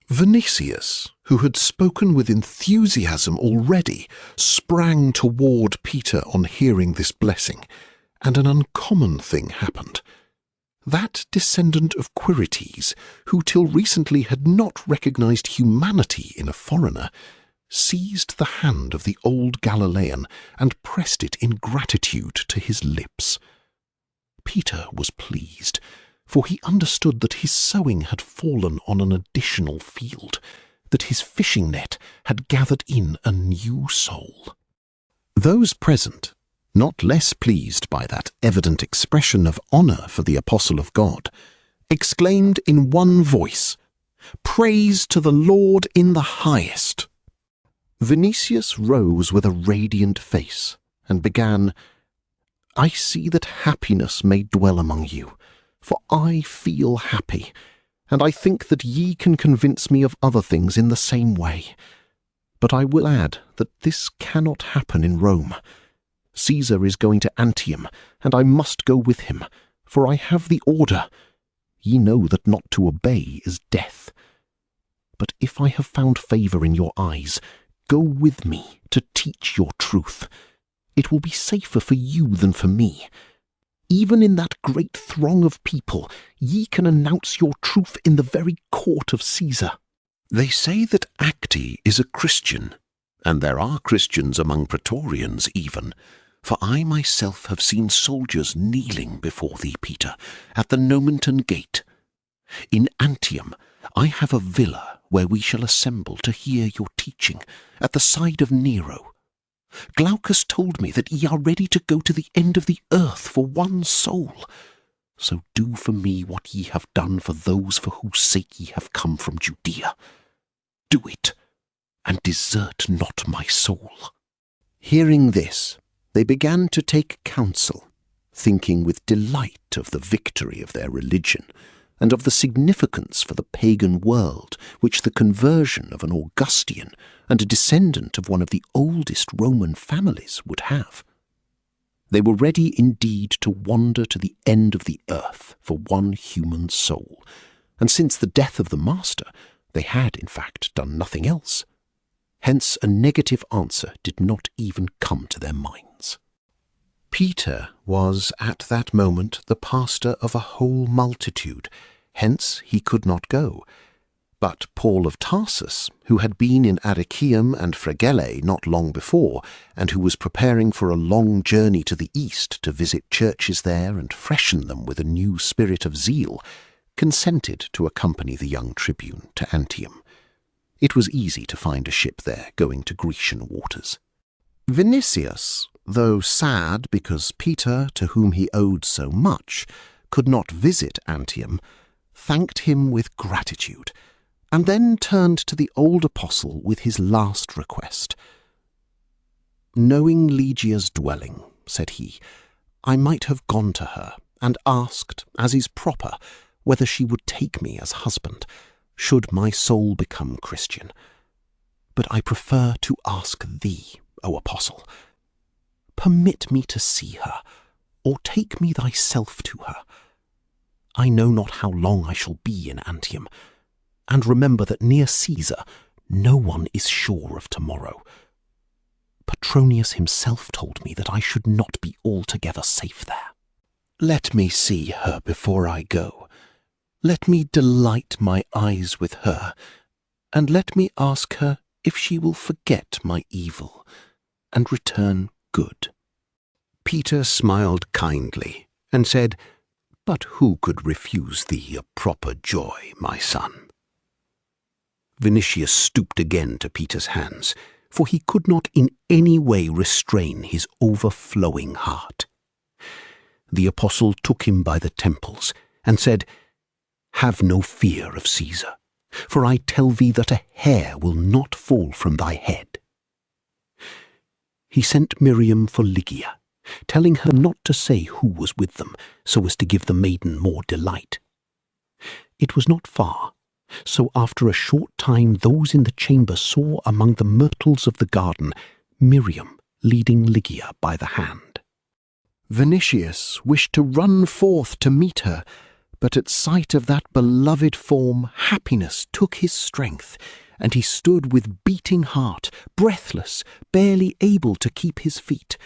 S4: Vinicius, who had spoken with enthusiasm already, sprang toward Peter on hearing this blessing, and an uncommon thing happened. That descendant of Quirites, who till recently had not recognized humanity in a foreigner, seized the hand of the old Galilean and pressed it in gratitude to his lips. Peter was pleased, for he understood that his sowing had fallen on an additional field, that his fishing net had gathered in a new soul. Those present, not less pleased by that evident expression of honour for the apostle of God, exclaimed in one voice, Praise to the Lord in the highest! Vinicius rose with a radiant face and began, I see that happiness may dwell among you, for I feel happy, and I think that ye can convince me of other things in the same way. But I will add that this cannot happen in Rome. Caesar is going to Antium, and I must go with him, for I have the order. Ye know that not to obey is death. But if I have found favour in your eyes, go with me to teach your truth. It will be safer for you than for me. Even in that great throng of people, ye can announce your truth in the very court of Caesar.
S5: They say that Acti is a Christian, and there are Christians among praetorians even, for I myself have seen soldiers kneeling before thee, Peter, at the Nomentan gate. In Antium I have a villa where we shall assemble to hear your teaching, at the side of Nero. Glaucus told me that ye are ready to go to the end of the earth for one soul. So do for me what ye have done for those for whose sake ye have come from Judea. Do it, and desert not my soul."
S2: Hearing this, they began to take counsel, thinking with delight of the victory of their religion, and of the significance for the pagan world which the conversion of an Augustan and a descendant of one of the oldest Roman families would have. They were ready indeed to wander to the end of the earth for one human soul, and since the death of the master, they had in fact done nothing else. Hence a negative answer did not even come to their minds. Peter was at that moment the pastor of a whole multitude, hence he could not go. But Paul of Tarsus, who had been in Ariceum and Fregele not long before, and who was preparing for a long journey to the east to visit churches there and freshen them with a new spirit of zeal, consented to accompany the young tribune to Antium. It was easy to find a ship there going to Grecian waters. Vinicius, though sad because Peter, to whom he owed so much, could not visit Antium, thanked him with gratitude, and then turned to the old apostle with his last request. "Knowing Lygia's dwelling," said he, "I might have gone to her and asked, as is proper, whether she would take me as husband, should my soul become Christian. But I prefer to ask thee, O apostle. Permit me to see her, or take me thyself to her. I know not how long I shall be in Antium, and remember that near Caesar no one is sure of tomorrow. Petronius himself told me that I should not be altogether safe there. Let me see her before I go. Let me delight my eyes with her, and let me ask her if she will forget my evil and return good." Peter smiled kindly and said, "But who could refuse thee a proper joy, my son?" Vinicius stooped again to Peter's hands, for he could not in any way restrain his overflowing heart. The apostle took him by the temples and said, "Have no fear of Caesar, for I tell thee that a hair will not fall from thy head." He sent Miriam for Lygia, telling her not to say who was with them, so as to give the maiden more delight. It was not far, so after a short time those in the chamber saw among the myrtles of the garden Miriam leading Lygia by the hand. Vinicius wished to run forth to meet her, but at sight of that beloved form happiness took his strength, and he stood with beating heart, breathless, barely able to keep his feet,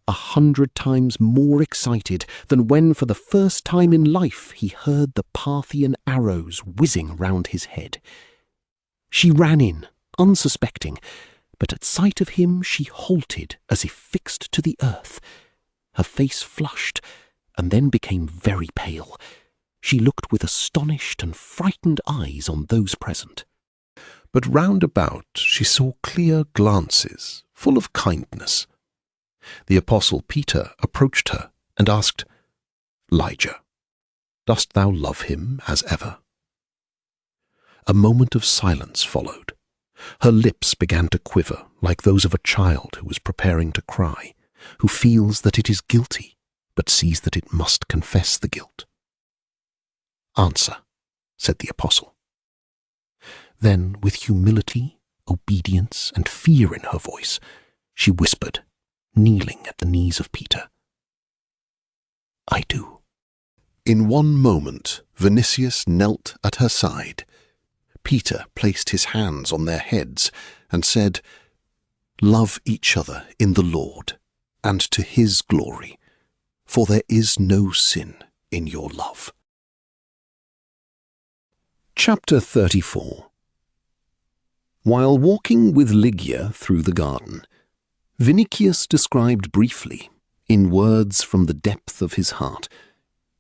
S2: 100 times more excited than when for the first time in life he heard the Parthian arrows whizzing round his head. She ran in, unsuspecting, but at sight of him she halted as if fixed to the earth. Her face flushed, and then became very pale. She looked with astonished and frightened eyes on those present. But round about she saw clear glances, full of kindness. The apostle Peter approached her and asked, "Lygia, dost thou love him as ever?" A moment of silence followed. Her lips began to quiver like those of a child who is preparing to cry, who feels that it is guilty, but sees that it must confess the guilt. "Answer," said the apostle. Then, with humility, obedience, and fear in her voice, she whispered, kneeling at the knees of Peter, "I do." In one moment, Vinicius knelt at her side. Peter placed his hands on their heads and said, "Love each other in the Lord, and to his glory, for there is no sin in your love." Chapter 34.
S1: While walking with Ligia through the garden, Vinicius described briefly, in words from the depth of his heart,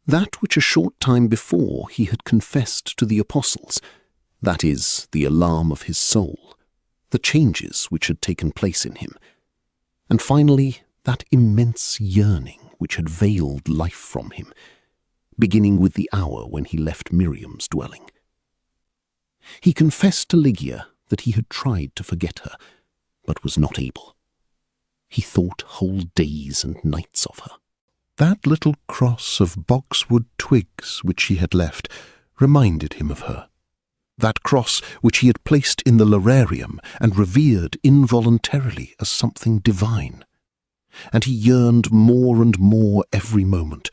S1: that which a short time before he had confessed to the apostles, that is, the alarm of his soul, the changes which had taken place in him, and finally that immense yearning which had veiled life from him, beginning with the hour when he left Miriam's dwelling. He confessed to Ligia that he had tried to forget her, but was not able. He thought whole days and nights of her.
S2: That little cross of boxwood twigs which she had left reminded him of her. That cross which he had placed in the lararium and revered involuntarily as something divine. And he yearned more and more every moment,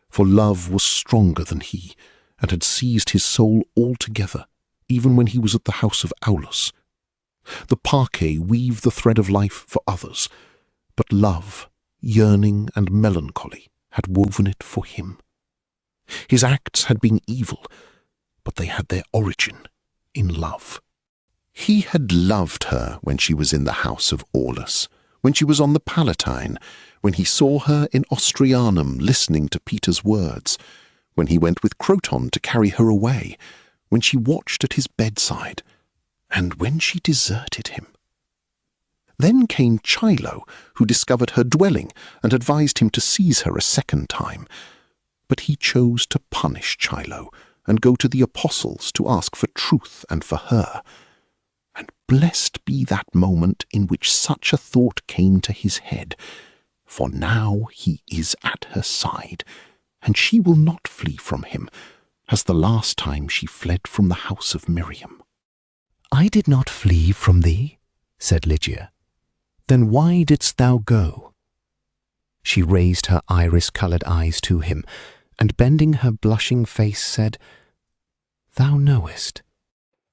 S2: for love was stronger than he, and had seized his soul altogether, even when he was at the house of Aulus. The parquet weaved the thread of life for others, but love, yearning and melancholy had woven it for him. His acts had been evil, but they had their origin in love. He had loved her when she was in the house of Aulus, when she was on the Palatine, when he saw her in Ostrianum listening to Peter's words, when he went with Croton to carry her away, when she watched at his bedside, and when she deserted him. Then came Chilo, who discovered her dwelling and advised him to seize her a second time. But he chose to punish Chilo and go to the apostles to ask for truth and for her. And blessed be that moment in which such a thought came to his head, for now he is at her side, and she will not flee from him, as the last time she fled from the house of Miriam.
S6: I did not flee from thee, said Ligia. Then why didst thou go? She raised her iris-coloured eyes to him, and bending her blushing face said, Thou knowest.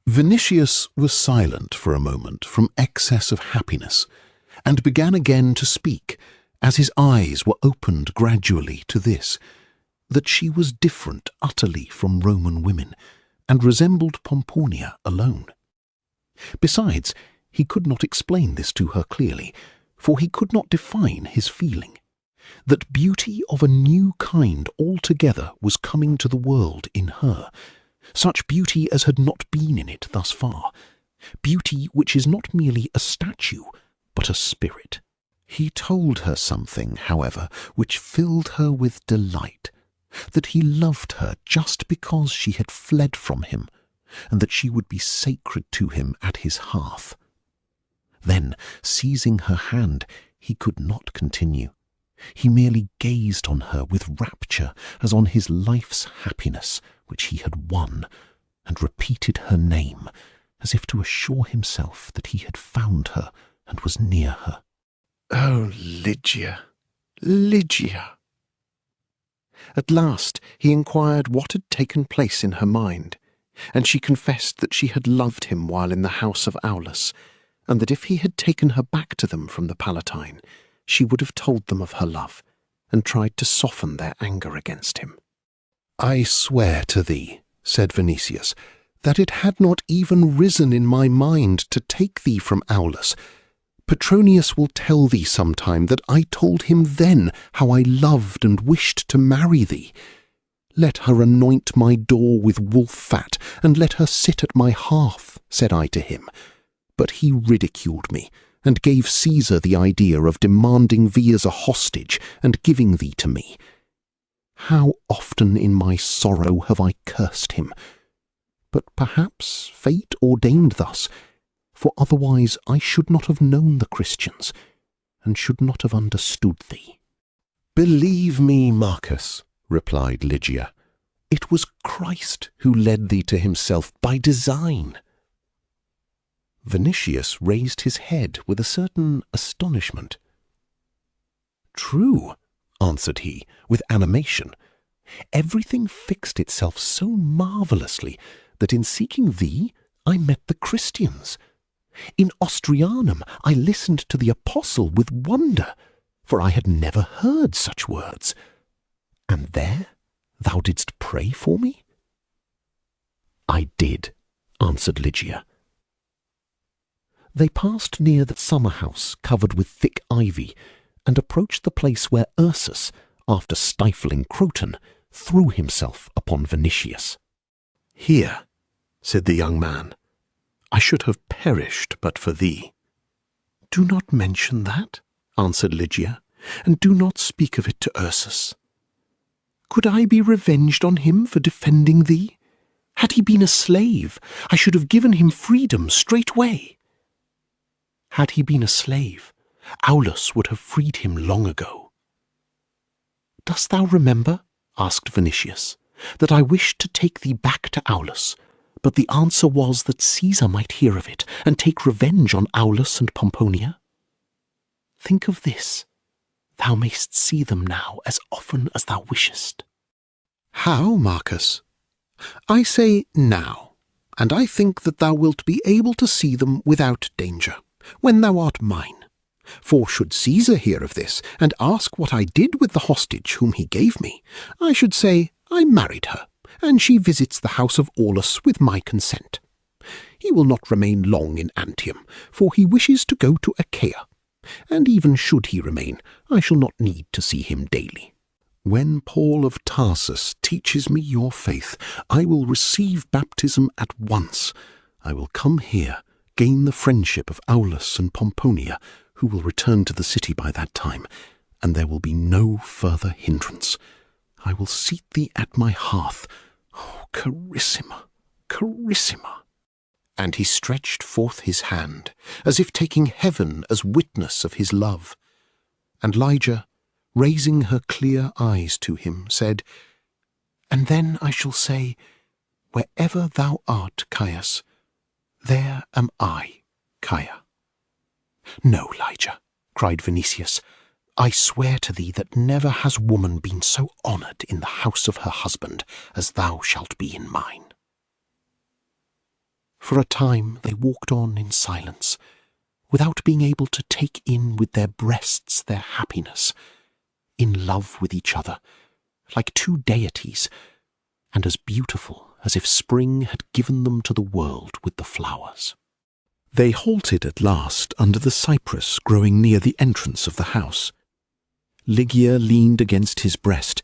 S2: Vinicius was silent for a moment from excess of happiness, and began again to speak, as his eyes were opened gradually to this, that she was different utterly from Roman women, and resembled Pomponia alone. Besides, he could not explain this to her clearly, for he could not define his feeling, that beauty of a new kind altogether was coming to the world in her, such beauty as had not been in it thus far, beauty which is not merely a statue, but a spirit. He told her something, however, which filled her with delight, that he loved her just because she had fled from him, and that she would be sacred to him at his hearth. Then, seizing her hand, he could not continue. He merely gazed on her with rapture as on his life's happiness, which he had won, and repeated her name, as if to assure himself that he had found her and was near her.
S5: Oh, Ligia, Ligia! At last he inquired what had taken place in her mind, and she confessed that she had loved him while in the house of Aulus, and that if he had taken her back to them from the Palatine, she would have told them of her love, and tried to soften their anger against him.
S2: I swear to thee, said Vinicius, that it had not even risen in my mind to take thee from Aulus. Petronius will tell thee sometime that I told him then how I loved and wished to marry thee. Let her anoint my door with wolf fat, and let her sit at my hearth, said I to him. But he ridiculed me, and gave Caesar the idea of demanding thee as a hostage, and giving thee to me. How often in my sorrow have I cursed him! But perhaps fate ordained thus, for otherwise I should not have known the Christians, and should not have understood thee.
S1: Believe me, Marcus, replied Ligia, it was Christ who led thee to himself by design. Vinicius raised his head with a certain astonishment. True, answered he, with animation. Everything fixed itself so marvellously that in seeking thee I met the Christians. In Ostrianum I listened to the apostle with wonder, for I had never heard such words. And there thou didst pray for me? I did, answered Ligia. They passed near the summer-house covered with thick ivy, and approached the place where Ursus, after stifling Croton, threw himself upon Vinicius.
S5: "Here," said the young man, "I should have perished but for thee." "Do not mention that," answered Lygia, "and do not speak of it to Ursus. Could I be revenged on him for defending thee? Had he been a slave, I should have given him freedom straightway. Had he been a slave, Aulus would have freed him long ago." "Dost thou remember," asked Vinicius, "that I wished to take thee back to Aulus, but the answer was that Caesar might hear of it and take revenge on Aulus and Pomponia? Think of this. Thou mayst see them now as often as thou wishest." "How, Marcus?" "I say now, and I think that thou wilt be able to see them without danger, when thou art mine. For should Caesar hear of this, and ask what I did with the hostage whom he gave me, I should say I married her, and she visits the house of Aulus with my consent. He will not remain long in Antium, for he wishes to go to Achaia, and even should he remain, I shall not need to see him daily.
S2: When Paul of Tarsus teaches me your faith, I will receive baptism at once. I will come here, gain the friendship of Aulus and Pomponia, who will return to the city by that time, and there will be no further hindrance. I will seat thee at my hearth. Oh, Carissima, Carissima!"
S5: And he stretched forth his hand, as if taking heaven as witness of his love. And Lygia, raising her clear eyes to him, said, "And then I shall say, wherever thou art, Caius, there am I, Caia." "No, Lygia," cried Vinicius, "I swear to thee that never has woman been so honoured in the house of her husband as thou shalt be in mine." For a time they walked on in silence, without being able to take in with their breasts their happiness, in love with each other, like two deities, and as beautiful as if spring had given them to the world with the flowers.
S2: They halted at last under the cypress growing near the entrance of the house. Lygia leaned against his breast,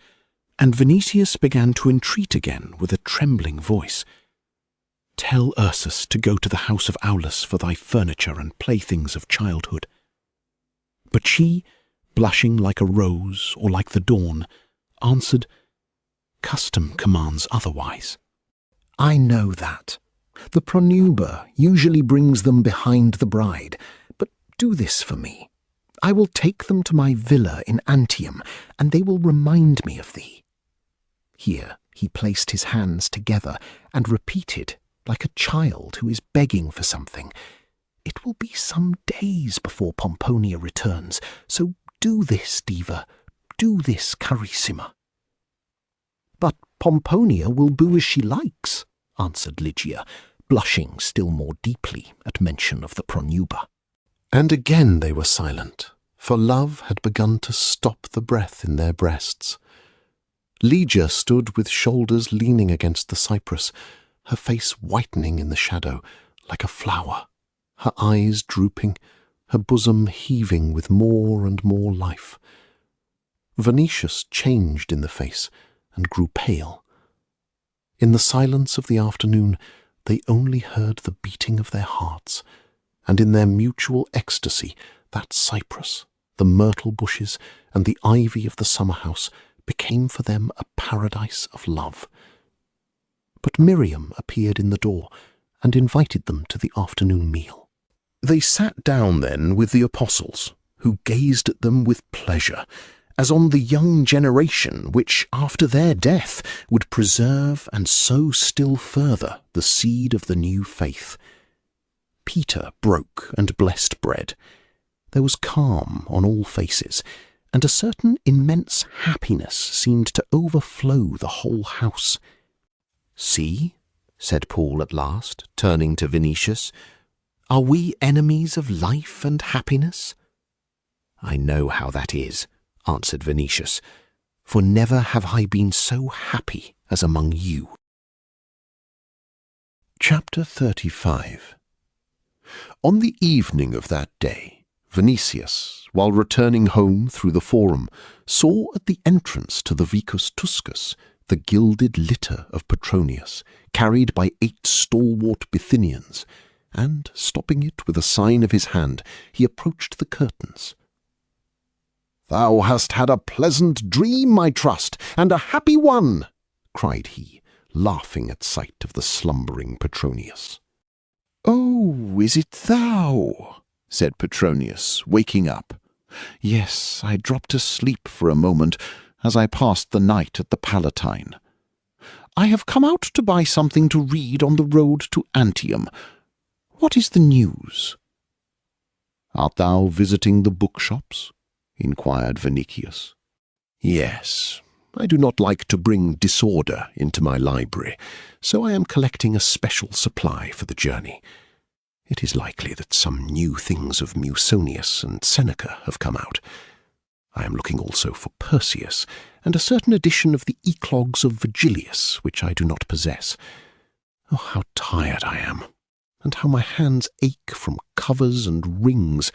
S2: and Vinicius began to entreat again with a trembling voice. "Tell Ursus to go to the house of Aulus for thy furniture and playthings of childhood." But she, blushing like a rose or like the dawn, answered, "Custom commands otherwise."
S1: "I know that. The pronuber usually brings them behind the bride, but do this for me. I will take them to my villa in Antium, and they will remind me of thee." Here he placed his hands together and repeated, like a child who is begging for something, "It will be some days before Pomponia returns, so do this, Diva, do this, Carissima." "But Pomponia will do as she likes," answered Lygia, blushing still more deeply at mention of the pronuba.
S5: And again they were silent, for love had begun to stop the breath in their breasts. Lygia stood with shoulders leaning against the cypress, her face whitening in the shadow like a flower, her eyes drooping, her bosom heaving with more and more life. Vinicius changed in the face and grew pale. In the silence of the afternoon they only heard the beating of their hearts, and in their mutual ecstasy that cypress, the myrtle bushes, and the ivy of the summer-house became for them a paradise of love. But Miriam appeared in the door and invited them to the afternoon meal. They sat down then with the apostles, who gazed at them with pleasure, as on the young generation which, after their death, would preserve and sow still further the seed of the new faith. Peter broke and blessed bread. There was calm on all faces, and a certain immense happiness seemed to overflow the whole house.
S6: "See," said Paul at last, turning to Vinicius, "are we enemies of life and happiness?" "I know how that is," answered Vinicius, "for never have I been so happy as among you."
S5: Chapter 35.
S4: On the evening of that day, Vinicius, while returning home through the Forum, saw at the entrance to the Vicus Tuscus the gilded litter of Petronius, carried by 8 stalwart Bithynians, and, stopping it with a sign of his hand, he approached the curtains. "Thou hast had a pleasant dream, I trust, and a happy one," cried he, laughing at sight of the slumbering Petronius.
S2: "Oh, is it thou?" said Petronius, waking up. "Yes, I dropped asleep for a moment as I passed the night at the Palatine. I have come out to buy something to read on the road to Antium. What is the news?"
S4: "Art thou visiting the bookshops?" inquired Vinicius.
S5: "Yes, I do not like to bring disorder into my library, so I am collecting a special supply for the journey. It is likely that some new things of Musonius and Seneca have come out. I am looking also for Persius, and a certain edition of the Eclogues of Virgilius, which I do not possess. Oh, how tired I am, and how my hands ache from covers and rings.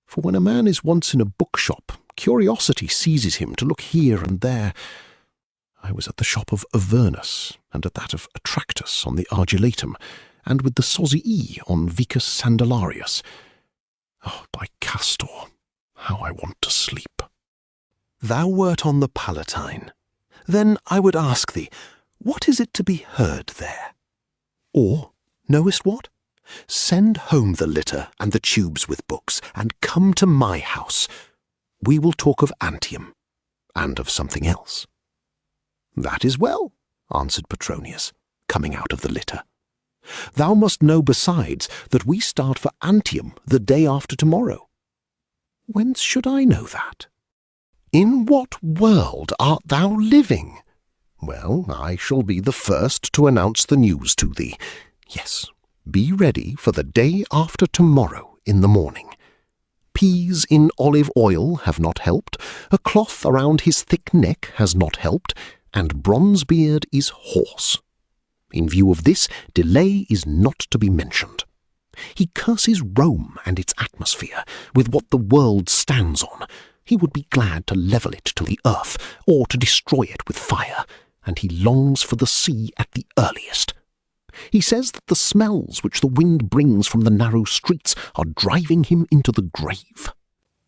S5: For when a man is once in a bookshop, curiosity seizes him to look here and there. I was at the shop of Avernus, and at that of Atractus on the Argulatum, and with the Sozii on Vicus Sandalarius. Oh, by Castor, how I want to sleep."
S6: "Thou wert on the Palatine. Then I would ask thee, what is it to be heard there? Or, knowest what? Send home the litter and the tubes with books, and come to my house. We will talk of Antium, and of something else."
S5: "That is well," answered Petronius, coming out of the litter. "Thou must know besides that we start for Antium the day after tomorrow." "Whence should I know that?" "In what world art thou living?" "Well, I shall be the first to announce the news to thee. Yes, be ready for the day after tomorrow in the morning. Peas in olive oil have not helped, a cloth around his thick neck has not helped, and Bronzebeard is hoarse. In view of this, delay is not to be mentioned. He curses Rome and its atmosphere, with what the world stands on. He would be glad to level it to the earth, or to destroy it with fire, and he longs for the sea at the earliest. He says that the smells which the wind brings from the narrow streets are driving him into the grave.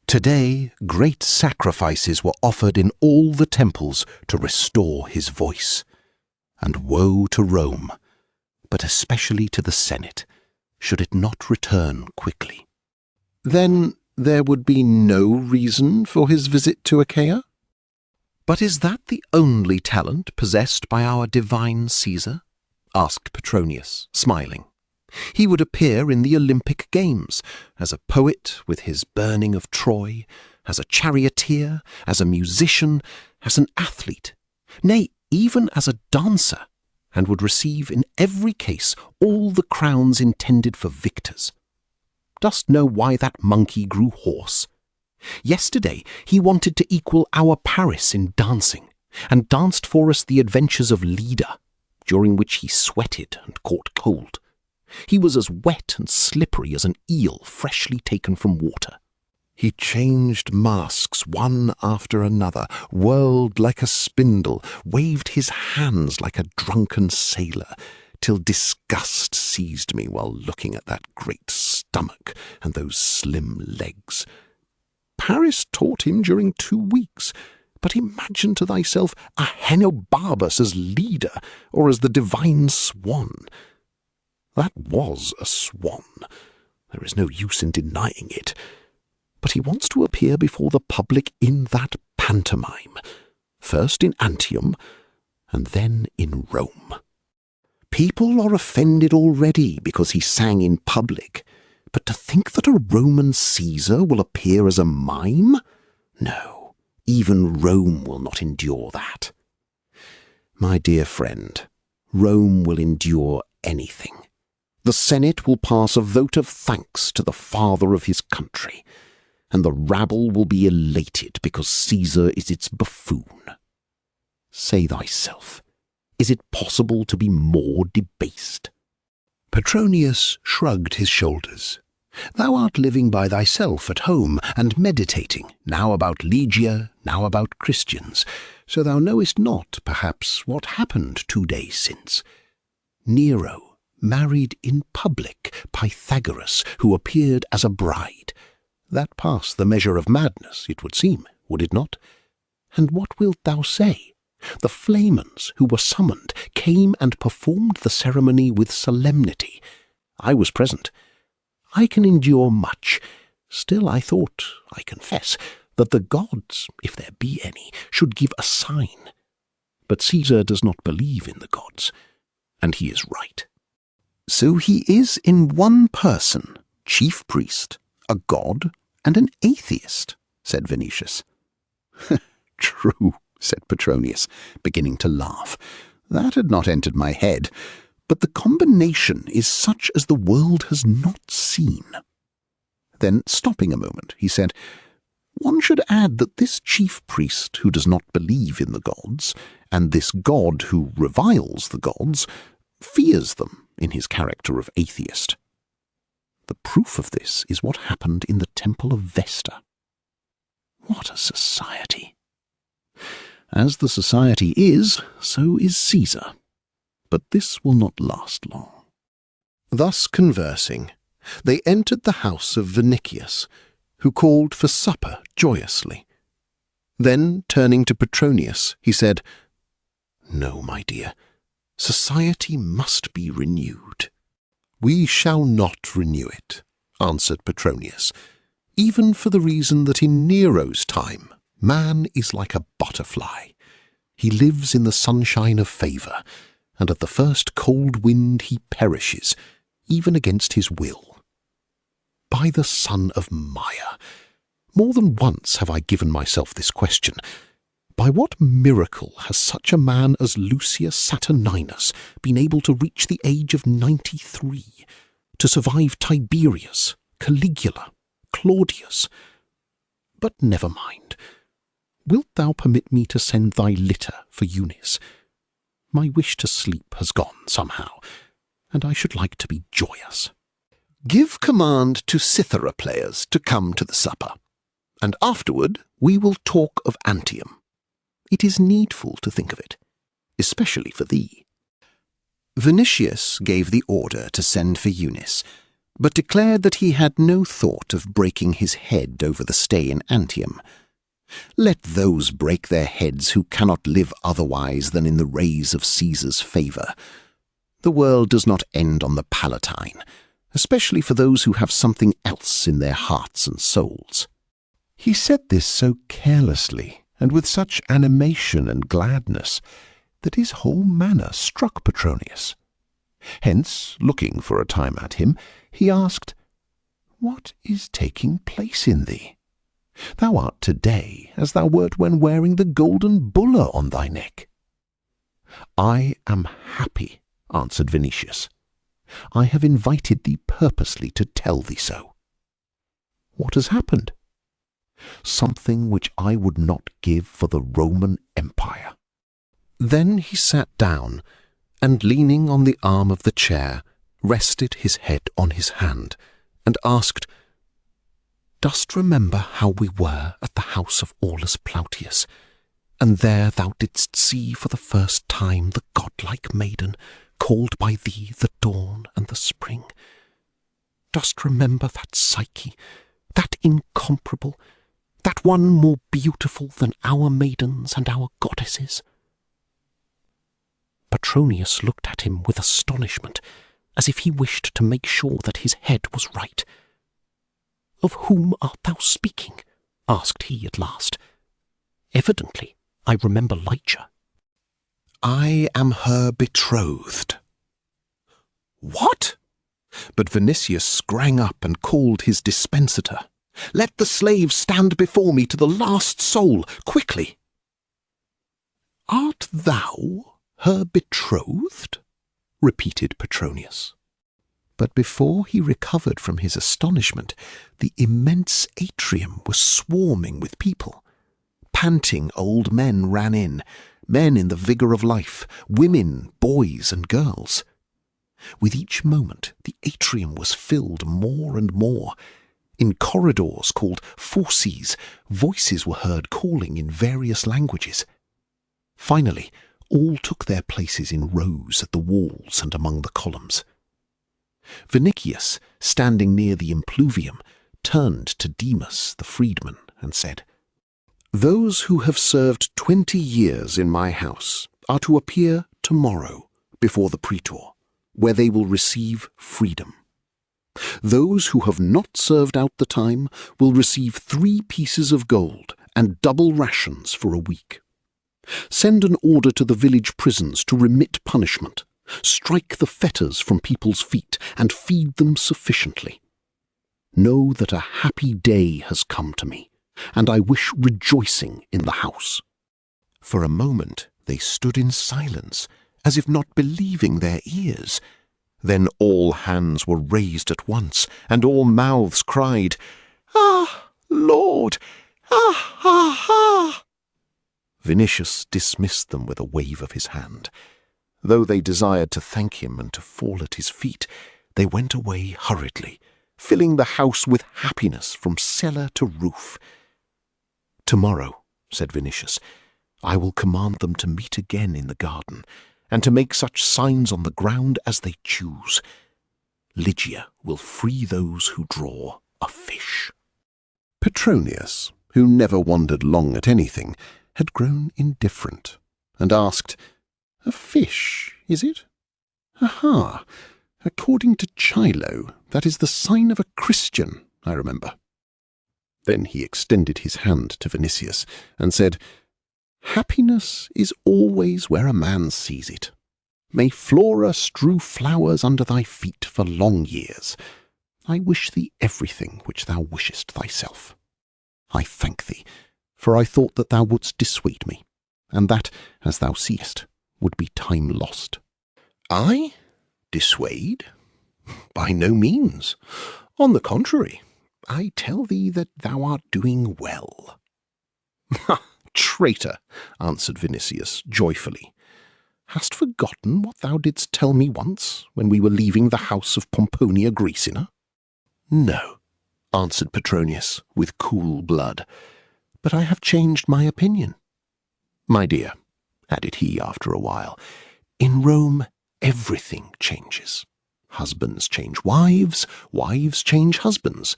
S5: Today, great sacrifices were offered in all the temples to restore his voice. And woe to Rome, but especially to the Senate, should it not return quickly." "Then there would be no reason for his visit to Achaia?" "But is that the only talent possessed by our divine Caesar?" asked Petronius, smiling. "He would appear in the Olympic Games, as a poet with his burning of Troy, as a charioteer, as a musician, as an athlete, nay, even as a dancer, and would receive in every case all the crowns intended for victors. Dost know why that monkey grew hoarse? Yesterday he wanted to equal our Paris in dancing, and danced for us the adventures of Leda, during which he sweated and caught cold. He was as wet and slippery as an eel freshly taken from water. He changed masks one after another, whirled like a spindle, waved his hands like a drunken sailor, till disgust seized me while looking at that great stomach and those slim legs. Paris taught him during 2 weeks, but imagine to thyself a Henobarbus as leader, or as the divine swan. That was a swan. There is no use in denying it. But he wants to appear before the public in that pantomime, first in Antium, and then in Rome. People are offended already because he sang in public, but to think that a Roman Caesar will appear as a mime? No, even Rome will not endure that. My dear friend, Rome will endure anything. The Senate will pass a vote of thanks to the father of his country, and the rabble will be elated because Caesar is its buffoon. Say thyself, is it possible to be more debased?
S2: Petronius shrugged his shoulders. Thou art living by thyself at home, and meditating, now about Ligia, now about Christians, so thou knowest not, perhaps, what happened 2 days since. Nero married in public Pythagoras, who appeared as a bride. That passed the measure of madness, it would seem, would it not? And what wilt thou say? The flamens who were summoned came and performed the ceremony with solemnity. I was present. I can endure much. Still I thought, I confess, that the gods, if there be any, should give a sign. But Caesar does not believe in the gods, and he is right.
S1: So he is in one person, chief priest, a god, and an atheist, said Venetius.
S4: True, said Petronius, beginning to laugh. That had not entered my head, but the combination is such as the world has not seen. Then, stopping a moment, he said, one should add that this chief priest who does not believe in the gods, and this god who reviles the gods, fears them in his character of atheist. The proof of this is what happened in the temple of Vesta. What a society! As the society is, so is Caesar. But this will not last long. Thus conversing, they entered the house of Vinicius, who called for supper joyously. Then, turning to Petronius, he said, No, my dear, society must be renewed. We shall not renew it, answered Petronius, even for the reason that in Nero's time man is like a butterfly. He lives in the sunshine of favour, and at the first cold wind he perishes, even against his will. By the son of Maia, more than once have I given myself this question. By what miracle has such a man as Lucius Saturninus been able to reach the age of 93, to survive Tiberius, Caligula, Claudius? But never mind. Wilt thou permit me to send thy litter for Eunice? My wish to sleep has gone somehow, and I should like to be joyous. Give command to cithara players to come to the supper, and afterward we will talk of Antium. It is needful to think of it, especially for thee. Vinicius gave the order to send for Eunice, but declared that he had no thought of breaking his head over the stay in Antium. Let those break their heads who cannot live otherwise than in the rays of Caesar's favour. The world does not end on the Palatine, especially for those who have something else in their hearts and souls.
S3: He said this so carelessly, and with such animation and gladness, that his whole manner struck Petronius. Hence, looking for a time at him, he asked, What is taking place in thee? Thou art to-day as thou wert when wearing the golden bulla on thy neck. I am happy, answered Venetius. I have invited thee purposely to tell thee so. What has happened? Something which I would not give for the Roman Empire. Then he sat down, and leaning on the arm of the chair, rested his head on his hand, and asked, Dost remember how we were at the house of Aulus Plautius, and there thou didst see for the first time the godlike maiden, called by thee the dawn and the spring? Dost remember that Psyche, that incomparable, that one more beautiful than our maidens and our goddesses? Petronius looked at him with astonishment, as if he wished to make sure that his head was right. Of whom art thou speaking? Asked he at last. Evidently, I remember Lygia. I am her betrothed. What? But Vinicius sprang up and called his dispensator. Let the slaves stand before me to the last soul, quickly. Art thou her betrothed? Repeated Petronius. But before he recovered from his astonishment, the immense atrium was swarming with people. Panting old men ran in, men in the vigour of life, women, boys, and girls.
S2: With each moment, the atrium was filled more and more. In corridors called fauces, voices were heard calling in various languages. Finally, all took their places in rows at the walls and among the columns. Vinicius, standing near the impluvium, turned to Demas the freedman and said,
S4: "Those who have served 20 years in my house are to appear tomorrow before the praetor, where they will receive freedom. Those who have not served out the time will receive 3 pieces of gold and double rations for a week. Send an order to the village prisons to remit punishment, strike the fetters from people's feet, and feed them sufficiently. Know that a happy day has come to me, and I wish rejoicing in the house."
S2: For a moment they stood in silence, as if not believing their ears. Then all hands were raised at once, and all mouths cried, "Ah, Lord! Ah, ah, ah!" Vinicius dismissed them with a wave of his hand. Though they desired to thank him and to fall at his feet, they went away hurriedly, filling the house with happiness from cellar to roof. "Tomorrow," said Vinicius, "I will command them to meet again in the garden, and to make such signs on the ground as they choose. Lygia will free those who draw a fish."
S4: Petronius, who never wondered long at anything, had grown indifferent, and asked, "A fish, is it? Aha! According to Chilo, that is the sign of a Christian, I remember." Then he extended his hand to Vinicius, and said, "Happiness is always where a man sees it. May Flora strew flowers under thy feet for long years. I wish thee everything which thou wishest thyself. I thank thee, for I thought that thou wouldst dissuade me, and that, as thou seest, would be time lost."
S5: "I? Dissuade? By no means. On the contrary, I tell thee that thou art doing well." "Ha, traitor," answered Vinicius joyfully. "Hast forgotten what thou didst tell me once, when we were leaving the house of Pomponia Graecina?"
S2: "No," answered Petronius with cool blood, "but I have changed my opinion. My dear," added he after a while, "in Rome everything changes. Husbands change wives, wives change husbands.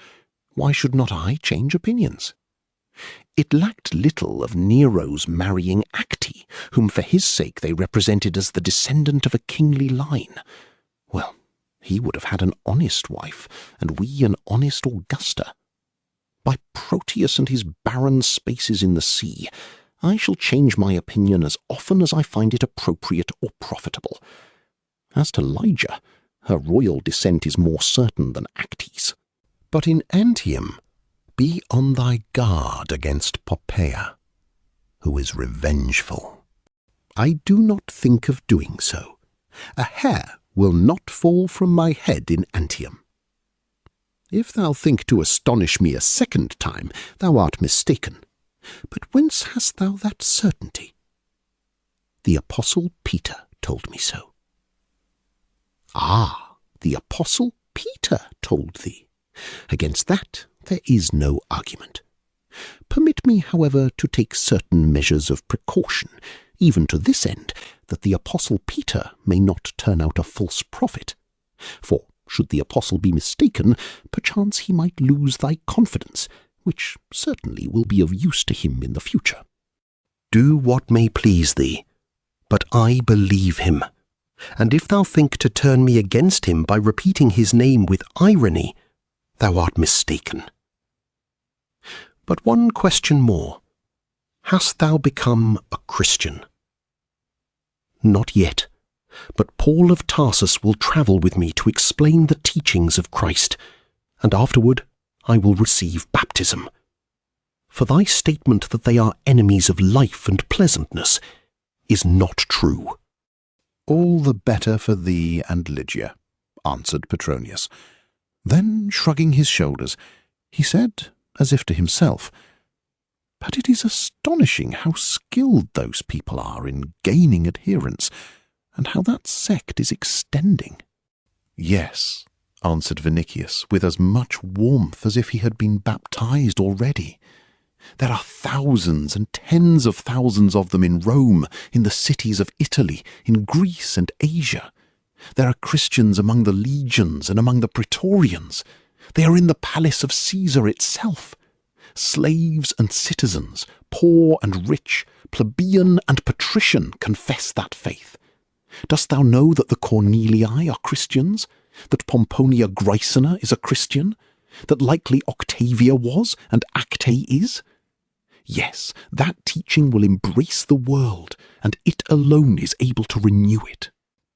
S2: Why should not I change opinions? It lacked little of Nero's marrying Acte, whom for his sake they represented as the descendant of a kingly line. Well, he would have had an honest wife, and we an honest Augusta. By Proteus and his barren spaces in the sea, I shall change my opinion as often as I find it appropriate or profitable. As to Lygia, her royal descent is more certain than Acte's. But in Antium, be on thy guard against Poppaea, who is revengeful. I do not think of doing so. A hair will not fall from my head in Antium. If thou think to astonish me a second time, thou art mistaken. But whence hast thou that certainty? The Apostle Peter told me so." "Ah, the Apostle Peter told thee. Against that there is no argument. Permit me, however, to take certain measures of precaution, even to this end, that the Apostle Peter may not turn out a false prophet. For should the Apostle be mistaken, perchance he might lose thy confidence, which certainly will be of use to him in the future. Do what may please thee, but I believe him. And if thou think to turn me against him by repeating his name with irony, thou art mistaken. But one question more. Hast thou become a Christian?" "Not yet, but Paul of Tarsus will travel with me to explain the teachings of Christ, and afterward I will receive baptism. For thy statement that they are enemies of life and pleasantness is not true."
S3: "All the better for thee and Lygia," answered Petronius. Then, shrugging his shoulders, he said, as if to himself, "But it is astonishing how skilled those people are in gaining adherents, and how that sect is extending.
S2: Yes, answered Vinicius, with as much warmth as if he had been baptized already. There are thousands and tens of thousands of them in Rome, in the cities of Italy, in Greece and Asia. There are Christians among the legions and among the praetorians. They are in the palace of Caesar itself. Slaves and citizens, poor and rich, plebeian and patrician confess that faith. Dost thou know that the Cornelii are Christians? That Pomponia Graecina is a Christian? That likely Octavia was, and Acte is? Yes, that teaching will embrace the world, and it alone is able to renew it.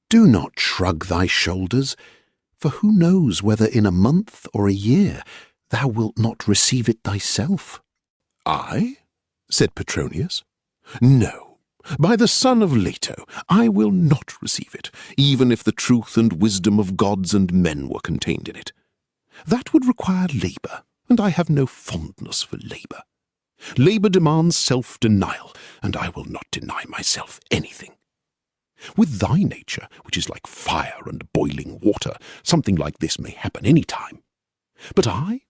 S2: Do not shrug thy shoulders, for who knows whether in a month or a year thou wilt not receive it thyself?
S5: I? Said Petronius. No, by the son of Leto, I will not receive it, even if the truth and wisdom of gods and men were contained in it. That would require labour, and I have no fondness for labour. Labour demands self-denial, and I will not deny myself anything. With thy nature, which is like fire and boiling water, something like this may happen any time. But I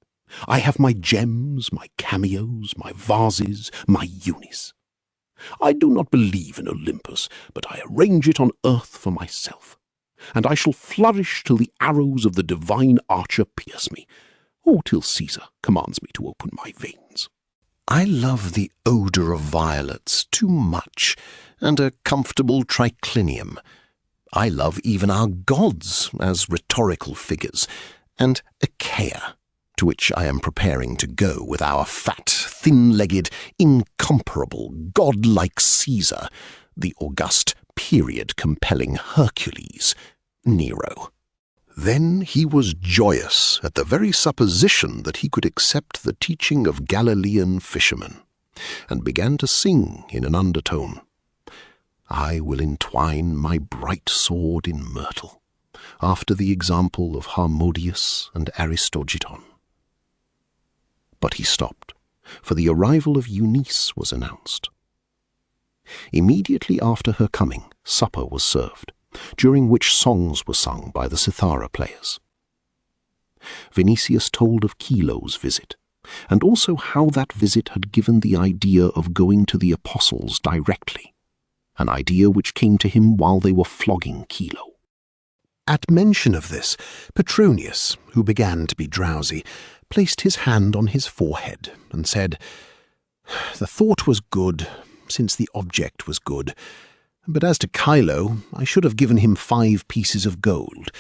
S5: have my gems, my cameos, my vases, my Eunice. I do not believe in Olympus, but I arrange it on earth for myself, and I shall flourish till the arrows of the divine archer pierce me, or till Caesar commands me to open my veins.
S2: I love the odour of violets too much, and a comfortable triclinium. I love even our gods as rhetorical figures, and Achaia, to which I am preparing to go with our fat, thin-legged, incomparable, godlike Caesar, the august, period-compelling Hercules, Nero. Then he was joyous at the very supposition that he could accept the teaching of Galilean fishermen, and began to sing in an undertone. I will entwine my bright sword in myrtle, after the example of Harmodius and Aristogiton. But he stopped, for the arrival of Eunice was announced. Immediately after her coming, supper was served, during which songs were sung by the cithara players. Vinicius told of Chilo's visit, and also how that visit had given the idea of going to the apostles directly, an idea which came to him while they were flogging Chilo. At mention of this, Petronius, who began to be drowsy, placed his hand on his forehead and said, The thought was good, since the object was good. But as to Chilo, I should have given him 5 pieces of gold.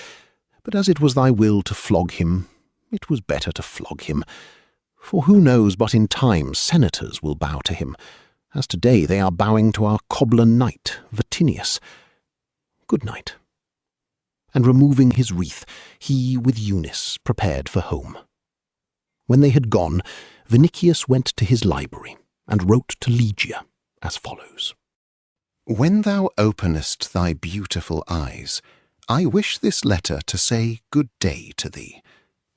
S2: But as it was thy will to flog him, it was better to flog him. For who knows but in time senators will bow to him, as today they are bowing to our cobbler knight, Vatinius. Good night. And removing his wreath, he with Eunice prepared for home. When they had gone, Vinicius went to his library, and wrote to Ligia as follows. When thou openest thy beautiful eyes, I wish this letter to say good day to thee.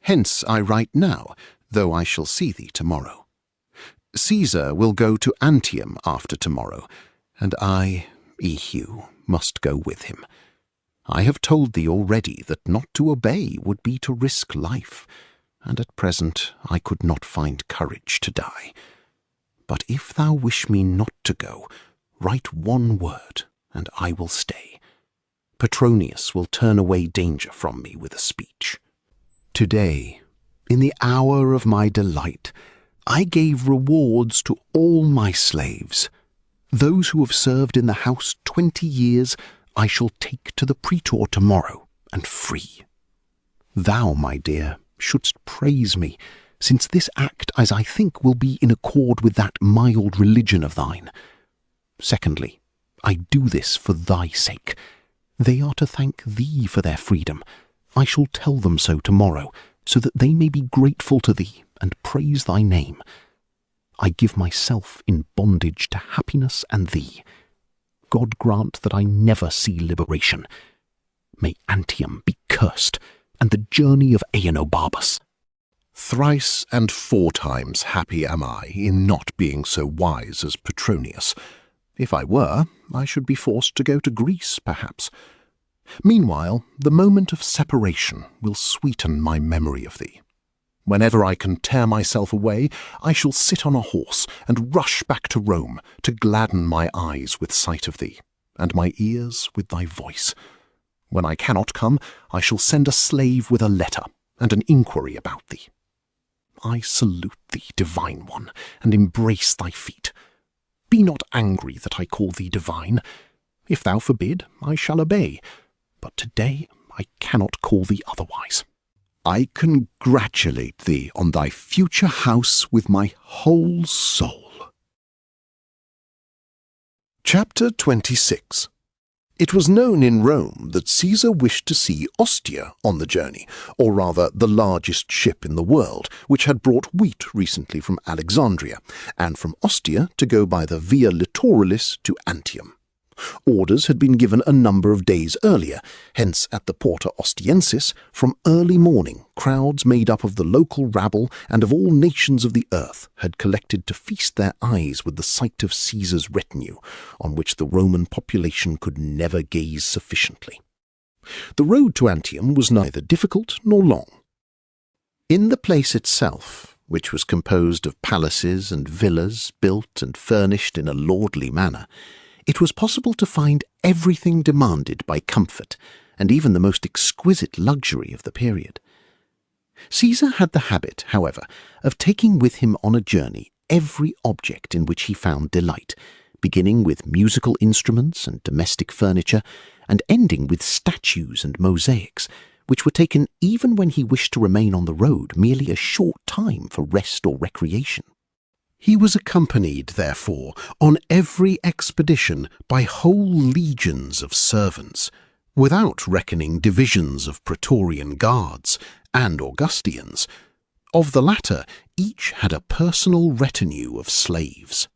S2: Hence I write now, though I shall see thee tomorrow. Caesar will go to Antium after tomorrow, and I, Eheu, must go with him. I have told thee already that not to obey would be to risk life, and at present I could not find courage to die. But if thou wish me not to go, write one word, and I will stay. Petronius will turn away danger from me with a speech. Today, in the hour of my delight, I gave rewards to all my slaves. Those who have served in the house 20 years, I shall take to the praetor tomorrow and free. Thou, my dear, shouldst praise me, since this act, as I think, will be in accord with that mild religion of thine. Secondly, I do this for thy sake. They are to thank thee for their freedom. I shall tell them so tomorrow, so that they may be grateful to thee and praise thy name. I give myself in bondage to happiness and thee. God grant that I never see liberation. May Antium be cursed, and the journey of Aenobarbus. Thrice and 4 times happy am I in not being so wise as Petronius. If I were, I should be forced to go to Greece, perhaps.
S4: Meanwhile, the moment of separation will sweeten my memory of thee. Whenever I can tear myself away, I shall sit on a horse and rush back to Rome to gladden my eyes with sight of thee, and my ears with thy voice. When I cannot come, I shall send a slave with a letter and an inquiry about thee. I salute thee, divine one, and embrace thy feet. Be not angry that I call thee divine. If thou forbid, I shall obey, but today I cannot call thee otherwise. I congratulate thee on thy future house with my whole soul. Chapter 26. It was known in Rome that Caesar wished to see Ostia on the journey, or rather the largest ship in the world, which had brought wheat recently from Alexandria, and from Ostia to go by the Via Litoralis to Antium. Orders had been given a number of days earlier, hence at the Porta Ostiensis, from early morning, crowds made up of the local rabble and of all nations of the earth had collected to feast their eyes with the sight of Caesar's retinue, on which the Roman population could never gaze sufficiently. The road to Antium was neither difficult nor long. In the place itself, which was composed of palaces and villas built and furnished in a lordly manner, it was possible to find everything demanded by comfort, and even the most exquisite luxury of the period. Caesar had the habit, however, of taking with him on a journey every object in which he found delight, beginning with musical instruments and domestic furniture, and ending with statues and mosaics, which were taken even when he wished to remain on the road merely a short time for rest or recreation. He was accompanied, therefore, on every expedition by whole legions of servants, without reckoning divisions of Praetorian guards and Augustians. Of the latter, each had a personal retinue of slaves.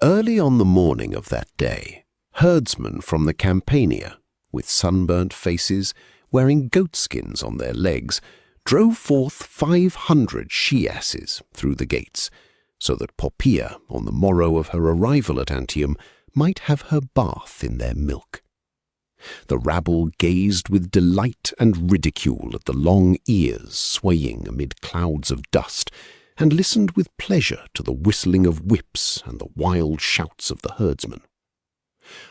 S4: Early on the morning of that day, herdsmen from the Campania, with sunburnt faces, wearing goatskins on their legs, drove forth 500 she-asses through the gates, so that Poppaea, on the morrow of her arrival at Antium, might have her bath in their milk. The rabble gazed with delight and ridicule at the long ears swaying amid clouds of dust, and listened with pleasure to the whistling of whips and the wild shouts of the herdsmen.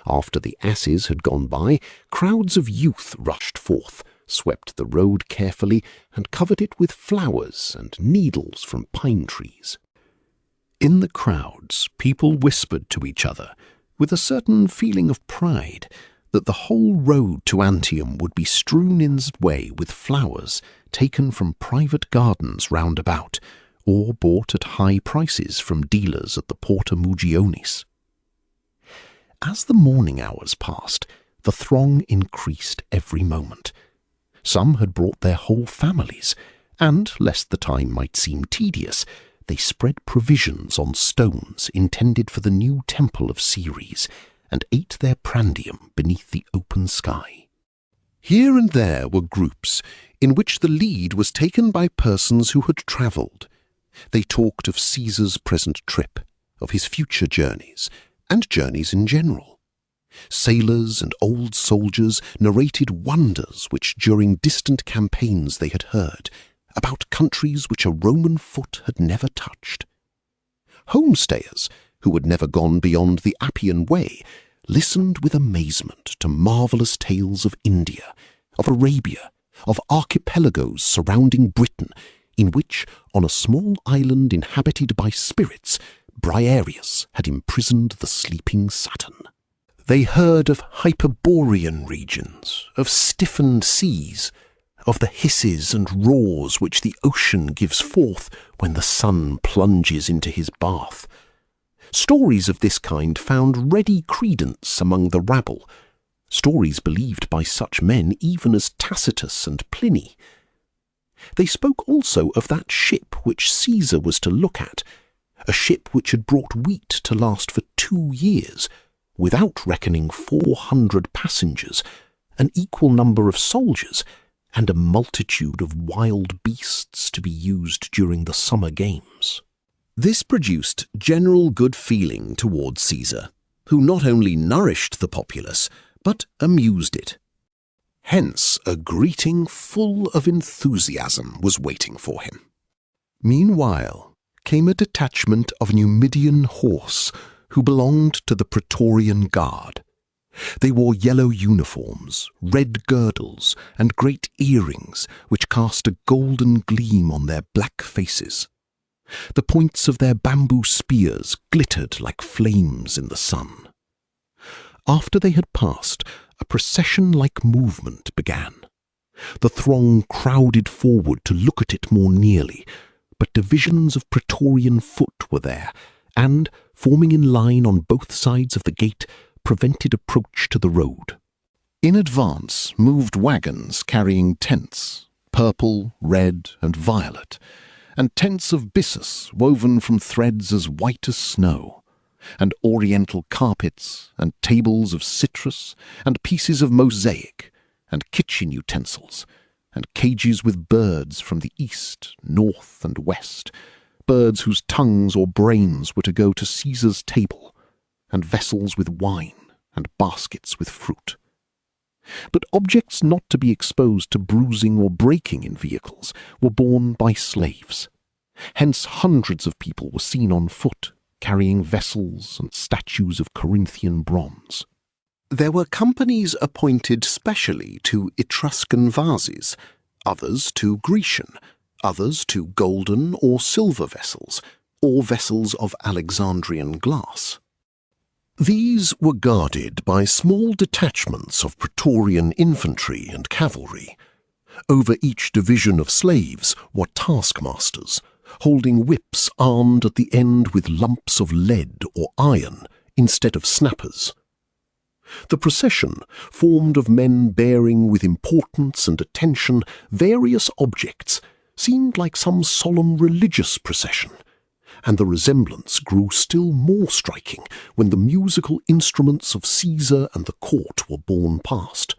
S4: After the asses had gone by, crowds of youth rushed forth, swept the road carefully, and covered it with flowers and needles from pine trees. In the crowds, people whispered to each other, with a certain feeling of pride, that the whole road to Antium would be strewn in its way with flowers taken from private gardens round about, or bought at high prices from dealers at the Porta Mugionis. As the morning hours passed, the throng increased every moment. Some had brought their whole families, and, lest the time might seem tedious, they spread provisions on stones intended for the new temple of Ceres, and ate their prandium beneath the open sky. Here and there were groups in which the lead was taken by persons who had travelled. They talked of Caesar's present trip, of his future journeys, and journeys in general. Sailors and old soldiers narrated wonders which during distant campaigns they had heard, about countries which a Roman foot had never touched. Homestayers, who had never gone beyond the Appian Way, listened with amazement to marvellous tales of India, of Arabia, of archipelagos surrounding Britain, in which, on a small island inhabited by spirits, Briareus had imprisoned the sleeping Saturn. They heard of Hyperborean regions, of stiffened seas, of the hisses and roars which the ocean gives forth when the sun plunges into his bath. Stories of this kind found ready credence among the rabble, stories believed by such men even as Tacitus and Pliny. They spoke also of that ship which Caesar was to look at, a ship which had brought wheat to last for 2 years, without reckoning 400 passengers, an equal number of soldiers, and a multitude of wild beasts to be used during the summer games. This produced general good feeling towards Caesar, who not only nourished the populace, but amused it.
S2: Hence a greeting full of enthusiasm was waiting for him. Meanwhile came a detachment of Numidian horse who belonged to the Praetorian Guard. They wore yellow uniforms, red girdles, and great earrings which cast a golden gleam on their black faces. The points of their bamboo spears glittered like flames in the sun. After they had passed, a procession-like movement began. The throng crowded forward to look at it more nearly, but divisions of Praetorian foot were there, and, forming in line on both sides of the gate, prevented approach to the road. In advance moved wagons carrying tents, purple, red, and violet, and tents of byssus woven from threads as white as snow, and oriental carpets, and tables of citrus, and pieces of mosaic, and kitchen utensils, and cages with birds from the east, north, and west, birds whose tongues or brains were to go to Caesar's table, and vessels with wine, and baskets with fruit. But objects not to be exposed to bruising or breaking in vehicles were borne by slaves. Hence hundreds of people were seen on foot, carrying vessels and statues of Corinthian bronze. There were companies appointed specially to Etruscan vases, others to Grecian, others to golden or silver vessels, or vessels of Alexandrian glass. These were guarded by small detachments of Praetorian infantry and cavalry. Over each division of slaves were taskmasters, holding whips armed at the end with lumps of lead or iron instead of snappers. The procession formed of men bearing with importance and attention various objects, seemed like some solemn religious procession, and the resemblance grew still more striking when the musical instruments of Caesar and the court were borne past.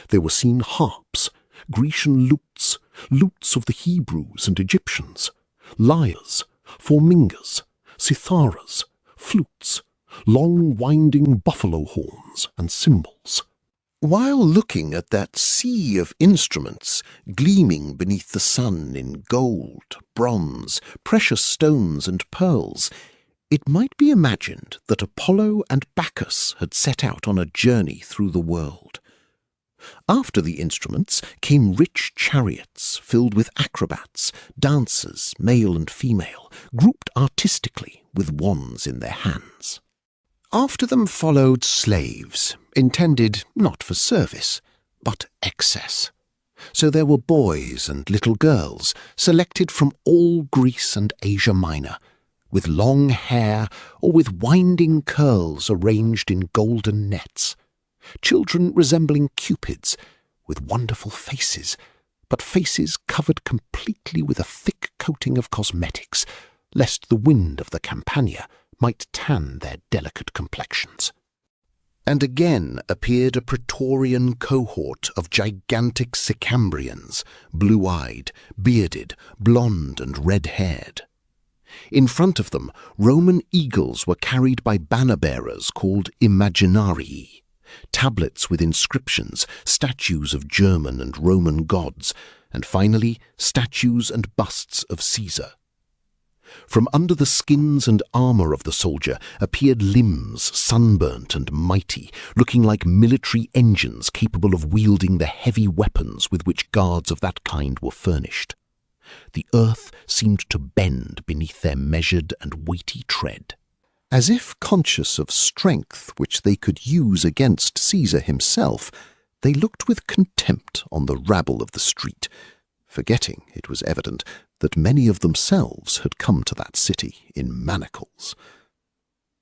S2: There were seen harps, Grecian lutes, lutes of the Hebrews and Egyptians, lyres, formingas, citharas, flutes, long winding buffalo horns and cymbals. While looking at that sea of instruments gleaming beneath the sun in gold, bronze, precious stones and pearls, it might be imagined that Apollo and Bacchus had set out on a journey through the world. After the instruments came rich chariots filled with acrobats, dancers, male and female, grouped artistically with wands in their hands. After them followed slaves, intended not for service, but excess. So there were boys and little girls, selected from all Greece and Asia Minor, with long hair or with winding curls arranged in golden nets, children resembling cupids, with wonderful faces, but faces covered completely with a thick coating of cosmetics, lest the wind of the Campania might tan their delicate complexions. And again appeared a Praetorian cohort of gigantic Sicambrians, blue-eyed, bearded, blonde and red-haired. In front of them, Roman eagles were carried by banner-bearers called imaginarii, tablets with inscriptions, statues of German and Roman gods, and finally statues and busts of Caesar. From under the skins and armour of the soldier appeared limbs sunburnt and mighty, looking like military engines capable of wielding the heavy weapons with which guards of that kind were furnished. The earth seemed to bend beneath their measured and weighty tread. As if conscious of strength which they could use against Caesar himself, they looked with contempt on the rabble of the street, forgetting, it was evident, that many of themselves had come to that city in manacles.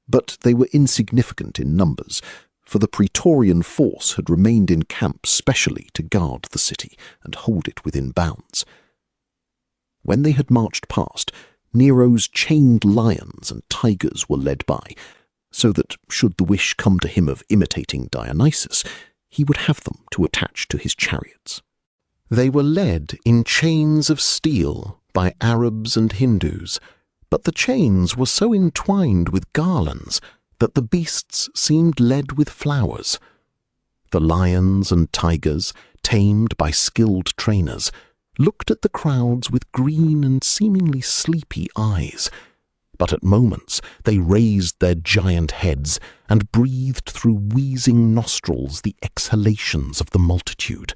S2: But they were insignificant in numbers, for the Praetorian force had remained in camp specially to guard the city and hold it within bounds. When they had marched past, Nero's chained lions and tigers were led by, so that, should the wish come to him of imitating Dionysus, he would have them to attach to his chariots. They were led in chains of steel by Arabs and Hindus, but the chains were so entwined with garlands that the beasts seemed led with flowers. The lions and tigers, tamed by skilled trainers, looked at the crowds with green and seemingly sleepy eyes, but at moments they raised their giant heads and breathed through wheezing nostrils the exhalations of the multitude,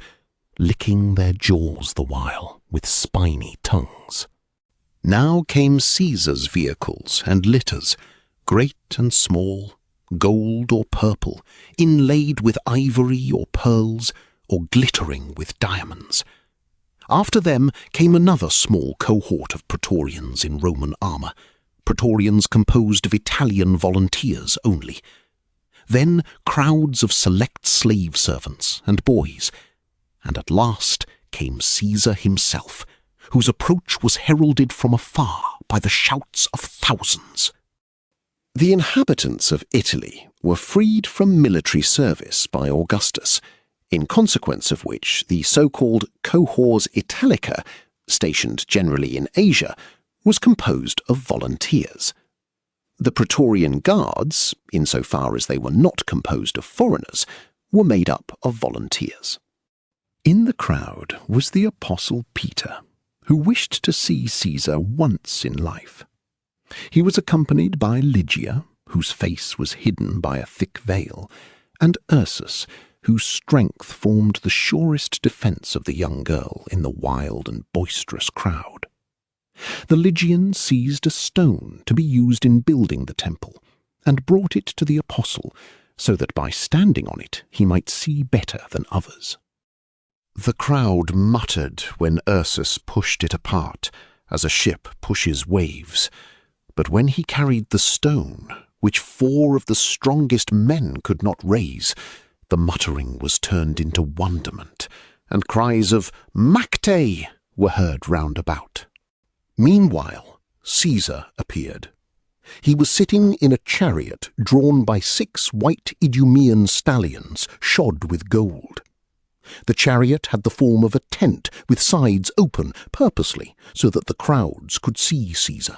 S2: licking their jaws the while with spiny tongues. Now came Caesar's vehicles and litters, great and small, gold or purple, inlaid with ivory or pearls, or glittering with diamonds. After them came another small cohort of praetorians in Roman armour, praetorians composed of Italian volunteers only. Then crowds of select slave servants and boys, and at last came Caesar himself, whose approach was heralded from afar by the shouts of thousands.
S1: The inhabitants of Italy were freed from military service by Augustus, in consequence of which the so-called cohors Italica, stationed generally in Asia, was composed of volunteers. The Praetorian Guards, insofar as they were not composed of foreigners, were made up of volunteers.
S2: In the crowd was the Apostle Peter, who wished to see Caesar once in life. He was accompanied by Lygia, whose face was hidden by a thick veil, and Ursus, whose strength formed the surest defence of the young girl in the wild and boisterous crowd. The Lygian seized a stone to be used in building the temple, and brought it to the apostle, so that by standing on it he might see better than others. The crowd muttered when Ursus pushed it apart, as a ship pushes waves, but when he carried the stone, which 4 of the strongest men could not raise, the muttering was turned into wonderment, and cries of "Macte" were heard round about. Meanwhile, Caesar appeared. He was sitting in a chariot drawn by 6 white Idumean stallions shod with gold. The chariot had the form of a tent with sides open purposely so that the crowds could see Caesar.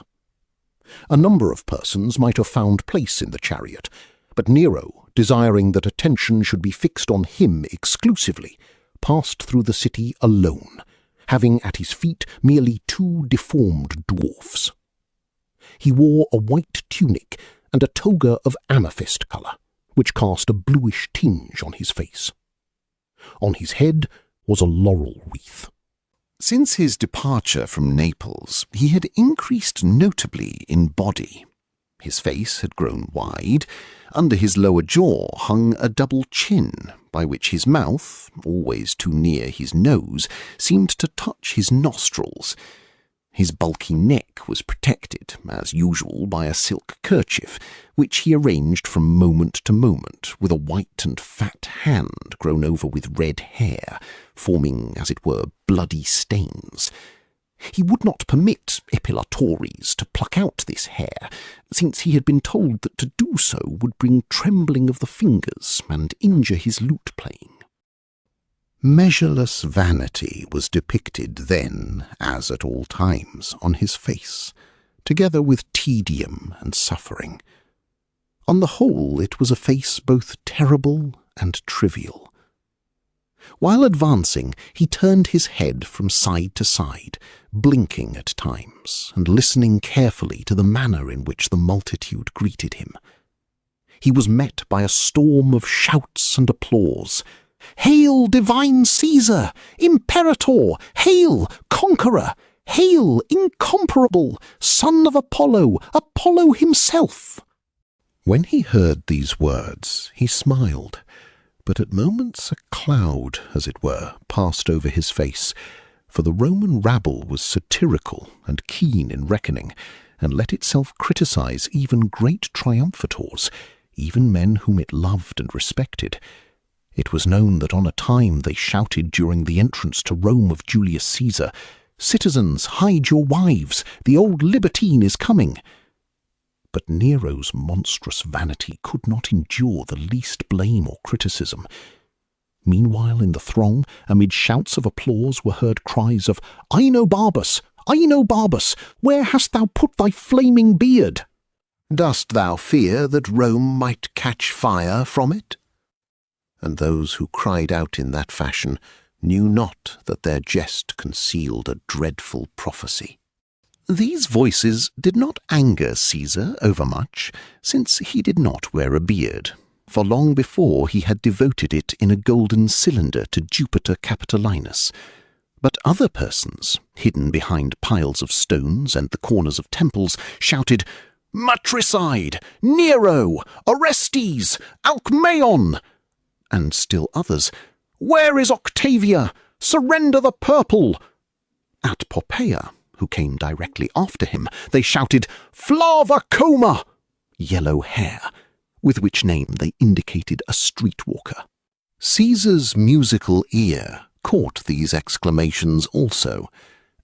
S2: A number of persons might have found place in the chariot, but Nero, desiring that attention should be fixed on him exclusively, passed through the city alone, having at his feet merely 2 deformed dwarfs. He wore a white tunic and a toga of amethyst colour, which cast a bluish tinge on his face. On his head was a laurel wreath. Since his departure from Naples, he had increased notably in body. His face had grown wide. Under his lower jaw hung a double chin, by which his mouth, always too near his nose, seemed to touch his nostrils. His bulky neck was protected, as usual, by a silk kerchief, which he arranged from moment to moment with a white and fat hand grown over with red hair, forming, as it were, bloody stains. He would not permit epilatores to pluck out this hair, since he had been told that to do so would bring trembling of the fingers and injure his lute-playing. Measureless vanity was depicted then, as at all times, on his face, together with tedium and suffering. On the whole, it was a face both terrible and trivial. While advancing, he turned his head from side to side, blinking at times, and listening carefully to the manner in which the multitude greeted him. He was met by a storm of shouts and applause. "Hail, divine Caesar! Imperator! Hail, conqueror! Hail, incomparable! Son of Apollo! Apollo himself!" When he heard these words, he smiled, but at moments a cloud, as it were, passed over his face, for the Roman rabble was satirical and keen in reckoning, and let itself criticize even great triumphators, even men whom it loved and respected. It was known that on a time they shouted during the entrance to Rome of Julius Caesar, "Citizens, hide your wives, the old libertine is coming." But Nero's monstrous vanity could not endure the least blame or criticism. Meanwhile, in the throng, amid shouts of applause, were heard cries of, "Ino Barbus! Ino Barbus! Where hast thou put thy flaming beard? Dost thou fear that Rome might catch fire from it?" and those who cried out in that fashion knew not that their jest concealed a dreadful prophecy. These voices did not anger Caesar overmuch, since he did not wear a beard, for long before he had devoted it in a golden cylinder to Jupiter Capitolinus. But other persons, hidden behind piles of stones and the corners of temples, shouted, "Matricide! Nero! Orestes! Alcmaeon!" And still others, "Where is Octavia? Surrender the purple!" At Poppaea, who came directly after him, they shouted, "Flava coma!" yellow hair, with which name they indicated a streetwalker. Caesar's musical ear caught these exclamations also,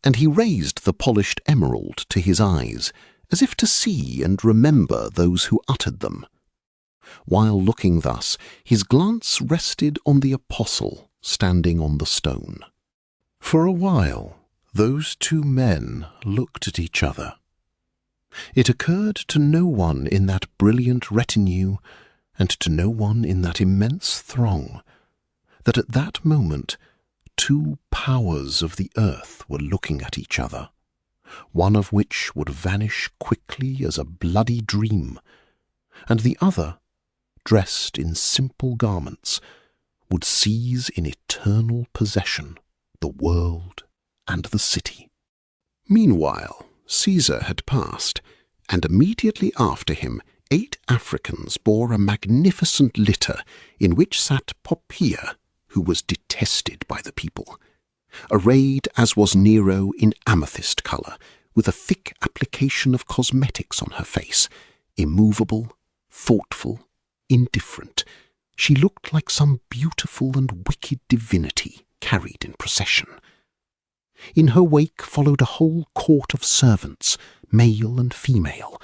S2: and he raised the polished emerald to his eyes, as if to see and remember those who uttered them. While looking thus, his glance rested on the apostle standing on the stone. For a while, those two men looked at each other. It occurred to no one in that brilliant retinue, and to no one in that immense throng, that at that moment two powers of the earth were looking at each other, one of which would vanish quickly as a bloody dream, and the other, dressed in simple garments, would seize in eternal possession the world and the city. Meanwhile, Caesar had passed, and immediately after him 8 Africans bore a magnificent litter in which sat Poppaea, who was detested by the people, arrayed as was Nero in amethyst colour, with a thick application of cosmetics on her face, immovable, thoughtful, indifferent. She looked like some beautiful and wicked divinity carried in procession. In her wake followed a whole court of servants, male and female,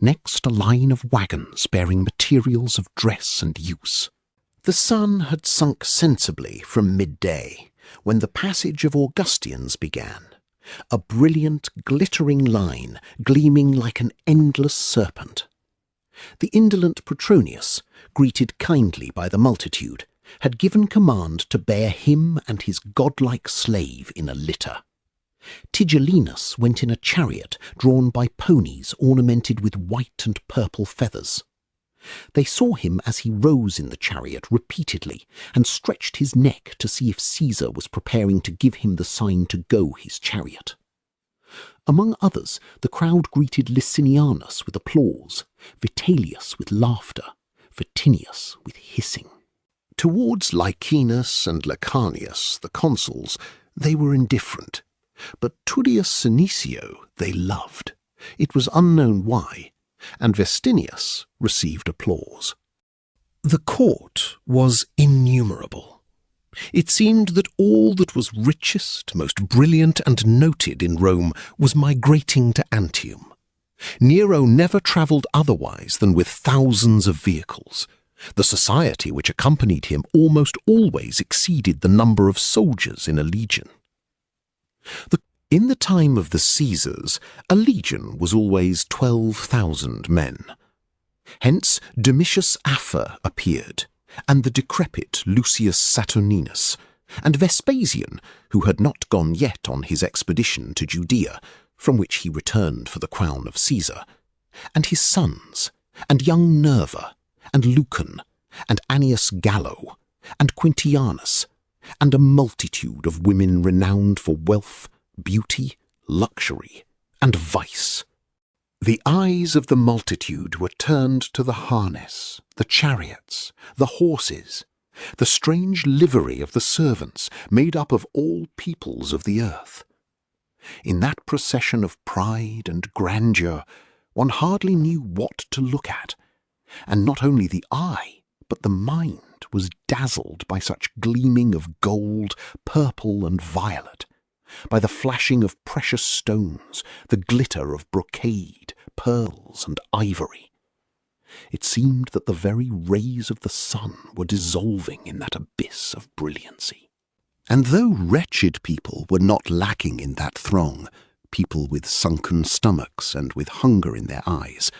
S2: next a line of wagons bearing materials of dress and use. The sun had sunk sensibly from midday, when the passage of Augustians began, a brilliant, glittering line gleaming like an endless serpent. The indolent Petronius, greeted kindly by the multitude, had given command to bear him and his godlike slave in a litter. Tigellinus went in a chariot drawn by ponies ornamented with white and purple feathers. They saw him as he rose in the chariot repeatedly and stretched his neck to see if Caesar was preparing to give him the sign to go his chariot. Among others, the crowd greeted Licinianus with applause, Vitellius with laughter, Vatinius with hissing. Towards Licinus and Lecanius, the consuls, they were indifferent, but Tullius Senecio they loved. It was unknown why, and Vestinius received applause. The court was innumerable. It seemed that all that was richest, most brilliant and noted in Rome was migrating to Antium. Nero never travelled otherwise than with thousands of vehicles. The society which accompanied him almost always exceeded the number of soldiers in a legion. In the time of the Caesars, a legion was always 12,000 men. Hence Domitius Afer appeared, and the decrepit Lucius Saturninus, and Vespasian, who had not gone yet on his expedition to Judea, from which he returned for the crown of Caesar, and his sons, and young Nerva, and Lucan, and Annius Gallo, and Quintianus, and a multitude of women renowned for wealth, beauty, luxury, and vice. The eyes of the multitude were turned to the harness, the chariots, the horses, the strange livery of the servants made up of all peoples of the earth. In that procession of pride and grandeur, one hardly knew what to look at, and not only the eye, but the mind was dazzled by such gleaming of gold, purple, and violet, by the flashing of precious stones, the glitter of brocade, pearls, and ivory. It seemed that the very rays of the sun were dissolving in that abyss of brilliancy. And though wretched people were not lacking in that throng, people with sunken stomachs and with hunger in their eyes,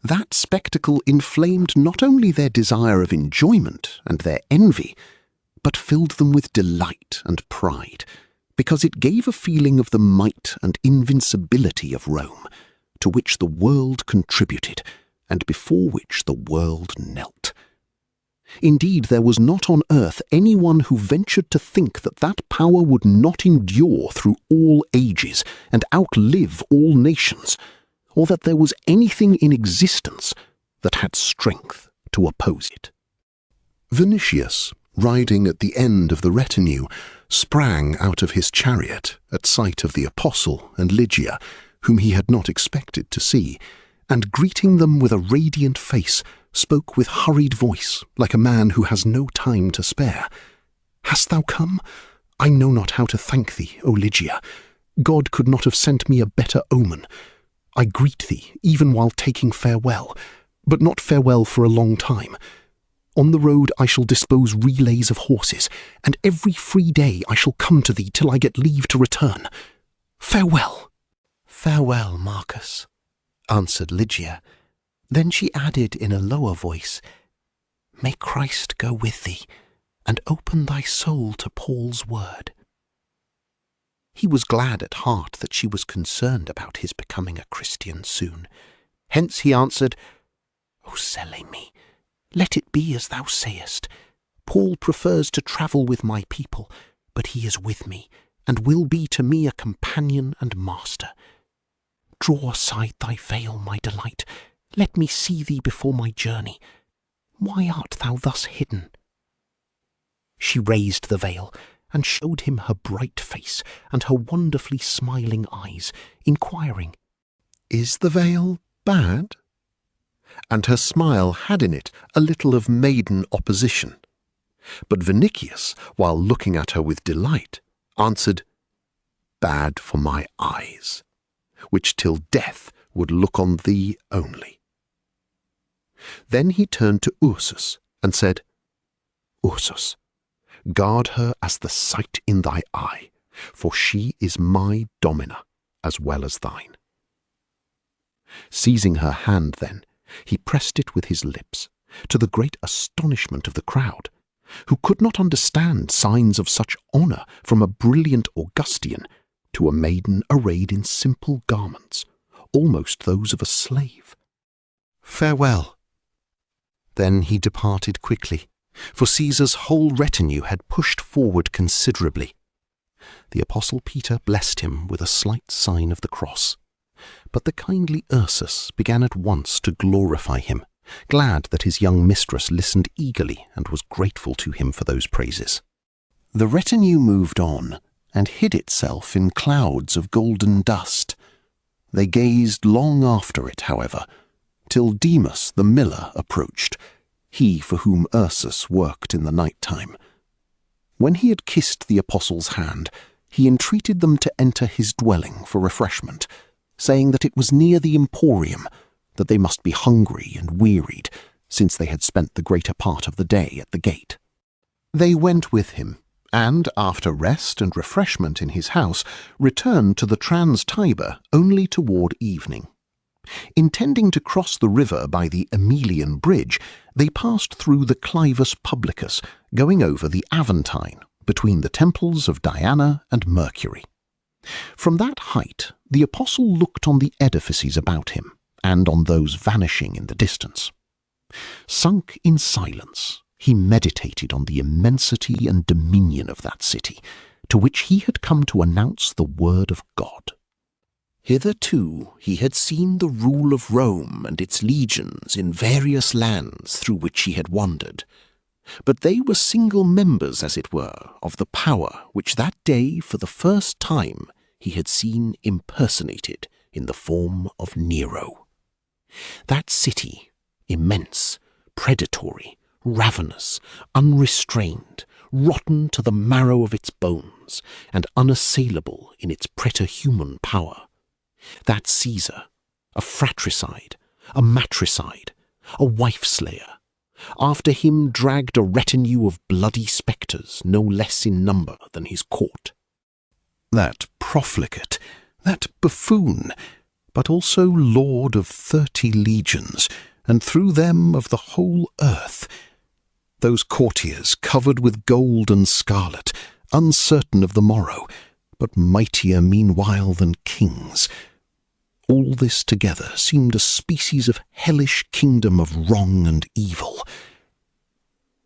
S1: That spectacle inflamed not only their desire of enjoyment and their envy, but filled them with delight and pride, because it gave a feeling of the might and invincibility of Rome, to which the world contributed, and before which the world knelt. Indeed, there was not on earth anyone who ventured to think that that power would not endure through all ages and outlive all nations, or that there was anything in existence that had strength to oppose it.
S2: Vinicius, riding at the end of the retinue, sprang out of his chariot at sight of the apostle and Lygia, whom he had not expected to see, and greeting them with a radiant face, spoke with hurried voice, like a man who has no time to spare. "Hast thou come? I know not how to thank thee, O Lygia. God could not have sent me a better omen. I greet thee, even while taking farewell, but not farewell for a long time. On the road I shall dispose relays of horses, and every free day I shall come to thee till I get leave to return. Farewell."
S6: "Farewell, Marcus," answered Lygia. Then she added in a lower voice, "May Christ go with thee, and open thy soul to Paul's word." He was glad at heart that she was concerned about his becoming a Christian soon. Hence he answered, "O Selene, let it be as thou sayest. Paul prefers to travel with my people, but he is with me, and will be to me a companion and master. Draw aside thy veil, my delight. Let me see thee before my journey. Why art thou thus hidden?" She raised the veil, and showed him her bright face and her wonderfully smiling eyes, inquiring,
S2: "Is the veil bad?" And her smile had in it a little of maiden opposition. But Vinicius, while looking at her with delight, answered, "Bad for my eyes, which till death would look on thee only." Then he turned to Ursus and said, "Ursus, guard her as the sight in thy eye, for she is my domina as well as thine." Seizing her hand then, he pressed it with his lips, to the great astonishment of the crowd, who could not understand signs of such honour from a brilliant Augustian to a maiden arrayed in simple garments, almost those of a slave. "Farewell." Then he departed quickly, for Caesar's whole retinue had pushed forward considerably. The Apostle Peter blessed him with a slight sign of the cross, but the kindly Ursus began at once to glorify him, glad that his young mistress listened eagerly and was grateful to him for those praises.
S1: The retinue moved on and hid itself in clouds of golden dust. They gazed long after it, however, till Demas the miller approached, he for whom Ursus worked in the night-time. When he had kissed the apostle's hand, he entreated them to enter his dwelling for refreshment, saying that it was near the Emporium, that they must be hungry and wearied, since they had spent the greater part of the day at the gate. They went with him, and, after rest and refreshment in his house, returned to the Trans-Tiber only toward evening. Intending to cross the river by the Aemilian Bridge, they passed through the Clivus Publicus, going over the Aventine, between the temples of Diana and Mercury. From that height, the apostle looked on the edifices about him, and on those vanishing in the distance. Sunk in silence, he meditated on the immensity and dominion of that city, to which he had come to announce the word of God. Hitherto he had seen the rule of Rome and its legions in various lands through which he had wandered, but they were single members, as it were, of the power which that day for the first time he had seen impersonated in the form of Nero. That city, immense, predatory, ravenous, unrestrained, rotten to the marrow of its bones, and unassailable in its preterhuman power. That Caesar, a fratricide, a matricide, a wife-slayer, after him dragged a retinue of bloody spectres no less in number than his court. That profligate, that buffoon,
S2: but also lord of 30 legions, and through them of the whole earth. Those courtiers covered with gold and scarlet, uncertain of the morrow, but mightier meanwhile than kings. All this together seemed a species of hellish kingdom of wrong and evil.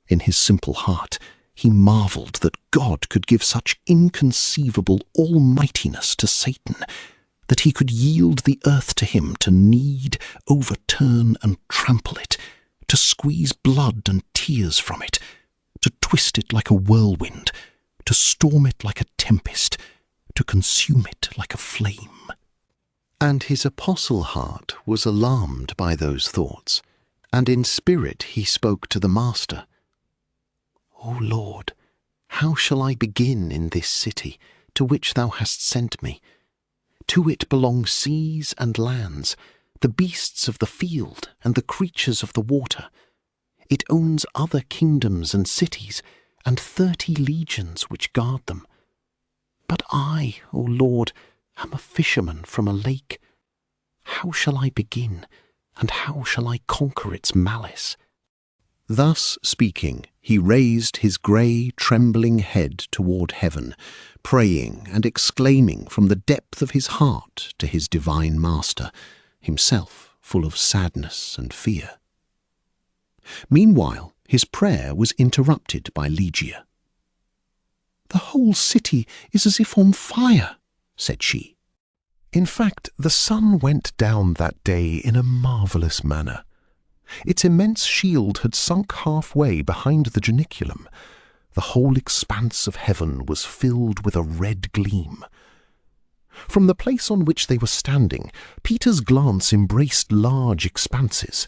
S2: In his simple heart he marvelled that God could give such inconceivable almightiness to Satan, that he could yield the earth to him to knead, overturn, and trample it, to squeeze blood and tears from it, to twist it like a whirlwind, to storm it like a tempest, to consume it like a flame.
S4: And his apostle heart was alarmed by those thoughts, and in spirit he spoke to the Master. O Lord, how shall I begin in this city, to which thou hast sent me? To it belong seas and lands, the beasts of the field and the creatures of the water. It owns other kingdoms and cities, and 30 legions which guard them. But I, O Lord, am a fisherman from a lake. How shall I begin, and how shall I conquer its malice?
S2: Thus speaking, he raised his grey, trembling head toward heaven, praying and exclaiming from the depth of his heart to his divine Master, himself full of sadness and fear. Meanwhile, his prayer was interrupted by Ligia.
S3: "The whole city is as if on fire," said she.
S2: In fact, the sun went down that day in a marvellous manner. Its immense shield had sunk halfway behind the janiculum. The whole expanse of heaven was filled with a red gleam. From the place on which they were standing, Peter's glance embraced large expanses.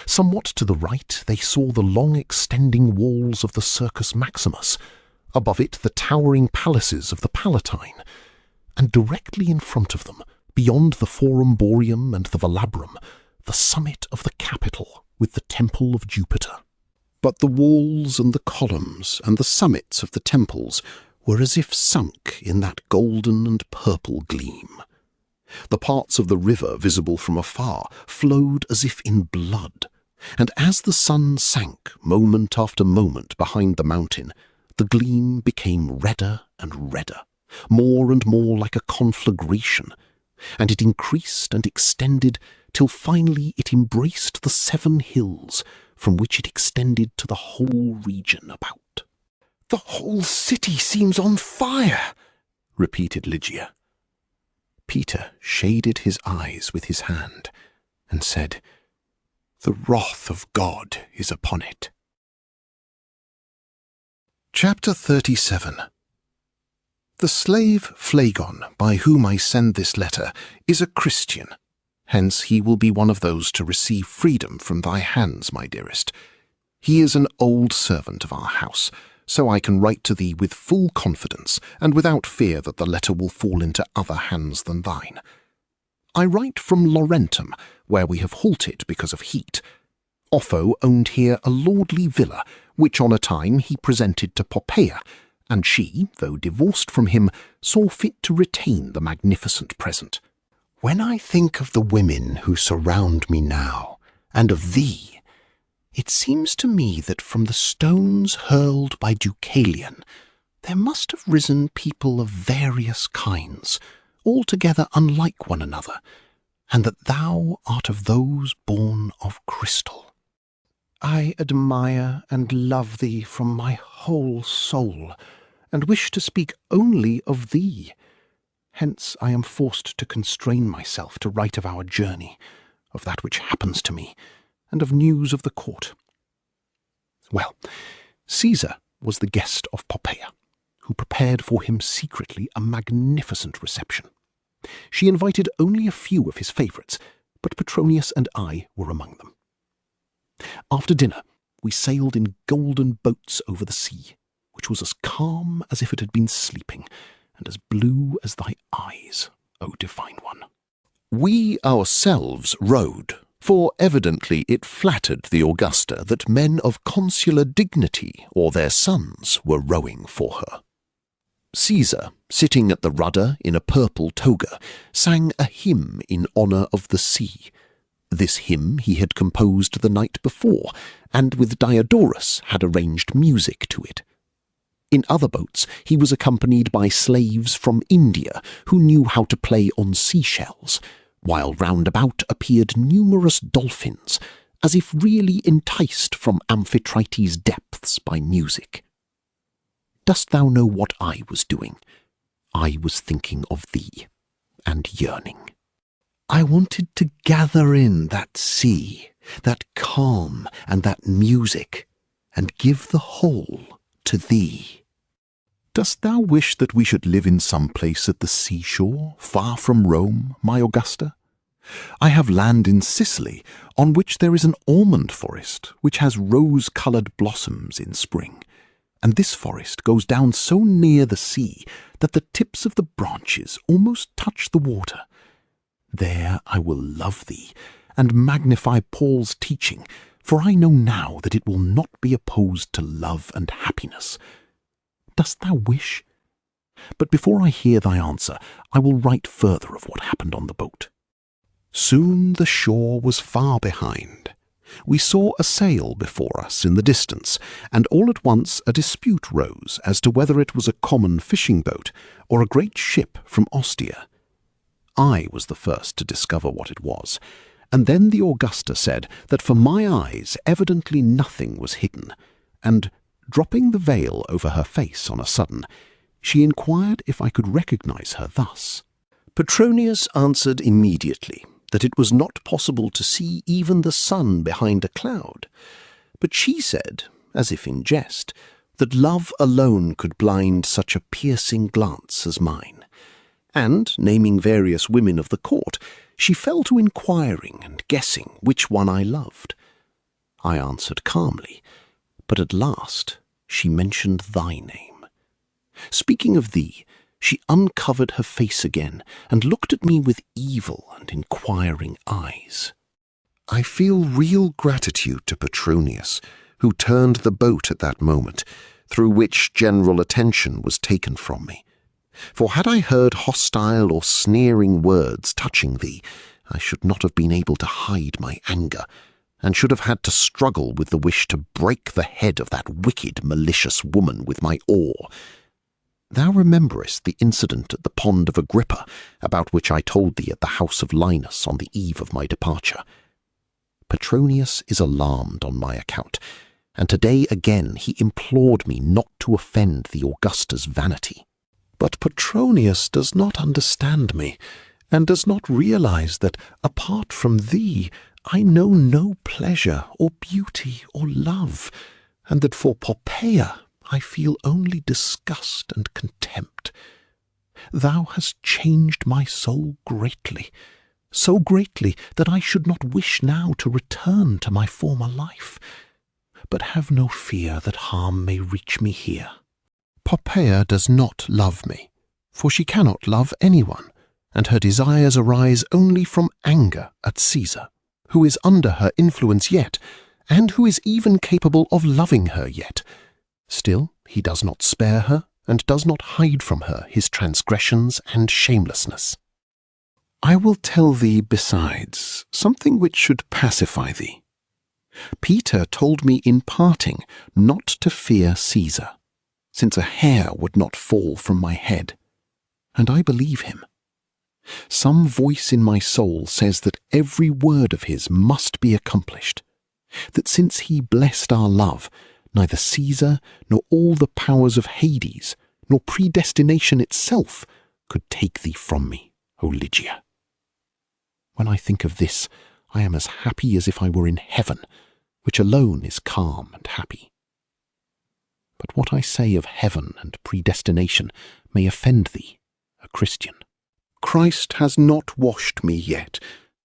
S2: Somewhat to the right they saw the long extending walls of the Circus Maximus, above it the towering palaces of the Palatine, and directly in front of them, beyond the Forum Boreum and the Velabrum, the summit of the Capitol with the Temple of Jupiter. But the walls and the columns and the summits of the temples were as if sunk in that golden and purple gleam. The parts of the river visible from afar flowed as if in blood, and as the sun sank moment after moment behind the mountain, the gleam became redder and redder, more and more like a conflagration, and it increased and extended till finally it embraced the 7 hills from which it extended to the whole region about.
S3: "The whole city seems on fire," repeated Ligia.
S2: Peter shaded his eyes with his hand and said,
S3: "The wrath of God is upon it."
S2: Chapter 37. The slave Phlegon, by whom I send this letter, is a Christian. Hence he will be one of those to receive freedom from thy hands, my dearest. He is an old servant of our house, so I can write to thee with full confidence, and without fear that the letter will fall into other hands than thine. I write from Laurentum, where we have halted because of heat. Otho owned here a lordly villa, which on a time he presented to Poppaea, and she, though divorced from him, saw fit to retain the magnificent present. When I think of the women who surround me now, and of thee, it seems to me that from the stones hurled by Deucalion there must have risen people of various kinds, altogether unlike one another, and that thou art of those born of crystal. I admire and love thee from my whole soul, and wish to speak only of thee. Hence I am forced to constrain myself to write of our journey, of that which happens to me, and of news of the court. Well, Caesar was the guest of Poppaea, who prepared for him secretly a magnificent reception. She invited only a few of his favourites, but Petronius and I were among them. After dinner, we sailed in golden boats over the sea, which was as calm as if it had been sleeping, and as blue as thy eyes, O divine one. We ourselves rowed, for evidently it flattered the Augusta that men of consular dignity or their sons were rowing for her.
S1: Caesar, sitting at the rudder in a purple toga, sang a hymn in honour of the sea. This hymn he had composed the night before, and with Diodorus had arranged music to it. In other boats he was accompanied by slaves from India who knew how to play on seashells, while round about appeared numerous dolphins, as if really enticed from Amphitrite's depths by music. Dost thou know what I was doing? I was thinking of thee, and yearning. I wanted to gather in that sea, that calm and that music, and give the whole to thee.
S4: Dost thou wish that we should live in some place at the seashore, far from Rome, my Augusta? I have land in Sicily, on which there is an almond forest, which has rose-coloured blossoms in spring, and this forest goes down so near the sea that the tips of the branches almost touch the water. There I will love thee, and magnify Paul's teaching, for I know now that it will not be opposed to love and happiness. Dost thou wish? But before I hear thy answer, I will write further of what happened on the boat. Soon the shore was far behind. We saw a sail before us in the distance, and all at once a dispute rose as to whether it was a common fishing boat or a great ship from Austria. I was the first to discover what it was, and then the Augusta said that for my eyes evidently nothing was hidden, and, dropping the veil over her face on a sudden, she inquired if I could recognize her thus. Petronius answered immediately that it was not possible to see even the sun behind a cloud, but she said, as if in jest, that love alone could blind such a piercing glance as mine, and, naming various women of the court, she fell to inquiring and guessing which one I loved. I answered calmly, but at last she mentioned thy name. Speaking of thee, she uncovered her face again and looked at me with evil and inquiring eyes. I feel real gratitude to Petronius, who turned the boat at that moment, through which general attention was taken from me. For had I heard hostile or sneering words touching thee, I should not have been able to hide my anger, and should have had to struggle with the wish to break the head of that wicked, malicious woman with my oar. Thou rememberest the incident at the pond of Agrippa, about which I told thee at the house of Linus on the eve of my departure. Petronius is alarmed on my account, and today again he implored me not to offend the Augusta's vanity. But Petronius does not understand me, and does not realize that, apart from thee, I know no pleasure or beauty or love, and that for Poppaea I feel only disgust and contempt. Thou hast changed my soul greatly, so greatly that I should not wish now to return to my former life. But have no fear that harm may reach me here. Poppaea does not love me, for she cannot love anyone, and her desires arise only from anger at Caesar, who is under her influence yet, and who is even capable of loving her yet. Still, he does not spare her, and does not hide from her his transgressions and shamelessness. I will tell thee, besides, something which should pacify thee. Peter told me in parting not to fear Caesar, since a hair would not fall from my head, and I believe him. Some voice in my soul says that every word of his must be accomplished, that since he blessed our love, neither Caesar, nor all the powers of Hades, nor predestination itself could take thee from me, O Lygia. When I think of this, I am as happy as if I were in heaven, which alone is calm and happy. But what I say of heaven and predestination may offend thee, a Christian. Christ has not washed me yet,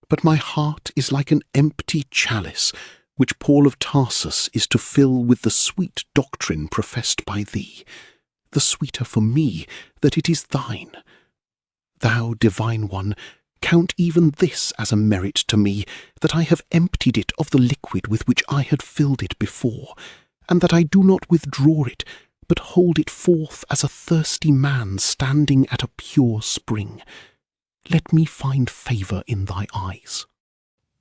S4: but my heart is like an empty chalice, which Paul of Tarsus is to fill with the sweet doctrine professed by thee, the sweeter for me that it is thine. Thou, divine one, count even this as a merit to me, that I have emptied it of the liquid with which I had filled it before, and that I do not withdraw it,
S1: but hold it forth as a thirsty man standing at a pure spring. Let me find favour in thy eyes.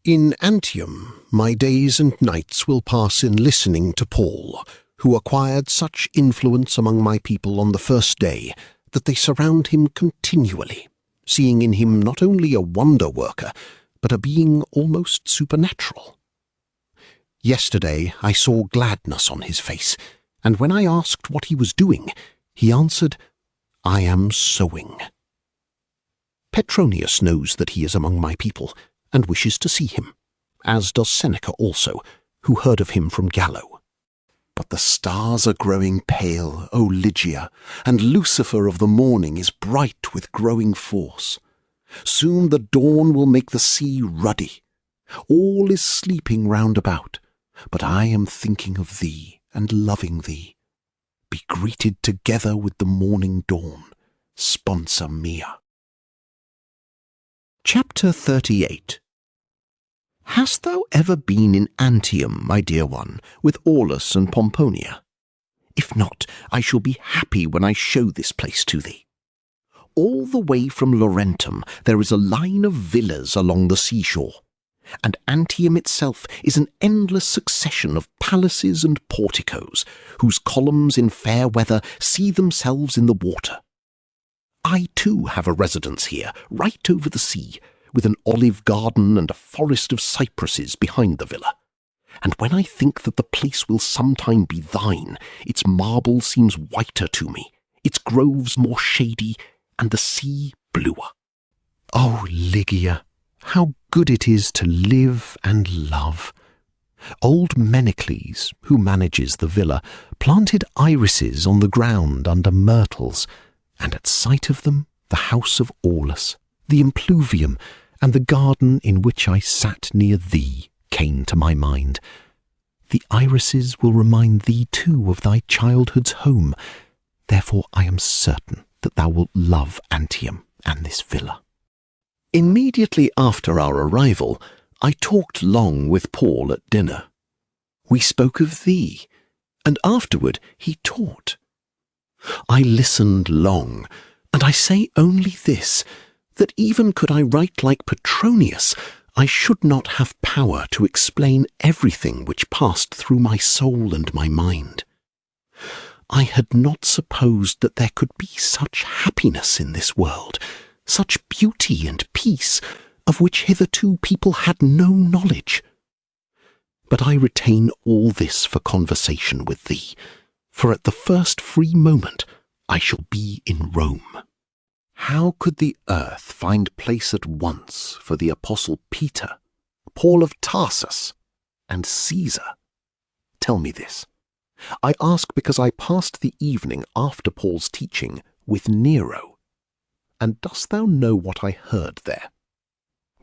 S5: In Antium, my days and nights will pass in listening to Paul, who acquired such influence among my people on the first day that they surround him continually, seeing in him not only a wonder-worker, but a being almost supernatural. Yesterday I saw gladness on his face, and when I asked what he was doing, he answered, "I am sowing." Petronius knows that he is among my people, and wishes to see him, as does Seneca also, who heard of him from Gallo.
S4: But the stars are growing pale, O Lygia, and Lucifer of the morning is bright with growing force. Soon the dawn will make the sea ruddy. All is sleeping round about, but I am thinking of thee and loving thee. Be greeted together with the morning dawn, sponsor mea.
S5: Chapter 38. Hast thou ever been in Antium, my dear one, with Aulus and Pomponia? If not, I shall be happy when I show this place to thee. All the way from Laurentum there is a line of villas along the seashore, and Antium itself is an endless succession of palaces and porticos, whose columns in fair weather see themselves in the water. I too have a residence here, right over the sea, with an olive garden and a forest of cypresses behind the villa. And when I think that the place will sometime be thine, its marble seems whiter to me, its groves more shady, and the sea bluer. Oh, Lygia, how good it is to live and love! Old Menecles, who manages the villa, planted irises on the ground under myrtles, and at sight of them the house of Aulus, the impluvium, and the garden in which I sat near thee came to my mind. The irises will remind thee too of thy childhood's home, therefore I am certain that thou wilt love Antium and this villa. Immediately after our arrival, I talked long with Paul at dinner. We spoke of thee, and afterward he taught. I listened long, and I say only this, that even could I write like Petronius, I should not have power to explain everything which passed through my soul and my mind. I had not supposed that there could be such happiness in this world, such beauty and peace, of which hitherto people had no knowledge. But I retain all this for conversation with thee, for at the first free moment I shall be in Rome.
S2: How could the earth find place at once for the Apostle Peter, Paul of Tarsus, and Caesar? Tell me this. I ask because I passed the evening after Paul's teaching with Nero. And dost thou know what I heard there?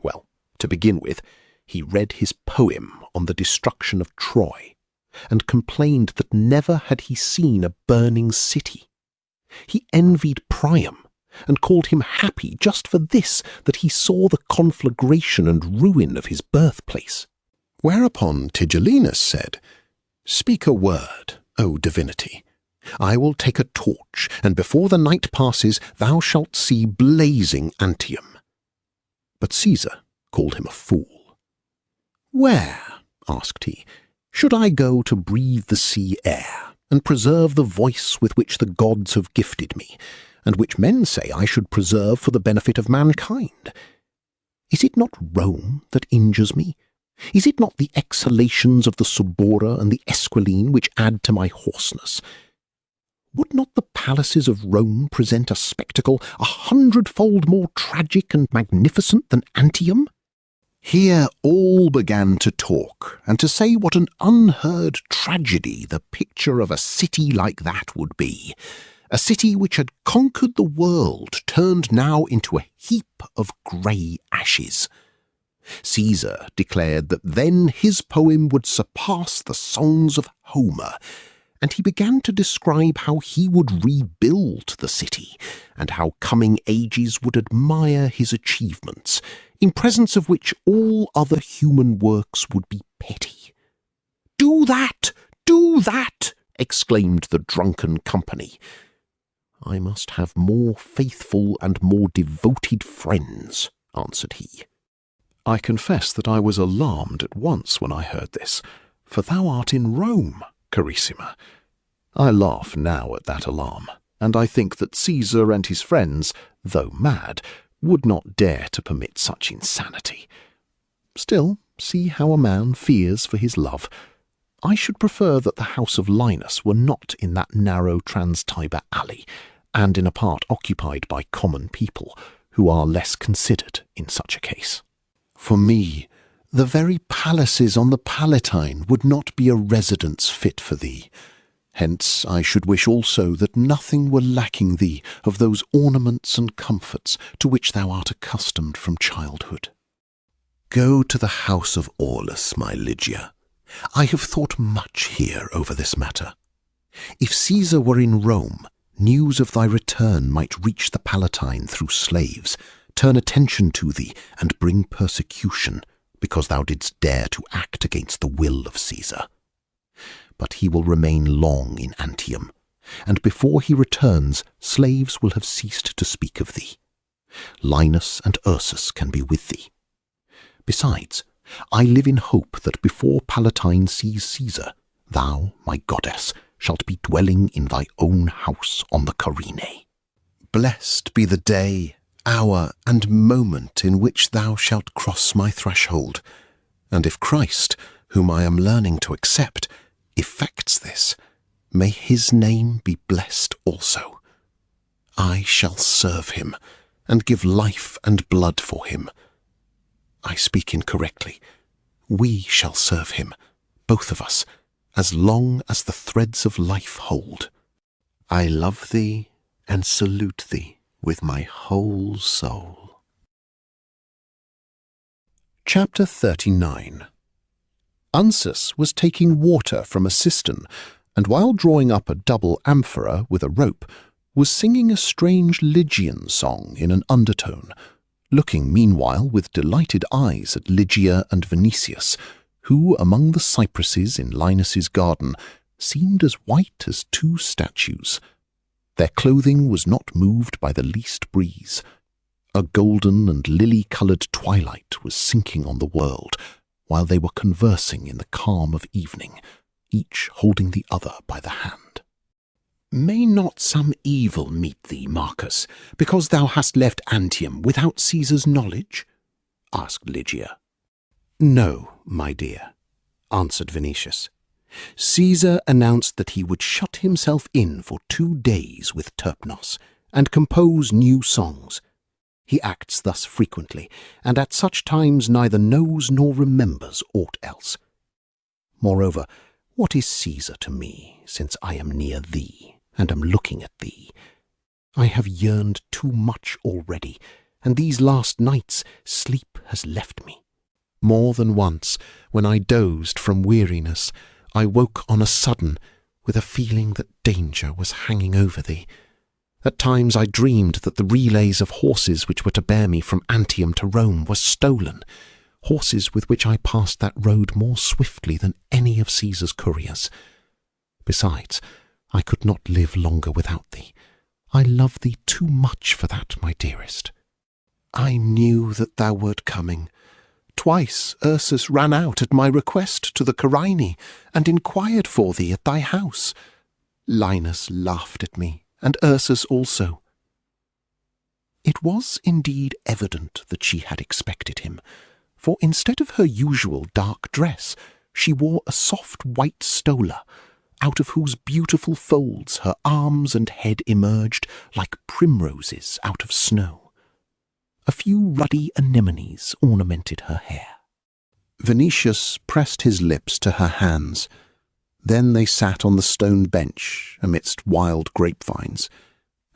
S2: Well, to begin with, he read his poem on the destruction of Troy, and complained that never had he seen a burning city. He envied Priam, and called him happy just for this, that he saw the conflagration and ruin of his birthplace.
S5: Whereupon Tigellinus said, "Speak a word, O divinity. I will take a torch, and before the night passes thou shalt see blazing Antium." But Caesar called him a fool. "Where," asked he, "should I go to breathe the sea air, and preserve the voice with which the gods have gifted me, and which men say I should preserve for the benefit of mankind? Is it not Rome that injures me? Is it not the exhalations of the Subora and the Esquiline which add to my hoarseness? Would not the palaces of Rome present a spectacle 100-fold more tragic and magnificent than Antium?"
S2: Here all began to talk, and to say what an unheard tragedy the picture of a city like that would be. A city which had conquered the world, turned now into a heap of grey ashes. Caesar declared that then his poem would surpass the songs of Homer, and he began to describe how he would rebuild the city, and how coming ages would admire his achievements, in presence of which all other human works would be petty. "Do that! Do that!" exclaimed the drunken company. I must have more faithful and more devoted friends, answered he.
S3: I confess that I was alarmed at once when I heard this, for thou art in Rome, Carissima. I laugh now at that alarm, and I think that Caesar and his friends, though mad, would not dare to permit such insanity. Still, see how a man fears for his love. I should prefer that the house of Linus were not in that narrow Trans-Tiber alley, and in a part occupied by common people, who are less considered in such a case.
S4: For me, the very palaces on the Palatine would not be a residence fit for thee. Hence I should wish also that nothing were lacking thee of those ornaments and comforts to which thou art accustomed from childhood. Go to the house of Aulus, my Lygia. I have thought much here over this matter. If Caesar were in Rome, news of thy return might reach the Palatine through slaves, turn attention to thee, and bring persecution, because thou didst dare to act against the will of Caesar. But he will remain long in Antium, and before he returns, slaves will have ceased to speak of thee. Linus and Ursus can be with thee. Besides, I live in hope that before Palatine sees Caesar, thou, my goddess, shalt be dwelling in thy own house on the Carinae. Blessed be the day, hour, and moment in which thou shalt cross my threshold, and if Christ, whom I am learning to accept, effects this, may his name be blessed also. I shall serve him, and give life and blood for him. I speak incorrectly. We shall serve him, both of us, as long as the threads of life hold. I love thee and salute thee with my whole soul.
S1: Chapter 39. Unsus was taking water from a cistern, and while drawing up a double amphora with a rope, was singing a strange Lygian song in an undertone, looking meanwhile with delighted eyes at Lygia and Vinicius, who, among the cypresses in Linus's garden, seemed as white as two statues. Their clothing was not moved by the least breeze. A golden and lily-coloured twilight was sinking on the world, while they were conversing in the calm of evening, each holding the other by the hand.
S5: May not some evil meet thee, Marcus, because thou hast left Antium without Caesar's knowledge? Asked Lygia.
S1: No, my dear, answered Vinicius. Caesar announced that he would shut himself in for 2 days with Terpnos, and compose new songs. He acts thus frequently, and at such times neither knows nor remembers aught else. Moreover, what is Caesar to me, since I am near thee, and am looking at thee? I have yearned too much already, and these last nights sleep has left me. More than once, when I dozed from weariness, I woke on a sudden with a feeling that danger was hanging over thee. At times I dreamed that the relays of horses which were to bear me from Antium to Rome were stolen, horses with which I passed that road more swiftly than any of Caesar's couriers. Besides, I could not live longer without thee. I love thee too much for that, my dearest. I knew that thou wert coming. Twice Ursus ran out at my request to the Carinae, and inquired for thee at thy house. Linus laughed at me, and Ursus also. It was indeed evident that she had expected him, for instead of her usual dark dress, she wore a soft white stola, out of whose beautiful folds her arms and head emerged like primroses out of snow. A few ruddy anemones ornamented her hair. Vinicius pressed his lips to her hands. Then they sat on the stone bench amidst wild grapevines,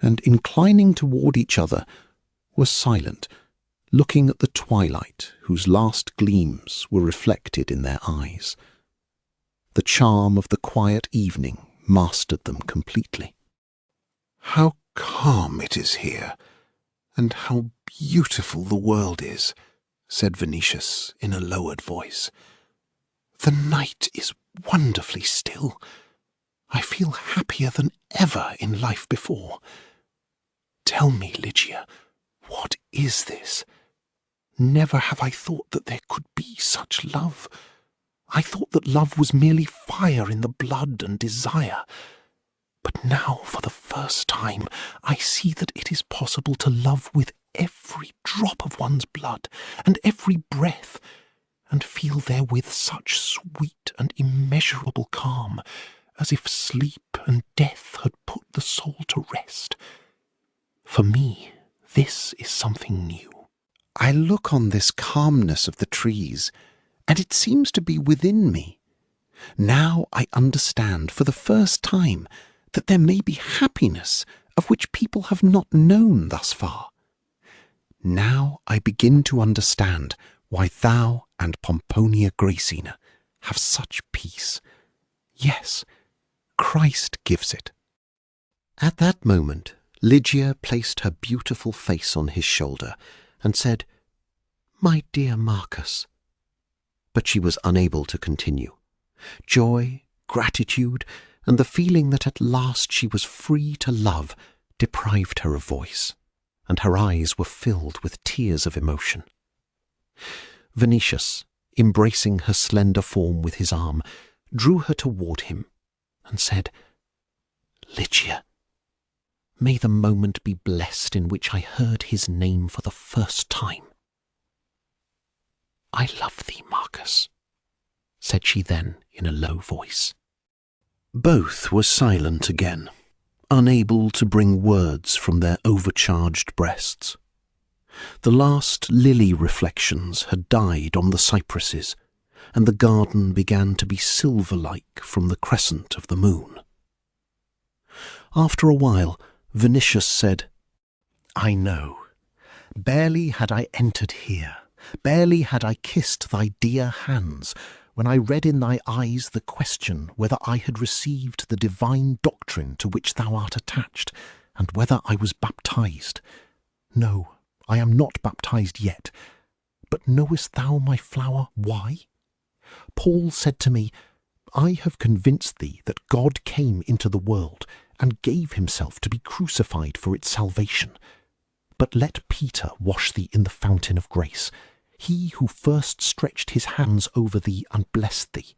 S1: and inclining toward each other, were silent, looking at the twilight whose last gleams were reflected in their eyes. The charm of the quiet evening mastered them completely.
S3: How calm it is here, and how beautiful the world is, said Vinicius in a lowered voice. The night is wonderfully still. I feel happier than ever in life before. Tell me, Ligia, what is this? Never have I thought that there could be such love. I thought that love was merely fire in the blood and desire. But now, for the first time, I see that it is possible to love with every drop of one's blood and every breath, and feel therewith such sweet and immeasurable calm, as if sleep and death had put the soul to rest. For me, this is something new.
S2: I look on this calmness of the trees, and it seems to be within me. Now I understand for the first time that there may be happiness of which people have not known thus far. Now I begin to understand why thou and Pomponia Graecina have such peace. Yes, Christ gives it. At that moment, Ligia placed her beautiful face on his shoulder and said, "My dear Marcus." But she was unable to continue. Joy, gratitude, and the feeling that at last she was free to love deprived her of voice, and her eyes were filled with tears of emotion. Venetius, embracing her slender form with his arm, drew her toward him and said, "Ligia, may the moment be blessed in which I heard his name for the first time." "I love thee, Marcus," said she then in a low voice.
S4: Both were silent again, unable to bring words from their overcharged breasts. The last lily reflections had died on the cypresses, and the garden began to be silver-like from the crescent of the moon. After a while, Venetius said, "I know. Barely had I entered here, barely had I kissed thy dear hands, when I read in thy eyes the question whether I had received the divine doctrine to which thou art attached, and whether I was baptized. No, I am not baptized yet. But knowest thou, my flower, why? Paul said to me, 'I have convinced thee that God came into the world and gave himself to be crucified for its salvation. But let Peter wash thee in the fountain of grace, he who first stretched his hands over thee and blessed thee.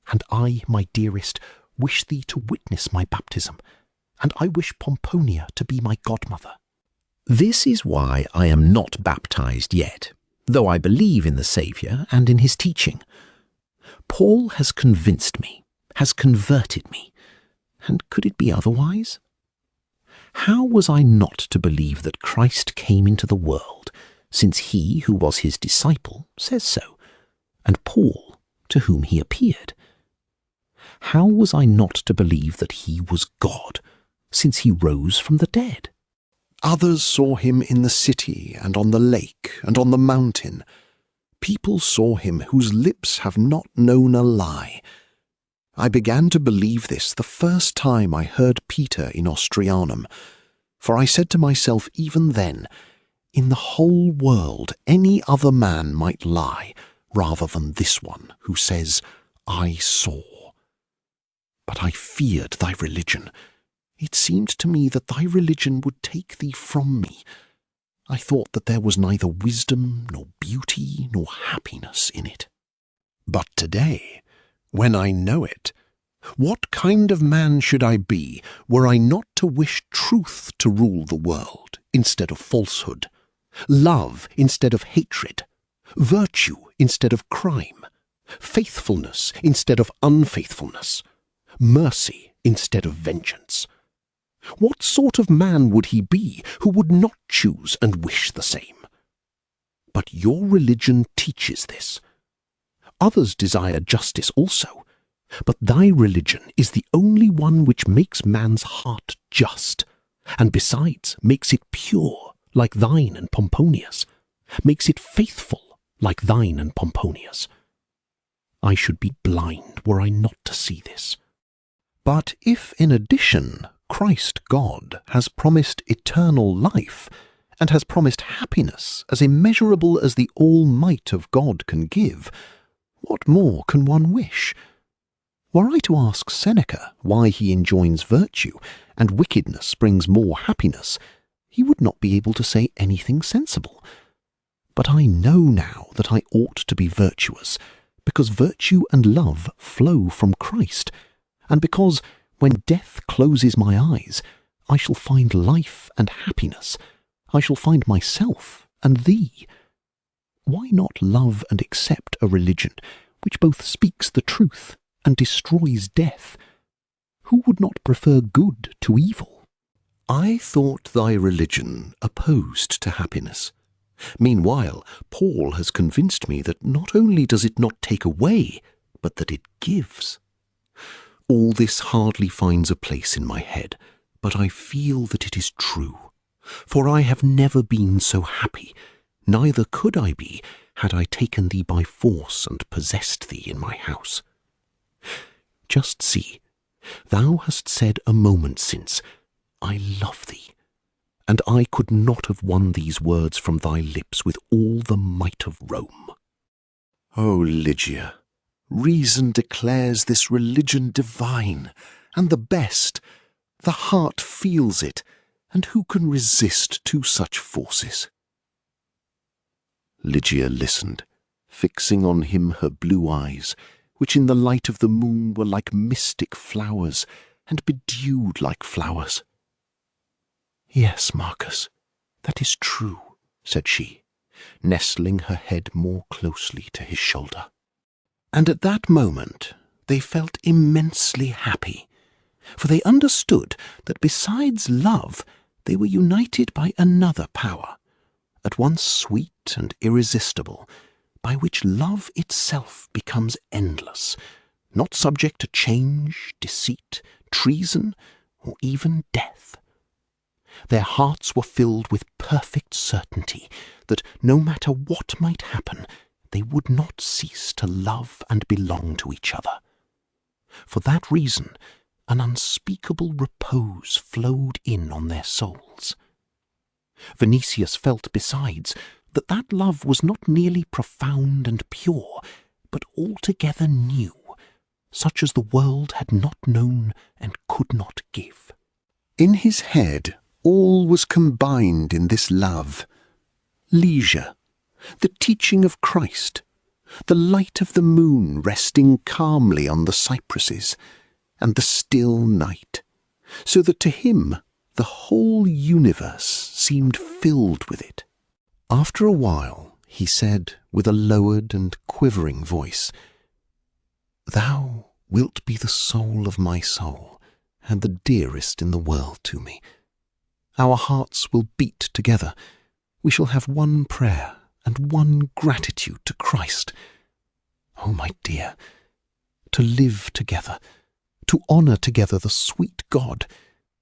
S4: And I, my dearest, wish thee to witness my baptism, and I wish Pomponia to be my godmother.'"
S5: This is why I am not baptized yet, though I believe in the Saviour and in his teaching. Paul has convinced me, has converted me, and could it be otherwise? How was I not to believe that Christ came into the world, since he who was his disciple says so, and Paul, to whom he appeared? How was I not to believe that he was God, since he rose from the dead?
S4: Others saw him in the city and on the lake and on the mountain. People saw him whose lips have not known a lie. I began to believe this the first time I heard Peter in Ostrianum, for I said to myself even then, in the whole world any other man might lie rather than this one who says, "I saw." But I feared thy religion. It seemed to me that thy religion would take thee from me. I thought that there was neither wisdom, nor beauty, nor happiness in it. But today, when I know it, what kind of man should I be were I not to wish truth to rule the world instead of falsehood, love instead of hatred, virtue instead of crime, faithfulness instead of unfaithfulness, mercy instead of vengeance? What sort of man would he be who would not choose and wish the same? But your religion teaches this. Others desire justice also, but thy religion is the only one which makes man's heart just, and besides makes it pure like thine and Pomponia's, makes it faithful like thine and Pomponia's. I should be blind were I not to see this. But if in addition Christ God has promised eternal life, and has promised happiness as immeasurable as the all-might of God can give, what more can one wish?
S1: Were I to ask Seneca why he enjoins virtue and wickedness brings more happiness, he would not be able to say anything sensible. But I know now that I ought to be virtuous, because virtue and love flow from Christ, and because, when death closes my eyes, I shall find life and happiness. I shall find myself and thee. Why not love and accept a religion which both speaks the truth and destroys death? Who would not prefer good to evil? I thought thy religion opposed to happiness. Meanwhile, Paul has convinced me that not only does it not take away, but that it gives. All this hardly finds a place in my head, but I feel that it is true. For I have never been so happy, neither could I be, had I taken thee by force and possessed thee in my house. Just see, thou hast said a moment since, I love thee, and I could not have won these words from thy lips with all the might of Rome.
S2: O Lygia, reason declares this religion divine, and the best. The heart feels it, and who can resist two such forces? Lygia listened, fixing on him her blue eyes, which in the light of the moon were like mystic flowers, and bedewed like flowers.
S1: Yes, Marcus, that is true, said she, nestling her head more closely to his shoulder. And at that moment they felt immensely happy, for they understood that besides love they were united by another power, at once sweet and irresistible, by which love itself becomes endless, not subject to change, deceit, treason, or even death. Their hearts were filled with perfect certainty that no matter what might happen, they would not cease to love and belong to each other. For that reason, an unspeakable repose flowed in on their souls. Vinicius felt, besides, that that love was not merely profound and pure, but altogether new, such as the world had not known and could not give.
S4: In his head all was combined in this love: leisure, the teaching of Christ, the light of the moon resting calmly on the cypresses, and the still night, so that to him the whole universe seemed filled with it. After a while he said with a lowered and quivering voice, "Thou wilt be the soul of my soul, and the dearest in the world to me. Our hearts will beat together. We shall have one prayer and one gratitude to Christ. Oh, my dear, to live together, to honour together the sweet God,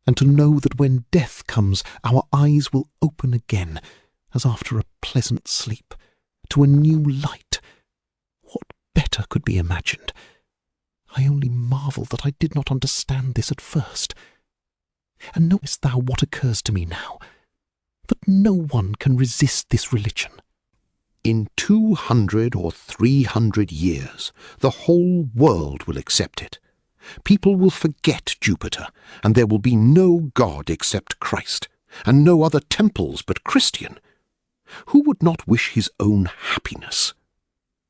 S4: and to know that when death comes our eyes will open again, as after a pleasant sleep, to a new light. What better could be imagined? I only marvel that I did not understand this at first. And knowest thou what occurs to me now? That no one can resist this religion.
S2: In 200 or 300 years, the whole world will accept it. People will forget Jupiter, and there will be no god except Christ, and no other temples but Christian. Who would not wish his own happiness?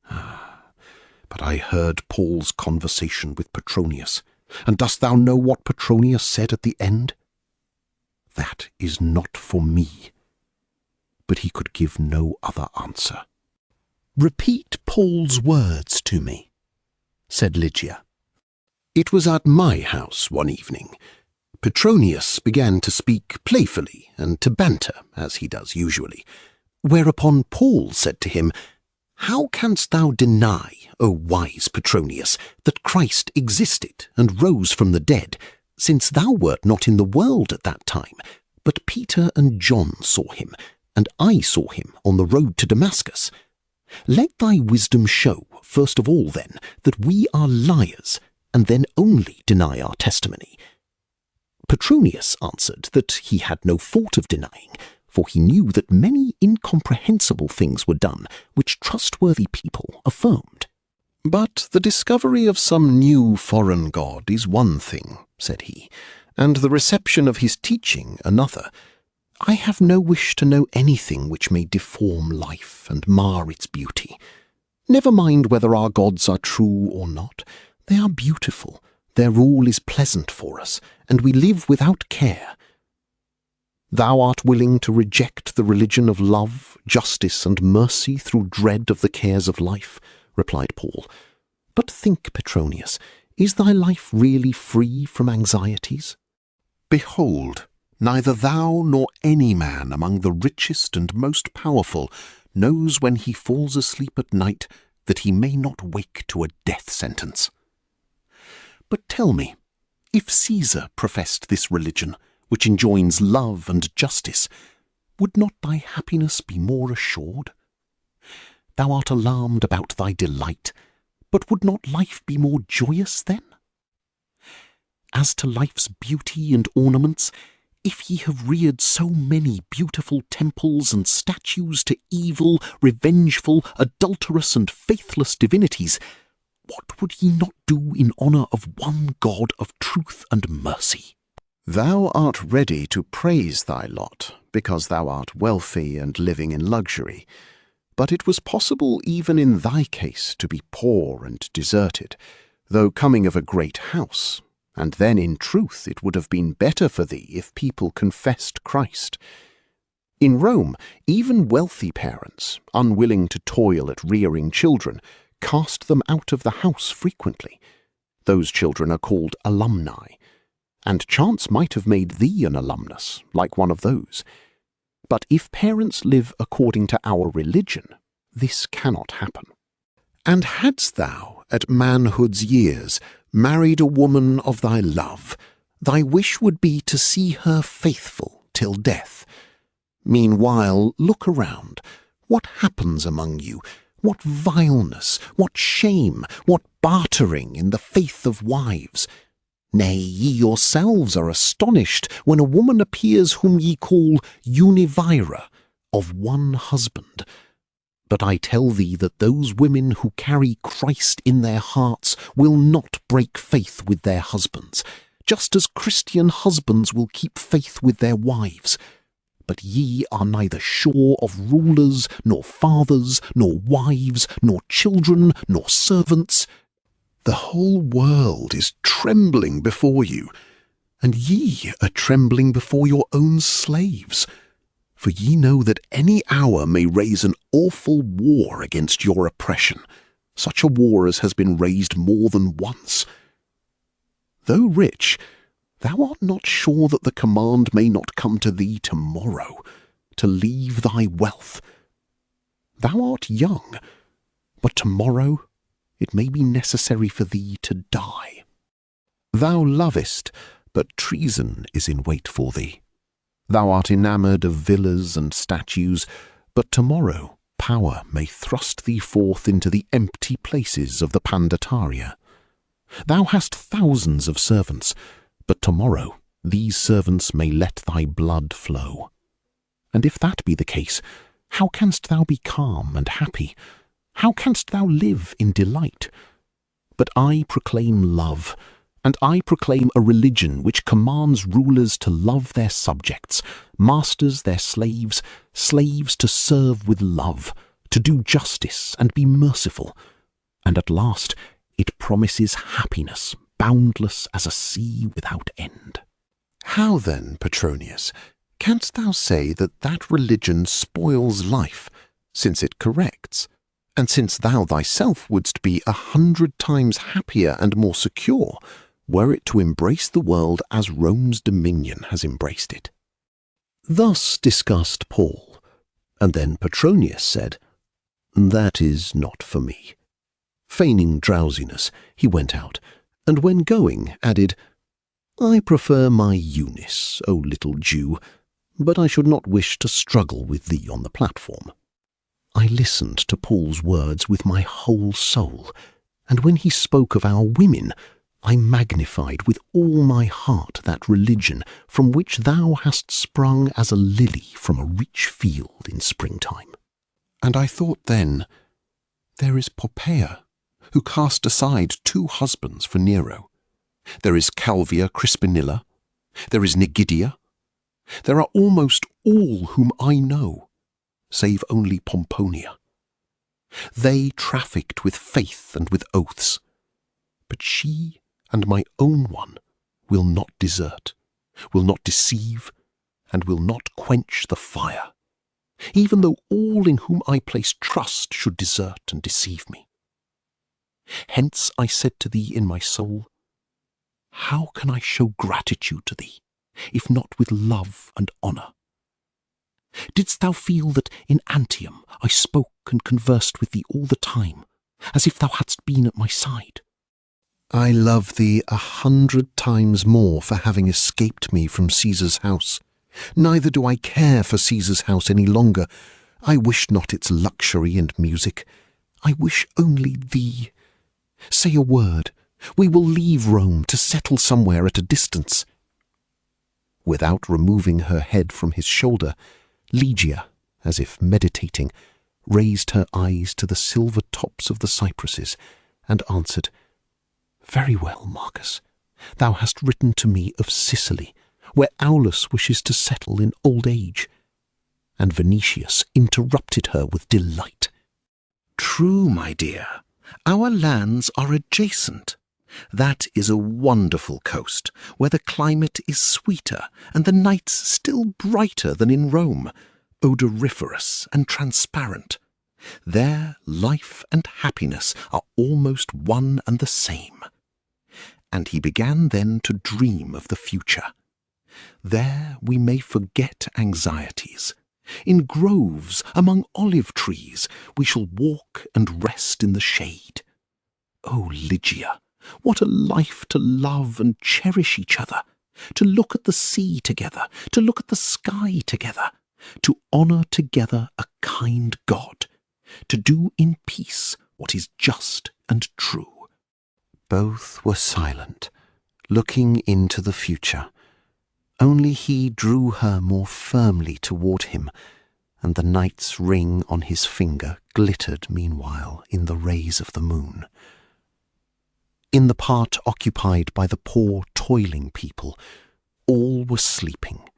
S2: But I heard Paul's conversation with Petronius, and dost thou know what Petronius said at the end? That is not for me. But he could give no other answer.
S1: Repeat Paul's words to me, said Lygia.
S2: It was at my house one evening. Petronius began to speak playfully and to banter, as he does usually, whereupon Paul said to him, "How canst thou deny, O wise Petronius, that Christ existed and rose from the dead, since thou wert not in the world at that time, but Peter and John saw him, and I saw him on the road to Damascus? Let thy wisdom show, first of all then, that we are liars, and then only deny our testimony." Petronius answered that he had no fault of denying, for he knew that many incomprehensible things were done which trustworthy people affirmed.
S1: "But the discovery of some new foreign god is one thing," said he, "and the reception of his teaching another. I have no wish to know anything which may deform life and mar its beauty. Never mind whether our gods are true or not. They are beautiful, their rule is pleasant for us, and we live without care." "Thou art willing to reject the religion of love, justice, and mercy through dread of the cares of life," replied Paul. "But think, Petronius, is thy life really free from anxieties?
S2: Behold, neither thou nor any man among the richest and most powerful knows when he falls asleep at night that he may not wake to a death sentence. But tell me, if Caesar professed this religion, which enjoins love and justice, would not thy happiness be more assured? Thou art alarmed about thy delight, but would not life be more joyous then? As to life's beauty and ornaments, if ye have reared so many beautiful temples and statues to evil, revengeful, adulterous, and faithless divinities, what would ye not do in honour of one God of truth and mercy?"
S4: "Thou art ready to praise thy lot, because thou art wealthy and living in luxury. But it was possible even in thy case to be poor and deserted, though coming of a great house, and then in truth it would have been better for thee if people confessed Christ. In Rome, even wealthy parents, unwilling to toil at rearing children, cast them out of the house frequently. Those children are called alumni, and chance might have made thee an alumnus, like one of those. But if parents live according to our religion, this cannot happen. And hadst thou, at manhood's years, married a woman of thy love, thy wish would be to see her faithful till death. Meanwhile, look around. What happens among you? What vileness, what shame, what bartering in the faith of wives! Nay, ye yourselves are astonished when a woman appears whom ye call univira, of one husband. But I tell thee that those women who carry Christ in their hearts will not break faith with their husbands, just as Christian husbands will keep faith with their wives. But ye are neither sure of rulers, nor fathers, nor wives, nor children, nor servants. The whole world is trembling before you, and ye are trembling before your own slaves. For ye know that any hour may raise an awful war against your oppression, such a war as has been raised more than once. Though rich, thou art not sure that the command may not come to thee tomorrow, to leave thy wealth. Thou art young, but tomorrow it may be necessary for thee to die. Thou lovest, but treason is in wait for thee. Thou art enamoured of villas and statues, but tomorrow power may thrust thee forth into the empty places of the Pandataria. Thou hast thousands of servants, but tomorrow these servants may let thy blood flow. And if that be the case, how canst thou be calm and happy? How canst thou live in delight? But I proclaim love, and I proclaim a religion which commands rulers to love their subjects, masters their slaves, slaves to serve with love, to do justice and be merciful. And at last it promises happiness boundless as a sea without end. How then, Petronius, canst thou say that that religion spoils life, since it corrects? And since thou thyself wouldst be 100 times happier and more secure, were it to embrace the world as Rome's dominion has embraced it. Thus discussed Paul, and then Petronius said, "That is not for me." Feigning drowsiness, he went out, and when going added, "I prefer my Eunice, O little Jew, but I should not wish to struggle with thee on the platform." I listened to Paul's words with my whole soul, and when he spoke of our women, I magnified with all my heart that religion from which thou hast sprung as a lily from a rich field in springtime. And I thought then, there is Poppaea,
S2: who cast aside 2 husbands for Nero. There is Calvia Crispinilla. There is Nigidia. There are almost all whom I know, save only Pomponia. They trafficked with faith and with oaths, but she and my own one will not desert, will not deceive, and will not quench the fire, even though all in whom I place trust should desert and deceive me. Hence I said to thee in my soul, how can I show gratitude to thee, if not with love and honour? Didst thou feel that in Antium I spoke and conversed with thee all the time, as if thou hadst been at my side?
S4: I love thee 100 times more for having escaped me from Caesar's house. Neither do I care for Caesar's house any longer. I wish not its luxury and music. I wish only thee. Say a word. We will leave Rome to settle somewhere at a distance. Without removing her head from his shoulder, Ligia, as if meditating, raised her eyes to the silver tops of the cypresses and answered, Very well, Marcus. Thou hast written to me of Sicily, where Aulus wishes to settle in old age. And Venetius interrupted her with delight.
S5: True, my dear. Our lands are adjacent. That is a wonderful coast, where the climate is sweeter and the nights still brighter than in Rome, odoriferous and transparent. There life and happiness are almost one and the same. And he began then to dream of the future. There we may forget anxieties. In groves among olive trees we shall walk and rest in the shade. O Ligia, what a life to love and cherish each other, to look at the sea together, to look at the sky together, to honour together a kind God, to do in peace what is just and true.
S2: Both were silent, looking into the future. Only he drew her more firmly toward him, and the knight's ring on his finger glittered meanwhile in the rays of the moon. In the part occupied by the poor toiling people, all were sleeping.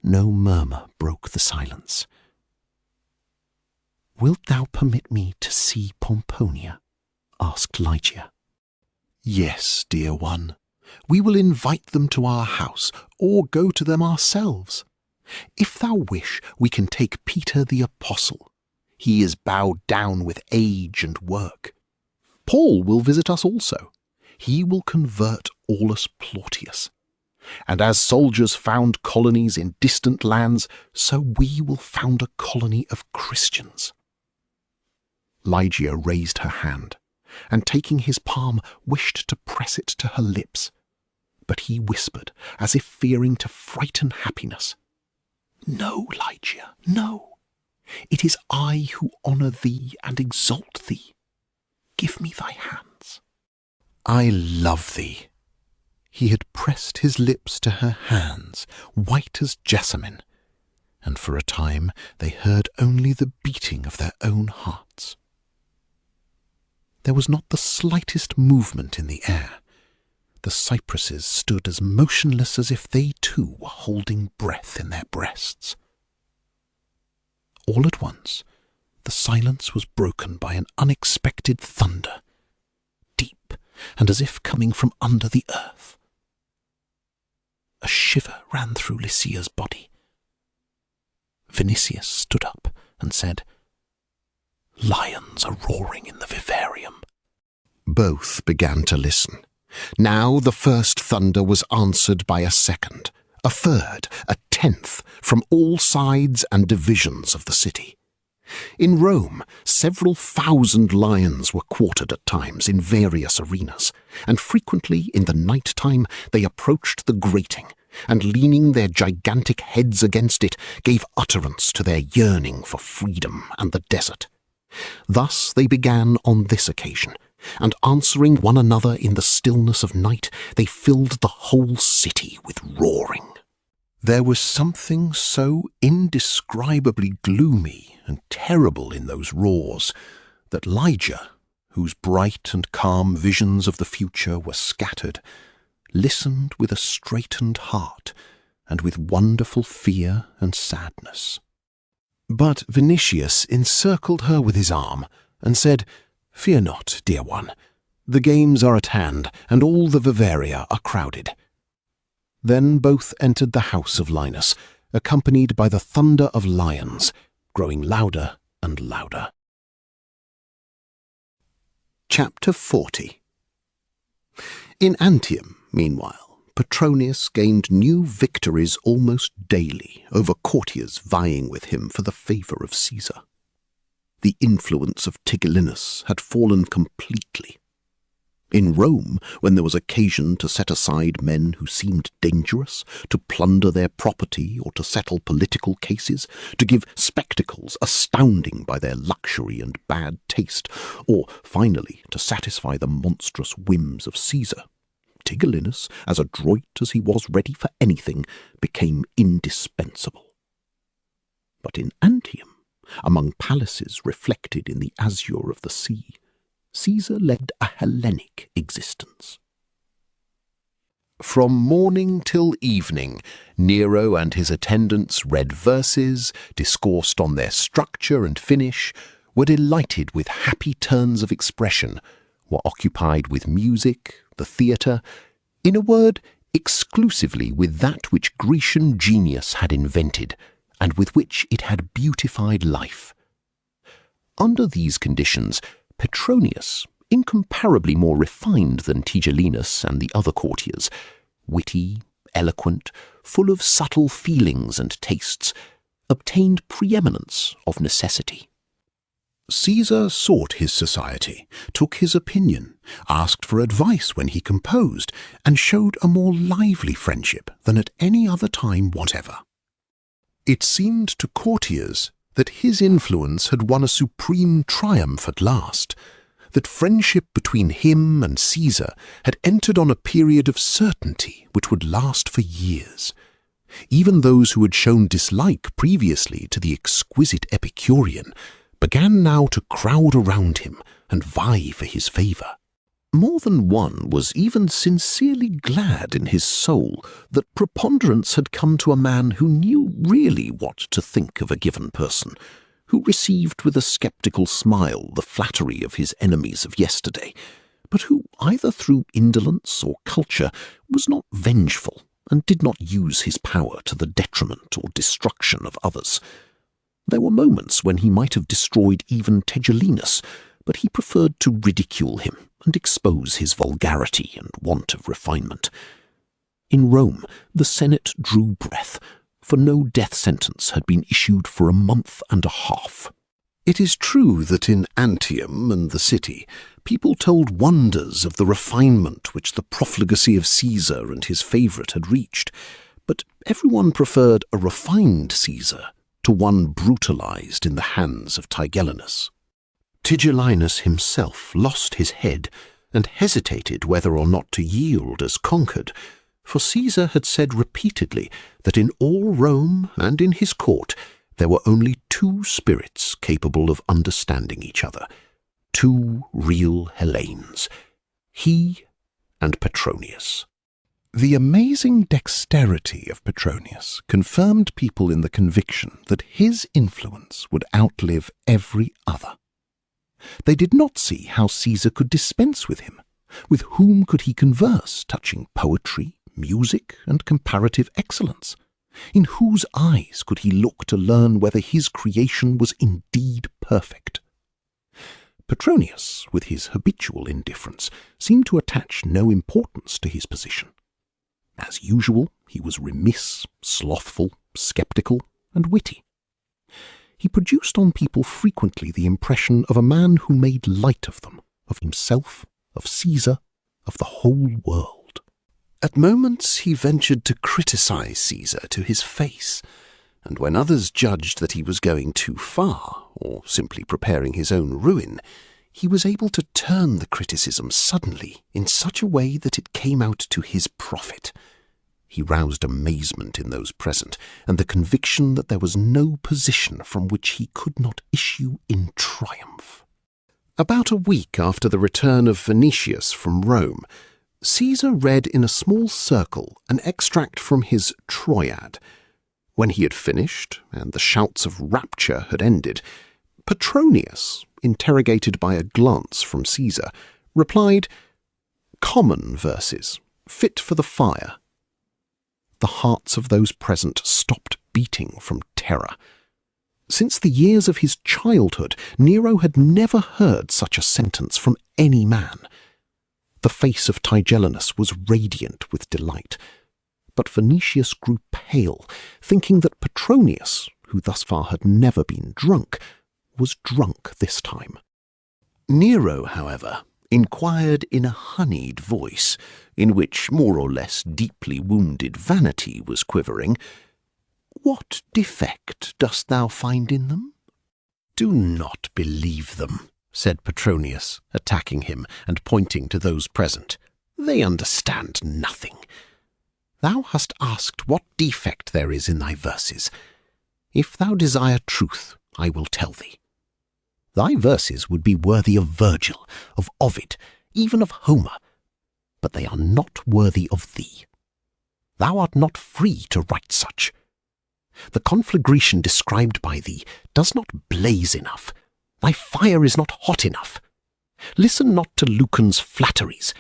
S2: No murmur broke the silence.
S4: Wilt thou permit me to see Pomponia? Asked Ligia. Yes, dear one. We will invite them to our house, or go to them ourselves. If thou wish, we can take Peter the Apostle. He is bowed down with age and work. Paul will visit us also. He will convert Aulus Plautius. And as soldiers found colonies in distant lands, so we will found a colony of Christians. Ligia raised her hand, and taking his palm, wished to press it to her lips. But he whispered, as if fearing to frighten happiness, No, Ligia, no. It is I who honour thee and exalt thee. Give me thy hands. I love thee. He had pressed his lips to her hands, white as jessamine, and for a time they heard only the beating of their own hearts. There was not the slightest movement in the air. The cypresses stood as motionless as if they too were holding breath in their breasts. All at once, the silence was broken by an unexpected thunder, deep and as if coming from under the earth. A shiver ran through Lycia's body. Vinicius stood up and said, Lions are roaring in the vivarium. Both began to listen. Now the first thunder was answered by a second, a third, a 10th, from all sides and divisions of the city. In Rome, several thousand lions were quartered at times in various arenas, and frequently in the night time they approached the grating, and leaning their gigantic heads against it, gave utterance to their yearning for freedom and the desert. Thus they began on this occasion, and answering one another in the stillness of night, they filled the whole city with roaring. There was something so indescribably gloomy and terrible in those roars that Ligia,
S2: whose bright and calm visions of the future were scattered, listened with a straitened heart and with wonderful fear and sadness. But Vinicius encircled her with his arm and said, "Fear not, dear one. The games are at hand, and all the vivaria are crowded." Then both entered the house of Linus, accompanied by the thunder of lions, growing louder and louder.
S4: Chapter 40. In Antium, meanwhile, Petronius gained new victories almost daily over courtiers vying with him for the favour of Caesar. The influence of Tigellinus had fallen completely. In Rome, when there was occasion to set aside men who seemed dangerous, to plunder their property or to settle political cases, to give spectacles astounding by their luxury and bad taste, or, finally, to satisfy the monstrous whims of Caesar, Tigellinus, as adroit as he was ready for anything, became indispensable. But in Antium, among palaces reflected in the azure of the sea, Caesar led a Hellenic existence. From morning till evening, Nero and his attendants read verses, discoursed on their structure and finish, were delighted with happy turns of expression, were occupied with music, the theatre, in a word, exclusively with that which Grecian genius had invented, and with which it had beautified life. Under these conditions, Petronius, incomparably more refined than Tigellinus and the other courtiers, witty, eloquent, full of subtle feelings and tastes, obtained preeminence of necessity.
S2: Caesar sought his society, took his opinion, asked for advice when he composed, and showed a more lively friendship than at any other time whatever. It seemed to courtiers that his influence had won a supreme triumph at last, that friendship between him and Caesar had entered on a period of certainty which would last for years. Even those who had shown dislike previously to the exquisite Epicurean began now to crowd around him and vie for his favour.
S1: More than one was even sincerely glad in his soul that preponderance had come to a man who knew really what to think of a given person, who received with a sceptical smile the flattery of his enemies of yesterday, but who, either through indolence or culture, was not vengeful and did not use his power to the detriment or destruction of others. There were moments when he might have destroyed even Tigellinus, but he preferred to ridicule him and expose his vulgarity and want of refinement. In Rome, the Senate drew breath, for no death sentence had been issued for a month and a half.
S2: It is true that in Antium and the city, people told wonders of the refinement which the profligacy of Caesar and his favourite had reached, but everyone preferred a refined Caesar to one brutalized in the hands of Tigellinus. Tigellinus himself lost his head and hesitated whether or not to yield as conquered, for Caesar had said repeatedly that in all Rome and in his court there were only two spirits capable of understanding each other, two real Hellenes, he and Petronius. The amazing dexterity of Petronius confirmed people in the conviction that his influence would outlive every other. They did not see how Caesar could dispense with him. With whom could he converse touching poetry, music, and comparative excellence? In whose eyes could he look to learn whether his creation was indeed perfect? Petronius, with his habitual indifference, seemed to attach no importance to his position. As usual, he was remiss, slothful, sceptical, and witty. He produced on people frequently the impression of a man who made light of them, of himself, of Caesar, of the whole world. At moments he ventured to criticize Caesar to his face, and when others judged that he was going too far, or simply preparing his own ruin, he was able to turn the criticism suddenly in such a way that it came out to his profit. He roused amazement in those present, and the conviction that there was no position from which he could not issue in triumph.
S5: About a week after the return of Venetius from Rome, Caesar read in a small circle an extract from his Troyad. When he had finished, and the shouts of rapture had ended, Petronius, interrogated by a glance from Caesar, replied, "Common verses, fit for the fire." The hearts of those present stopped beating from terror. Since the years of his childhood, Nero had never heard such a sentence from any man. The face of Tigellinus was radiant with delight, but Venetius grew pale, thinking that Petronius, who thus far had never been drunk, was drunk this time. Nero, however, inquired in a honeyed voice, in which more or less deeply wounded vanity was quivering, "What defect dost thou find in them?" "Do not believe them," said Petronius, attacking him and pointing to those present. "They understand nothing. Thou hast asked what defect there is in thy verses. If thou desire truth, I will tell thee. Thy verses would be worthy of Virgil, of Ovid, even of Homer, but they are not worthy of thee. Thou art not free to write such. The conflagration described by thee does not blaze enough. Thy fire is not hot enough. Listen not to Lucan's flatteries.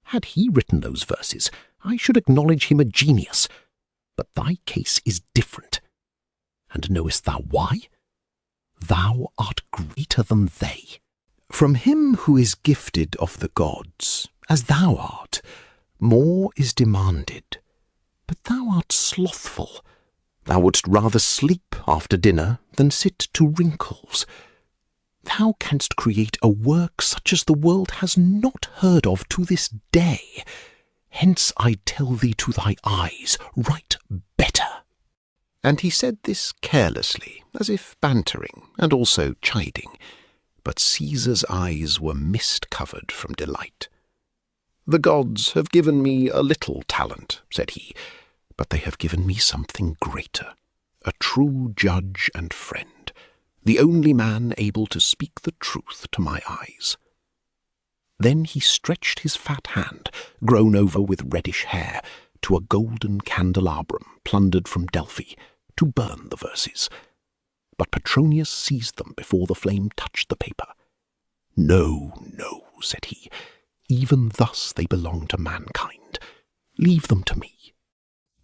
S5: Had he written those verses, I should acknowledge him a genius. But thy case is different. And knowest thou why? Thou art greater than they. From him who is gifted of the gods, as thou art, more is demanded. But thou art slothful. Thou wouldst rather sleep after dinner than sit to wrinkles. Thou canst create a work such as the world has not heard of to this day. Hence I tell thee to thy eyes, write better." And he said this carelessly, as if bantering, and also chiding. But Caesar's eyes were mist-covered from delight. "The gods have given me a little talent," said he, "but they have given me something greater, a true judge and friend, the only man able to speak the truth to my eyes." Then he stretched his fat hand, grown over with reddish hair, to a golden candelabrum plundered from Delphi, to burn the verses. But Petronius seized them before the flame touched the paper. "No, no," said he, "even thus they belong to mankind. Leave them to me."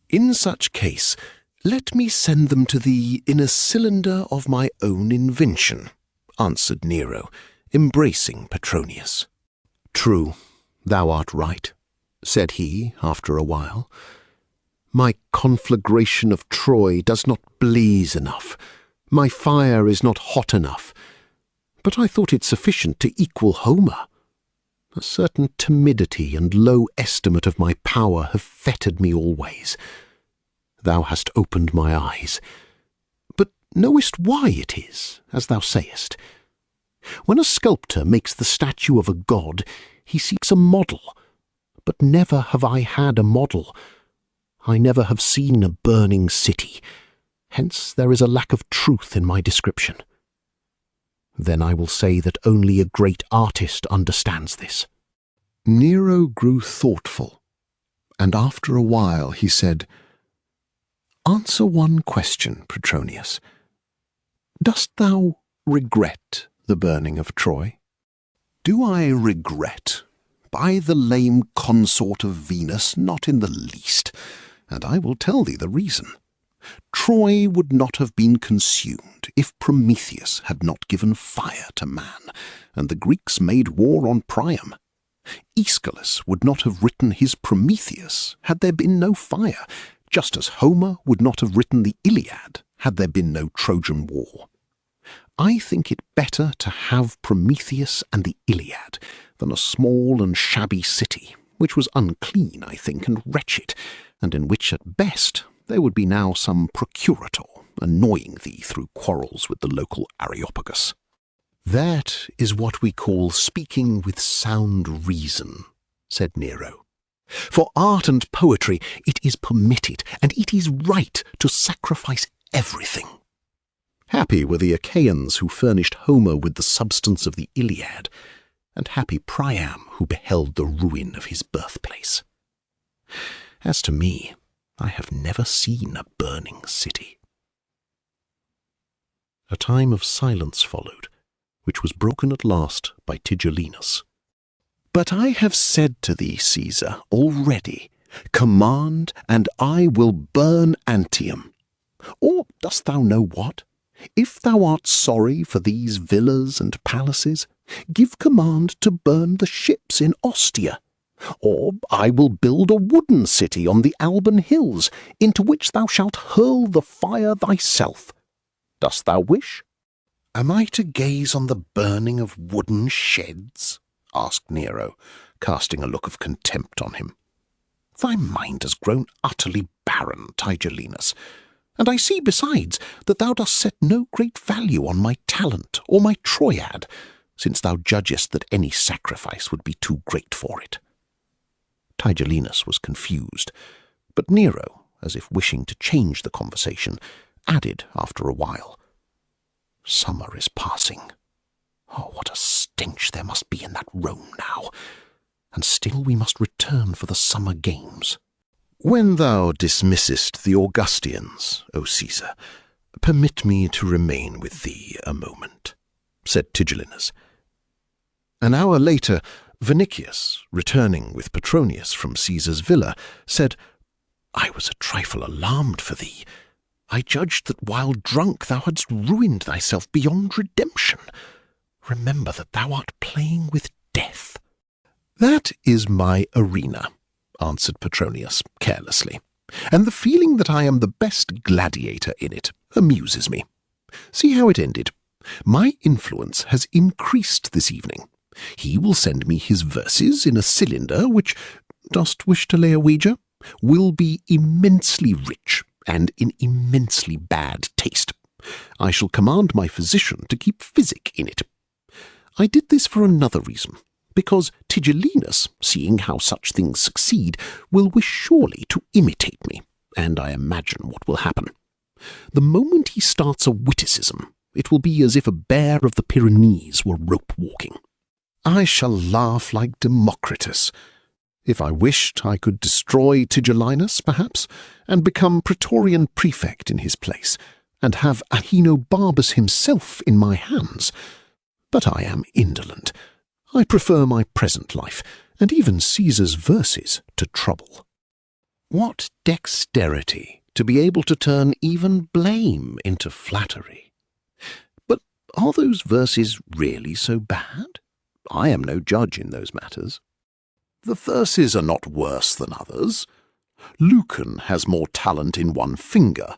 S5: "In such case, let me send them to thee in a cylinder of my own invention," answered Nero, embracing Petronius. "True, thou art right," said he after a while. "My conflagration of Troy does not blaze enough. My fire is not hot enough. But I thought it sufficient to equal Homer. A certain timidity and low estimate of my power have fettered me always. Thou hast opened my eyes. But knowest why it is, as thou sayest? When a sculptor makes the statue of a god, he seeks a model. But never have I had a model. I never have seen a burning city. Hence there is a lack of truth in my description. Then I will say that only a great artist understands this." Nero grew thoughtful, and after a while he said, "Answer one question, Petronius. Dost thou regret the burning of Troy?" "Do I regret? By the lame consort of Venus, not in the least, and I will tell thee the reason. Troy would not have been consumed if Prometheus had not given fire to man, and the Greeks made war on Priam. Aeschylus would not have written his Prometheus had there been no fire, just as Homer would not have written the Iliad had there been no Trojan War. I think it better to have Prometheus and the Iliad than a small and shabby city, which was unclean, I think, and wretched, and in which at best there would be now some procurator annoying thee through quarrels with the local Areopagus. That is what we call speaking with sound reason, said Nero. For art and poetry it is permitted, and it is right to sacrifice everything.
S2: Happy were the Achaeans who furnished Homer with the substance of the Iliad, and happy Priam who beheld the ruin of his birthplace. As to me, I have never seen a burning city." A time of silence followed, which was broken at last by Tigellinus. "But I have said to thee, Caesar, already, command, and I will burn Antium. Or dost thou know what? If thou art sorry for these villas and palaces, give command to burn the ships in Ostia. Or I will build a wooden city on the Alban hills, into which thou shalt hurl the fire thyself. Dost thou wish?" "Am I to gaze on the burning of wooden sheds?" asked Nero, casting a look of contempt on him. "Thy mind has grown utterly barren, Tigellinus, and I see besides that thou dost set no great value on my talent or my Troyad, since thou judgest that any sacrifice would be too great for it." Tigellinus was confused, but Nero, as if wishing to change the conversation, added after a while, "Summer is passing. Oh, what a stench there must be in that Rome now! And still we must return for the summer games. When thou dismissest the Augustians, O Caesar, permit me to remain with thee a moment," said Tigellinus. An hour later, Vinicius, returning with Petronius from Caesar's villa, said, "I was a trifle alarmed for thee. I judged that while drunk thou hadst ruined thyself beyond redemption. Remember that thou art playing with death." "That is my arena," answered Petronius carelessly, "and the feeling that I am the best gladiator in it amuses me. See how it ended. My influence has increased this evening. He will send me his verses in a cylinder which, dost wish to lay a wager, will be immensely rich and in immensely bad taste. I shall command my physician to keep physic in it. I did this for another reason, because Tigellinus, seeing how such things succeed, will wish surely to imitate me, and I imagine what will happen. The moment he starts a witticism, it will be as if a bear of the Pyrenees were rope-walking. I shall laugh like Democritus. If I wished, I could destroy Tigellinus, perhaps, and become praetorian prefect in his place, and have Ahenobarbus himself in my hands. But I am indolent. I prefer my present life, and even Caesar's verses, to trouble. What dexterity to be able to turn even blame into flattery! But are those verses really so bad? I am no judge in those matters. The verses are not worse than others. Lucan has more talent in one finger,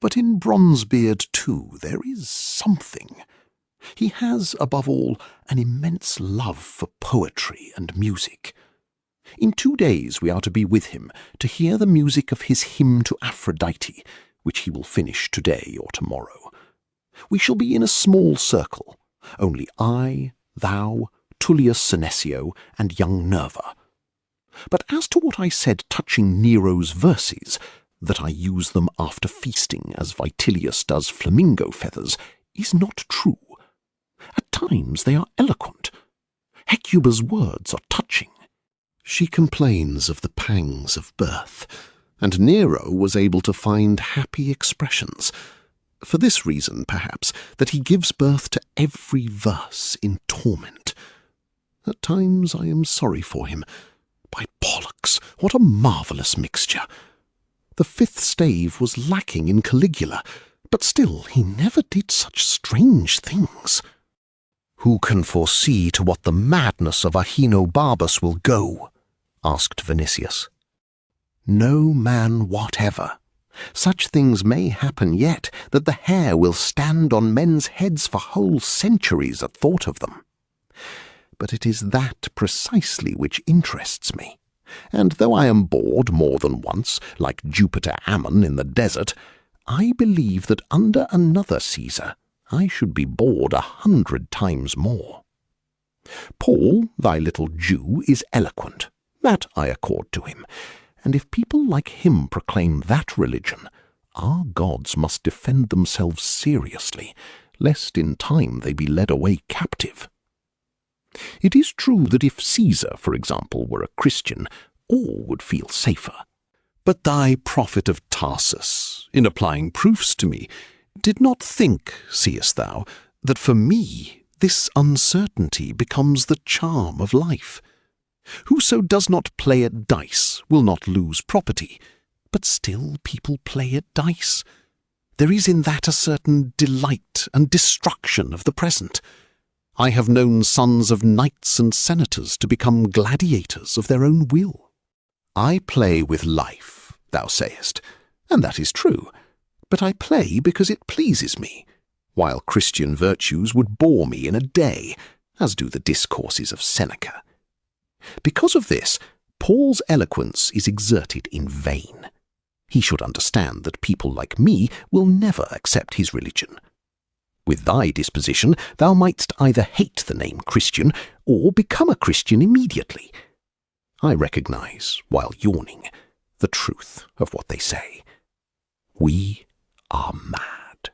S2: but in Bronzebeard too there is something. He has, above all, an immense love for poetry and music. In 2 days we are to be with him to hear the music of his hymn to Aphrodite, which he will finish today or tomorrow. We shall be in a small circle, only I, thou, Tullius Senecio, and young Nerva. But as to what I said touching Nero's verses, that I use them after feasting as Vitilius does flamingo feathers, is not true. At times they are eloquent. Hecuba's words are touching. She complains of the pangs of birth, and Nero was able to find happy expressions. For this reason, perhaps, that he gives birth to every verse in torment. At times I am sorry for him. By Pollux, what a marvellous mixture! The 5th stave was lacking in Caligula, but still he never did such strange things. Who can foresee to what the madness of Ahenobarbus will go? Asked Vinicius. No man whatever. Such things may happen yet, that the hair will stand on men's heads for whole centuries at thought of them. But it is that precisely which interests me, and though I am bored more than once, like Jupiter Ammon in the desert, I believe that under another Caesar I should be bored 100 times more. Paul, thy little Jew, is eloquent. That I accord to him, and if people like him proclaim that religion, Our gods must defend themselves seriously, lest in time they be led away captive. It is true that if Caesar, for example, were a Christian, all would feel safer. But thy prophet of Tarsus, in applying proofs to me, did not think, seest thou, that for me this uncertainty becomes the charm of life. Whoso does not play at dice will not lose property, but still people play at dice. There is in that a certain delight and destruction of the present. I have known sons of knights and senators to become gladiators of their own will. I play with life, thou sayest, and that is true, but I play because it pleases me, while Christian virtues would bore me in a day, as do the discourses of Seneca. Because of this, Paul's eloquence is exerted in vain. He should understand that people like me will never accept his religion. With thy disposition, thou mightst either hate the name Christian or become a Christian immediately. I recognize, while yawning, the truth of what they say. We are mad.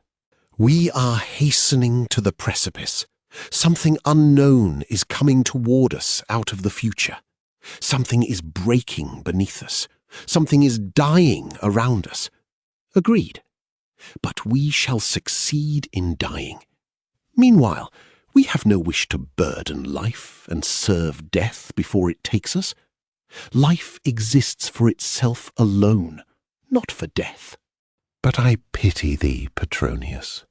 S5: We are hastening to the precipice. Something unknown is coming toward us out of the future. Something is breaking beneath us. Something is dying around us. Agreed. But we shall succeed in dying. Meanwhile, we have no wish to burden life and serve death before it takes us. Life exists for itself alone, not for death.
S2: But I pity thee, Petronius.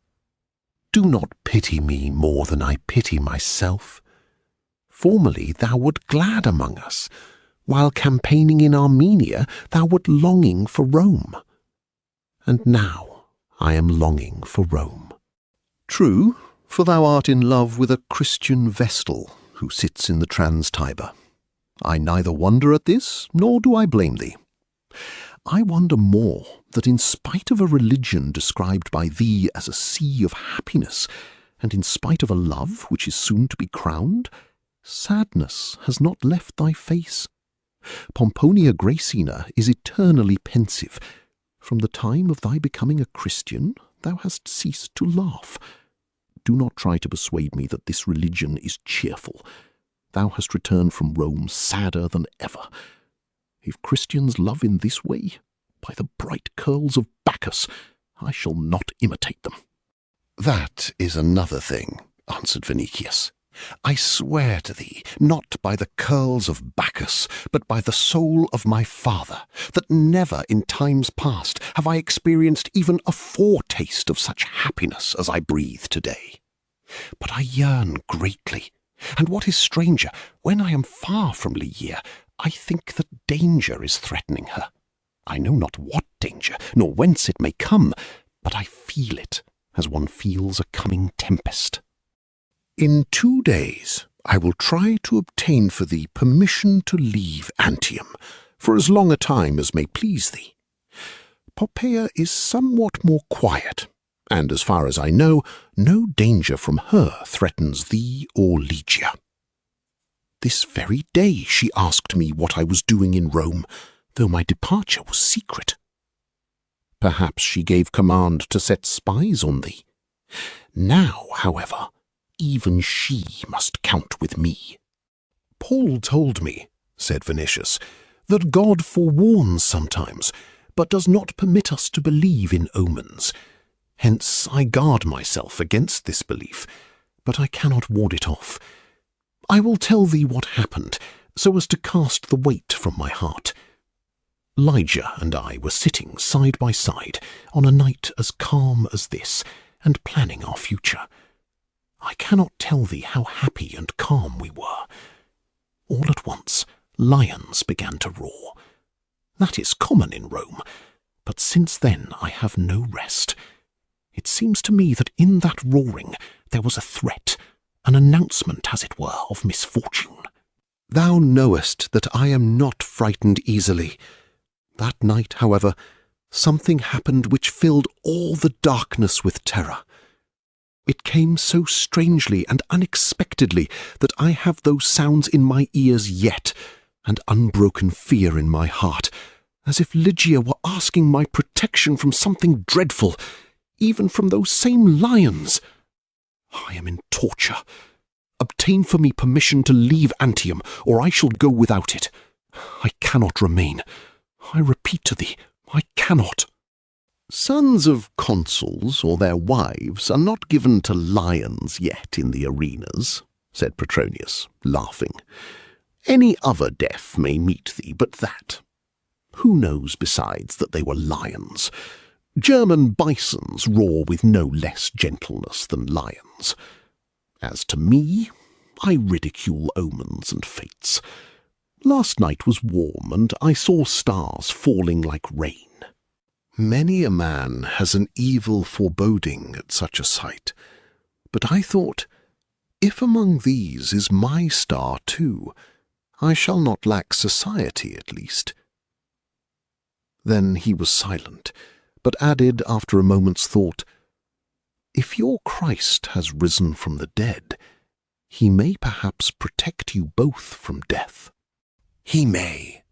S2: Do not pity me more than I pity myself. Formerly thou wert glad among us. While campaigning in Armenia, thou wert longing for Rome. And now I am longing for Rome.
S4: True, for thou art in love with a Christian Vestal who sits in the Trans-Tiber. I neither wonder at this, nor do I blame thee. I wonder more that in spite of a religion described by thee as a sea of happiness, and in spite of a love which is soon to be crowned, sadness has not left thy face. Pomponia Graecina is eternally pensive. From the time of thy becoming a Christian, thou hast ceased to laugh. Do not try to persuade me that this religion is cheerful. Thou hast returned from Rome sadder than ever. If Christians love in this way, by the bright curls of Bacchus, I shall not imitate them.
S2: That is another thing, answered Vinicius. I swear to thee, not by the curls of Bacchus, but by the soul of my father, that never in times past have I experienced even a foretaste of such happiness as I breathe today. But I yearn greatly, and what is stranger, when I am far from Ligeia, I think that danger is threatening her. I know not what danger, nor whence it may come, but I feel it, as one feels a coming tempest. In 2 days I will try to obtain for thee permission to leave Antium, for as long a time as may please thee. Poppaea is somewhat more quiet, and as far as I know, no danger from her threatens thee or Ligeia. This very day she asked me what I was doing in Rome, though my departure was secret. Perhaps she gave command to set spies on thee. Now, however, even she must count with me.
S5: Paul told me, said Vinicius, that God forewarns sometimes, but does not permit us to believe in omens. Hence I guard myself against this belief, but I cannot ward it off. I will tell thee what happened, so as to cast the weight from my heart. Lygia and I were sitting side by side on a night as calm as this, and planning our future. I cannot tell thee how happy and calm we were. All at once, lions began to roar. That is common in Rome, but since then I have no rest. It seems to me that in that roaring there was a threat, an announcement, as it were, of misfortune.
S2: Thou knowest that I am not frightened easily. That night, however, something happened which filled all the darkness with terror. It came so strangely and unexpectedly that I have those sounds in my ears yet, and unbroken fear in my heart,
S4: as if Lygia were asking my protection from something dreadful, even from those same lions. I am in torture. Obtain for me permission to leave Antium, or I shall go without it. I cannot remain. I repeat to thee, I cannot. Sons of consuls or their wives are not given to lions yet in the arenas, said Petronius, laughing. Any other death may meet thee but that. Who knows besides that they were lions? German bisons roar with no less gentleness than lions. As to me, I ridicule omens and fates. Last night was warm, and I saw stars falling like rain. Many a man has an evil foreboding at such a sight, but I thought, if among these is my star too, I shall not lack society at least. Then he was silent, but added after a moment's thought, if your Christ has risen from the dead, he may perhaps protect you both from death.
S2: He may,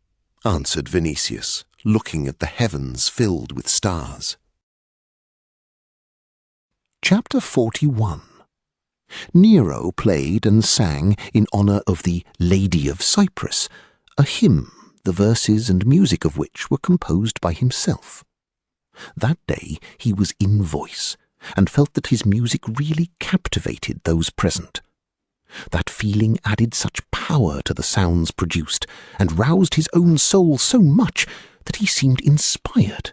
S2: answered Vinicius, looking at the heavens filled with stars.
S1: Chapter 41. Nero played and sang in honour of the Lady of Cyprus, a hymn, the verses and music of which were composed by himself. That day he was in voice, and felt that his music really captivated those present. That feeling added such power to the sounds produced, and roused his own soul so much that he seemed inspired.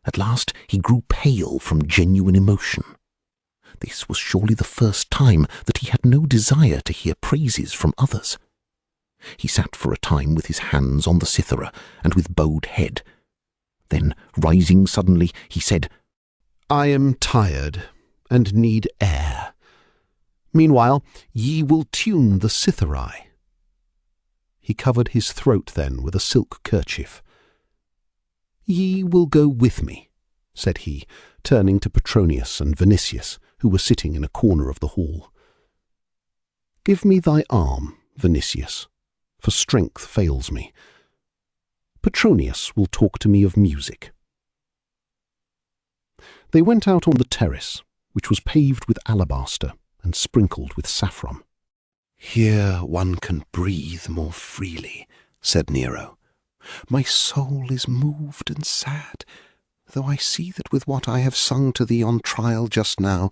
S1: At last he grew pale from genuine emotion. This was surely the first time that he had no desire to hear praises from others. He sat for a time with his hands on the cithara and with bowed head. Then, rising suddenly, he said, I am tired and need air. Meanwhile, ye will tune the citharae. He covered his throat then with a silk kerchief. Ye will go with me, said he, turning to Petronius and Vinicius, who were sitting in a corner of the hall. Give me thy arm, Vinicius, for strength fails me. Petronius will talk to me of music. They went out on the terrace, which was paved with alabaster and sprinkled with saffron.
S2: Here one can breathe more freely, said Nero. My soul is moved and sad, though I see that with what I have sung to thee on trial just now,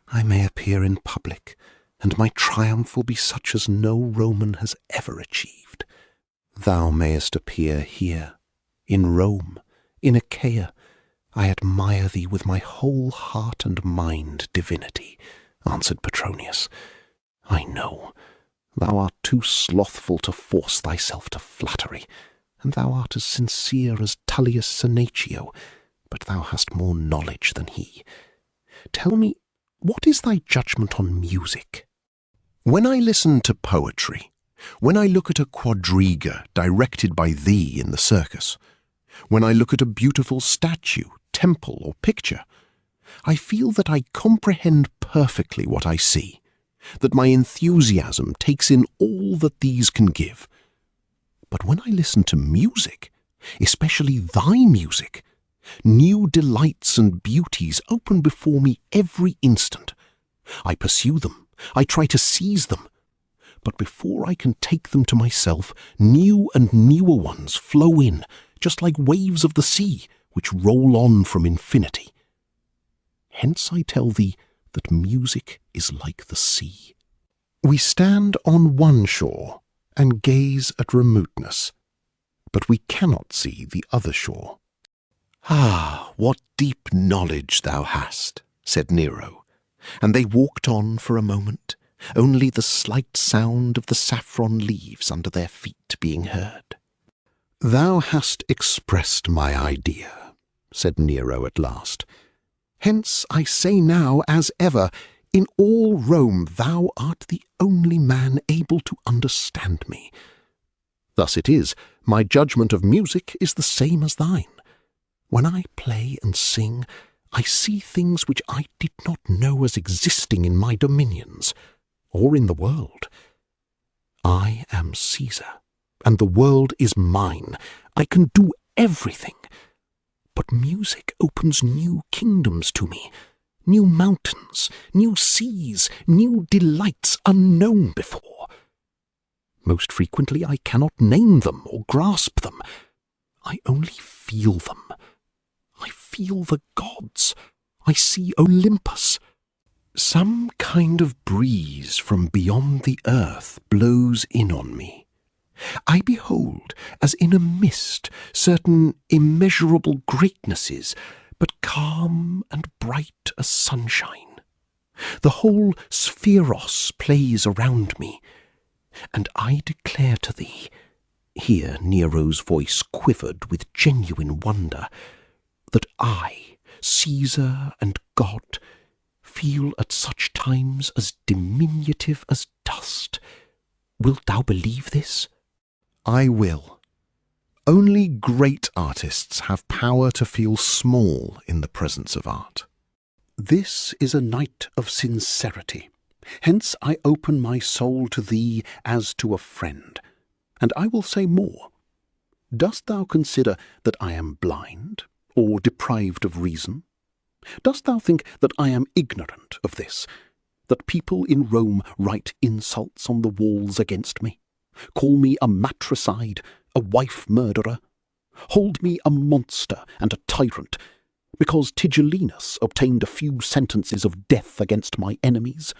S2: I may appear in public, and my triumph will be such as no Roman has ever achieved. Thou mayest appear here, in Rome, in Achaia. I admire thee with my whole heart and mind, divinity, answered Petronius. I know. Thou art too slothful to force thyself to flattery, and thou art as sincere as Tullius Senecio, but thou hast more knowledge than he. Tell me, what is thy judgment on music? When I listen to poetry, when I look at a quadriga directed by thee in the circus, when I look at a beautiful statue, temple, or picture, I feel that I comprehend perfectly what I see, that my enthusiasm takes in all that these can give. But when I listen to music, especially thy music, new delights and beauties open before me every instant. I pursue them, I try to seize them, but before I can take them to myself, new and newer ones flow in, just like waves of the sea, which roll on from infinity. Hence I tell thee that music is like the sea. We stand on one shore and gaze at remoteness, but we cannot see the other shore. Ah, what deep knowledge thou hast, said Nero, and they walked on for a moment, only the slight sound of the saffron leaves under their feet being heard. Thou hast expressed my idea, said Nero at last. Hence I say now, as ever, in all Rome thou art the only man able to understand me. Thus it is, my judgment of music is the same as thine. When I play and sing, I see things which I did not know as existing in my dominions, or in the world. I am Caesar, and the world is mine. I can do
S5: everything. But music opens new kingdoms to me, new mountains, new seas, new delights unknown before. Most frequently I cannot name them or grasp them. I only feel them. I feel the gods. I see Olympus. Some kind of breeze from beyond the earth blows in on me. I behold, as in a mist, certain immeasurable greatnesses, but calm and bright as sunshine. The whole spheros plays around me, and I declare to thee, here Nero's voice quivered with genuine wonder, that I, Caesar and God, feel at such times as diminutive as dust. Wilt thou believe this?
S4: I will. Only great artists have power to feel small in the presence of art. This is a night of sincerity. Hence I open my soul to thee as to a friend. And I will say more. Dost thou consider that I am blind, or deprived of reason? Dost thou think that I am ignorant of this, that people in Rome write insults on the walls against me, call me a matricide, a wife-murderer, hold me a monster and a tyrant, because Tigellinus obtained a few sentences of death against my enemies?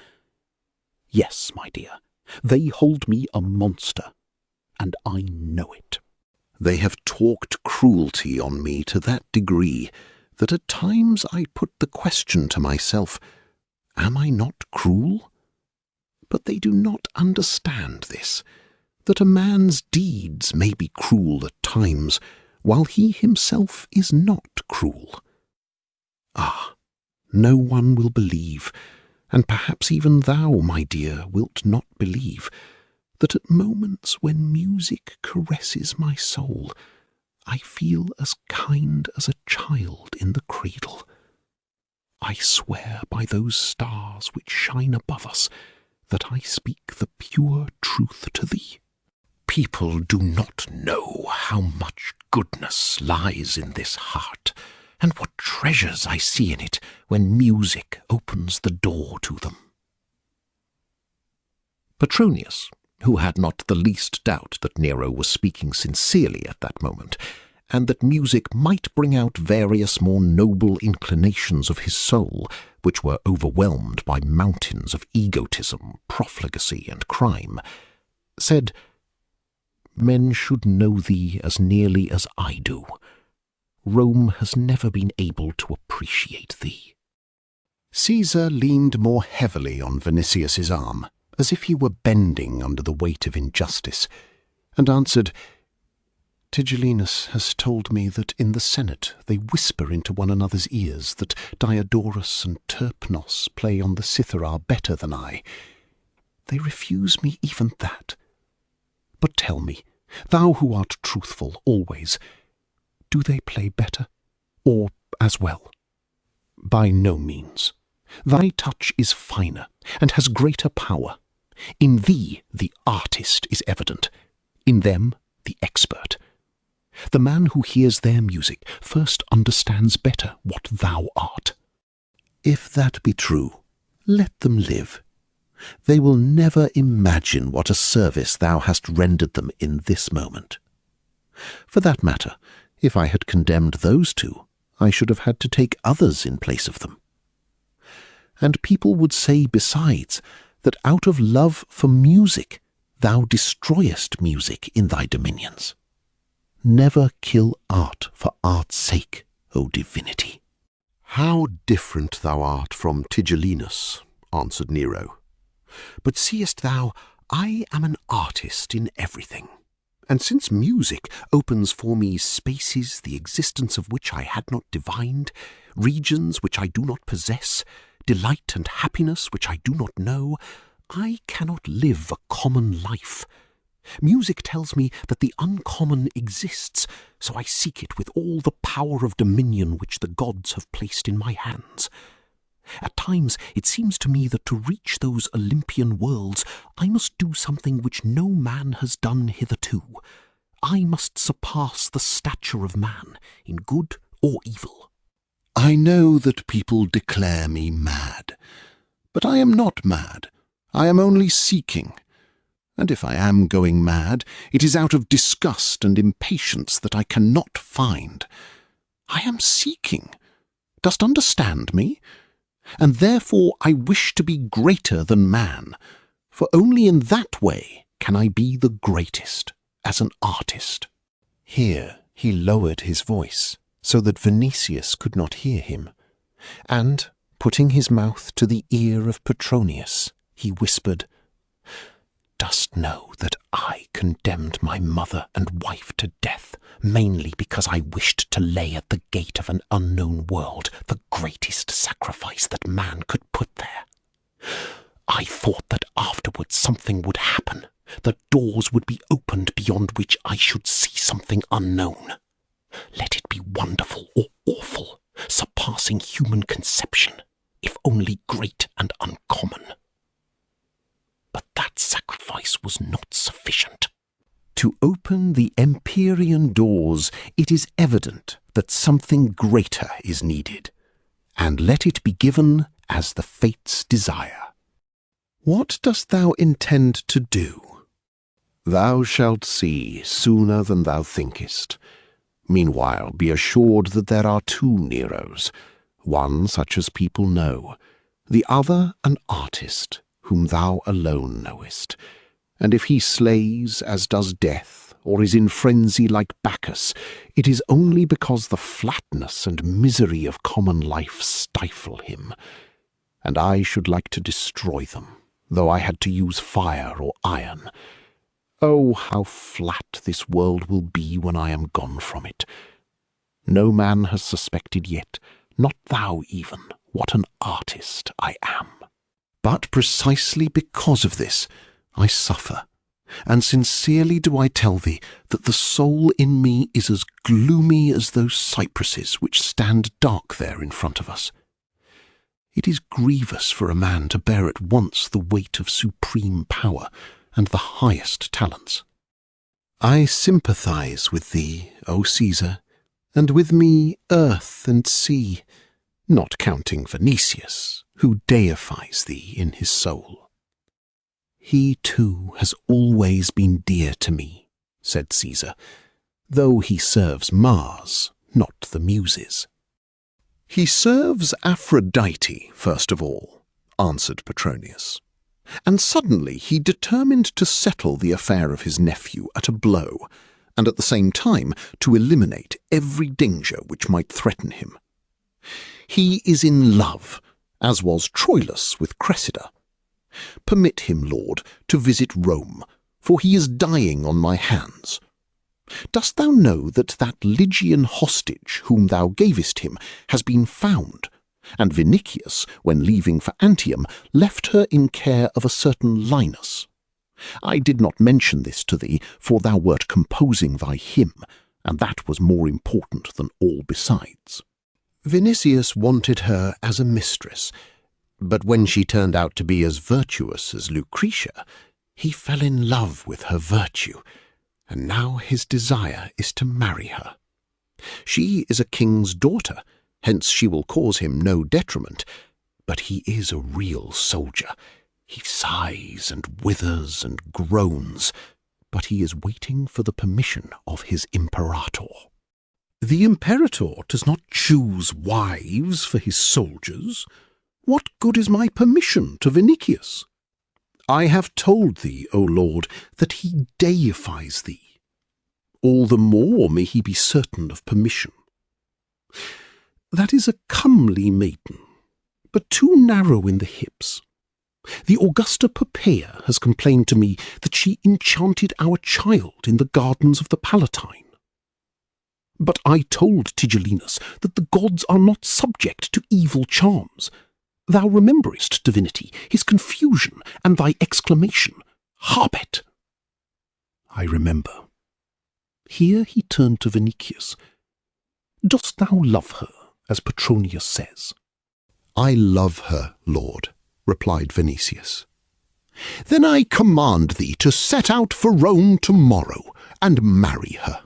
S4: Yes, my dear, they hold me a monster, and I know it.
S2: They have talked cruelty on me to that degree that at times I put the question to myself, am I not cruel? But they do not understand this, that a man's deeds may be cruel at times, while he himself is not cruel. Ah, no one will believe, and perhaps even thou, my dear, wilt not believe, that at moments when music caresses my soul, I feel as kind as a child in the cradle. I swear by those stars which shine above us that I speak the pure truth to thee. People do not know how much goodness lies in this heart, and what treasures I see in it when music opens the door to them. Petronius, who had not the least doubt that Nero was speaking sincerely at that moment, and that music might bring out various more noble inclinations of his soul, which were overwhelmed by mountains of egotism, profligacy, and crime, said, "Men should know thee as nearly as I do. Rome has never been able to appreciate thee."
S4: Caesar leaned more heavily on Vinicius's arm, as if he were bending under the weight of injustice, and answered, "Tigellinus has told me that in the Senate they whisper into one another's ears that Diodorus and Terpnos play on the cithara better than I. They refuse me even that. But tell me, thou who art truthful always, do they play better, or as well? By no means. Thy touch is finer, and has greater power. In thee the artist is evident, in them the expert. The man who hears their music first understands better what thou art. If that be true, let them live. They will never imagine what a service thou hast rendered them in this moment. For that matter, if I had condemned those two, I should have had to take others in place of them. And people would say besides that out of love for music thou destroyest music in thy dominions. Never kill art for art's sake, O divinity."
S2: "How different thou art from Tigellinus," answered Nero. "But seest thou, I am an artist in everything, and since music opens for me spaces the existence of which I had not divined, regions which I do not possess, delight and happiness which I do not know, I cannot live a common life. Music tells me that the uncommon exists, so I seek it with all the power of dominion which the gods have placed in my hands. At times it seems to me that to reach those Olympian worlds I must do something which no man has done hitherto. I must surpass the stature of man in good or evil.
S4: I know that people declare me mad, but I am not mad. I am only seeking. And if I am going mad, it is out of disgust and impatience that I cannot find. I am seeking. Dost understand me? And therefore I wish to be greater than man, for only in that way can I be the greatest as an artist.
S6: Here he lowered his voice so that Vinicius could not hear him, and, putting his mouth to the ear of Petronius, he whispered, "Dost know that I condemned my mother and wife to death mainly because I wished to lay at the gate of an unknown world the greatest sacrifice that man could put there? I thought that afterwards something would happen, that doors would be opened beyond which I should see something unknown. Let it be wonderful or awful, surpassing human conception, if only great and uncommon. But that sacrifice was not sufficient.
S2: To open the empyrean doors, it is evident that something greater is needed, and let it be given as the fates desire."
S1: "What dost thou intend to do?"
S4: "Thou shalt see sooner than thou thinkest. Meanwhile, be assured that there are two Neros, one such as people know, the other an artist, whom thou alone knowest. And if he slays as does death, or is in frenzy like Bacchus, it is only because the flatness and misery of common life stifle him. And I should like to destroy them, though I had to use fire or iron. Oh, how flat this world will be when I am gone from it. No man has suspected yet, not thou even, what an artist I am. But precisely because of this, I suffer, and sincerely do I tell thee that the soul in me is as gloomy as those cypresses which stand dark there in front of us. It is grievous for a man to bear at once the weight of supreme power and the highest talents. I sympathize with thee, O Caesar, and with me earth and sea, not counting Vinicius, who deifies thee in his soul." "He too has always been dear to me," said Caesar, "though he serves Mars, not the Muses." "He serves Aphrodite, first of all," answered Petronius, "and suddenly he determined to settle the affair of his nephew at a blow, and at the same time to eliminate every danger which might threaten him. He is in love, as was Troilus with Cressida. Permit him, Lord, to visit Rome, for he is dying on my hands. Dost thou know that Lygian hostage whom thou gavest him has been found, and Vinicius, when leaving for Antium, left her in care of a certain Linus? I did not mention this to thee, for thou wert composing thy hymn, and that was more important than all besides. Vinicius wanted her as a mistress, but when she turned out to be as virtuous as Lucretia, he fell in love with her virtue, and now his desire is to marry her. She is a king's daughter, hence she will cause him no detriment, but he is a real soldier. He sighs and withers and groans, but he is waiting for the permission of his imperator." "The imperator does not choose wives for his soldiers. What good is my permission to Vinicius? I have told thee, O Lord, that he deifies thee. All the more may he be certain of permission. That is a comely maiden, but too narrow in the hips. The Augusta Poppaea has complained to me that she enchanted our child in the gardens of the Palatine. But I told Tigellinus that the gods are not subject to evil charms. Thou rememberest, divinity, his confusion and thy exclamation, 'Harpet!' I remember." Here he turned to Vinicius. "Dost thou love her, as Petronius says?" "I love her, Lord," replied Vinicius. "Then I command thee to set out for Rome tomorrow, and marry her.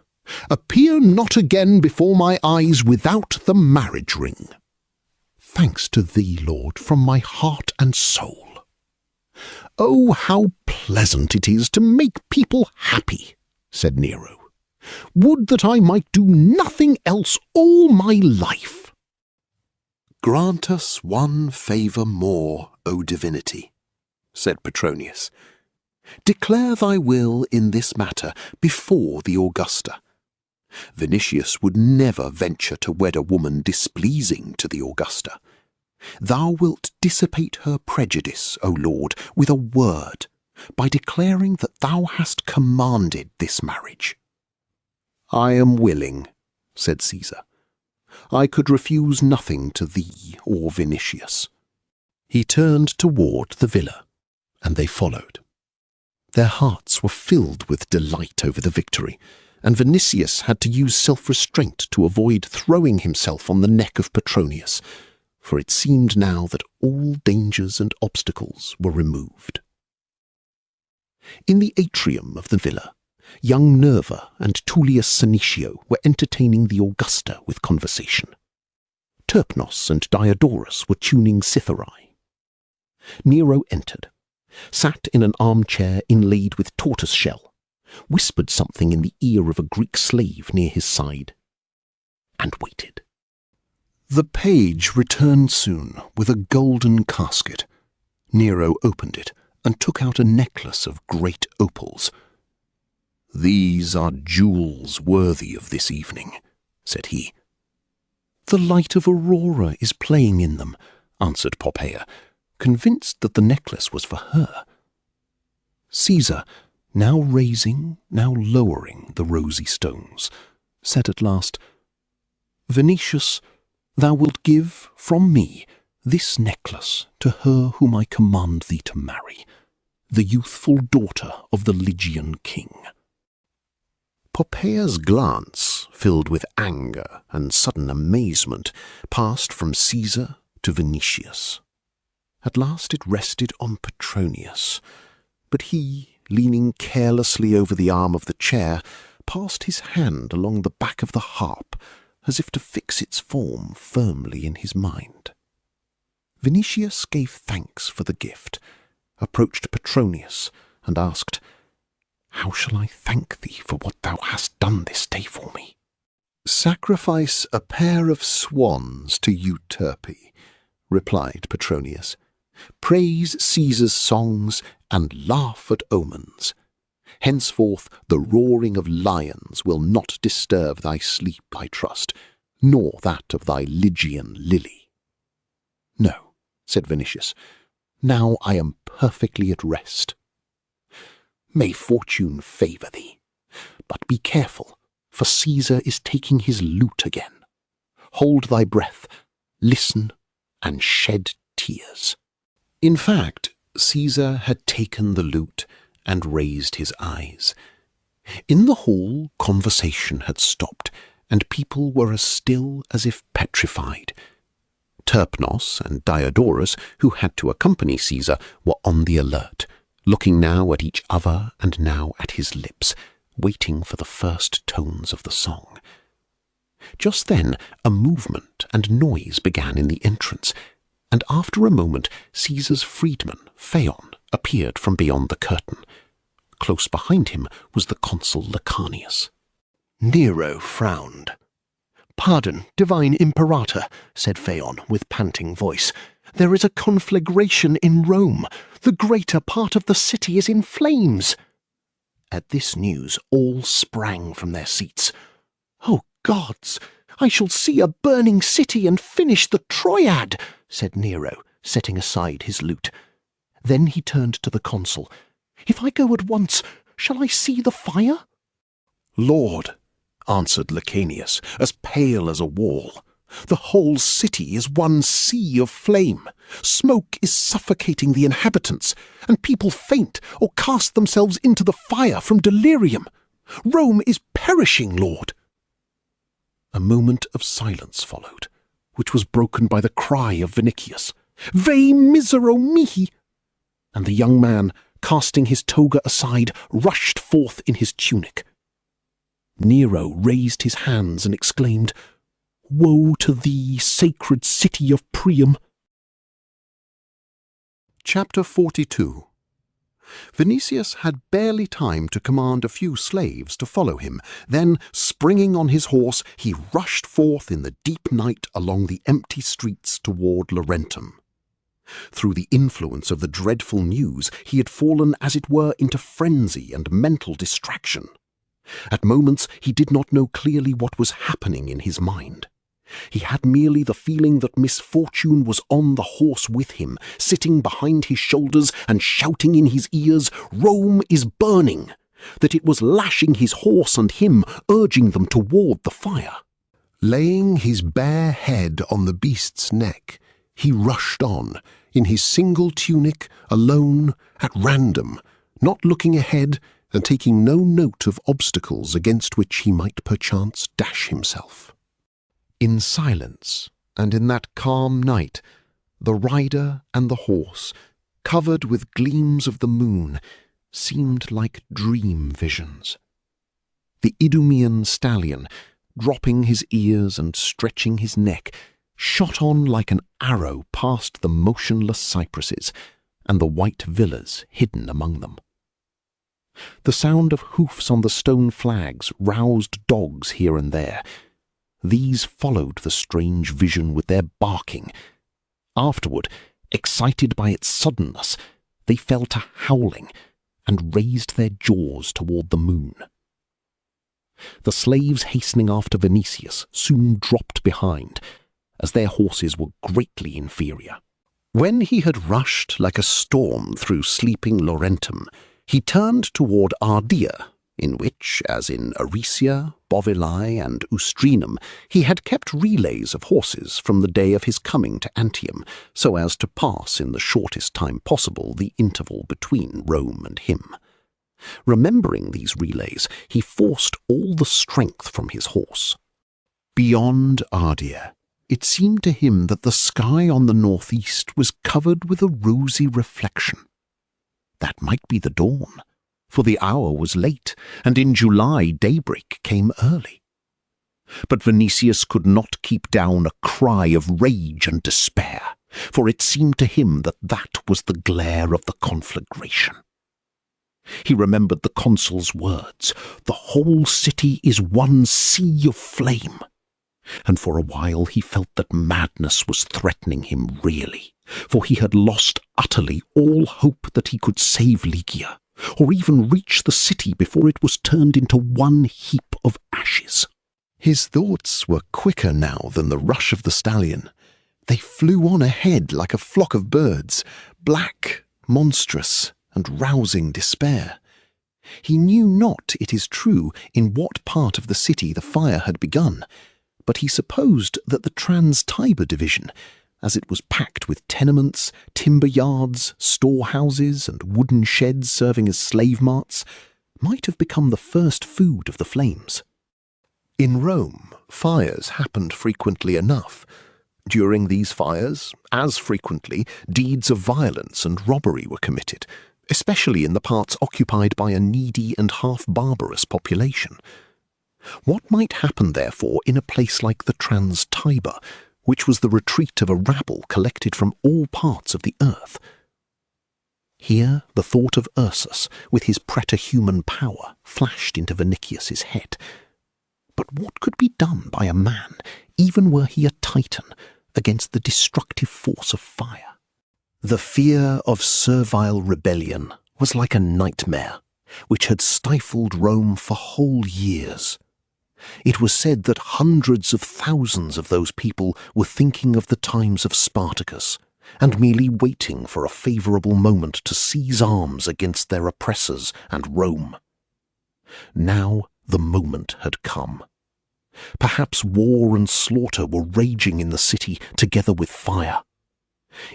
S4: Appear not again before my eyes without the marriage ring. Thanks to thee, Lord, from my heart and soul. Oh, how pleasant it is to make people happy, said Nero. Would that I might do nothing else all my life.
S2: Grant us one favour more, O divinity, said Petronius. Declare thy will in this matter before the Augusta. Vinicius would never venture to wed a woman displeasing to the Augusta. Thou wilt dissipate her prejudice, O Lord, with a word, by declaring that thou hast commanded this marriage.
S4: I am willing, said Caesar. I could refuse nothing to thee or Vinicius.
S1: He turned toward the villa, and they followed. Their hearts were filled with delight over the victory, and Vinicius had to use self-restraint to avoid throwing himself on the neck of Petronius, for it seemed now that all dangers and obstacles were removed. In the atrium of the villa, young Nerva and Tullius Senecio were entertaining the Augusta with conversation. Terpnos and Diodorus were tuning cithari. Nero entered, sat in an armchair inlaid with tortoise shell, whispered something in the ear of a Greek slave near his side, and waited.
S4: The page returned soon with a golden casket. Nero opened it and took out a necklace of great opals. These are jewels worthy of this evening, said he.
S1: The light of Aurora is playing in them, answered Poppaea, convinced that the necklace was for her. Caesar, now raising, now lowering the rosy stones, said at last, Vinicius, thou wilt give from me this necklace to her whom I command thee to marry, the youthful daughter of the Lygian king.
S2: Poppaea's glance, filled with anger and sudden amazement, passed from Caesar to Vinicius. At last it rested on Petronius, but he, leaning carelessly over the arm of the chair, passed his hand along the back of the harp, as if to fix its form firmly in his mind. Vinicius gave thanks for the gift, approached Petronius, and asked, How shall I thank thee for what thou hast done this day for me?
S4: Sacrifice a pair of swans to Euterpe, replied Petronius. Praise Caesar's songs and laugh at omens. Henceforth the roaring of lions will not disturb thy sleep, I trust, nor that of thy Lygian lily. No, said Vinicius, now I am perfectly at rest. May fortune favour thee, but be careful, for Caesar is taking his lute again. Hold thy breath, listen, and shed tears.
S1: In fact, Caesar had taken the lute and raised his eyes. In the hall, conversation had stopped, and people were as still as if petrified. Terpnos and Diodorus, who had to accompany Caesar, were on the alert, looking now at each other and now at his lips, waiting for the first tones of the song. Just then a movement and noise began in the entrance, and after a moment Caesar's freedman, Phaon, appeared from beyond the curtain. Close behind him was the consul Lecanius.
S7: Nero frowned. "Pardon, divine imperator," said Phaon with panting voice. "There is a conflagration in Rome. The greater part of the city is in flames." At this news all sprang from their seats. "Oh, gods! I shall see a burning city and finish the Troyad," said Nero, setting aside his lute. Then he turned to the consul. "If I go at once, shall I see the fire?"
S4: "Lord," answered Lecanius, as pale as a wall, "the whole city is one sea of flame. Smoke is suffocating the inhabitants, and people faint or cast themselves into the fire from delirium. Rome is perishing, Lord."
S1: A moment of silence followed, which was broken by the cry of Vinicius,
S4: "Ve misero mihi!"
S1: and the young man, casting his toga aside, rushed forth in his tunic.
S5: Nero raised his hands and exclaimed, "Woe to thee, sacred city of Priam!"
S2: Chapter 42. Vinicius had barely time to command a few slaves to follow him. Then, springing on his horse, he rushed forth in the deep night along the empty streets toward Laurentum. Through the influence of the dreadful news, he had fallen, as it were, into frenzy and mental distraction. At moments he did not know clearly what was happening in his mind. He had merely the feeling that misfortune was on the horse with him, sitting behind his shoulders and shouting in his ears, "Rome is burning!" that it was lashing his horse and him, urging them toward the fire.
S4: Laying his bare head on the beast's neck, he rushed on, in his single tunic, alone, at random, not looking ahead and taking no note of obstacles against which he might perchance dash himself.
S2: In silence, and in that calm night, the rider and the horse, covered with gleams of the moon, seemed like dream visions. The Idumean stallion, dropping his ears and stretching his neck, shot on like an arrow past the motionless cypresses and the white villas hidden among them. The sound of hoofs on the stone flags roused dogs here and there. These followed the strange vision with their barking. Afterward, excited by its suddenness, they fell to howling and raised their jaws toward the moon. The slaves hastening after Vinicius soon dropped behind, as their horses were greatly inferior. When he had rushed like a storm through sleeping Laurentum, he turned toward Ardea, in which, as in Aricia, Bovillae, and Ustrinum, he had kept relays of horses from the day of his coming to Antium, so as to pass in the shortest time possible the interval between Rome and him. Remembering these relays, he forced all the strength from his horse. Beyond Ardea, it seemed to him that the sky on the northeast was covered with a rosy reflection. That might be the dawn, for the hour was late, and in July daybreak came early. But Vinicius could not keep down a cry of rage and despair, for it seemed to him that that was the glare of the conflagration. He remembered the consul's words, "The whole city is one sea of flame," and for a while he felt that madness was threatening him really, for he had lost utterly all hope that he could save Lygia, or even reach the city before it was turned into one heap of ashes. His thoughts were quicker now than the rush of the stallion. They flew on ahead like a flock of birds, black, monstrous, and rousing despair. He knew not, it is true, in what part of the city the fire had begun, but he supposed that the Trans-Tiber division, as it was packed with tenements, timber yards, storehouses, and wooden sheds serving as slave marts, might have become the first food of the flames. In Rome, fires happened frequently enough. During these fires, as frequently, deeds of violence and robbery were committed, especially in the parts occupied by a needy and half-barbarous population. What might happen, therefore, in a place like the Trans-Tiber, which was the retreat of a rabble collected from all parts of the earth? Here the thought of Ursus, with his preterhuman power, flashed into Vinicius's head. But what could be done by a man, even were he a Titan, against the destructive force of fire? The fear of servile rebellion was like a nightmare, which had stifled Rome for whole years. It was said that hundreds of thousands of those people were thinking of the times of Spartacus, and merely waiting for a favourable moment to seize arms against their oppressors and Rome. Now the moment had come. Perhaps war and slaughter were raging in the city together with fire.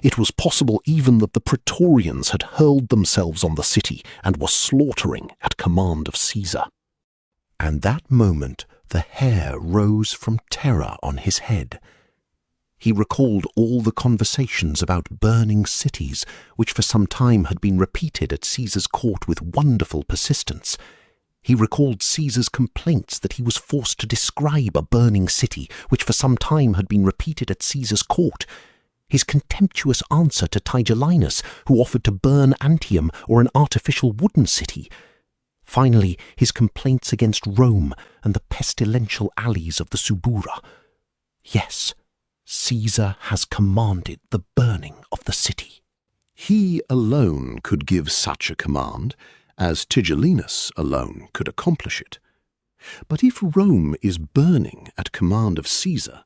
S2: It was possible even that the Praetorians had hurled themselves on the city and were slaughtering at command of Caesar. And that moment the hair rose from terror on his head. He recalled all the conversations about burning cities, which for some time had been repeated at Caesar's court with wonderful persistence. He recalled Caesar's complaints that he was forced to describe a burning city, which for some time had been repeated at Caesar's court. His contemptuous answer to Tigellinus, who offered to burn Antium or an artificial wooden city. Finally, his complaints against Rome and the pestilential alleys of the Subura. Yes, Caesar has commanded the burning of the city.
S4: He alone could give such a command, as Tigellinus alone could accomplish it. But if Rome is burning at command of Caesar,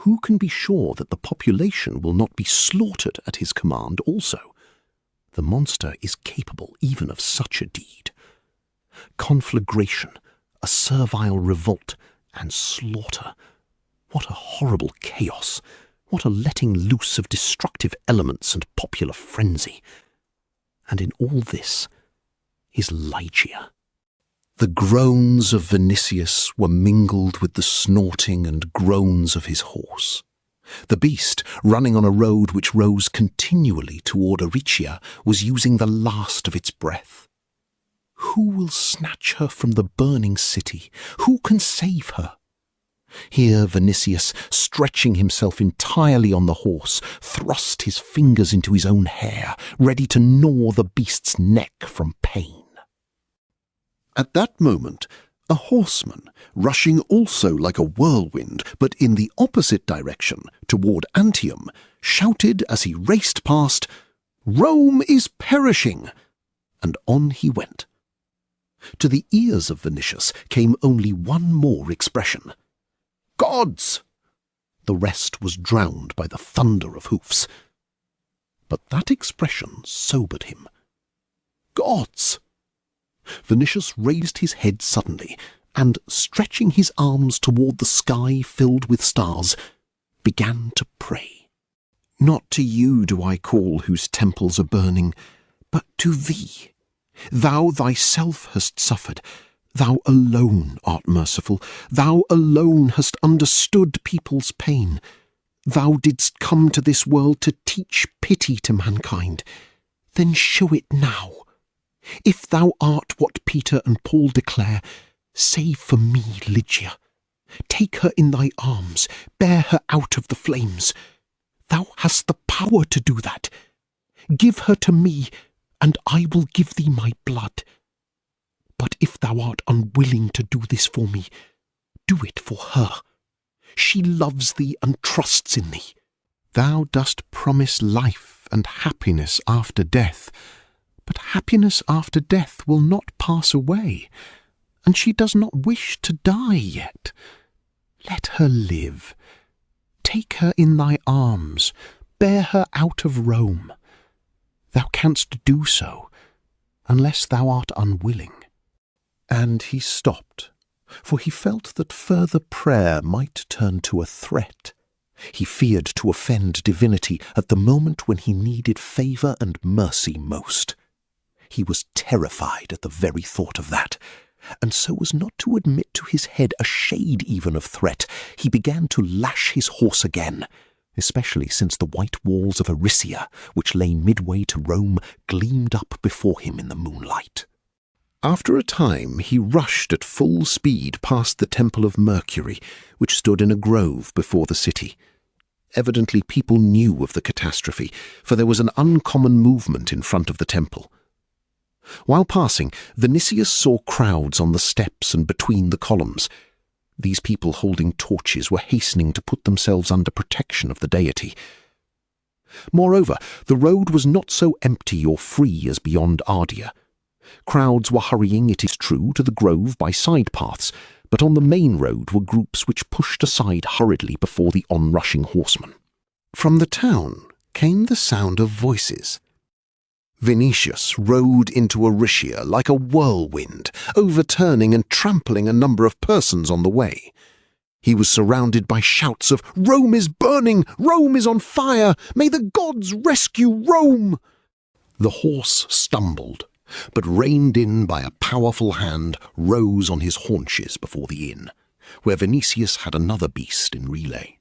S4: who can be sure that the population will not be slaughtered at his command also? The monster is capable even of such a deed. Conflagration, a servile revolt, and slaughter. What a horrible chaos! What a letting loose of destructive elements and popular frenzy! And in all this is Lygia. The groans of Vinicius were mingled with the snorting and groans of his horse. The beast, running on a road which rose continually toward Aricia, was using the last of its breath. Who will snatch her from the burning city? Who can save her? Here Vinicius, stretching himself entirely on the horse, thrust his fingers into his own hair, ready to gnaw the beast's neck from pain. At that moment, a horseman, rushing also like a whirlwind, but in the opposite direction, toward Antium, shouted as he raced past, "Rome is perishing!" And on he went. To the ears of Vinicius came only one more expression. "Gods!" The rest was drowned by the thunder of hoofs. But that expression sobered him. Gods! Vinicius raised his head suddenly, and, stretching his arms toward the sky filled with stars, began to pray. "Not to you do I call whose temples are burning, but to thee. Thou thyself hast suffered. Thou alone art merciful. Thou alone hast understood people's pain. Thou didst come to this world to teach pity to mankind. Then show it now. If thou art what Peter and Paul declare, save for me Lygia. Take her in thy arms, bear her out of the flames. Thou hast the power to do that. Give her to me, and I will give thee my blood. But if thou art unwilling to do this for me, do it for her. She loves thee and trusts in thee. Thou dost promise life and happiness after death, but happiness after death will not pass away, and she does not wish to die yet. Let her live. Take her in thy arms, bear her out of Rome. Thou canst do so, unless thou art unwilling." And he stopped, for he felt that further prayer might turn to a threat. He feared to offend divinity at the moment when he needed favour and mercy most. He was terrified at the very thought of that, and so as not to admit to his head a shade even of threat, he began to lash his horse again, especially since the white walls of Aricia, which lay midway to Rome, gleamed up before him in the moonlight. After a time he rushed at full speed past the Temple of Mercury, which stood in a grove before the city. Evidently people knew of the catastrophe, for there was an uncommon movement in front of the temple. While passing, Vinicius saw crowds on the steps and between the columns. These people holding torches were hastening to put themselves under protection of the deity. Moreover, the road was not so empty or free as beyond Ardea. Crowds were hurrying, it is true, to the grove by side paths, but on the main road were groups which pushed aside hurriedly before the onrushing horsemen. From the town came the sound of voices. Vinicius rode into Aricia like a whirlwind, overturning and trampling a number of persons on the way. He was surrounded by shouts of, "Rome is burning! Rome is on fire! May the gods rescue Rome!" The horse stumbled, but reined in by a powerful hand, rose on his haunches before the inn, where Vinicius had another beast in relay.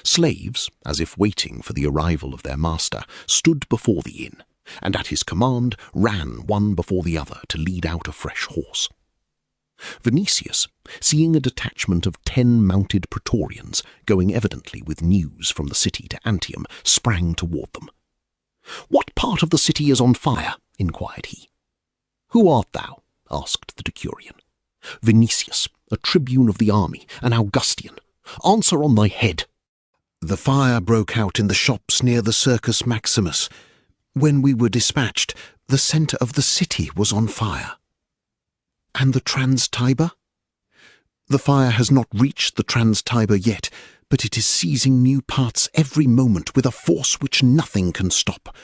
S4: Slaves, as if waiting for the arrival of their master, stood before the inn, and at his command ran one before the other to lead out a fresh horse.
S1: Vinicius, seeing a detachment of 10 mounted praetorians going evidently with news from the city to Antium, sprang toward them. "What part of the city is on fire?" inquired he. "Who art thou?" asked the decurion. "Vinicius, a tribune of the army, an Augustian. Answer on thy head."
S5: "The fire broke out in the shops near the Circus Maximus. When we were dispatched, the centre of the city was on fire." "And the Trans-Tiber?" "The fire has not reached the Trans-Tiber yet, but it is seizing new parts every moment with a force which nothing can stop.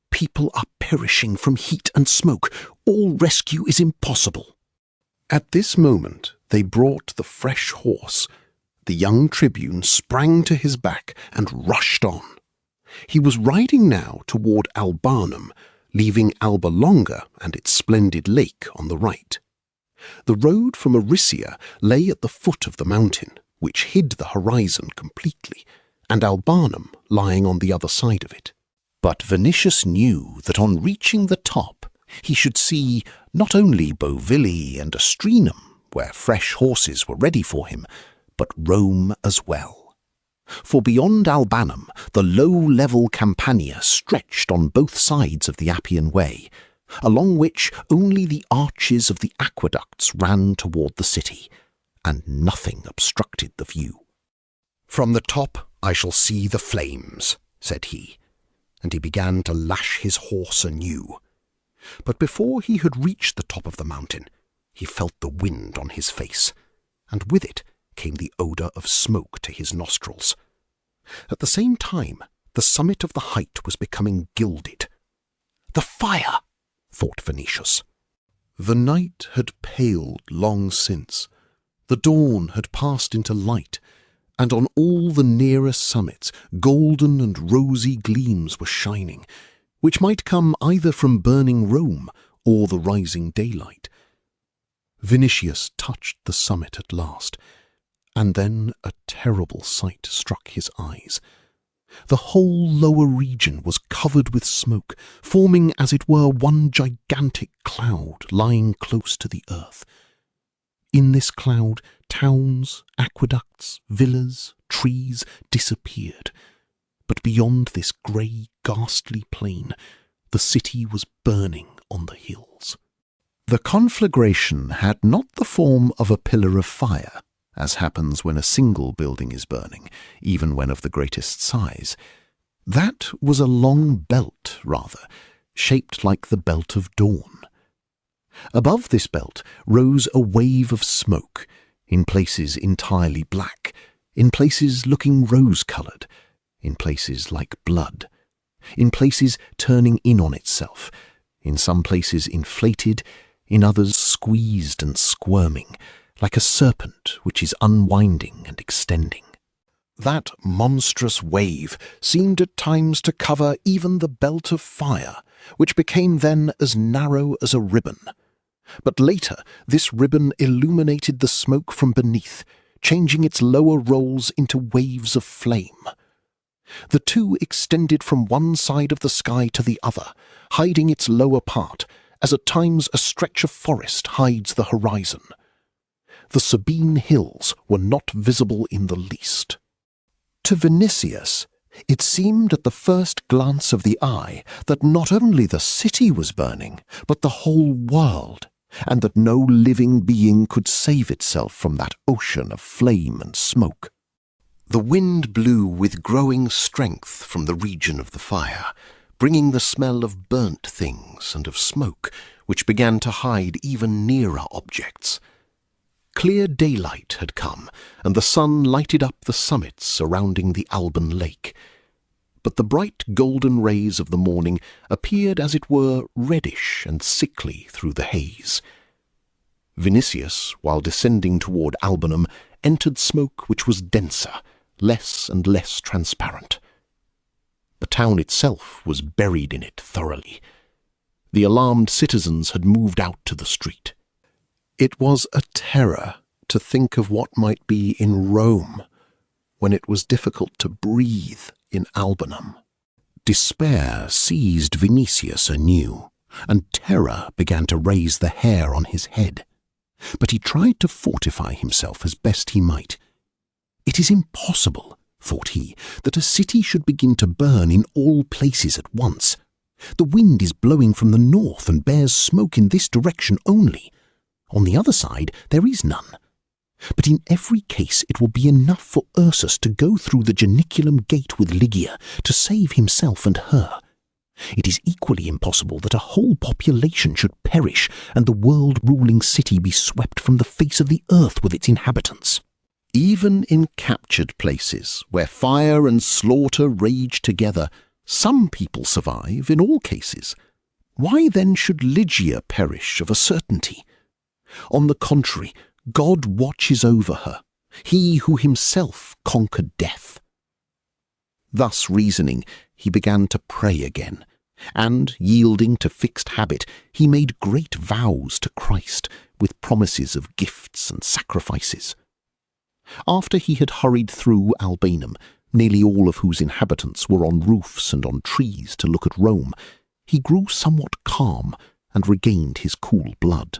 S5: People are perishing from heat and smoke. All rescue is impossible." At this moment they brought the fresh horse. The young tribune sprang to his back and rushed on. He was riding now toward Albanum, leaving Alba Longa and its splendid lake on the right. The road from Arisia lay at the foot of the mountain, which hid the horizon completely, and Albanum lying on the other side of it. But Vinicius knew that on reaching the top he should see not only Bovilii and Astrinum, where fresh horses were ready for him, but Rome as well. For beyond Albanum the low-level Campania stretched on both sides of the Appian Way, along which only the arches of the aqueducts ran toward the city, and nothing obstructed the view. "From the top I shall see the flames," said he, and he began to lash his horse anew. But before he had reached the top of the mountain, he felt the wind on his face, and with it came the odour of smoke to his nostrils. At the same time, the summit of the height was becoming gilded. "The fire!" thought Vinicius. The night had paled long since. The dawn had passed into light, and on all the nearer summits golden and rosy gleams were shining, which might come either from burning Rome or the rising daylight. Vinicius touched the summit at last, and then a terrible sight struck his eyes. The whole lower region was covered with smoke, forming as it were one gigantic cloud lying close to the earth. In this cloud, towns, aqueducts, villas, trees disappeared. But beyond this grey, ghastly plain, the city was burning on the hills. The conflagration had not the form of a pillar of fire, as happens when a single building is burning, even when of the greatest size. That was a long belt, rather, shaped like the belt of dawn. Above this belt rose a wave of smoke, in places entirely black, in places looking rose-coloured, in places like blood, in places turning in on itself, in some places inflated, in others squeezed and squirming, like a serpent which is unwinding and extending. That monstrous wave seemed at times to cover even the belt of fire, which became then as narrow as a ribbon. But later this ribbon illuminated the smoke from beneath, changing its lower rolls into waves of flame. The two extended from one side of the sky to the other, hiding its lower part, as at times a stretch of forest hides the horizon. The Sabine hills were not visible in the least. To Vinicius, it seemed at the first glance of the eye that not only the city was burning, but the whole world, and that no living being could save itself from that ocean of flame and smoke. The wind blew with growing strength from the region of the fire, bringing the smell of burnt things and of smoke, which began to hide even nearer objects. Clear daylight had come, and the sun lighted up the summits surrounding the Alban lake. But the bright golden rays of the morning appeared as it were reddish and sickly through the haze. Vinicius, while descending toward Albanum, entered smoke which was denser, less and less transparent. The town itself was buried in it thoroughly. The alarmed citizens had moved out to the street. It was a terror to think of what might be in Rome when it was difficult to breathe in Albanum. Despair seized Vinicius anew, and terror began to raise the hair on his head.
S2: but he tried to fortify himself as best he might. It is impossible, thought he, that a city should begin to burn in all places at once. The wind is blowing from the north and bears smoke in this direction only. On the other side there is none. But in every case it will be enough for Ursus to go through the Janiculum gate with Lygia to save himself and her. It is equally impossible that a whole population should perish and the world-ruling city be swept from the face of the earth with its inhabitants.
S4: Even in captured places, where fire and slaughter rage together, some people survive in all cases. Why then should Lygia perish of a certainty? On the contrary, God watches over her, he who himself conquered death. Thus reasoning, he began to pray again, and, yielding to fixed habit, he made great vows to Christ, with promises of gifts and sacrifices. After he had hurried through Albanum, nearly all of whose inhabitants were on roofs and on trees to look at Rome, he grew somewhat calm and regained his cool blood.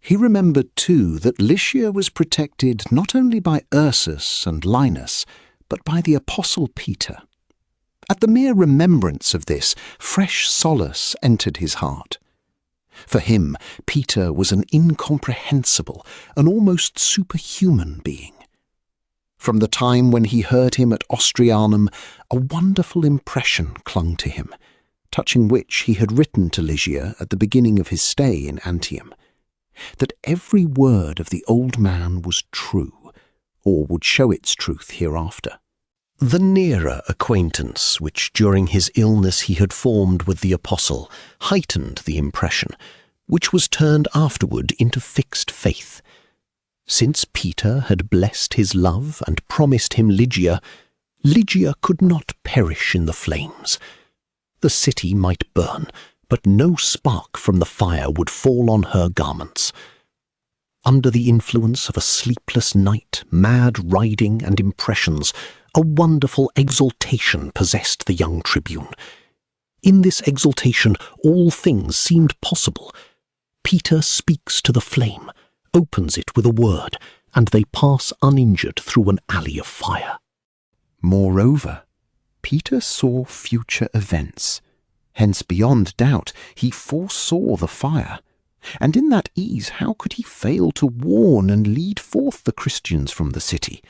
S4: He remembered, too, that Lycia was protected not only by Ursus and Linus, but by the Apostle Peter. At the mere remembrance of this, fresh solace entered his heart. For him, Peter was an incomprehensible, an almost superhuman being. From the time when he heard him at Austrianum, a wonderful impression clung to him, touching which he had written to Lygia at the beginning of his stay in Antium, that every word of the old man was true, or would show its truth hereafter.
S5: The nearer acquaintance which during his illness he had formed with the apostle heightened the impression, which was turned afterward into fixed faith. Since Peter had blessed his love and promised him Lygia, Lygia could not perish in the flames. The city might burn, but no spark from the fire would fall on her garments. Under the influence of a sleepless night, mad riding and impressions, a wonderful exaltation possessed the young tribune. In this exaltation all things seemed possible. Peter speaks to the flame, opens it with a word, and they pass uninjured through an alley of fire.
S2: Moreover, Peter saw future events. Hence, beyond doubt, he foresaw the fire. And in that ease, how could he fail to warn and lead forth the Christians from the city,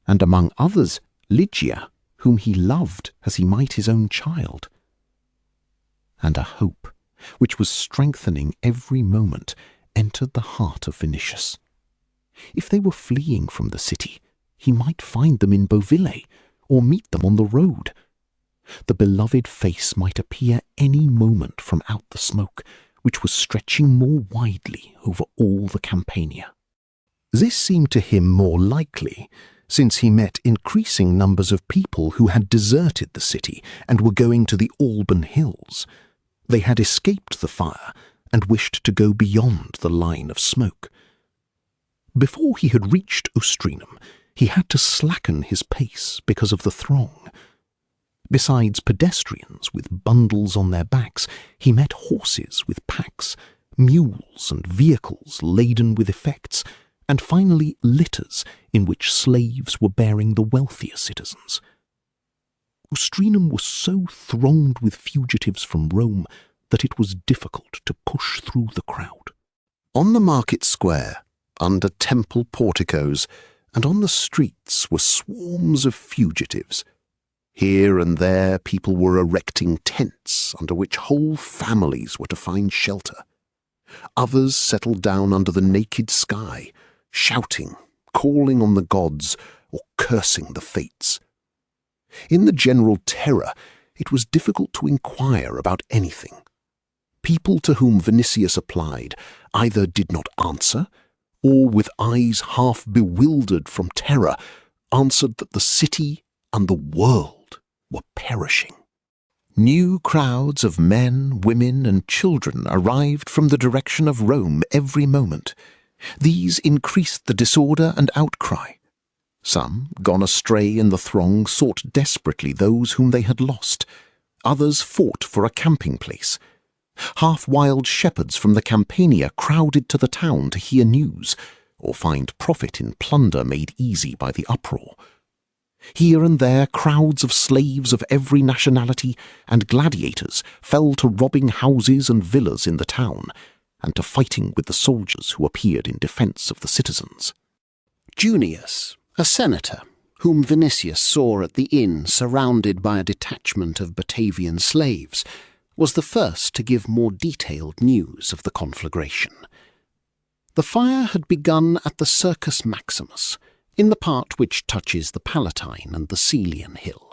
S2: and among others, Lygia, whom he loved as he might his own child? And a hope, which was strengthening every moment, entered the heart of Vinicius. If they were fleeing from the city, he might find them in Boville, or meet them on the road. The beloved face might appear any moment from out the smoke, which was stretching more widely over all the Campania. This seemed to him more likely, since he met increasing numbers of people who had deserted the city and were going to the Alban hills. They had escaped the fire and wished to go beyond the line of smoke. Before he had reached Ostrinum, he had to slacken his pace because of the throng. Besides pedestrians with bundles on their backs, he met horses with packs, mules and vehicles laden with effects, and finally litters in which slaves were bearing the wealthier citizens. Ostrinum was so thronged with fugitives from Rome that it was difficult to push through the crowd.
S4: On the market square, under temple porticos, and on the streets were swarms of fugitives. Here and there people were erecting tents under which whole families were to find shelter. Others settled down under the naked sky, shouting, calling on the gods, or cursing the fates. In the general terror, it was difficult to inquire about anything. People to whom Vinicius applied either did not answer, or with eyes half bewildered from terror, answered that the city and the world were perishing. New crowds of men, women, and children arrived from the direction of Rome every moment. These increased the disorder and outcry. Some, gone astray in the throng, sought desperately those whom they had lost. Others fought for a camping place.
S2: Half-wild shepherds from the Campania crowded to the town to hear news, or find profit in plunder made easy by the uproar. Here and there crowds of slaves of every nationality and gladiators fell to robbing houses and villas in the town, and to fighting with the soldiers who appeared in defence of the citizens.
S7: Junius, a senator, whom Vinicius saw at the inn surrounded by a detachment of Batavian slaves, was the first to give more detailed news of the conflagration. The fire had begun at the Circus Maximus, in the part which touches the Palatine and the Celian Hill,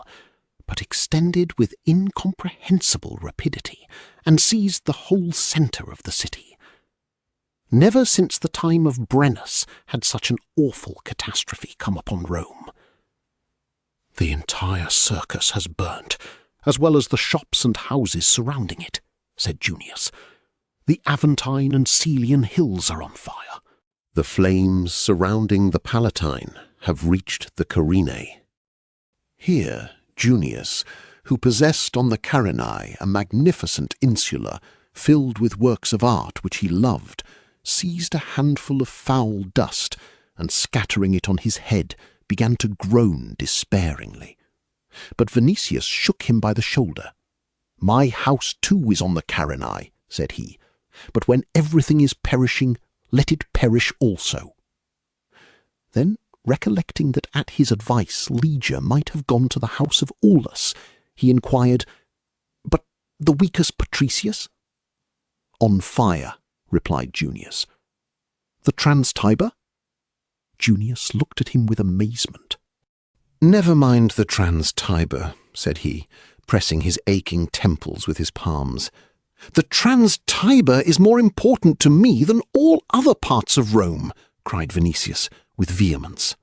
S7: but extended with incomprehensible rapidity and seized the whole centre of the city. Never since the time of Brennus had such an awful catastrophe come upon Rome. "The entire circus has burnt, as well as the shops and houses surrounding it," said Junius. "The Aventine and Celian hills are on fire."
S2: The flames surrounding the Palatine have reached the Carinae. Here Junius, who possessed on the Carinae a magnificent insula filled with works of art which he loved, seized a handful of foul dust and, scattering it on his head, began to groan despairingly. But Vinicius shook him by the shoulder. "My house too is on the Carinae," said he, "but when everything is perishing, let it perish also." Then, recollecting that at his advice Legia might have gone to the house of Aulus, he inquired, "But the weakest Patricius?" "On fire," replied Junius. "The Trans-Tiber?" Junius looked at him with amazement. "Never mind the Trans-Tiber," said he, pressing his aching temples with his palms. "The Trans-Tiber is more important to me than all other parts of Rome," cried Vinicius with vehemence.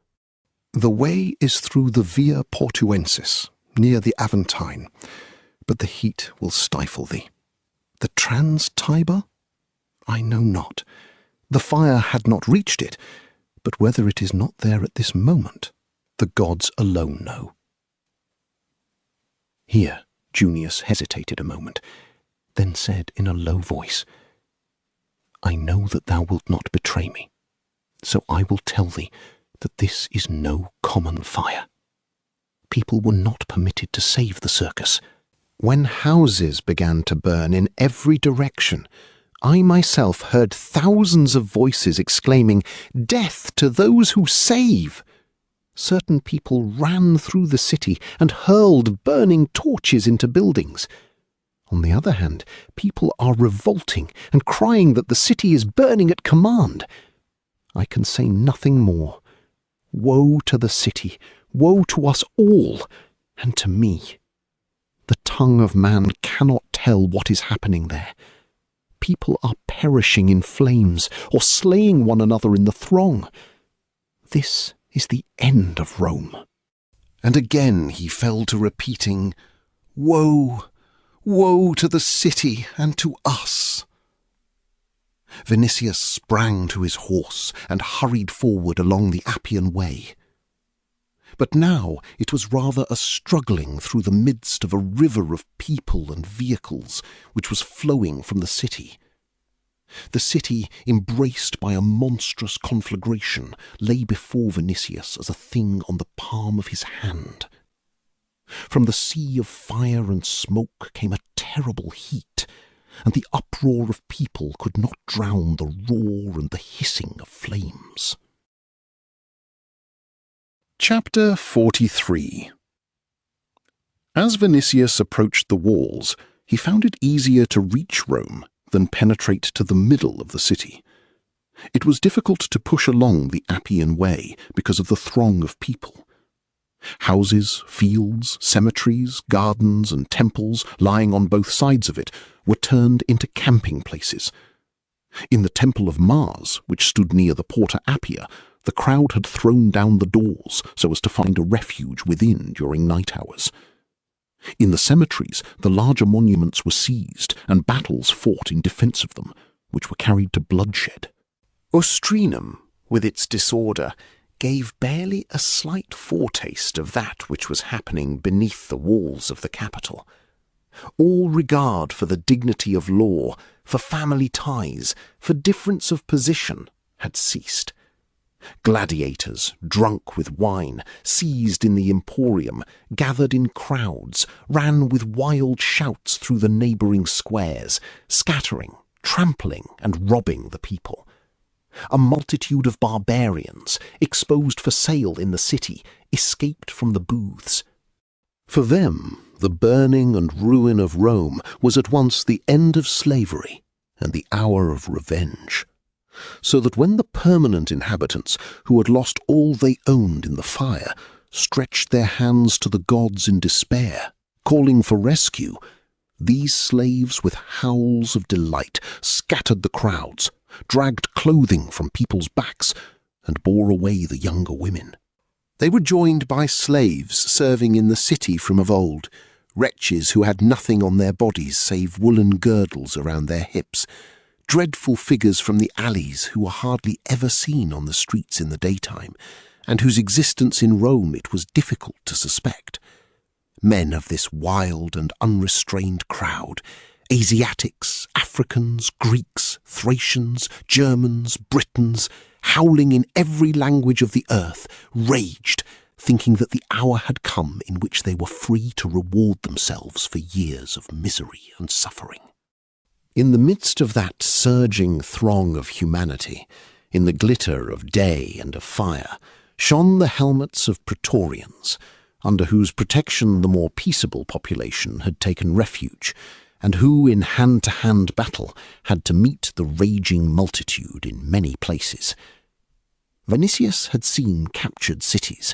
S2: "The way is through the Via Portuensis, near the Aventine, but the heat will stifle thee. The Trans-Tiber? I know not. The fire had not reached it, but whether it is not there at this moment, the gods alone know." Here Junius hesitated a moment, then said in a low voice, "I know that thou wilt not betray me, so I will tell thee that this is no common fire. People were not permitted to save the circus. When houses began to burn in every direction, I myself heard thousands of voices exclaiming, 'Death to those who save!' Certain people ran through the city and hurled burning torches into buildings. On the other hand, people are revolting and crying that the city is burning at command. I can say nothing more. Woe to the city, woe to us all, and to me. The tongue of man cannot tell what is happening there. People are perishing in flames or slaying one another in the throng. This is the end of Rome." And again he fell to repeating, "Woe, woe to the city and to us." Vinicius sprang to his horse and hurried forward along the Appian Way. But now it was rather a struggling through the midst of a river of people and vehicles which was flowing from the city. The city, embraced by a monstrous conflagration, lay before Vinicius as a thing on the palm of his hand. From the sea of fire and smoke came a terrible heat, and the uproar of people could not drown the roar and the hissing of flames.
S4: Chapter 43. As Vinicius approached the walls, he found it easier to reach Rome than penetrate to the middle of the city. It was difficult to push along the Appian Way because of the throng of people. Houses, fields, cemeteries, gardens, and temples lying on both sides of it were turned into camping places. In the Temple of Mars, which stood near the Porta Appia, the crowd had thrown down the doors so as to find a refuge within during night hours. In the cemeteries, the larger monuments were seized and battles fought in defence of them, which were carried to bloodshed. Ostrinum, with its disorder, gave barely a slight foretaste of that which was happening beneath the walls of the capital.
S2: All regard for the dignity of law, for family ties, for difference of position had ceased. Gladiators, drunk with wine, seized in the emporium, gathered in crowds, ran with wild shouts through the neighbouring squares, scattering, trampling and robbing the people. A multitude of barbarians, exposed for sale in the city, escaped from the booths.
S1: For them, the burning and ruin of Rome was at once the end of slavery and the hour of revenge. So that when the permanent inhabitants, who had lost all they owned in the fire, stretched their hands to the gods in despair, calling for rescue, these slaves with howls of delight scattered the crowds, dragged clothing from people's backs, and bore away the younger women. They were joined by slaves serving in the city from of old, wretches who had nothing on their bodies save woolen girdles around their hips, dreadful figures from the alleys who were hardly ever seen on the streets in the daytime, and whose existence in Rome it was difficult to suspect. Men of this wild and unrestrained crowd, Asiatics, Africans, Greeks, Thracians, Germans, Britons, howling in every language of the earth, raged, thinking that the hour had come in which they were free to reward themselves for years of misery and suffering. In the midst of that surging throng of humanity, in the glitter of day and of fire, shone the helmets of praetorians, under whose protection the more peaceable population had taken refuge, and who in hand-to-hand battle had to meet the raging multitude in many places. Vinicius had seen captured cities,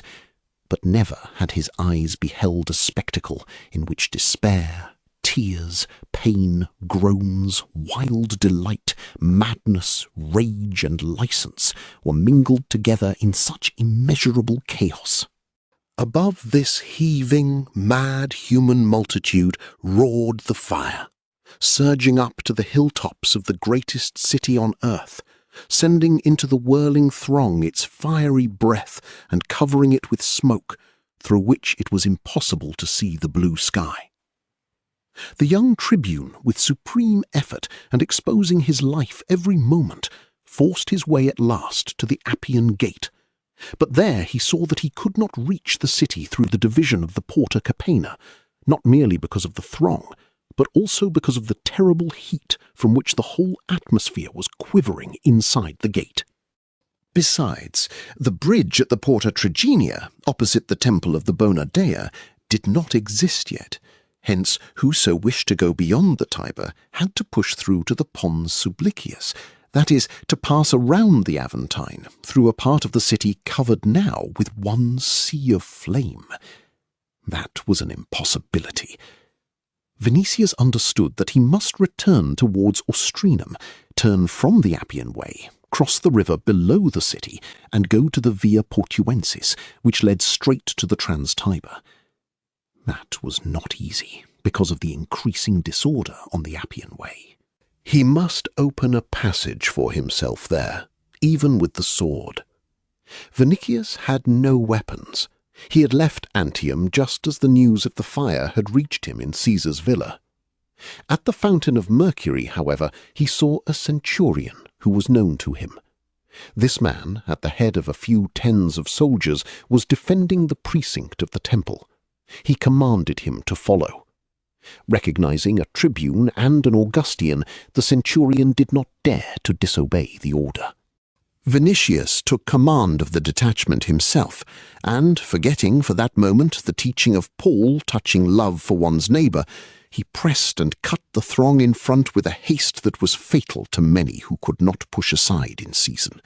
S1: but never had his eyes beheld a spectacle in which despair, tears, pain, groans, wild delight, madness, rage, and license were mingled together in such immeasurable chaos. Above this heaving, mad human multitude roared the fire, surging up to the hilltops of the greatest city on earth, sending into the whirling throng its fiery breath and covering it with smoke, through which it was impossible to see the blue sky. The young tribune, with supreme effort and exposing his life every moment, forced his way at last to the Appian Gate, but there he saw that he could not reach the city through the division of the Porta Capena, not merely because of the throng, but also because of the terrible heat from which the whole atmosphere was quivering inside the gate. Besides, the bridge at the Porta Trigenia, opposite the temple of the Bona Dea, did not exist yet. Hence, whoso wished to go beyond the Tiber had to push through to the Pons Sublicius, that is, to pass around the Aventine, through a part of the city covered now with one sea of flame. That was an impossibility. Vinicius understood that he must return towards Ostrinum, turn from the Appian Way, cross the river below the city, and go to the Via Portuensis, which led straight to the Trans-Tiber. That was not easy, because of the increasing disorder on the Appian Way. He must open a passage for himself there, even with the sword. Vinicius had no weapons. He had left Antium just as the news of the fire had reached him in Caesar's villa. At the Fountain of Mercury, however, he saw a centurion who was known to him. This man, at the head of a few tens of soldiers, was defending the precinct of the temple. He commanded him to follow. Recognizing a tribune and an Augustian, the centurion did not dare to disobey the order. Vinicius took command of the detachment himself, and, forgetting for that moment the teaching of Paul touching love for one's neighbour, he pressed and cut the throng in front with a haste that was fatal to many who could not push aside in season.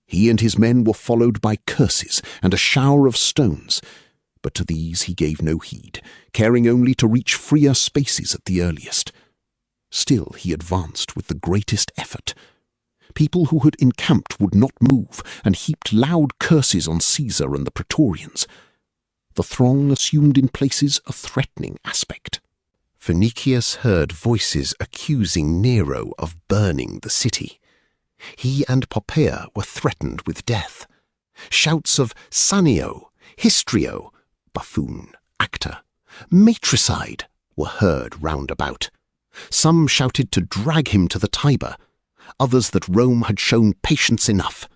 S1: He and his men were followed by curses and a shower of stones, but to these he gave no heed, caring only to reach freer spaces at the earliest. Still he advanced with the greatest effort. People who had encamped would not move, and heaped loud curses on Caesar and the Praetorians. The throng assumed in places a threatening aspect. Vinicius heard voices accusing Nero of burning the city. He and Poppaea were threatened with death. Shouts of Sanio, Histrio, buffoon, actor, matricide
S2: were heard round about. Some shouted to drag him to the Tiber, others that Rome had shown patience enough.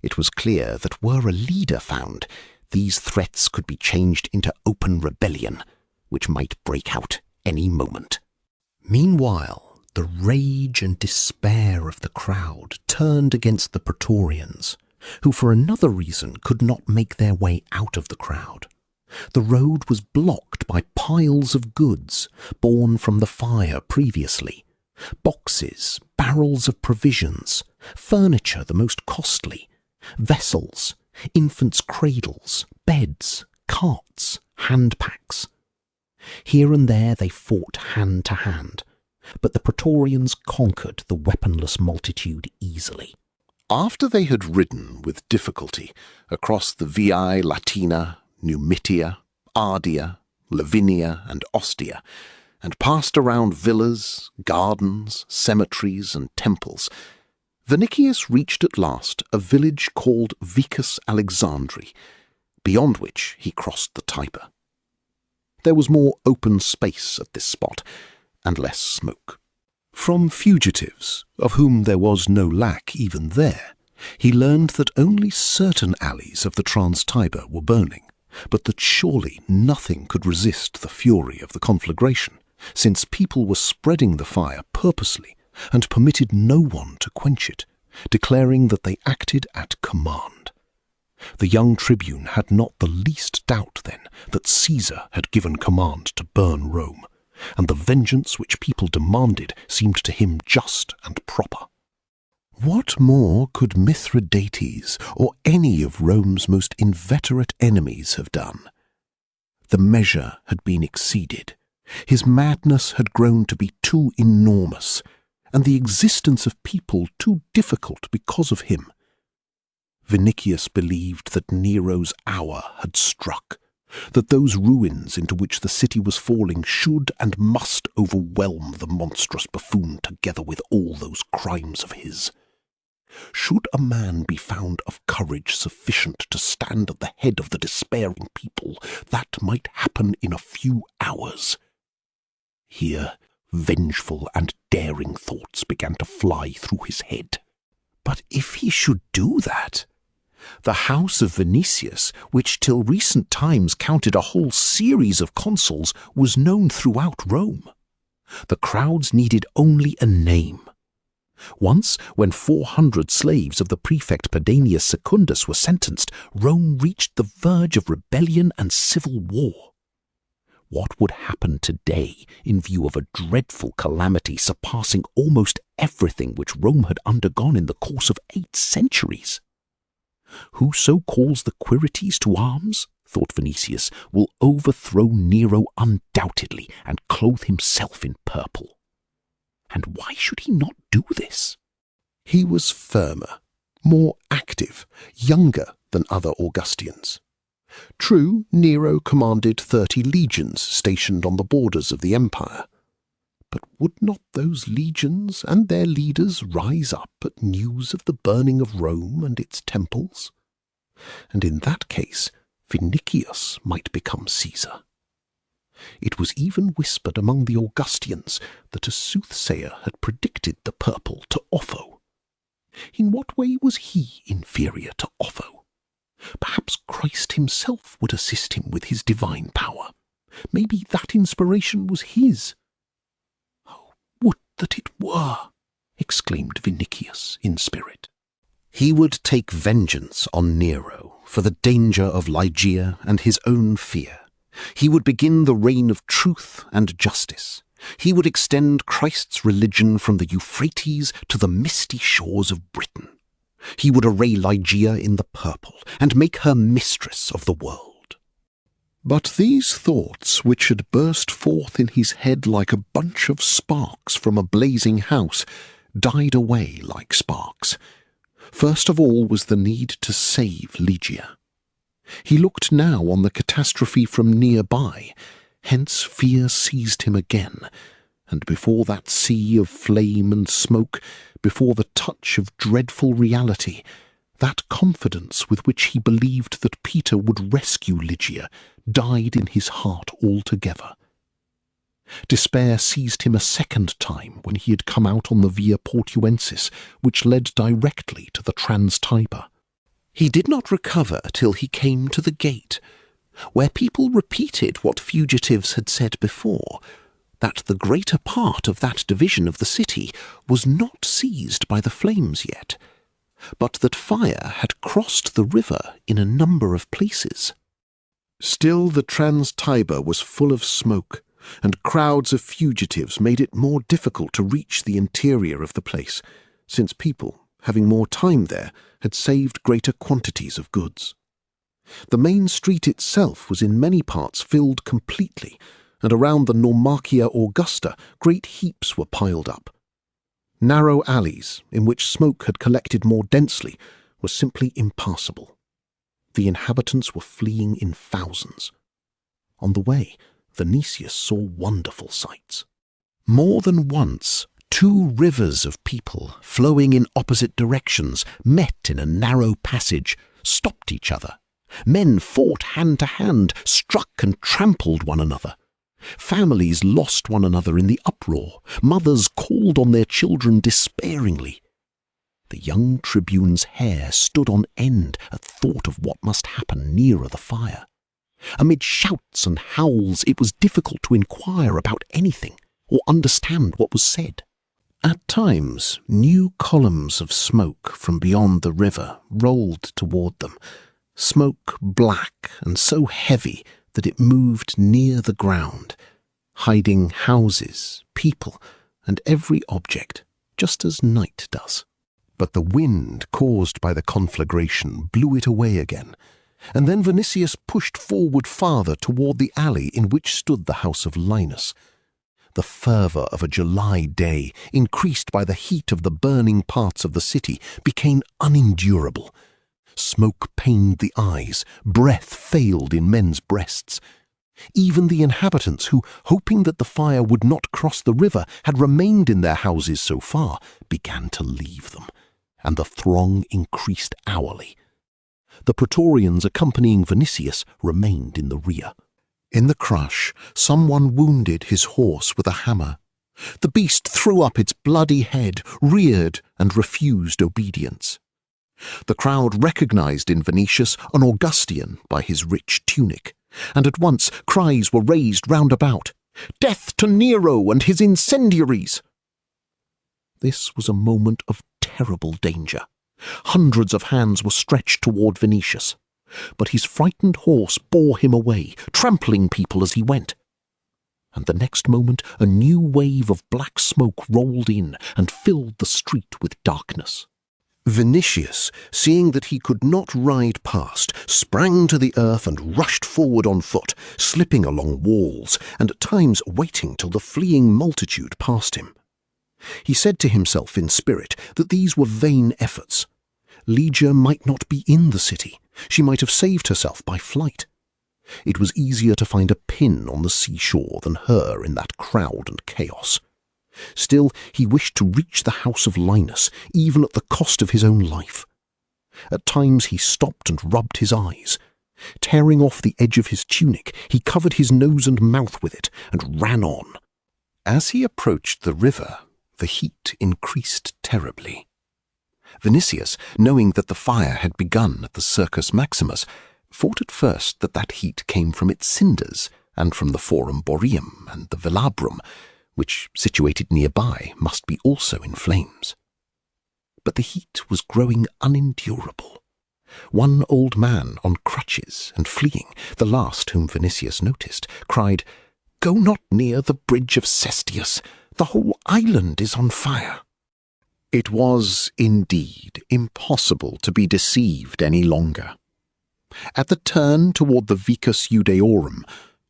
S2: It was clear that were a leader found, these threats could be changed into open rebellion, which might break out any moment. Meanwhile, the rage and despair of the crowd turned against the Praetorians, who for another reason could not make their way out of the crowd. The road was blocked by piles of goods borne from the fire previously, boxes, barrels of provisions, furniture the most costly, vessels, infants' cradles, beds, carts, handpacks. Here and there they fought hand to hand, but the Praetorians conquered the weaponless multitude easily.
S4: After they had ridden with difficulty across the Viae Latina, Numitia, Ardea, Lavinia, and Ostia, and passed around villas, gardens, cemeteries, and temples, Vinicius reached at last a village called Vicus Alexandri, beyond which he crossed the Tiber. There was more open space at this spot, and less smoke. From fugitives, of whom there was no lack even there, he learned that only certain alleys of the Trans-Tiber were burning, but that surely nothing could resist the fury of the conflagration, since people were spreading the fire purposely and permitted no one to quench it, declaring that they acted at command. The young tribune had not the least doubt, then, that Caesar had given command to burn Rome, and the vengeance which people demanded seemed to him just and proper. What more could Mithridates or any of Rome's most inveterate enemies have done? The measure had been exceeded. His madness had grown to be too enormous, and the existence of people too difficult because of him. Vinicius believed that Nero's hour had struck, that those ruins into which the city was falling should and must overwhelm the monstrous buffoon together with all those crimes of his. Should a man be found of courage sufficient to stand at the head of the despairing people, that might happen in a few hours. Here, vengeful and daring thoughts began to fly through his head. But if he should do that, the house of Vinicius, which till recent times counted a whole series of consuls, was known throughout Rome. The crowds needed only a name. Once, when 400 slaves of the prefect Pedanius Secundus were sentenced, Rome reached the verge of rebellion and civil war. What would happen today in view of a dreadful calamity surpassing almost everything which Rome had undergone in the course of 8 centuries? Whoso calls the Quirites to arms, thought Vinicius, will overthrow Nero undoubtedly and clothe himself in purple. And why should he not do this? He was firmer, more active, younger than other Augustians. True, Nero commanded 30 legions stationed on the borders of the empire. But would not those legions and their leaders rise up at news of the burning of Rome and its temples? And in that case, Vinicius might become Caesar. It was even whispered among the Augustians that a soothsayer had predicted the purple to Otho. In what way was he inferior to Otho? Perhaps Christ himself would assist him with his divine power. Maybe that inspiration was his. Oh, would that it were! Exclaimed Vinicius in spirit. He would take vengeance on Nero for the danger of Lygia and his own fear. He would begin the reign of truth and justice. He would extend Christ's religion from the Euphrates to the misty shores of Britain. He would array Lygia in the purple and make her mistress of the world. But these thoughts, which had burst forth in his head like a bunch of sparks from a blazing house, died away like sparks. First of all was the need to save Lygia. He looked now on the catastrophe from nearby, hence fear seized him again, and before that sea of flame and smoke, before the touch of dreadful reality, that confidence with which he believed that Peter would rescue Lygia died in his heart altogether. Despair seized him a second time when he had come out on the Via Portuensis, which led directly to the Trans-Tiber. He did not recover till he came to the gate, where people repeated what fugitives had said before, that the greater part of that division of the city was not seized by the flames yet, but that fire had crossed the river in a number of places.
S1: Still the Trans-Tiber was full of smoke, and crowds of fugitives made it more difficult to reach the interior of the place, since people, having more time there, had saved greater quantities of goods. The main street itself was in many parts filled completely, and around the Naumachia Augusta great heaps were piled up. Narrow alleys, in which smoke had collected more densely, were simply impassable. The inhabitants were fleeing in thousands. On the way, Vinicius saw wonderful sights. More than once, two rivers of people, flowing in opposite directions, met in a narrow passage, stopped each other. Men fought hand to hand, struck and trampled one another. Families lost one another in the uproar. Mothers called on their children despairingly. The young tribune's hair stood on end at thought of what must happen nearer the fire. Amid shouts and howls, it was difficult to inquire about anything or understand what was said. At times, new columns of smoke from beyond the river rolled toward them, smoke black and so heavy that it moved near the ground, hiding houses, people, and every object, just as night does. But the wind caused by the conflagration blew it away again, and then Vinicius pushed forward farther toward the alley in which stood the house of Linus. The fervour of a July day, increased by the heat of the burning parts of the city, became unendurable. Smoke pained the eyes, breath failed in men's breasts. Even the inhabitants who, hoping that the fire would not cross the river, had remained in their houses so far, began to leave them, and the throng increased hourly. The Praetorians accompanying Vinicius remained in the rear. In the crush, someone wounded his horse with a hammer. The beast threw up its bloody head, reared, and refused obedience. The crowd recognized in Vinicius an Augustian by his rich tunic, and at once cries were raised round about, "Death to Nero and his incendiaries!" This was a moment of terrible danger. Hundreds of hands were stretched toward Vinicius, but his frightened horse bore him away, trampling people as he went. And the next moment a new wave of black smoke rolled in and filled the street with darkness. Vinicius, seeing that he could not ride past, sprang to the earth and rushed forward on foot, slipping along walls, and at times waiting till the fleeing multitude passed him. He said to himself in spirit that these were vain efforts. Lygia might not be in the city. She might have saved herself by flight. It was easier to find a pin on the seashore than her in that crowd and chaos. Still, he wished to reach the house of Linus, even at the cost of his own life. At times he stopped and rubbed his eyes. Tearing off the edge of his tunic, he covered his nose and mouth with it and ran on. As he approached the river, the heat increased terribly. Vinicius, knowing that the fire had begun at the Circus Maximus, thought at first that that heat came from its cinders and from the Forum Boreum and the Velabrum, which, situated nearby, must be also in flames. But the heat was growing unendurable. One old man on crutches and fleeing, the last whom Vinicius noticed, cried, "Go not near the bridge of Cestius. The whole island is on fire." It was, indeed, impossible to be deceived any longer. At the turn toward the Vicus Judeorum,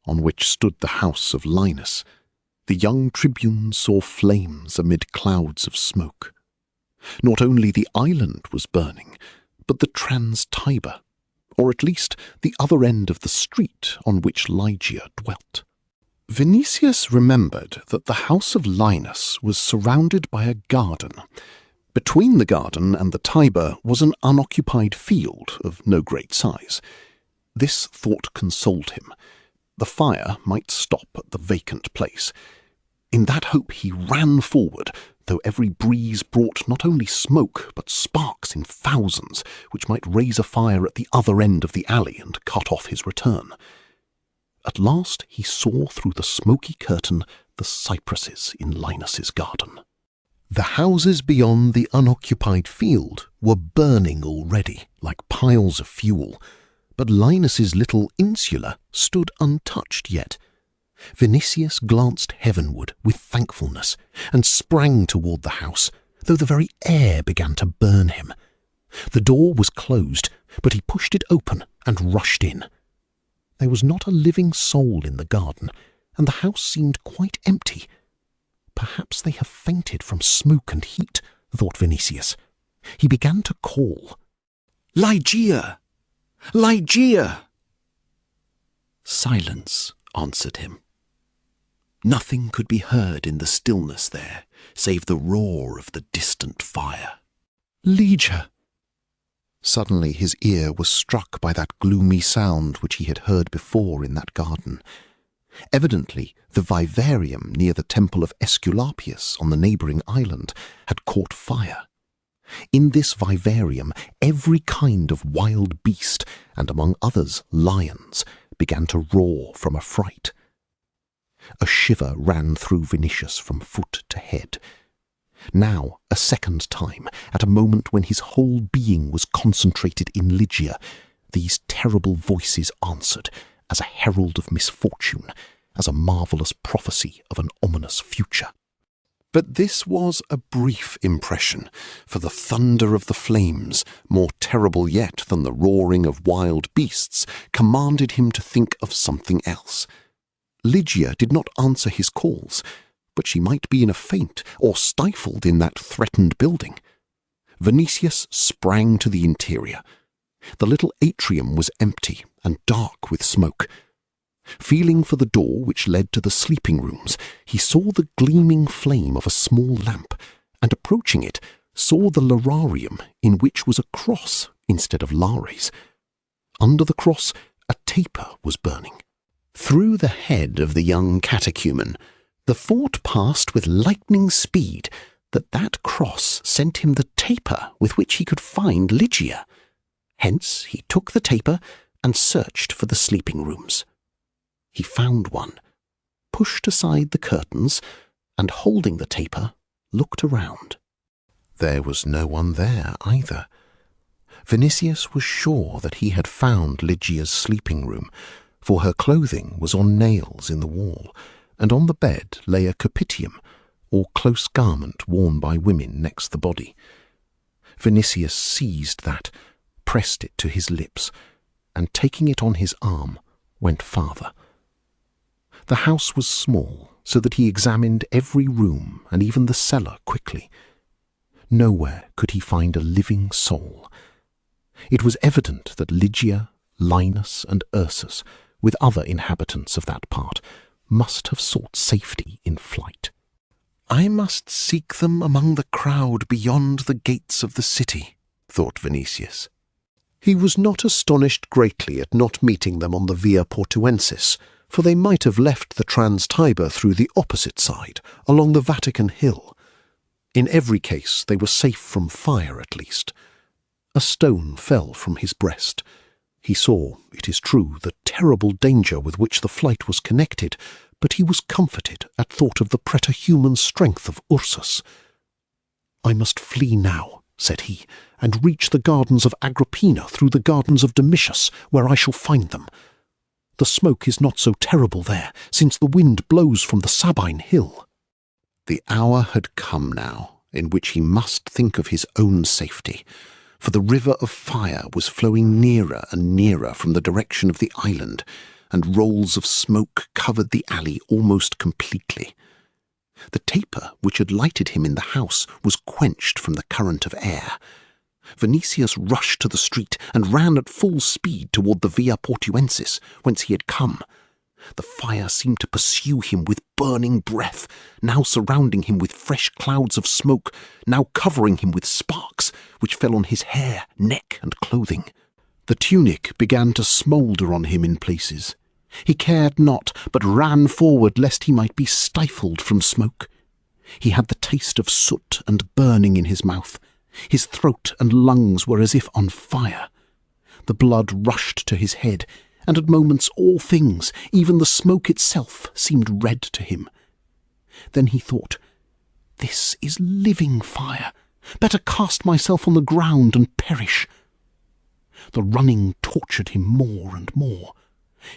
S1: on which stood the house of Linus, the young tribune saw flames amid clouds of smoke. Not only the island was burning, but the Trans-Tiber, or at least the other end of the street on which Lygia dwelt. Vinicius remembered that the house of Linus was surrounded by a garden. Between the garden and the Tiber was an unoccupied field of no great size. This thought consoled him.
S4: the fire might stop at the vacant place. In that hope he ran forward, though every breeze brought not only smoke but sparks in thousands, which might raise a fire at the other end of the alley and cut off his return. At last he saw through the smoky curtain the cypresses in Linus's garden. The houses beyond the unoccupied field were burning already, like piles of fuel, but Linus's little insula stood untouched yet. Vinicius glanced heavenward with thankfulness and sprang toward the house, though the very air began to burn him. The door was closed, but he pushed it open and rushed in. There was not a living soul in the garden, and the house seemed quite empty. Perhaps they have fainted from smoke and heat, thought Vinicius. He began to call.
S5: Ligeia! Ligeia! Silence answered him. Nothing could be heard in the stillness there, save the roar of the distant fire.
S3: Ligeia!
S2: Suddenly his ear was struck by that gloomy sound which he had heard before in that garden. Evidently the vivarium near the temple of Aesculapius on the neighbouring island had caught fire. In this vivarium every kind of wild beast, and among others lions, began to roar from affright. A shiver ran through Vinicius from foot to head. Now, a second time, at a moment when his whole being was concentrated in Ligeia, these terrible voices answered, as a herald of misfortune, as a marvellous prophecy of an ominous future. But this was a brief impression, for the thunder of the flames, more terrible yet than the roaring of wild beasts, commanded him to think of something else. Ligeia did not answer his calls, but she might be in a faint or stifled in that threatened building. Vinicius sprang to the interior. The little atrium was empty and dark with smoke. Feeling for the door which led to the sleeping rooms, he saw the gleaming flame of a small lamp, and approaching it, saw the lararium in which was a cross instead of lares. Under the cross, a taper was burning. Through the head of the young catechumen, the thought passed with lightning speed that cross sent him the taper with which he could find Ligeia. Hence he took the taper and searched for the sleeping rooms. He found one, pushed aside the curtains, and holding the taper, looked around. There was no one there either. Vinicius was sure that he had found Ligeia's sleeping room, for her clothing was on nails in the wall, and on the bed lay a capitium, or close garment worn by women next the body. Vinicius seized that, pressed it to his lips, and taking it on his arm, went farther. The house was small, so that he examined every room and even the cellar quickly. Nowhere could he find a living soul. It was evident that Ligeia, Linus, and Ursus, with other inhabitants of that part, must have sought safety in flight. "I must seek them among the crowd beyond the gates of the city," thought Vinicius. He was not astonished greatly at not meeting them on the Via Portuensis, for they might have left the Trans-Tiber through the opposite side, along the Vatican Hill. In every case they were safe from fire at least. A stone fell from his breast. He saw, it is true, the terrible danger with which the flight was connected, but he was comforted at thought of the preterhuman strength of Ursus. "I must flee now," said he, "and reach the gardens of Agrippina through the gardens of Domitius, where I shall find them. The smoke is not so terrible there, since the wind blows from the Sabine hill." The hour had come now in which he must think of his own safety, for the river of fire was flowing nearer and nearer from the direction of the island, and rolls of smoke covered the alley almost completely. The taper which had lighted him in the house was quenched from the current of air. Vinicius rushed to the street and ran at full speed toward the Via Portuensis, whence he had come. The fire seemed to pursue him with burning breath, now surrounding him with fresh clouds of smoke, now covering him with sparks, which fell on his hair, neck, and clothing. The tunic began to smoulder on him in places. He cared not, but ran forward lest he might be stifled from smoke. He had the taste of soot and burning in his mouth. His throat and lungs were as if on fire. The blood rushed to his head, and at moments all things, even the smoke itself, seemed red to him. Then he thought, "This is living fire. Better cast myself on the ground and perish." The running tortured him more and more.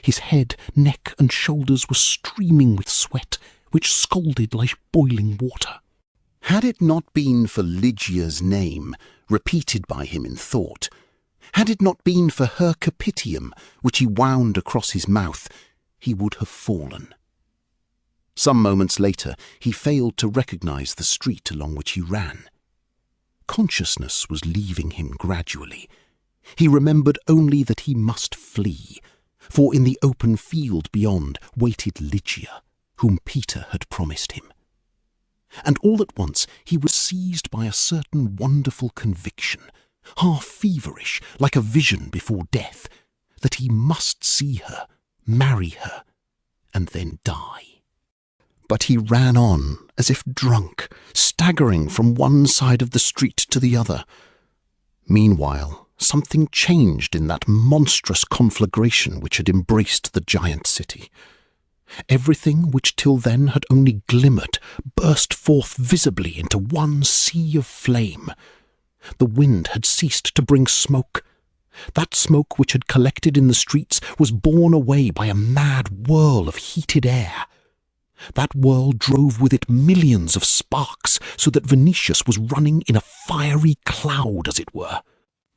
S2: His head, neck, and shoulders were streaming with sweat, which scalded like boiling water. Had it not been for Lygia's name, repeated by him in thought, had it not been for her capitium, which he wound across his mouth, he would have fallen. Some moments later, he failed to recognize the street along which he ran. Consciousness was leaving him gradually. He remembered only that he must flee, for in the open field beyond waited Lygia, whom Peter had promised him. And all at once he was seized by a certain wonderful conviction, half feverish, like a vision before death, that he must see her, marry her, and then die. But he ran on as if drunk, staggering from one side of the street to the other. Meanwhile, something changed in that monstrous conflagration which had embraced the giant city. Everything which till then had only glimmered burst forth visibly into one sea of flame. The wind had ceased to bring smoke. That smoke which had collected in the streets was borne away by a mad whirl of heated air. That whirl drove with it millions of sparks, so that Vinicius was running in a fiery cloud, as it were.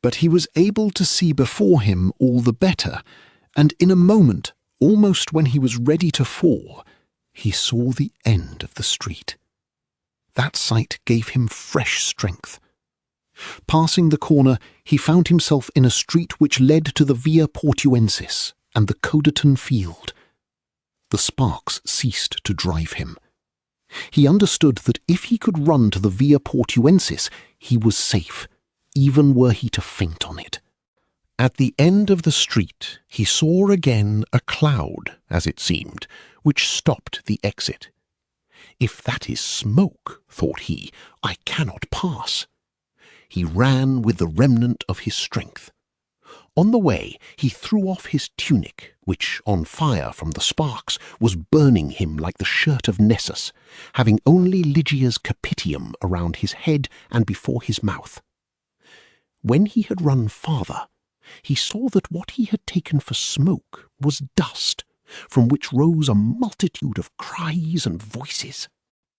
S2: But he was able to see before him all the better, and in a moment, almost when he was ready to fall, he saw the end of the street. That sight gave him fresh strength. Passing the corner, he found himself in a street which led to the Via Portuensis and the Codeton Field. The sparks ceased to drive him. He understood that if he could run to the Via Portuensis, he was safe, even were he to faint on it. At the end of the street he saw again a cloud, as it seemed, which stopped the exit. "If that is smoke," thought he, "I cannot pass." He ran with the remnant of his strength. On the way he threw off his tunic, which, on fire from the sparks, was burning him like the shirt of Nessus, having only Lygia's capitium around his head and before his mouth. When he had run farther, he saw that what he had taken for smoke was dust, from which rose a multitude of cries and voices.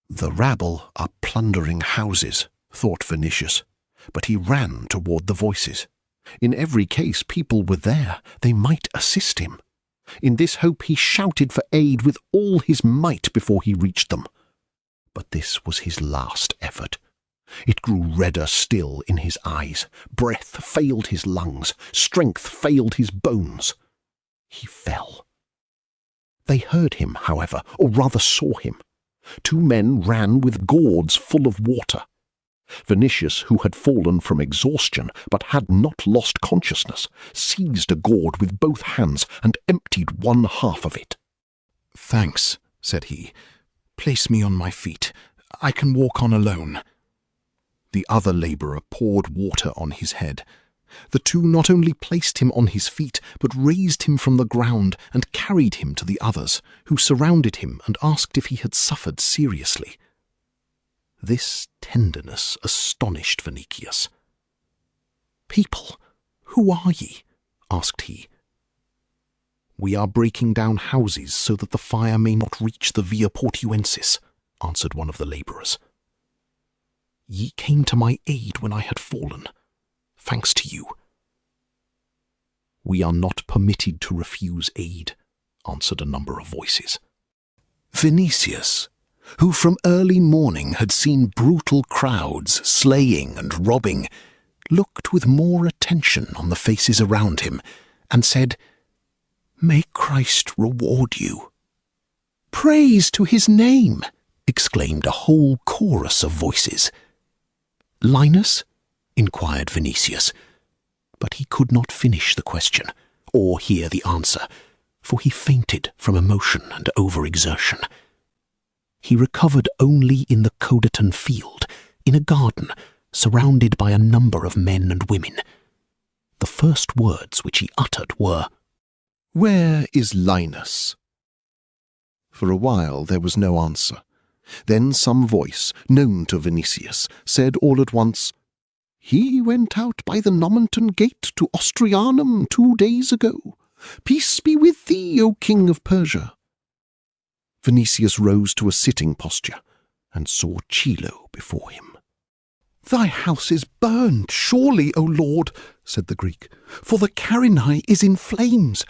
S2: "The rabble are plundering houses," thought Vinicius, but he ran toward the voices. In every case people were there, they might assist him. In this hope he shouted for aid with all his might before he reached them. But this was his last effort. It grew redder still in his eyes, breath failed his lungs, strength failed his bones. He fell. They heard him, however, or rather saw him. 2 men ran with gourds full of water. Vinicius, who had fallen from exhaustion but had not lost consciousness, seized a gourd with both hands and emptied one half of it. "Thanks," said he. "Place me on my feet. I can walk on alone." The other labourer poured water on his head. The 2 not only placed him on his feet, but raised him from the ground and carried him to the others, who surrounded him and asked if he had suffered seriously. This tenderness astonished Vinicius. "People, who are ye?" asked he. "We are breaking down houses so that the fire may not reach the Via Portuensis," answered one of the labourers. "Ye came to my aid when I had fallen. Thanks to you." "We are not permitted to refuse aid," answered a number of voices. Vinicius, who from early morning had seen brutal crowds slaying and robbing, looked with more attention on the faces around him, and said, "May Christ reward you." "Praise to his name!" exclaimed a whole chorus of voices. "Linus?" inquired Vinicius, but he could not finish the question, or hear the answer, for he fainted from emotion and overexertion. He recovered only in the Codeton field, in a garden, surrounded by a number of men and women. The first words which he uttered were,
S4: "Where is Linus?" For a while there was no answer. Then some voice, known to Vinicius, said all at once, "He went out by the Nomentan gate to Austrianum 2 days ago. Peace be with thee, O King of Persia." Vinicius rose to a sitting posture and saw Chilo before him. "Thy house is burned, surely, O Lord," said the Greek, "for the Carinae is in flames.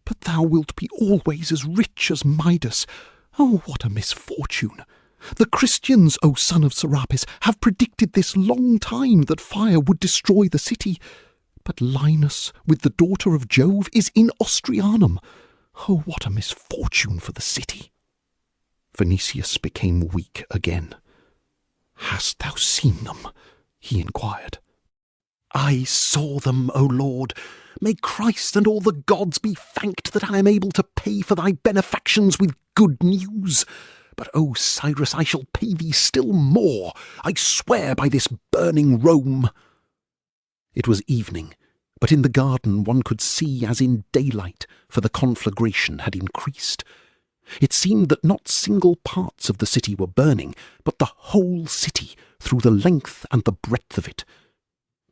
S4: But thou wilt be always as rich as Midas. Oh, what a misfortune! The Christians, O son of Serapis, have predicted this long time that fire would destroy the city. But Linus, with the daughter of Jove, is in Austrianum. Oh, what a misfortune for the city!" Vinicius became weak again. "Hast thou seen them?" he inquired. "I saw them, O Lord. May Christ and all the gods be thanked that I am able to pay for thy benefactions with good news. But, O Cyrus, I shall pay thee still more. I swear by this burning Rome." It was evening, but in the garden one could see as in daylight, for the conflagration had increased. It seemed that not single parts of the city were burning, but the whole city, through the length and the breadth of it.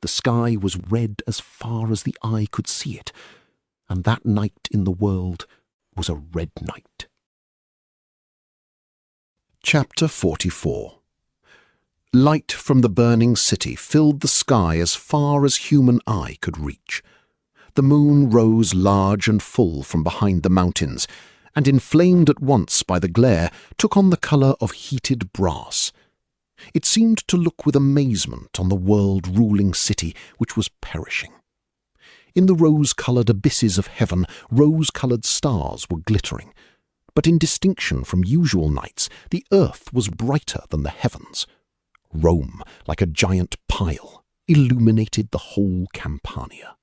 S4: The sky was red as far as the eye could see it, and that night in the world was a red night. Chapter 44. Light from the burning city filled the sky as far as human eye could reach. The moon rose large and full from behind the mountains, and inflamed at once by the glare, took on the colour of heated brass. It seemed to look with amazement on the world-ruling city which was perishing. In the rose-coloured abysses of heaven, rose-coloured stars were glittering, but in distinction from usual nights, the earth was brighter than the heavens. Rome, like a giant pile, illuminated the whole Campania.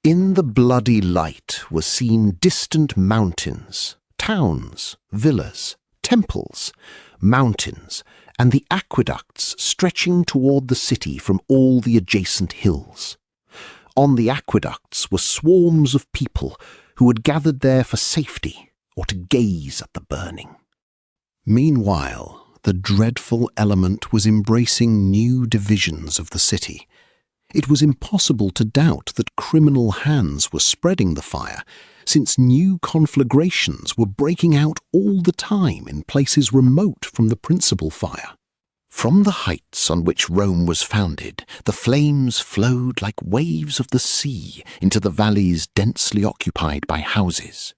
S4: In the bloody light were seen distant mountains, towns, villas, temples, mountains, and the aqueducts stretching toward the city from all the adjacent hills. On the aqueducts were swarms of people who had gathered there for safety or to gaze at the burning. Meanwhile, the dreadful element was embracing new divisions of the city. It was impossible to doubt that criminal hands were spreading the fire, since new conflagrations were breaking out all the time in places remote from the principal fire. From the heights on which Rome was founded, the flames flowed like waves of the sea into the valleys densely occupied by houses.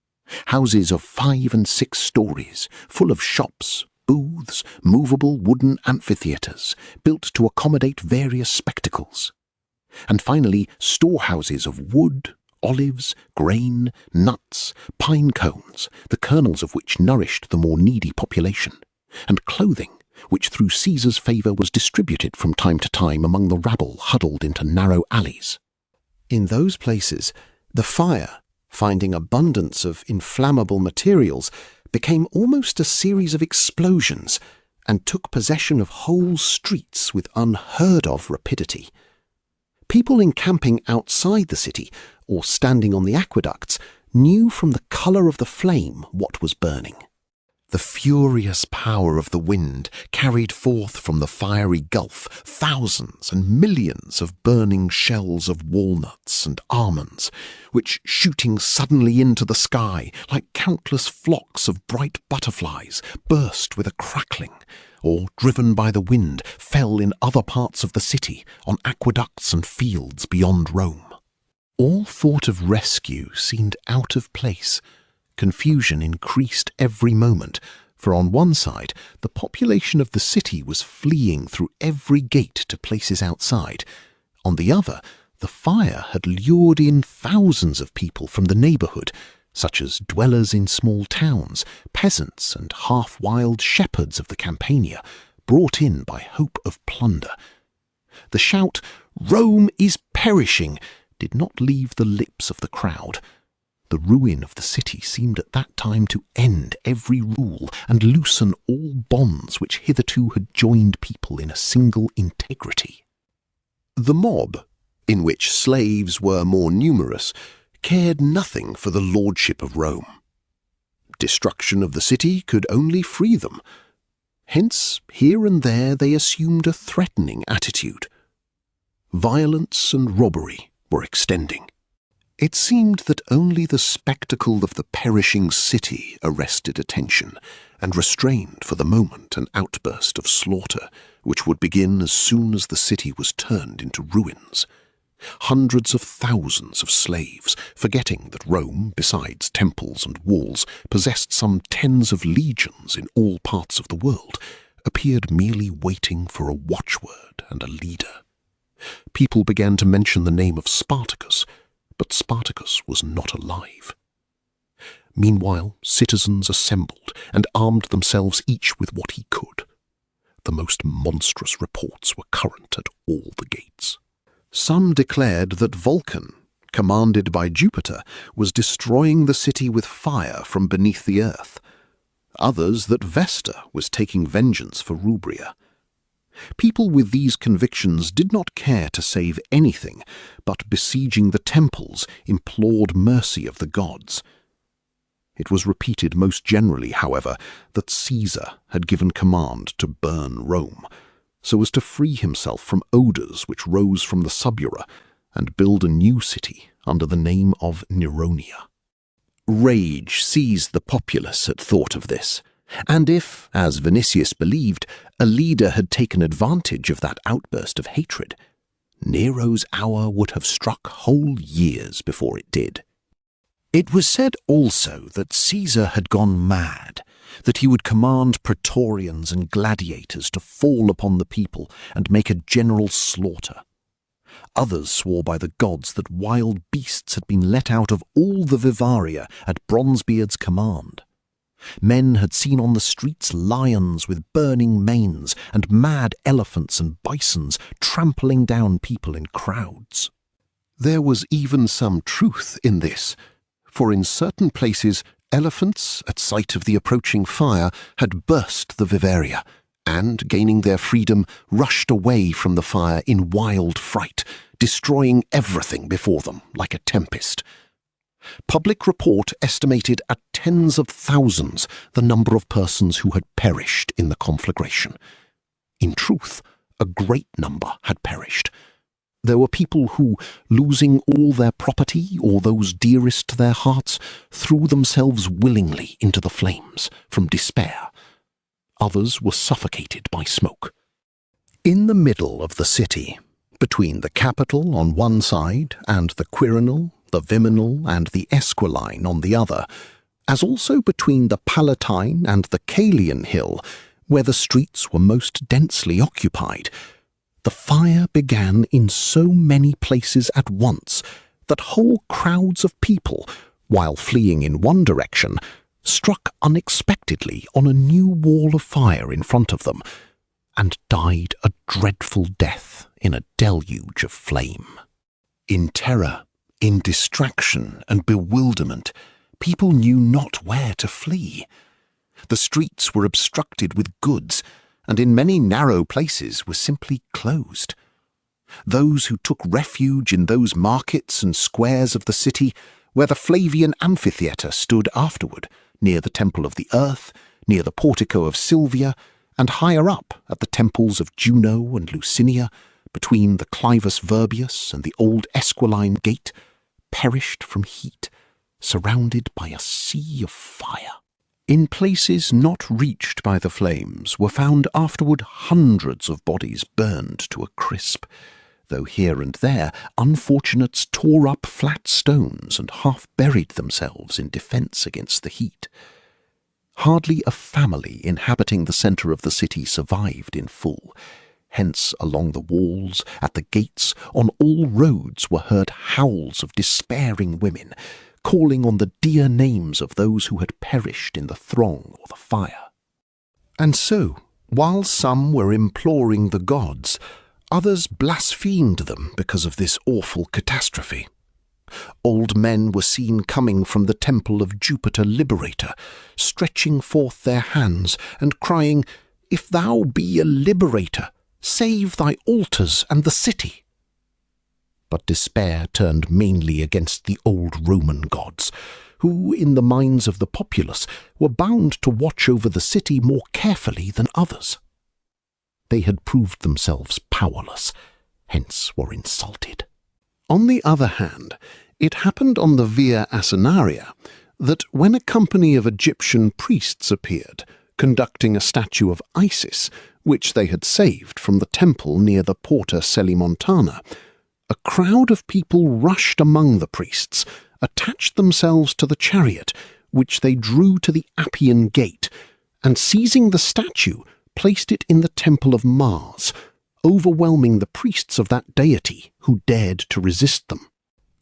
S4: Houses of 5 and 6 stories, full of shops, booths, movable wooden amphitheatres, built to accommodate various spectacles. And finally, storehouses of wood, olives, grain, nuts, pine cones, the kernels of which nourished the more needy population, and clothing, which through Caesar's favour was distributed from time to time among the rabble huddled into narrow alleys. In those places, the fire, finding abundance of inflammable materials, became almost a series of explosions, and took possession of whole streets with unheard-of rapidity. People encamping outside the city, or standing on the aqueducts, knew from the colour of the flame what was burning. The furious power of the wind carried forth from the fiery gulf thousands and millions of burning shells of walnuts and almonds, which, shooting suddenly into the sky like countless flocks of bright butterflies, burst with a crackling, or, driven by the wind, fell in other parts of the city, on aqueducts and fields beyond Rome. All thought of rescue seemed out of place. Confusion increased every moment, for on one side the population of the city was fleeing through every gate to places outside. On the other, the fire had lured in thousands of people from the neighbourhood, such as dwellers in small towns, peasants and half-wild shepherds of the Campania, brought in by hope of plunder. The shout, "Rome is perishing!" did not leave the lips of the crowd.
S2: The ruin of the city seemed at that time to end every rule and loosen all bonds which hitherto had joined people in a single integrity.
S4: The mob, in which slaves were more numerous, cared nothing for the lordship of Rome. Destruction of the city could only free them. Hence, here and there they assumed a threatening attitude. Violence and robbery were extending. It seemed that only the spectacle of the perishing city arrested attention and restrained for the moment an outburst of slaughter which would begin as soon as the city was turned into ruins. Hundreds of thousands of slaves, forgetting that Rome, besides temples and walls, possessed some tens of legions in all parts of the world, appeared merely waiting for a watchword and a leader. People began to mention the name of Spartacus, but Spartacus was not alive. Meanwhile, citizens assembled and armed themselves each with what he could. The most monstrous reports were current at all the gates. Some declared that Vulcan, commanded by Jupiter, was destroying the city with fire from beneath the earth. Others that Vesta was taking vengeance for Rubria. People with these convictions did not care to save anything, but besieging the temples implored mercy of the gods. It was repeated most generally, however, that Caesar had given command to burn Rome, so as to free himself from odours which rose from the subura, and build a new city under the name of Neronia. Rage seized the populace at thought of this, and if, as Vinicius believed, a leader had taken advantage of that outburst of hatred, Nero's hour would have struck whole years before it did. It was said also that Caesar had gone mad, that he would command praetorians and gladiators to fall upon the people and make a general slaughter. Others swore by the gods that wild beasts had been let out of all the vivaria at Bronzebeard's command. Men had seen on the streets lions with burning manes and mad elephants and bisons trampling down people in crowds. There was even some truth in this, for in certain places elephants, at sight of the approaching fire, had burst the vivaria, and, gaining their freedom, rushed away from the fire in wild fright, destroying everything before them like a tempest. Public report estimated at tens of thousands the number of persons who had perished in the conflagration. In truth, a great number had perished. There were people who, losing all their property or those dearest to their hearts, threw themselves willingly into the flames from despair. Others were suffocated by smoke. In the middle of the city, between the Capitol on one side and the Quirinal, the Viminal and the Esquiline on the other, as also between the Palatine and the Caelian Hill, where the streets were most densely occupied, the fire began in so many places at once that whole crowds of people, while fleeing in one direction, struck unexpectedly on a new wall of fire in front of them, and died a dreadful death in a deluge of flame. In terror, in distraction and bewilderment, people knew not where to flee. The streets were obstructed with goods, and in many narrow places were simply closed. Those who took refuge in those markets and squares of the city where the Flavian amphitheatre stood afterward, near the Temple of the Earth, near the Portico of Silvia, and higher up at the temples of Juno and Lucinia, between the Clivus Verbius and the old Esquiline Gate, perished from heat, surrounded by a sea of fire. In places not reached by the flames were found afterward hundreds of bodies burned to a crisp, though here and there unfortunates tore up flat stones and half buried themselves in defence against the heat. Hardly a family inhabiting the centre of the city survived in full. Hence, along the walls, at the gates, on all roads were heard howls of despairing women, calling on the dear names of those who had perished in the throng or the fire. And so, while some were imploring the gods, others blasphemed them because of this awful catastrophe.
S2: Old men were seen coming from the temple of Jupiter Liberator, stretching forth their hands and crying, "If thou be a liberator, save thy altars and the city." But despair turned mainly against the old Roman gods, who, in the minds of the populace, were bound to watch over the city more carefully than others. They had proved themselves powerless, hence were insulted.
S5: On the other hand, it happened on the Via Asinaria that when a company of Egyptian priests appeared, conducting a statue of Isis, which they had saved from the temple near the Porta Celimontana, a crowd of people rushed among the priests, attached themselves to the chariot, which they drew to the Appian Gate, and seizing the statue, placed it in the temple of Mars, overwhelming the priests of that deity who dared to resist them.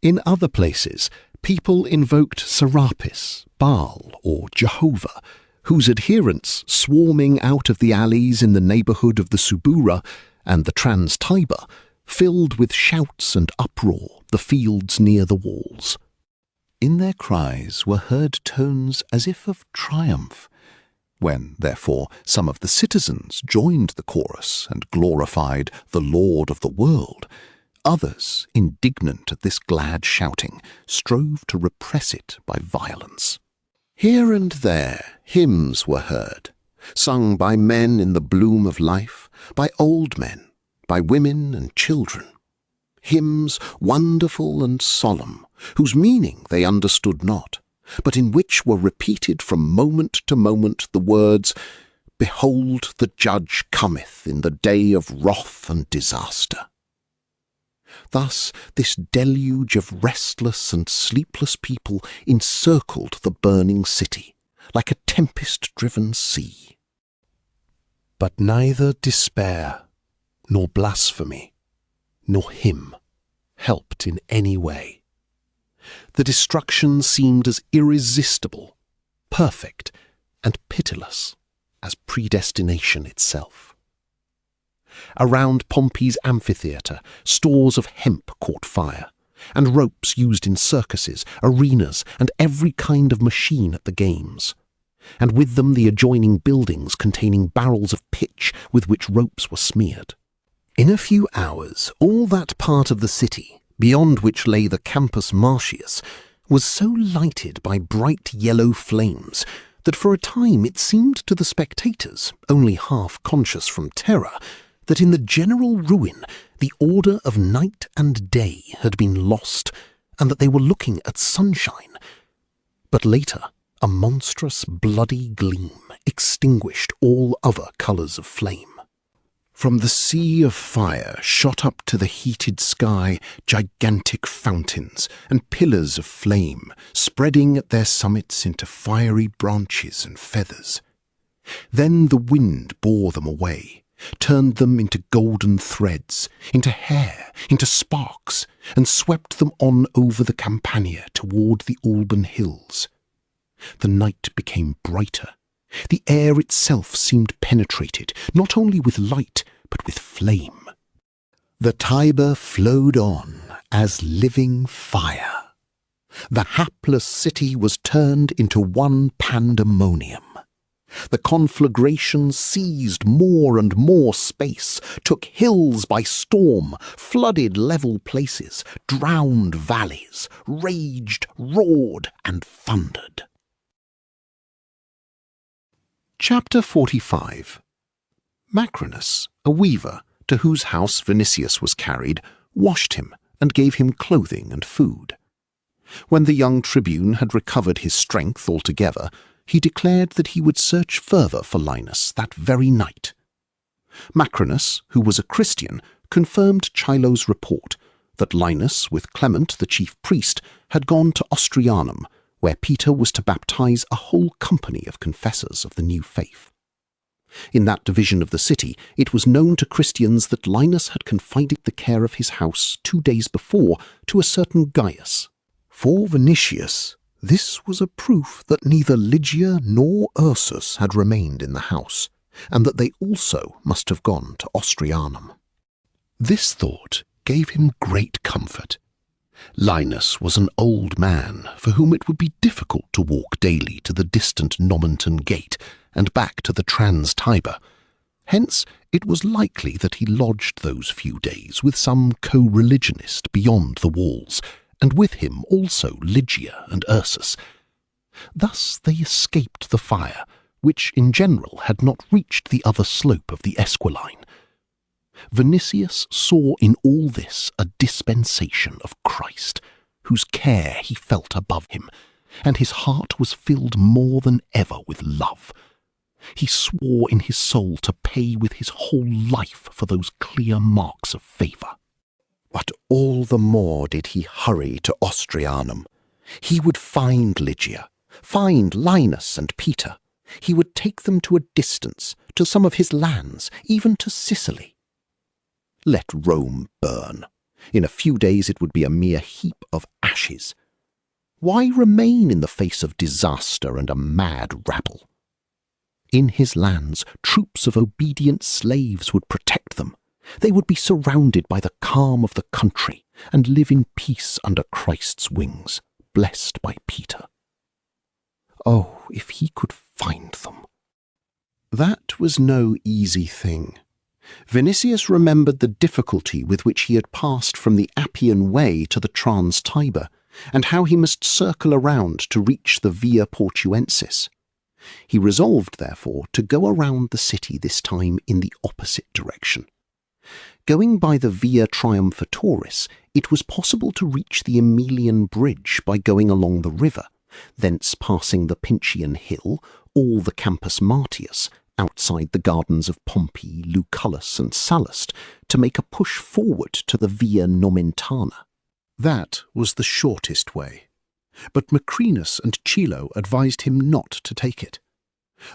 S5: In other places, people invoked Serapis, Baal, or Jehovah, whose adherents, swarming out of the alleys in the neighbourhood of the Subura and the Trans-Tiber, filled with shouts and uproar the fields near the walls. In their cries were heard tones as if of triumph. When, therefore, some of the citizens joined the chorus and glorified the Lord of the world, others, indignant at this glad shouting, strove to repress it by violence. Here and there hymns were heard, sung by men in the bloom of life, by old men, by women and children. Hymns wonderful and solemn, whose meaning they understood not, but in which were repeated from moment to moment the words, "Behold, the judge cometh in the day of wrath and disaster." Thus this deluge of restless and sleepless people encircled the burning city, like a tempest-driven sea. But neither despair, nor blasphemy, nor hymn helped in any way. The destruction seemed as irresistible, perfect, and pitiless as predestination itself. Around Pompey's amphitheatre, stores of hemp caught fire, and ropes used in circuses, arenas, and every kind of machine at the games, and with them the adjoining buildings containing barrels of pitch with which ropes were smeared. In a few hours, all that part of the city, beyond which lay the Campus Martius, was so lighted by bright yellow flames that for a time it seemed to the spectators, only half conscious from terror, that in the general ruin the order of night and day had been lost, and that they were looking at sunshine. But later, a monstrous bloody gleam extinguished all other colours of flame. From the sea of fire shot up to the heated sky gigantic fountains and pillars of flame, spreading at their summits into fiery branches and feathers. Then the wind bore them away, turned them into golden threads, into hair, into sparks, and swept them on over the Campania toward the Alban hills. The night became brighter. The air itself seemed penetrated, not only with light, but with flame. The Tiber flowed on as living fire. The hapless city was turned into one pandemonium. The conflagration seized more and more space, took hills by storm, flooded level places, drowned valleys, raged, roared, and thundered. Chapter 45. Macrinus, a weaver, to whose house Vinicius was carried, washed him and gave him clothing and food. When the young tribune had recovered his strength altogether, he declared that he would search further for Linus that very night. Macrinus, who was a Christian, confirmed Chilo's report that Linus, with Clement, the chief priest, had gone to Austrianum, where Peter was to baptize a whole company of confessors of the new faith. In that division of the city, it was known to Christians that Linus had confided the care of his house 2 days before to a certain Gaius. For Vinicius, this was a proof that neither Lygia nor Ursus had remained in the house, and that they also must have gone to Austrianum. This thought gave him great comfort,
S2: Linus was an old man for whom it would be difficult to walk daily to the distant Nomentan gate and back to the Trans-Tiber. Hence, it was likely that he lodged those few days with some co-religionist beyond the walls, and with him also Lygia and Ursus. Thus they escaped the fire, which in general had not reached the other slope of the Esquiline. Vinicius saw in all this a dispensation of Christ, whose care he felt above him, and his heart was filled more than ever with love. He swore in his soul to pay with his whole life for those clear marks of favour.
S6: But all the more did he hurry to Austrianum. He would find Lygia, find Linus and Peter. He would take them to a distance, to some of his lands, even to Sicily. Let Rome burn. In a few days it would be a mere heap of ashes. Why remain in the face of disaster and a mad rabble? In his lands, troops of obedient slaves would protect them. They would be surrounded by the calm of the country and live in peace under Christ's wings, blessed by Peter. Oh, if he could find them!
S2: That was no easy thing. Vinicius remembered the difficulty with which he had passed from the Appian Way to the Trans-Tiber, and how he must circle around to reach the Via Portuensis. He resolved, therefore, to go around the city this time in the opposite direction. Going by the Via Triumphatoris, it was possible to reach the Emilian Bridge by going along the river, thence passing the Pincian Hill, all the Campus Martius, outside the gardens of Pompey, Lucullus, and Sallust, to make a push forward to the Via Nomentana. That was the shortest way, but Macrinus and Chilo advised him not to take it.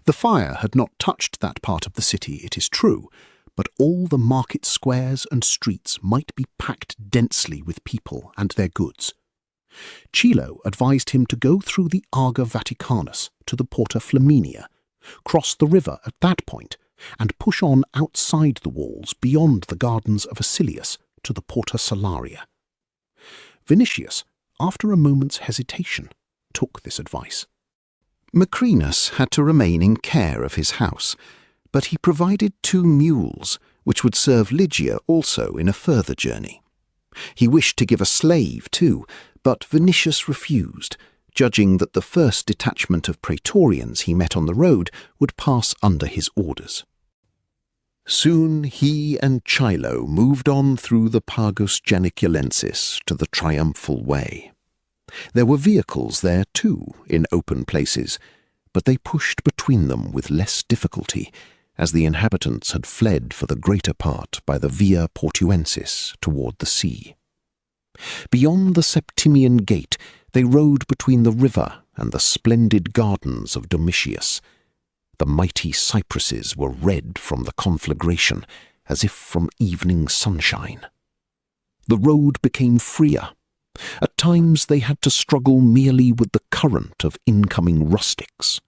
S2: The fire had not touched that part of the city, it is true, but all the market squares and streets might be packed densely with people and their goods. Chilo advised him to go through the Arga Vaticanus to the Porta Flaminia, cross the river at that point, and push on outside the walls beyond the gardens of Acilius to the Porta Salaria. Vinicius, after a moment's hesitation, took this advice. Macrinus had to remain in care of his house, but he provided 2 mules, which would serve Lygia also in a further journey. He wished to give a slave too, but Vinicius refused, judging that the first detachment of praetorians he met on the road would pass under his orders. Soon he and Chilo moved on through the Pagus Geniculensis to the Triumphal Way. There were vehicles there too, in open places, but they pushed between them with less difficulty, as the inhabitants had fled for the greater part by the Via Portuensis toward the sea. Beyond the Septimian Gate, they rode between the river and the splendid gardens of Domitius. The mighty cypresses were red from the conflagration, as if from evening sunshine. The road became freer. At times they had to struggle merely with the current of incoming rustics.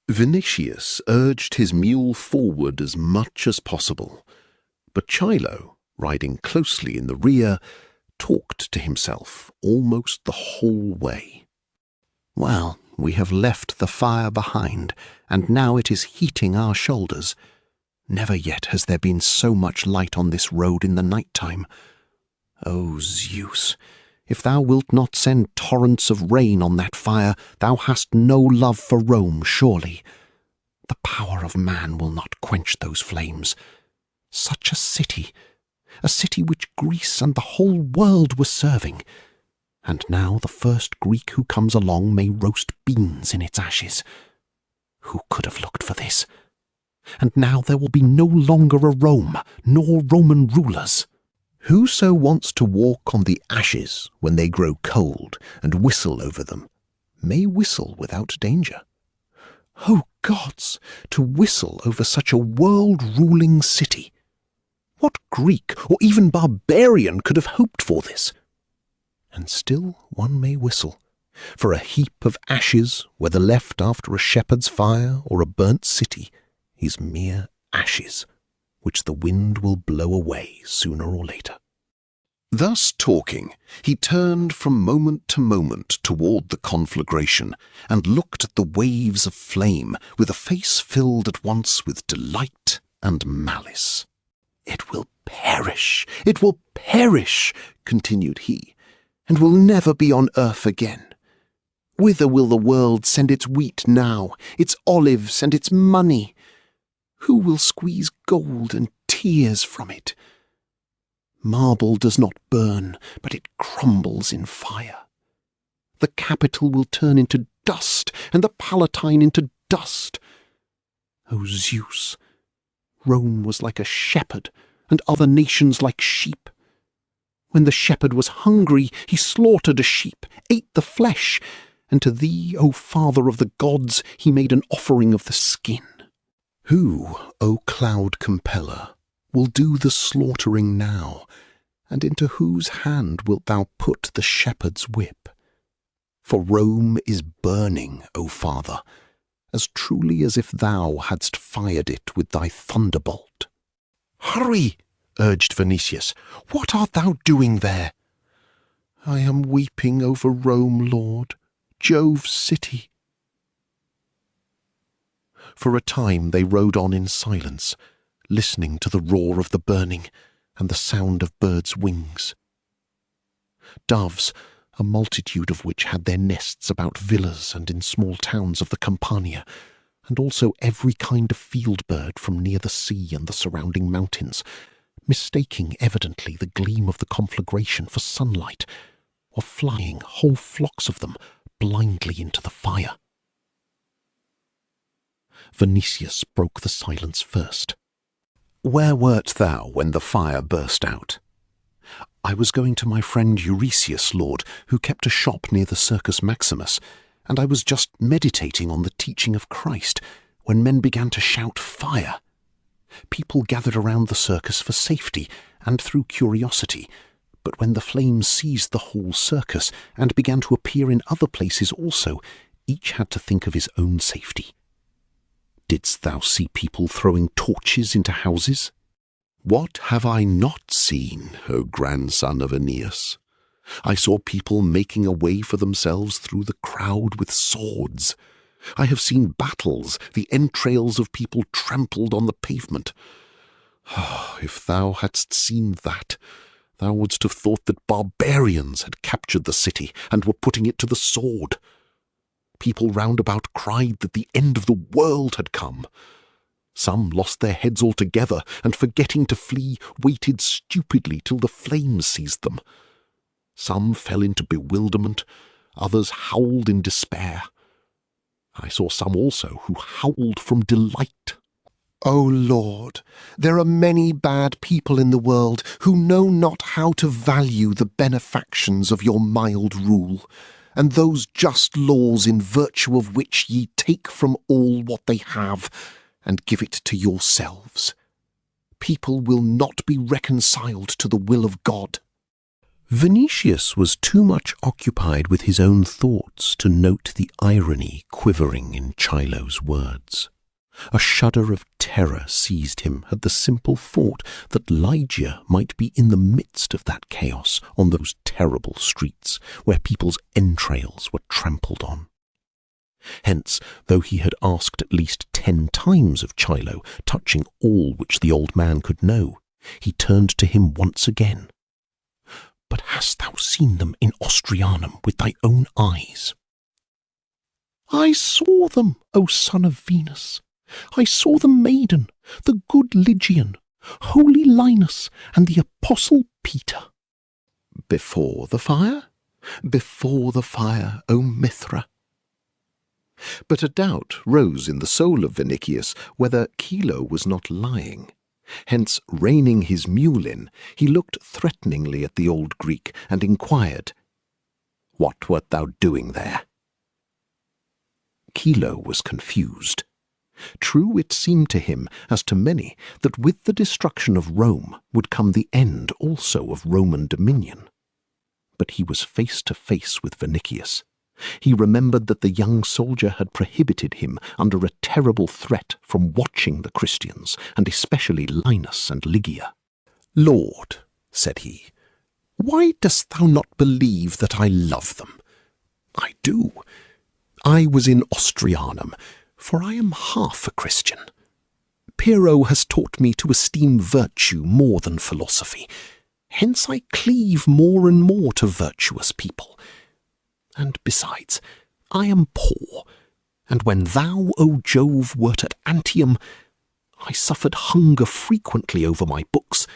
S2: Vinicius urged his mule forward as much as possible, but Chilo, riding closely in the rear, talked to himself almost the whole way. Well, we have left the fire behind, and now it is heating our shoulders. Never yet has there been so much light on this road in the night-time. O Zeus, if thou wilt not send torrents of rain on that fire, thou hast no love for Rome, surely. The power of man will not quench those flames. Such a city which Greece and the whole world were serving. And now the first Greek who comes along may roast beans in its ashes. Who could have looked for this? And now there will be no longer a Rome, nor Roman rulers. Whoso wants to walk on the ashes when they grow cold and whistle over them, may whistle without danger. O gods, to whistle over such a world-ruling city! What Greek or even barbarian could have hoped for this? And still one may whistle, for a heap of ashes, whether left after a shepherd's fire or a burnt city, is mere ashes, which the wind will blow away sooner or later. Thus talking, he turned from moment to moment toward the conflagration, and looked at the waves of flame with a face filled at once with delight and malice. "It will perish, continued he, "and will never be on earth again. Whither will the world send its wheat now, its olives and its money? Who will squeeze gold and tears from it? Marble does not burn, but it crumbles in fire. The Capitol will turn into dust, and the Palatine into dust. O Zeus, Rome was like a shepherd, and other nations like sheep. When the shepherd was hungry, he slaughtered a sheep, ate the flesh, and to thee, O Father of the gods, he made an offering of the skin. Who, O cloud compeller, will do the slaughtering now, and into whose hand wilt thou put the shepherd's whip? For Rome is burning, O Father, as truly as if thou hadst fired it with thy thunderbolt." "Hurry," urged Vinicius. "What art thou doing there?" "I am weeping over Rome, Lord, Jove's city." For a time they rode on in silence, listening to the roar of the burning and the sound of birds' wings. Doves, a multitude of which had their nests about villas and in small towns of the Campania, and also every kind of field bird from near the sea and the surrounding mountains, mistaking evidently the gleam of the conflagration for sunlight, were flying, whole flocks of them, blindly into the fire. Vinicius broke the silence first. "Where wert thou when the fire burst out?" "I was going to my friend Eurystheus, Lord, who kept a shop near the Circus Maximus, and I was just meditating on the teaching of Christ, when men began to shout fire. People gathered around the circus for safety and through curiosity, but when the flames seized the whole circus and began to appear in other places also, each had to think of his own safety. Didst thou see people throwing torches into houses?" "What have I not seen, O grandson of Aeneas? I saw people making a way for themselves through the crowd with swords. I have seen battles, the entrails of people trampled on the pavement. If thou hadst seen that, thou wouldst have thought that barbarians had captured the city and were putting it to the sword. People round about cried that the end of the world had come. Some lost their heads altogether, and forgetting to flee, waited stupidly till the flames seized them. Some fell into bewilderment, others howled in despair. I saw some also who howled from delight." "O Lord, there are many bad people in the world who know not how to value the benefactions of your mild rule, and those just laws in virtue of which ye take from all what they have, and give it to yourselves. People will not be reconciled to the will of God." Vinicius was too much occupied with his own thoughts to note the irony quivering in Chilo's words. A shudder of terror seized him at the simple thought that Lygia might be in the midst of that chaos on those terrible streets where people's entrails were trampled on. Hence, though he had asked at least 10 times of Chilo touching all which the old man could know, he turned to him once again. "But hast thou seen them in Austrianum with thy own eyes?" "I saw them, O son of Venus. I saw the maiden, the good Lygian, holy Linus, and the apostle Peter." "Before the fire?" "Before the fire, O Mithra." But a doubt rose in the soul of Vinicius whether Chilo was not lying. Hence, reining his mule in, he looked threateningly at the old Greek and inquired, "What wert thou doing there?" Chilo was confused. True, it seemed to him, as to many, that with the destruction of Rome would come the end also of Roman dominion. But he was face to face with Vinicius. He remembered that the young soldier had prohibited him under a terrible threat from watching the Christians, and especially Linus and Lygia. "Lord," said he, Why dost thou not believe that I love them? I do. I was in Austrianum, for I am half a Christian. Pyrrho has taught me to esteem virtue more than philosophy. Hence I cleave more and more to virtuous people. And besides, I am poor, and when thou, O Jove, wert at Antium, I suffered hunger frequently over my books.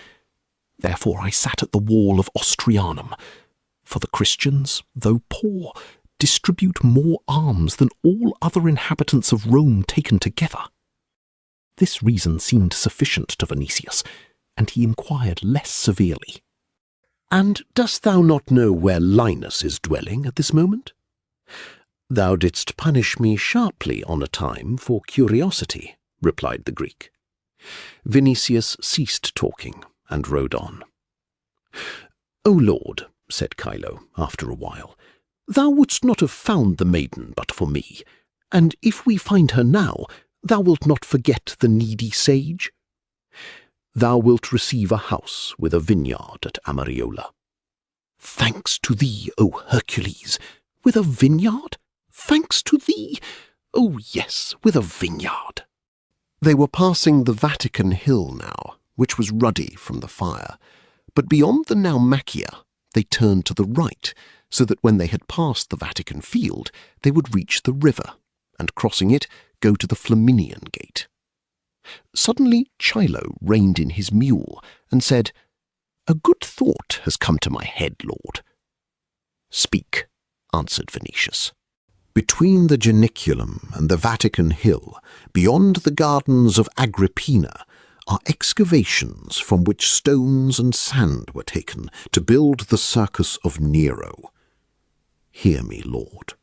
S2: Therefore I sat at the wall of Austrianum, for the Christians, though poor, distribute more alms than all other inhabitants of Rome taken together. This reason seemed sufficient to Vinicius, and he inquired less severely.
S5: And dost thou not know where Linus is dwelling at this moment? Thou didst punish me sharply on a time for curiosity, replied the Greek. Vinicius ceased talking and rode on. O Lord, said Chilo, after a while, thou wouldst not have found the maiden but for me, and if we find her now, thou wilt not forget the needy sage? Thou wilt receive a house with a vineyard at Amariola. Thanks to thee, O Hercules! With a vineyard? Thanks to thee! Oh yes, with a vineyard.
S4: They were passing the Vatican Hill now, which was ruddy from the fire, but beyond the Naumachia they turned to the right, so that when they had passed the Vatican Field they would reach the river, and crossing it, go to the Flaminian Gate. Suddenly Chilo reined in his mule, and said, "A good thought has come to my head, Lord." "Speak," answered Vinicius.
S2: Between the Janiculum and the Vatican Hill, beyond the gardens of Agrippina, are excavations from which stones and sand were taken to build the Circus of Nero. Hear me, Lord.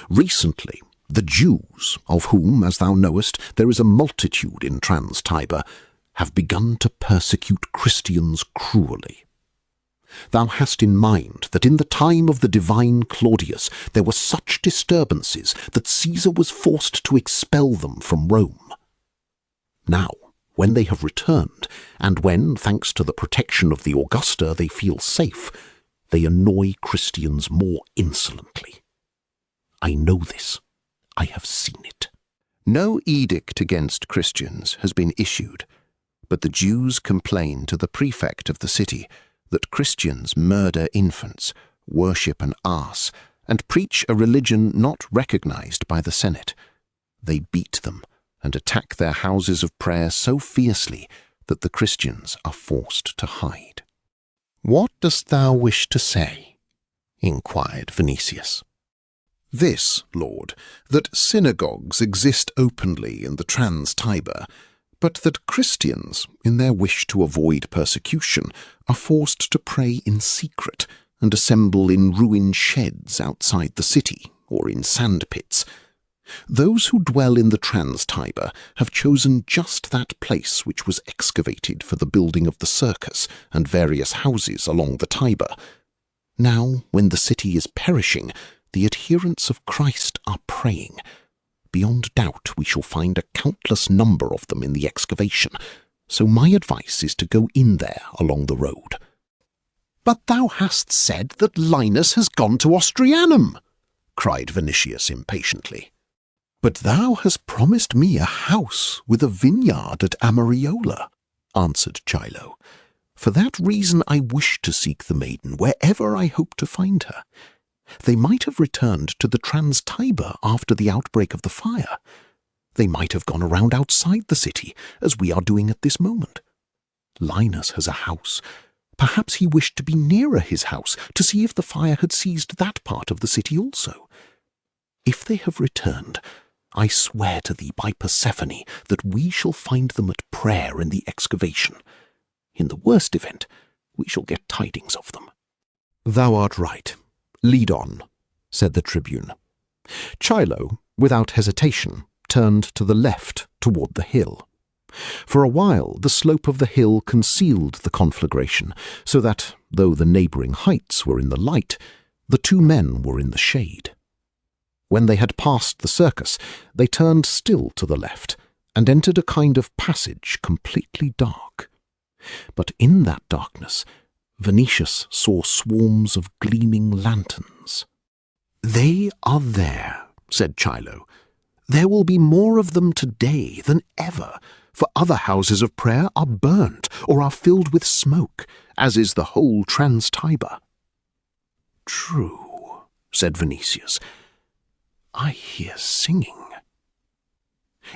S2: Recently, the Jews, of whom, as thou knowest, there is a multitude in Trans-Tiber, have begun to persecute Christians cruelly. Thou hast in mind that in the time of the divine Claudius there were such disturbances that Caesar was forced to expel them from Rome. Now, when they have returned, and when, thanks to the protection of the Augusta, they feel safe, they annoy Christians more insolently. I know this. I have seen it.
S4: No edict against Christians has been issued, but the Jews complain to the prefect of the city that Christians murder infants, worship an ass, and preach a religion not recognized by the Senate. They beat them and attack their houses of prayer so fiercely that the Christians are forced to hide.
S2: "What dost thou wish to say?" inquired Vinicius.
S3: "This, Lord, that synagogues exist openly in the Trans-Tiber, but that Christians, in their wish to avoid persecution, are forced to pray in secret and assemble in ruined sheds outside the city or in sand-pits. Those who dwell in the Trans-Tiber have chosen just that place which was excavated for the building of the circus and various houses along the Tiber. Now, when the city is perishing, the adherents of Christ are praying. Beyond doubt we shall find a countless number of them in the excavation, so my advice is to go in there along the road."
S2: "But thou hast said that Linus has gone to Austrianum," cried Vinicius impatiently.
S3: "But thou hast promised me a house with a vineyard at Amariola," answered Chilo. "For that reason I wish to seek the maiden wherever I hope to find her. They might have returned to the Trans-Tiber after the outbreak of the fire. They might have gone around outside the city, as we are doing at this moment. Linus has a house. Perhaps he wished to be nearer his house to see if the fire had seized that part of the city also. If they have returned, I swear to thee by Persephone that we shall find them at prayer in the excavation. In the worst event, we shall get tidings of them."
S2: "Thou art right. Lead on," said the tribune. Chilo, without hesitation, turned to the left toward the hill. For a while the slope of the hill concealed the conflagration, so that, though the neighbouring heights were in the light, the two men were in the shade. When they had passed the circus, they turned still to the left, and entered a kind of passage completely dark. But in that darkness, Venetius saw swarms of gleaming lanterns.
S4: "They are there," said Chilo. "There will be more of them today than ever, for other houses of prayer are burnt or are filled with smoke, as is the whole Trans-Tiber." "True," said Venetius. "I hear singing."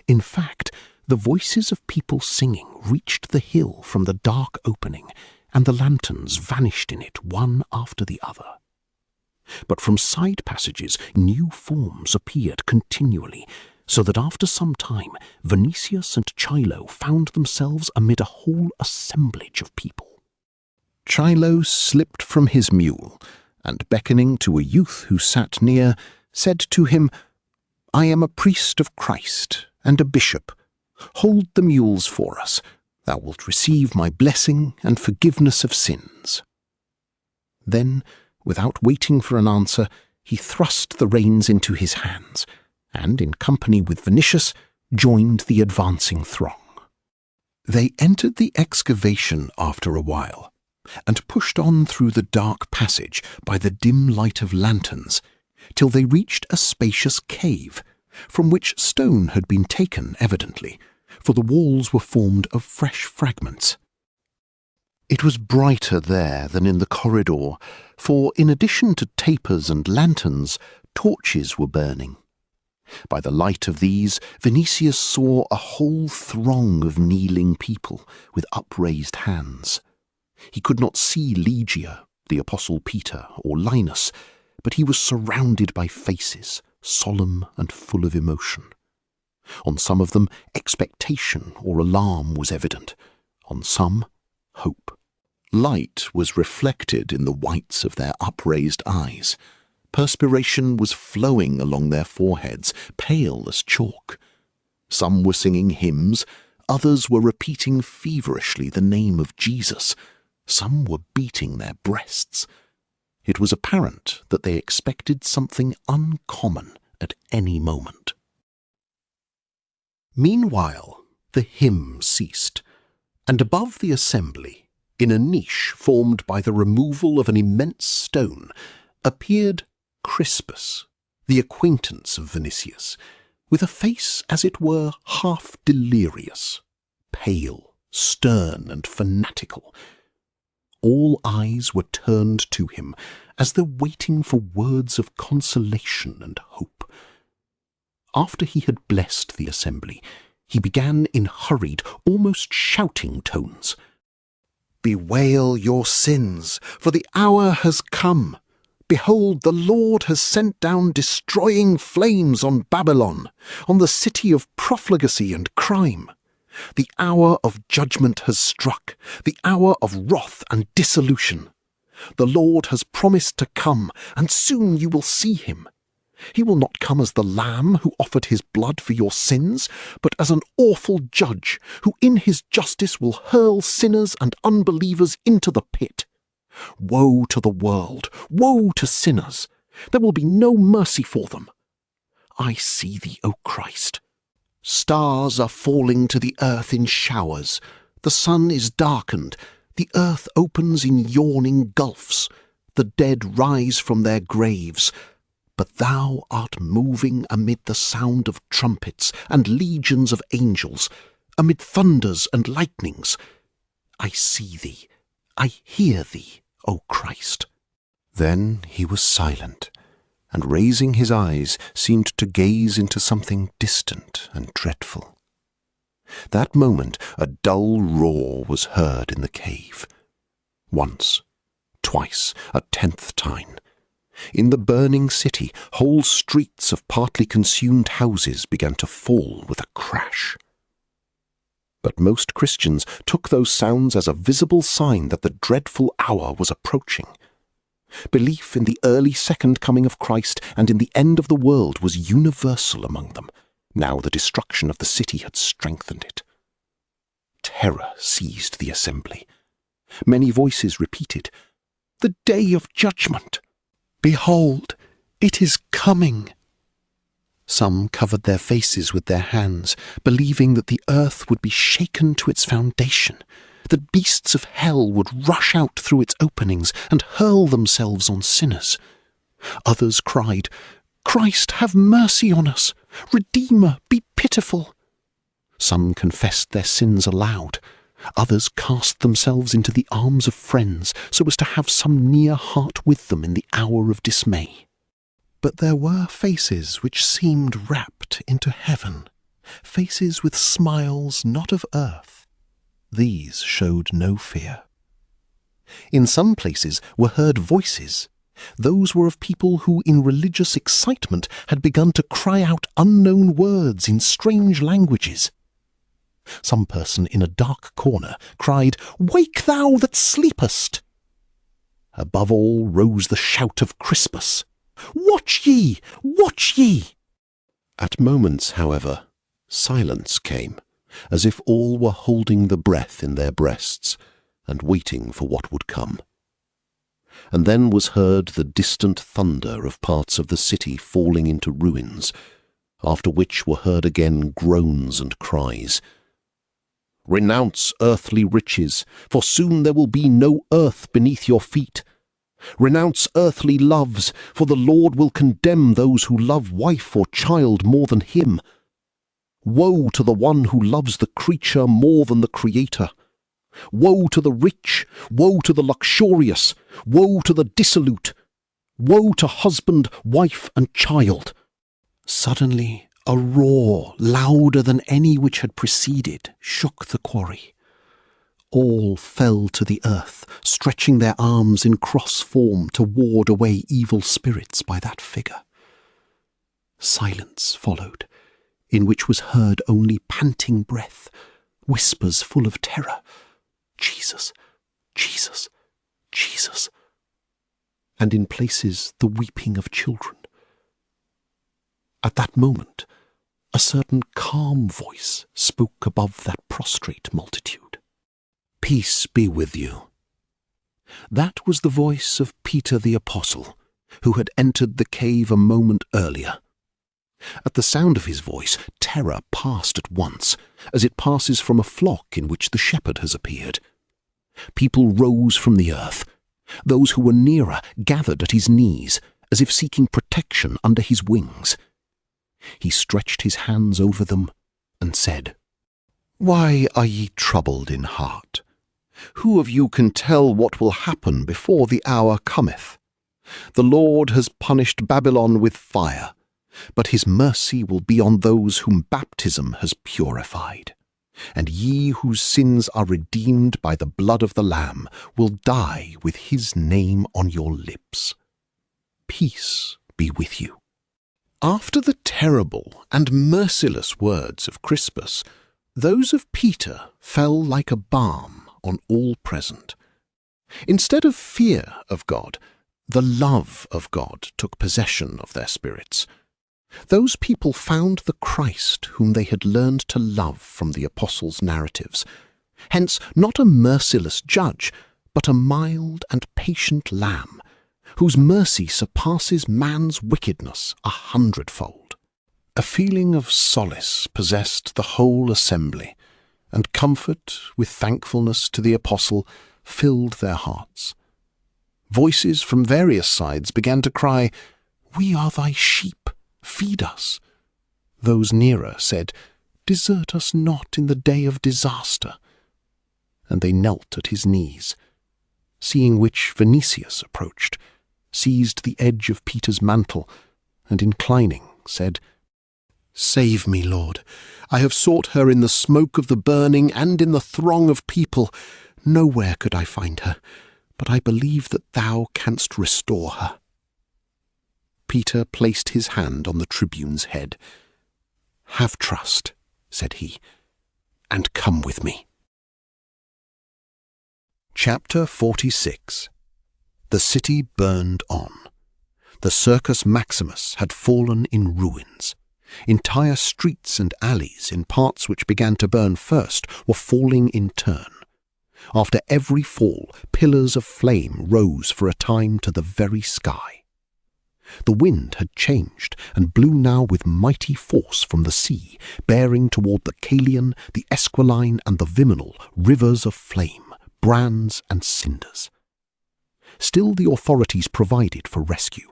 S4: In fact, the voices of people singing reached the hill from the dark opening, and the lanterns vanished in it one after the other. But from side passages new forms appeared continually, so that after some time Venetius and Chilo found themselves amid a whole assemblage of people.
S2: Chilo slipped from his mule, and beckoning to a youth who sat near, said to him, "I am a priest of Christ and a bishop. Hold the mules for us. Thou wilt receive my blessing and forgiveness of sins." Then, without waiting for an answer, he thrust the reins into his hands, and, in company with Venetius, joined the advancing throng. They entered the excavation after a while, and pushed on through the dark passage by the dim light of lanterns, till they reached a spacious cave, from which stone had been taken evidently, for the walls were formed of fresh fragments. It was brighter there than in the corridor, for in addition to tapers and lanterns, torches were burning. By the light of these, Venetius saw a whole throng of kneeling people with upraised hands. He could not see Ligia, the Apostle Peter, or Linus, but he was surrounded by faces, solemn and full of emotion. On some of them, expectation or alarm was evident. On some, hope. Light was reflected in the whites of their upraised eyes. Perspiration was flowing along their foreheads, pale as chalk. Some were singing hymns, others were repeating feverishly the name of Jesus. Some were beating their breasts. It was apparent that they expected something uncommon at any moment. Meanwhile, the hymn ceased, and above the assembly, in a niche formed by the removal of an immense stone, appeared Crispus, the acquaintance of Venetius, with a face as it were half delirious, pale, stern, and fanatical. All eyes were turned to him, as though waiting for words of consolation and hope. After he had blessed the assembly, he began in hurried, almost shouting tones, "Bewail your sins, for the hour has come. Behold, the Lord has sent down destroying flames on Babylon, on the city of profligacy and crime. The hour of judgment has struck, the hour of wrath and dissolution. The Lord has promised to come, and soon you will see him. He will not come as the Lamb who offered his blood for your sins, but as an awful judge who in his justice will hurl sinners and unbelievers into the pit. Woe to the world! Woe to sinners! There will be no mercy for them. I see thee, O Christ. Stars are falling to the earth in showers. The sun is darkened. The earth opens in yawning gulfs. The dead rise from their graves. But thou art moving amid the sound of trumpets and legions of angels, amid thunders and lightnings. I see thee. I hear thee, O Christ." Then he was silent, and raising his eyes seemed to gaze into something distant and dreadful. That moment a dull roar was heard in the cave. Once, twice, a 10th time. In the burning city, whole streets of partly consumed houses began to fall with a crash. But most Christians took those sounds as a visible sign that the dreadful hour was approaching. Belief in the early second coming of Christ and in the end of the world was universal among them. Now the destruction of the city had strengthened it. Terror seized the assembly. Many voices repeated, "The day of judgment! Behold, it is coming!" Some covered their faces with their hands, believing that the earth would be shaken to its foundation, that beasts of hell would rush out through its openings and hurl themselves on sinners. Others cried, "Christ, have mercy on us! Redeemer, be pitiful!" Some confessed their sins aloud. Others cast themselves into the arms of friends so as to have some near heart with them in the hour of dismay. But there were faces which seemed rapt into heaven, faces with smiles not of earth. These showed no fear. In some places were heard voices. Those were of people who in religious excitement had begun to cry out unknown words in strange languages. Some person in a dark corner cried, "Wake thou that sleepest!" Above all rose the shout of Crispus, "Watch ye! Watch ye!"
S5: At moments, however, silence came, as if all were holding the breath in their breasts and waiting for what would come. And then was heard the distant thunder of parts of the city falling into ruins, after which were heard again groans and cries. "Renounce earthly riches, for soon there will be no earth beneath your feet. Renounce earthly loves, for the Lord will condemn those who love wife or child more than him. Woe to the one who loves the creature more than the Creator. Woe to the rich, woe to the luxurious, woe to the dissolute, woe to husband, wife, and child." Suddenly a roar, louder than any which had preceded, shook the quarry. All fell to the earth, stretching their arms in cross form to ward away evil spirits by that figure. Silence followed, in which was heard only panting breath, whispers full of terror, "Jesus, Jesus, Jesus," and in places the weeping of children. At that moment, a certain calm voice spoke above that prostrate multitude. "Peace be with you." That was the voice of Peter the Apostle, who had entered the cave a moment earlier. At the sound of his voice, terror passed at once, as it passes from a flock in which the shepherd has appeared. People rose from the earth. Those who were nearer gathered at his knees, as if seeking protection under his wings. He stretched his hands over them and said, "Why are ye troubled in heart? Who of you can tell what will happen before the hour cometh? The Lord has punished Babylon with fire, but his mercy will be on those whom baptism has purified. And ye whose sins are redeemed by the blood of the Lamb will die with his name on your lips. Peace be with you." After the terrible and merciless words of Crispus, those of Peter fell like a balm on all present. Instead of fear of God, the love of God took possession of their spirits. Those people found the Christ whom they had learned to love from the apostles' narratives, hence not a merciless judge, but a mild and patient lamb, whose mercy surpasses man's wickedness 100-fold. A feeling of solace possessed the whole assembly, and comfort, with thankfulness to the apostle, filled their hearts. Voices from various sides began to cry, "We are thy sheep, feed us." Those nearer said, "Desert us not in the day of disaster." And they knelt at his knees, seeing which Vinicius approached, seized the edge of Peter's mantle, and inclining, said, "Save me, Lord. I have sought her in the smoke of the burning and in the throng of people. Nowhere could I find her, but I believe that thou canst restore her." Peter placed his hand on the tribune's head. "Have trust," said he, "and come with me." Chapter 46. The city burned on. The Circus Maximus had fallen in ruins. Entire streets and alleys, in parts which began to burn first, were falling in turn. After every fall, pillars of flame rose for a time to the very sky.
S2: The wind had changed and blew now with mighty force from the sea, bearing toward the Caelian, the Esquiline, and the Viminal rivers of flame, brands, and cinders. Still the authorities provided for rescue.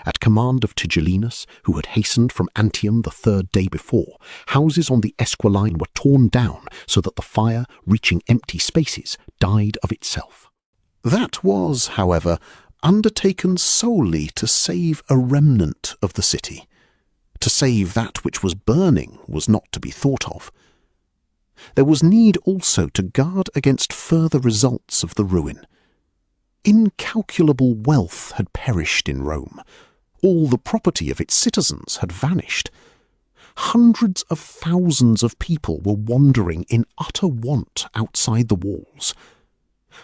S2: At command of Tigellinus, who had hastened from Antium the 3rd day before, houses on the Esquiline were torn down so that the fire, reaching empty spaces, died of itself. That was, however, undertaken solely to save a remnant of the city. To save that which was burning was not to be thought of. There was need also to guard against further results of the ruin. Incalculable wealth had perished in Rome. All the property of its citizens had vanished. Hundreds of thousands of people were wandering in utter want outside the walls.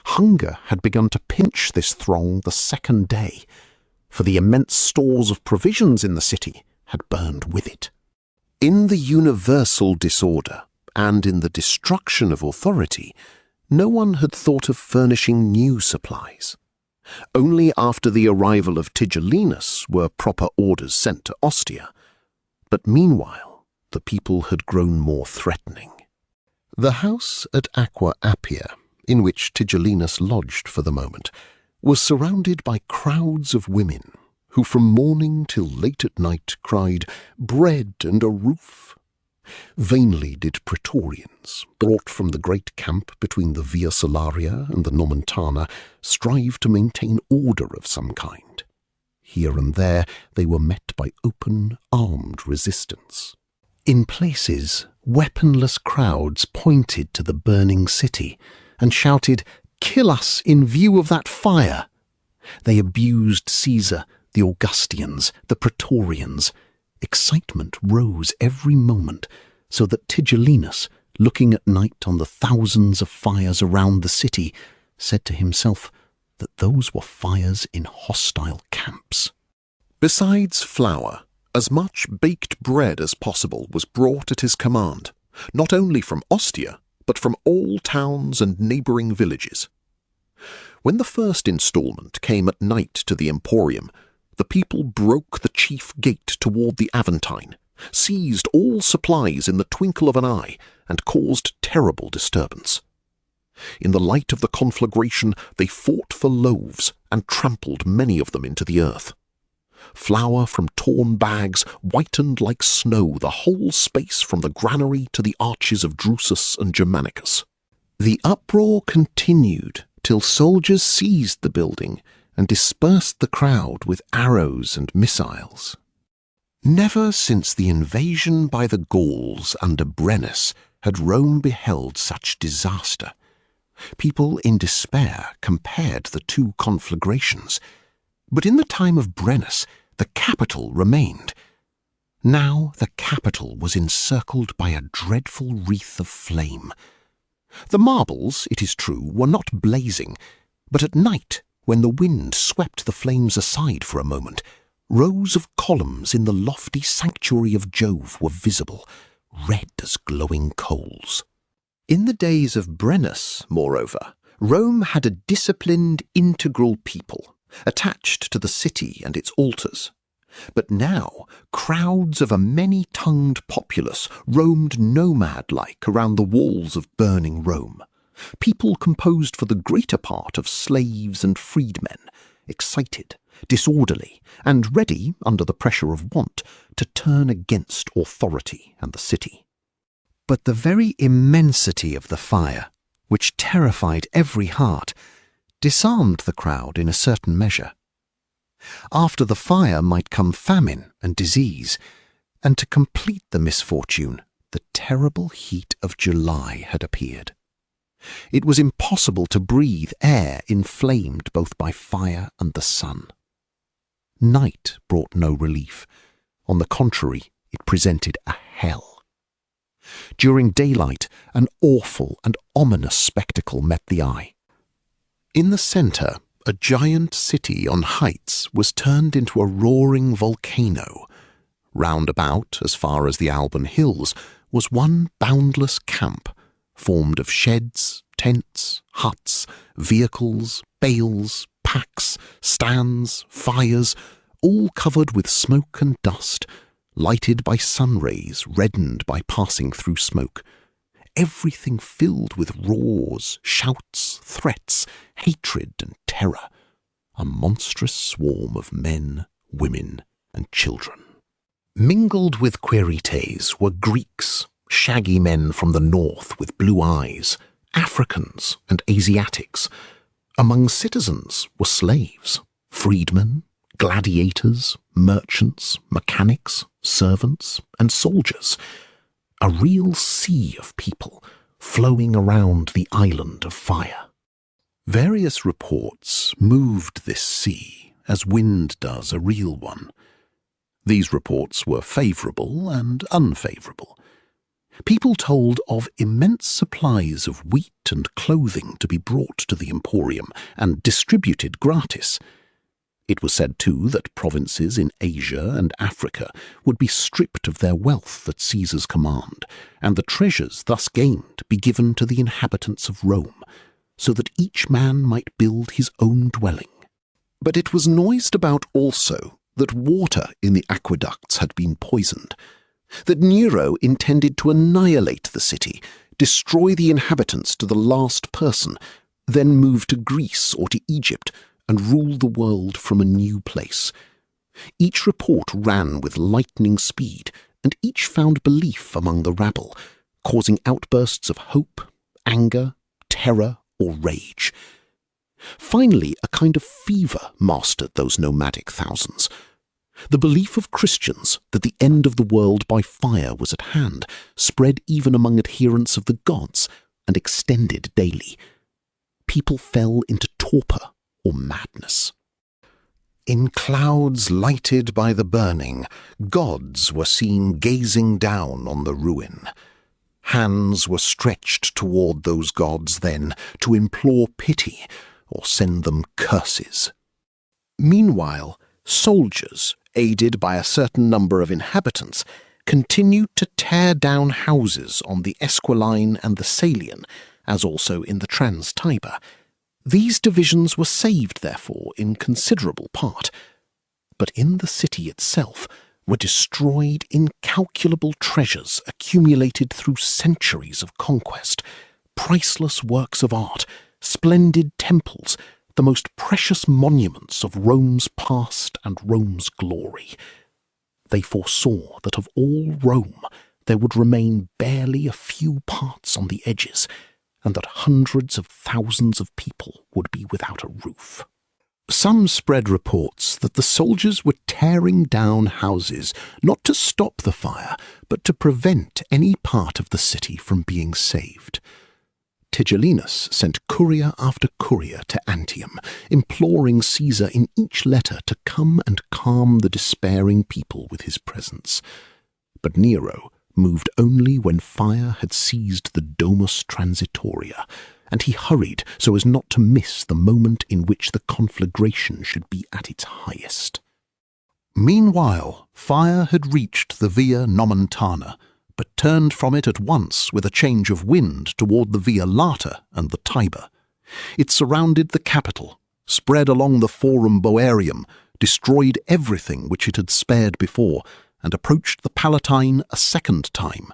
S2: Hunger had begun to pinch this throng the 2nd day, for the immense stores of provisions in the city had burned with it. In the universal disorder and in the destruction of authority, no one had thought of furnishing new supplies. Only after the arrival of Tigellinus were proper orders sent to Ostia. But meanwhile, the people had grown more threatening. The house at Aqua Appia, in which Tigellinus lodged for the moment, was surrounded by crowds of women who from morning till late at night cried, "Bread and a roof." Vainly did praetorians, brought from the great camp between the Via Salaria and the Nomentana, strive to maintain order of some kind. Here and there they were met by open, armed resistance. In places, weaponless crowds pointed to the burning city and shouted, "Kill us in view of that fire!" They abused Caesar, the Augustians, the Praetorians. Excitement rose every moment, so that Tigellinus, looking at night on the thousands of fires around the city, said to himself that those were fires in hostile camps. Besides flour, as much baked bread as possible was brought at his command, not only from Ostia, but from all towns and neighbouring villages. When the first instalment came at night to the Emporium, the people broke the chief gate toward the Aventine, seized all supplies in the twinkle of an eye, and caused terrible disturbance. In the light of the conflagration they fought for loaves and trampled many of them into the earth. Flour from torn bags whitened like snow the whole space from the granary to the arches of Drusus and Germanicus. The uproar continued till soldiers seized the building and dispersed the crowd with arrows and missiles. Never since the invasion by the Gauls under Brennus had Rome beheld such disaster. People in despair compared the two conflagrations, but in the time of Brennus the capital remained. Now the capital was encircled by a dreadful wreath of flame. The marbles, it is true, were not blazing, but at night, when the wind swept the flames aside for a moment, rows of columns in the lofty sanctuary of Jove were visible, red as glowing coals. In the days of Brennus, moreover, Rome had a disciplined, integral people, attached to the city and its altars. But now crowds of a many-tongued populace roamed nomad-like around the walls of burning Rome, people composed for the greater part of slaves and freedmen, excited, disorderly, and ready, under the pressure of want, to turn against authority and the city. But the very immensity of the fire, which terrified every heart, disarmed the crowd in a certain measure. After the fire might come famine and disease, and to complete the misfortune, the terrible heat of July had appeared. It was impossible to breathe air inflamed both by fire and the sun. Night brought no relief. On the contrary, it presented a hell. During daylight, an awful and ominous spectacle met the eye. In the centre, a giant city on heights was turned into a roaring volcano. Round about, as far as the Alban hills, was one boundless camp, formed of sheds, tents, huts, vehicles, bales, packs, stands, fires, all covered with smoke and dust, lighted by sun rays reddened by passing through smoke, everything filled with roars, shouts, threats, hatred and terror, a monstrous swarm of men, women and children. Mingled with Quirites were Greeks, shaggy men from the north with blue eyes, Africans and Asiatics. Among citizens were slaves, freedmen, gladiators, merchants, mechanics, servants and soldiers. A real sea of people flowing around the island of fire. Various reports moved this sea as wind does a real one. These reports were favourable and unfavourable. People told of immense supplies of wheat and clothing to be brought to the Emporium and distributed gratis. It was said, too, that provinces in Asia and Africa would be stripped of their wealth at Caesar's command, and the treasures thus gained be given to the inhabitants of Rome, so that each man might build his own dwelling. But it was noised about also that water in the aqueducts had been poisoned, that Nero intended to annihilate the city, destroy the inhabitants to the last person, then move to Greece or to Egypt and rule the world from a new place. Each report ran with lightning speed, and each found belief among the rabble, causing outbursts of hope, anger, terror, or rage. Finally, a kind of fever mastered those nomadic thousands. The belief of Christians that the end of the world by fire was at hand spread even among adherents of the gods and extended daily. People fell into torpor or madness. In clouds lighted by the burning, gods were seen gazing down on the ruin. Hands were stretched toward those gods then to implore pity or send them curses. Meanwhile, soldiers, aided by a certain number of inhabitants, continued to tear down houses on the Esquiline and the Salian, as also in the Trans-Tiber. These divisions were saved, therefore, in considerable part, but in the city itself were destroyed incalculable treasures accumulated through centuries of conquest, priceless works of art, splendid temples, the most precious monuments of Rome's past and Rome's glory. They foresaw that of all Rome there would remain barely a few parts on the edges, and that hundreds of thousands of people would be without a roof. Some spread reports that the soldiers were tearing down houses not to stop the fire, but to prevent any part of the city from being saved. Tigellinus sent courier after courier to Antium, imploring Caesar in each letter to come and calm the despairing people with his presence. But Nero moved only when fire had seized the Domus Transitoria, and he hurried so as not to miss the moment in which the conflagration should be at its highest. Meanwhile, fire had reached the Via Nomentana, but turned from it at once with a change of wind toward the Via Lata and the Tiber. It surrounded the capital, spread along the Forum Boarium, destroyed everything which it had spared before, and approached the Palatine a second time.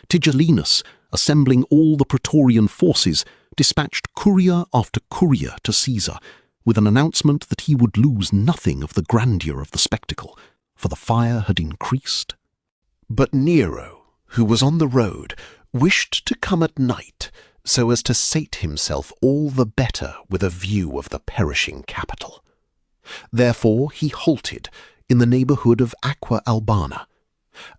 S2: Tigellinus, assembling all the Praetorian forces, dispatched courier after courier to Caesar, with an announcement that he would lose nothing of the grandeur of the spectacle, for the fire had increased. But Nero, who was on the road, wished to come at night, so as to sate himself all the better with a view of the perishing capital. Therefore he halted in the neighbourhood of Aqua Albana,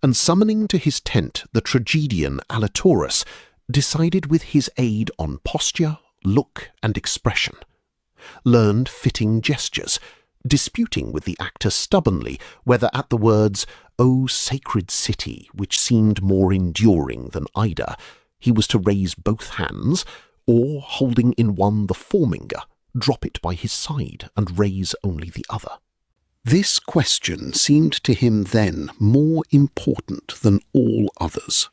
S2: and summoning to his tent the tragedian Allotaurus, decided with his aid on posture, look, and expression, learned fitting gestures, disputing with the actor stubbornly whether at the words, "O sacred city," which seemed more enduring than Ida, he was to raise both hands, or, holding in one the forefinger, drop it by his side and raise only the other. This question seemed to him then more important than all others.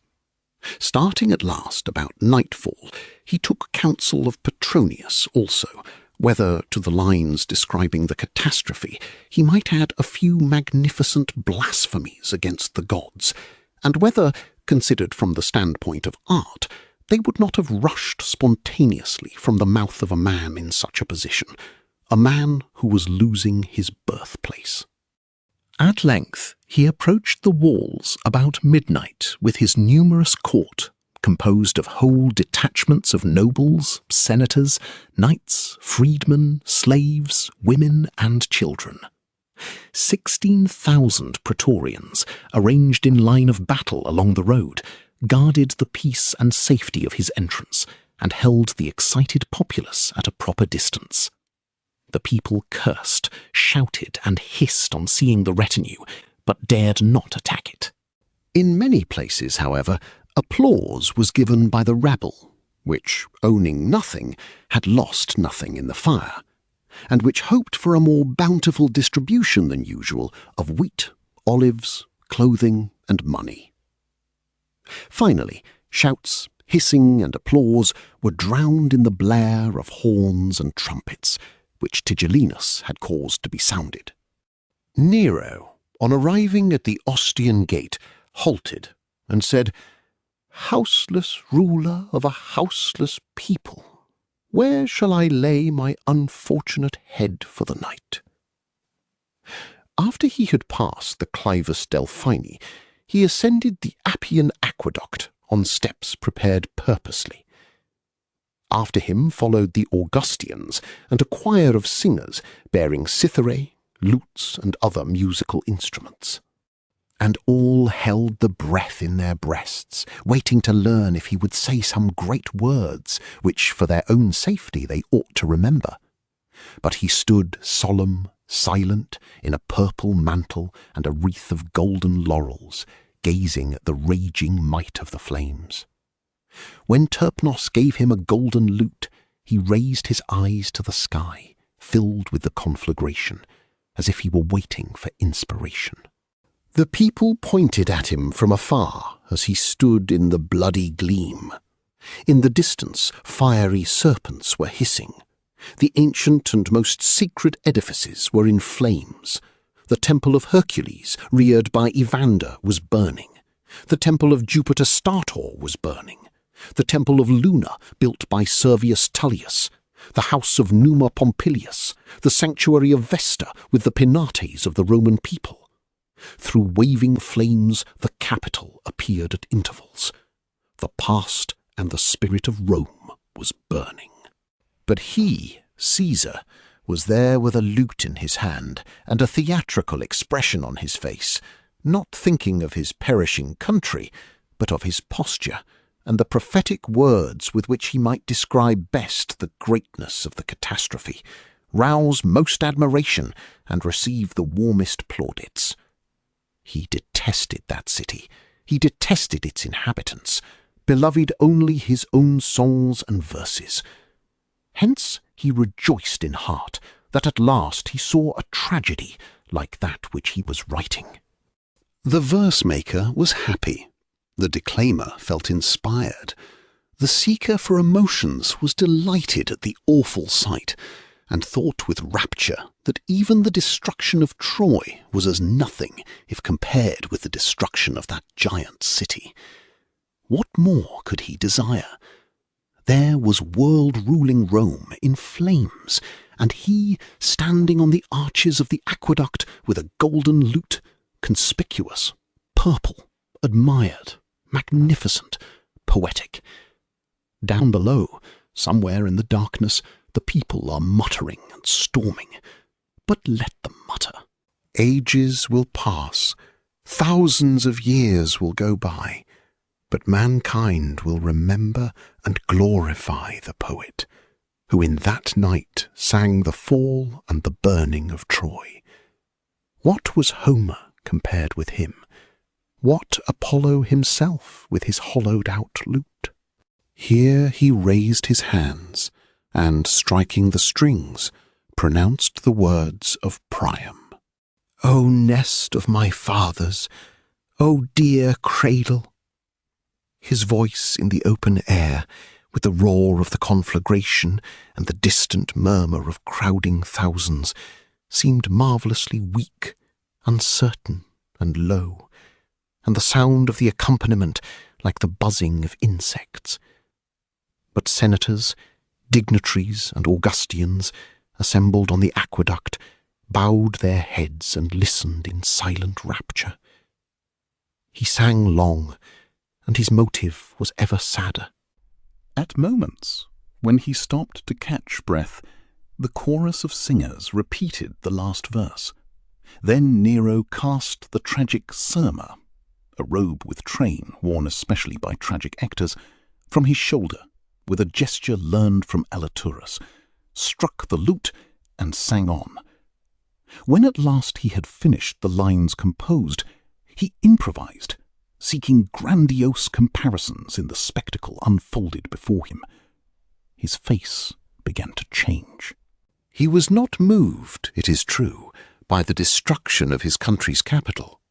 S2: Starting at last about nightfall, he took counsel of Petronius also,
S1: whether to the lines describing the catastrophe he might add a few magnificent blasphemies against the gods, and whether, considered from the standpoint of art, they would not have rushed spontaneously from the mouth of a man in such a position, a man who was losing his birthplace. At length he approached the walls about midnight with his numerous court, composed of whole detachments of nobles, senators, knights, freedmen, slaves, women, and children. 16,000 praetorians, arranged in line of battle along the road, guarded the peace and safety of his entrance, and held the excited populace at a proper distance. The people cursed, shouted, and hissed on seeing the retinue, but dared not attack it. In many places, however, applause was given by the rabble, which, owning nothing, had lost nothing in the fire, and which hoped for a more bountiful distribution than usual of wheat, olives, clothing, and money. Finally, shouts, hissing, and applause were drowned in the blare of horns and trumpets, which Tigellinus had caused to be sounded. Nero, on arriving at the Ostian gate, halted and said, "Houseless ruler of a houseless people, where shall I lay my unfortunate head for the night?" After he had passed the Clivus Delphini, he ascended the Appian aqueduct on steps prepared purposely. After him followed the Augustians and a choir of singers bearing citharae, lutes, and other musical instruments. And all held the breath in their breasts, waiting to learn if he would say some great words, which for their own safety they ought to remember. But he stood solemn, silent, in a purple mantle and a wreath of golden laurels, gazing at the raging might of the flames. When Terpnos gave him a golden lute, he raised his eyes to the sky, filled with the conflagration, as if he were waiting for inspiration. The people pointed at him from afar as he stood in the bloody gleam. In the distance, fiery serpents were hissing. The ancient and most secret edifices were in flames. The temple of Hercules, reared by Evander, was burning. The temple of Jupiter Stator was burning. The temple of Luna, built by Servius Tullius, the house of Numa Pompilius, the sanctuary of Vesta with the Penates of the Roman people. Through waving flames the Capitol appeared at intervals. The past and the spirit of Rome was burning. But he, Caesar, was there with a lute in his hand and a theatrical expression on his face, not thinking of his perishing country, but of his posture, and the prophetic words with which he might describe best the greatness of the catastrophe, rouse most admiration, and receive the warmest plaudits. He detested that city. He detested its inhabitants, beloved only his own songs and verses. Hence he rejoiced in heart that at last he saw a tragedy like that which he was writing. The verse-maker was happy. The declaimer felt inspired. The seeker for emotions was delighted at the awful sight, and thought with rapture that even the destruction of Troy was as nothing if compared with the destruction of that giant city. What more could he desire? There was world-ruling Rome in flames, and he standing on the arches of the aqueduct with a golden lute, conspicuous, purple, admired, magnificent, poetic. Down below, somewhere in the darkness, the people are muttering and storming. But let them mutter. Ages will pass, thousands of years will go by, but mankind will remember and glorify the poet, who in that night sang the fall and the burning of Troy. What was Homer compared with him? What Apollo himself with his hollowed-out lute? Here he raised his hands, and, striking the strings, pronounced the words of Priam. "O nest of my fathers, O dear cradle!" His voice in the open air
S2: with the roar of the conflagration and the distant murmur of crowding thousands, seemed marvellously weak, uncertain, and low, and the sound of the accompaniment like the buzzing of insects. But senators, dignitaries, and Augustians, assembled on the aqueduct, bowed their heads and listened in silent rapture. He sang long, and his motive was ever sadder.
S8: At moments, when he stopped to catch breath, the chorus of singers repeated the last verse. Then Nero cast the tragic surma, a robe with train worn especially by tragic actors, from his shoulder with a gesture learned from Alaturus, struck the lute, and sang on. When at last he had finished the lines composed, he improvised, seeking grandiose comparisons in the spectacle unfolded before him. His face began to change.
S2: He was not moved, it is true, by the destruction of his country's capital,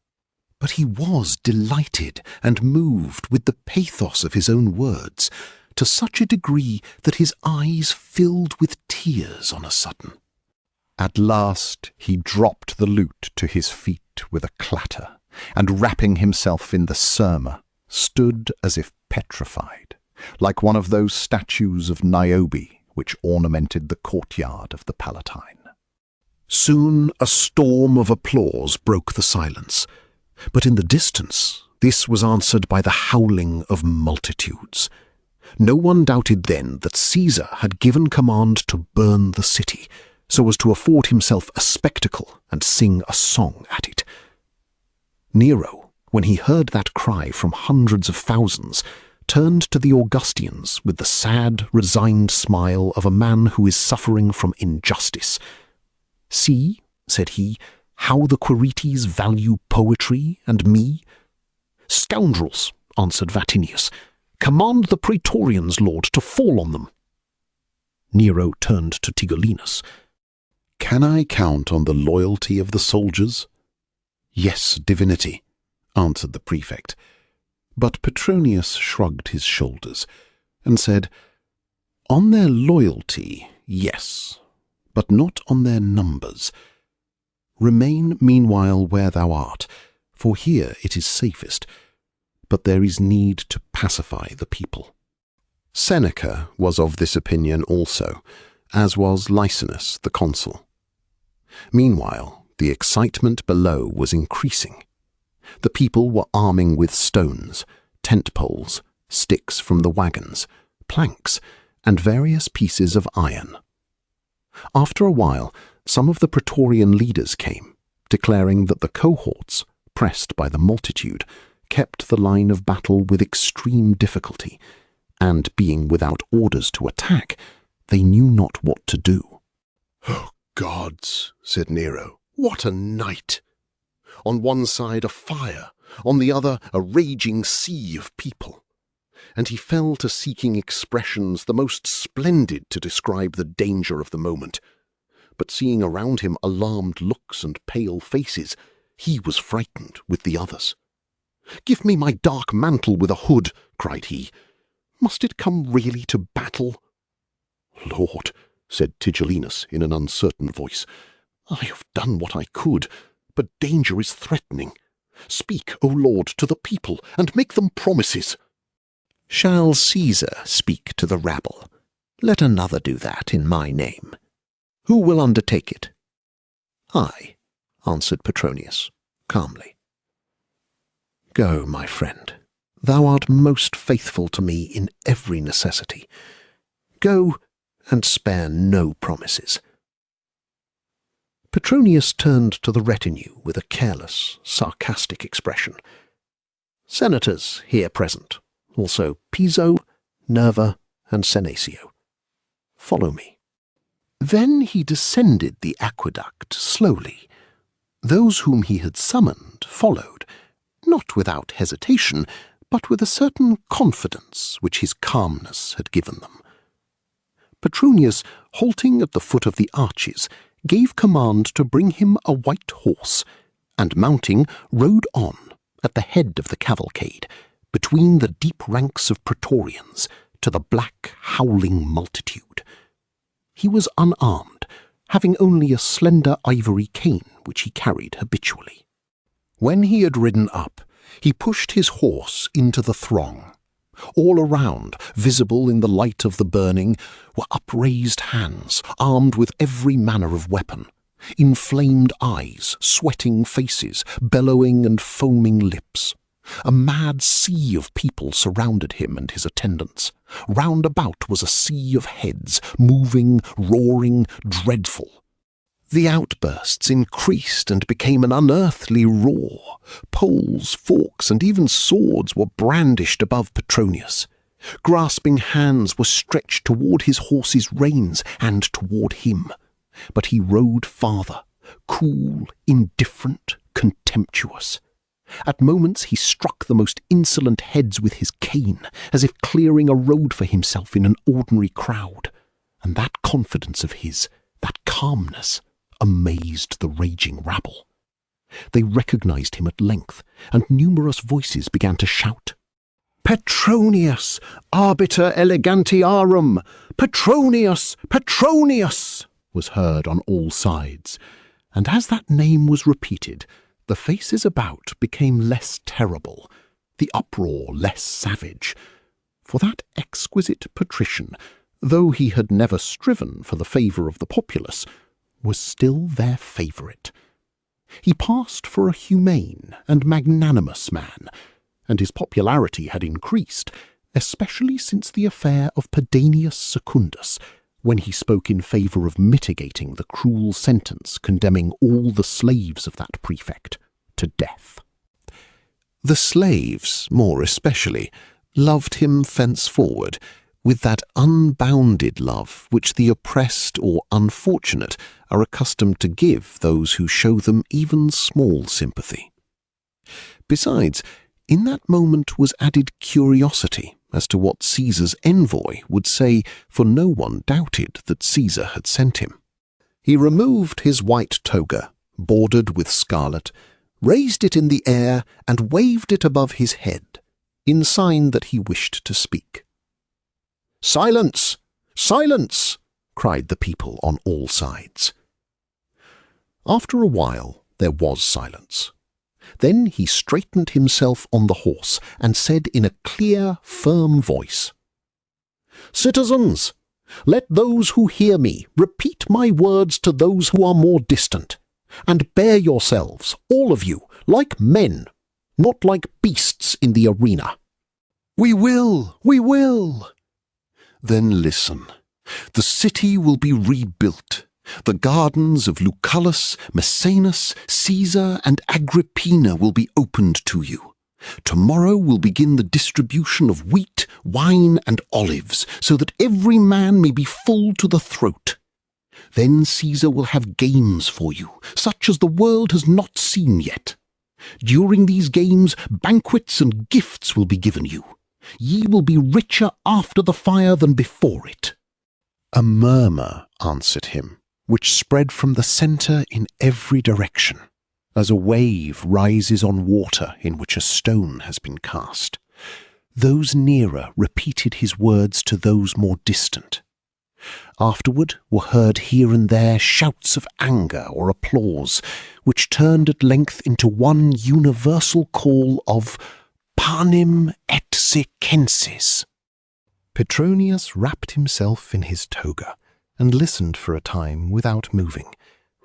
S2: but he was delighted and moved with the pathos of his own words, to such a degree that his eyes filled with tears on a sudden. At last he dropped the lute to his feet with a clatter, and wrapping himself in the surma, stood as if petrified, like one of those statues of Niobe which ornamented the courtyard of the Palatine.
S1: Soon a storm of applause broke the silence, but in the distance this was answered by the howling of multitudes. No one doubted then that Caesar had given command to burn the city, so as to afford himself a spectacle and sing a song at it. Nero, when he heard that cry from hundreds of thousands, turned to the Augustians with the sad, resigned smile of a man who is suffering from injustice. "See," said he, "how the Quirites value poetry and me." "Scoundrels," answered Vatinius, "command the praetorians, Lord, to fall on them." Nero turned to Tigellinus.
S4: "Can I count on the loyalty of the soldiers?"
S2: "Yes, divinity," answered the prefect.
S4: But Petronius shrugged his shoulders and said, "On their loyalty, yes, but not on their numbers. Remain meanwhile where thou art, for here it is safest, but there is need to pacify the people." Seneca was of this opinion also, as was Licinus the consul. Meanwhile, the excitement below was increasing. The people were arming with stones, tent poles, sticks from the wagons, planks, and various pieces of iron. After a while, some of the Praetorian leaders came, declaring that the cohorts, pressed by the multitude, kept the line of battle with extreme difficulty, and being without orders to attack, they knew not what to do.
S7: "Oh, gods," said Nero, "what a night! On one side a fire, on the other a raging sea of people." And he fell to seeking expressions the most splendid to describe the danger of the moment. But seeing around him alarmed looks and pale faces, he was frightened with the others. "Give me my dark mantle with a hood," cried he. "Must it come really to battle?" "Lord," said Tigellinus in an uncertain voice, "I have done what I could, but danger is threatening. Speak, O Lord, to the people, and make them promises."
S1: "Shall Caesar speak to the rabble? Let another do that in my name. Who will undertake it?" "I," answered Petronius, calmly. "Go, my friend. Thou art most faithful to me in every necessity. Go, and spare no promises." Petronius turned to the retinue with a careless, sarcastic expression. "Senators here present, also Piso, Nerva, and Senecio. Follow me." Then he descended the aqueduct slowly. Those whom he had summoned followed, not without hesitation, but with a certain confidence which his calmness had given them. Petronius, halting at the foot of the arches, gave command to bring him a white horse, and mounting, rode on, at the head of the cavalcade, between the deep ranks of Praetorians,
S2: to the black, howling multitude. He was unarmed, having only a slender ivory cane which he carried habitually. When he had ridden up, he pushed his horse into the throng. All around, visible in the light of the burning, were upraised hands, armed with every manner of weapon, inflamed eyes, sweating faces, bellowing and foaming lips. A mad sea of people surrounded him and his attendants. Round about was a sea of heads, moving, roaring, dreadful. The outbursts increased and became an unearthly roar. Poles, forks, and even swords were brandished above Petronius. Grasping hands were stretched toward his horse's reins and toward him. But he rode farther, cool, indifferent, contemptuous. At moments he struck the most insolent heads with his cane, as if clearing a road for himself in an ordinary crowd. And that confidence of his, that calmness, amazed the raging rabble. They recognized him at length, and numerous voices began to shout, "Petronius, arbiter elegantiarum! Petronius! Petronius!" was heard on all sides, and as that name was repeated, the faces about became less terrible, the uproar less savage, for that exquisite patrician, though he had never striven for the favour of the populace, was still their favourite. He passed for a humane and magnanimous man, and his popularity had increased, especially since the affair of Pedanius Secundus, when he spoke in favour of mitigating the cruel sentence condemning all the slaves of that prefect to death. The slaves, more especially, loved him thenceforward with that unbounded love which the oppressed or unfortunate are accustomed to give those who show them even small sympathy. Besides, in that moment was added curiosity as to what Caesar's envoy would say, for no one doubted that Caesar had sent him. He removed his white toga, bordered with scarlet, raised it in the air and waved it above his head, in sign that he wished to speak. "Silence! Silence!" cried the people on all sides. After a while there was silence. Then he straightened himself on the horse and said in a clear, firm voice, "Citizens, let those who hear me repeat my words to those who are more distant, and bear yourselves, all of you, like men, not like beasts in the arena." "We will, we will." "Then listen. The city will be rebuilt. The gardens of Lucullus, Maecenas, Caesar, and Agrippina will be opened to you. Tomorrow will begin the distribution of wheat, wine, and olives, so that every man may be full to the throat. Then Caesar will have games for you, such as the world has not seen yet. During these games, banquets and gifts will be given you. Ye will be richer after the fire than before it." A murmur answered him, which spread from the centre in every direction, as a wave rises on water in which a stone has been cast. Those nearer repeated his words to those more distant. Afterward were heard here and there shouts of anger or applause, which turned at length into one universal call of "Panem et circenses." Petronius wrapped himself in his toga, and listened for a time without moving,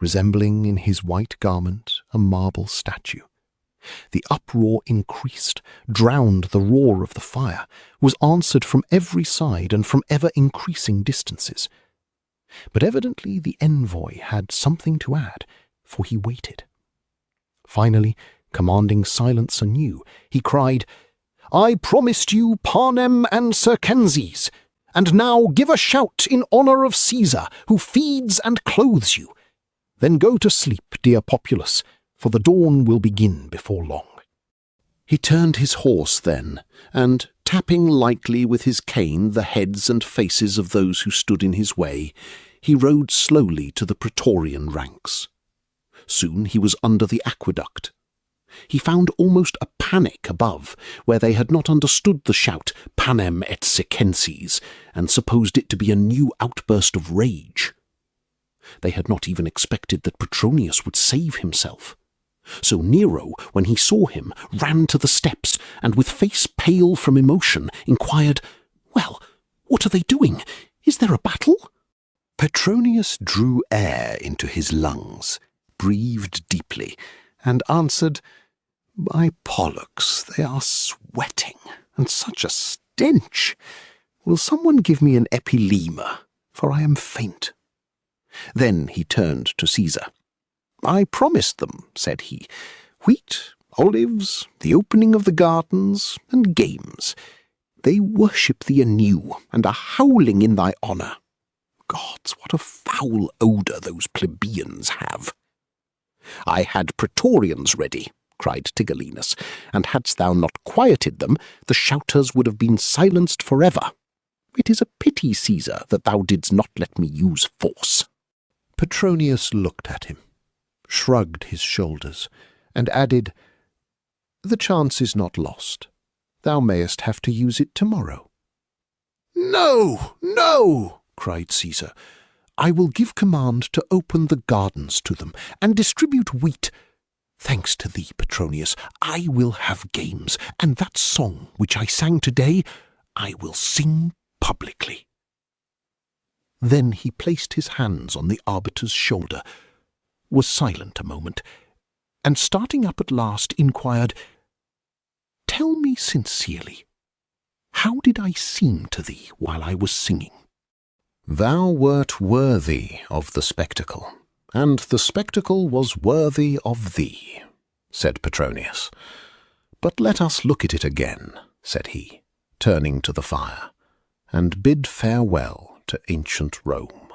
S2: resembling in his white garment a marble statue. The uproar increased, drowned the roar of the fire, was answered from every side and from ever-increasing distances. But evidently the envoy had something to add, for he waited. Finally, commanding silence anew, he cried, "I promised you Panem and Circenses, and now give a shout in honour of Caesar, who feeds and clothes you. Then go to sleep, dear populace, for the dawn will begin before long." He turned his horse then, and, tapping lightly with his cane the heads and faces of those who stood in his way, he rode slowly to the praetorian ranks. Soon he was under the aqueduct.
S5: He found almost a panic above, where they had not understood the shout panem et circenses, and supposed it to be a new outburst of rage. They had not even expected that Petronius would save himself. So Nero, when he saw him, ran to the steps, and with face pale from emotion, inquired, "Well, what are they doing? Is there a battle?"
S2: Petronius drew air into his lungs, breathed deeply, and answered, "By Pollux, they are sweating, and such a stench! Will someone give me an epilema, for I am faint?" Then he turned to Caesar. "I promised them," said he, "wheat, olives, the opening of the gardens, and games. They worship thee anew, and are howling in thy honour. Gods, what a foul odour those plebeians have!" "I had praetorians ready," cried Tigellinus, "and hadst thou not quieted them, the shouters would have been silenced forever. It is a pity, Caesar, that thou didst not let me use force." Petronius looked at him, shrugged his shoulders, and added, "The chance is not lost. Thou mayest have to use it tomorrow." "No, no!" cried Caesar. "I will give command to open the gardens to them, and distribute wheat. Thanks to thee, Petronius, I will have games, and that song which I sang today I will sing publicly." Then he placed his hands on the arbiter's shoulder, was silent a moment, and starting up at last inquired, "Tell me sincerely, how did I seem to thee while I was singing?"
S5: "Thou wert worthy of the spectacle, and the spectacle was worthy of thee," said Petronius. "But let us look at it again," said he, turning to the fire, "and bid farewell to ancient Rome."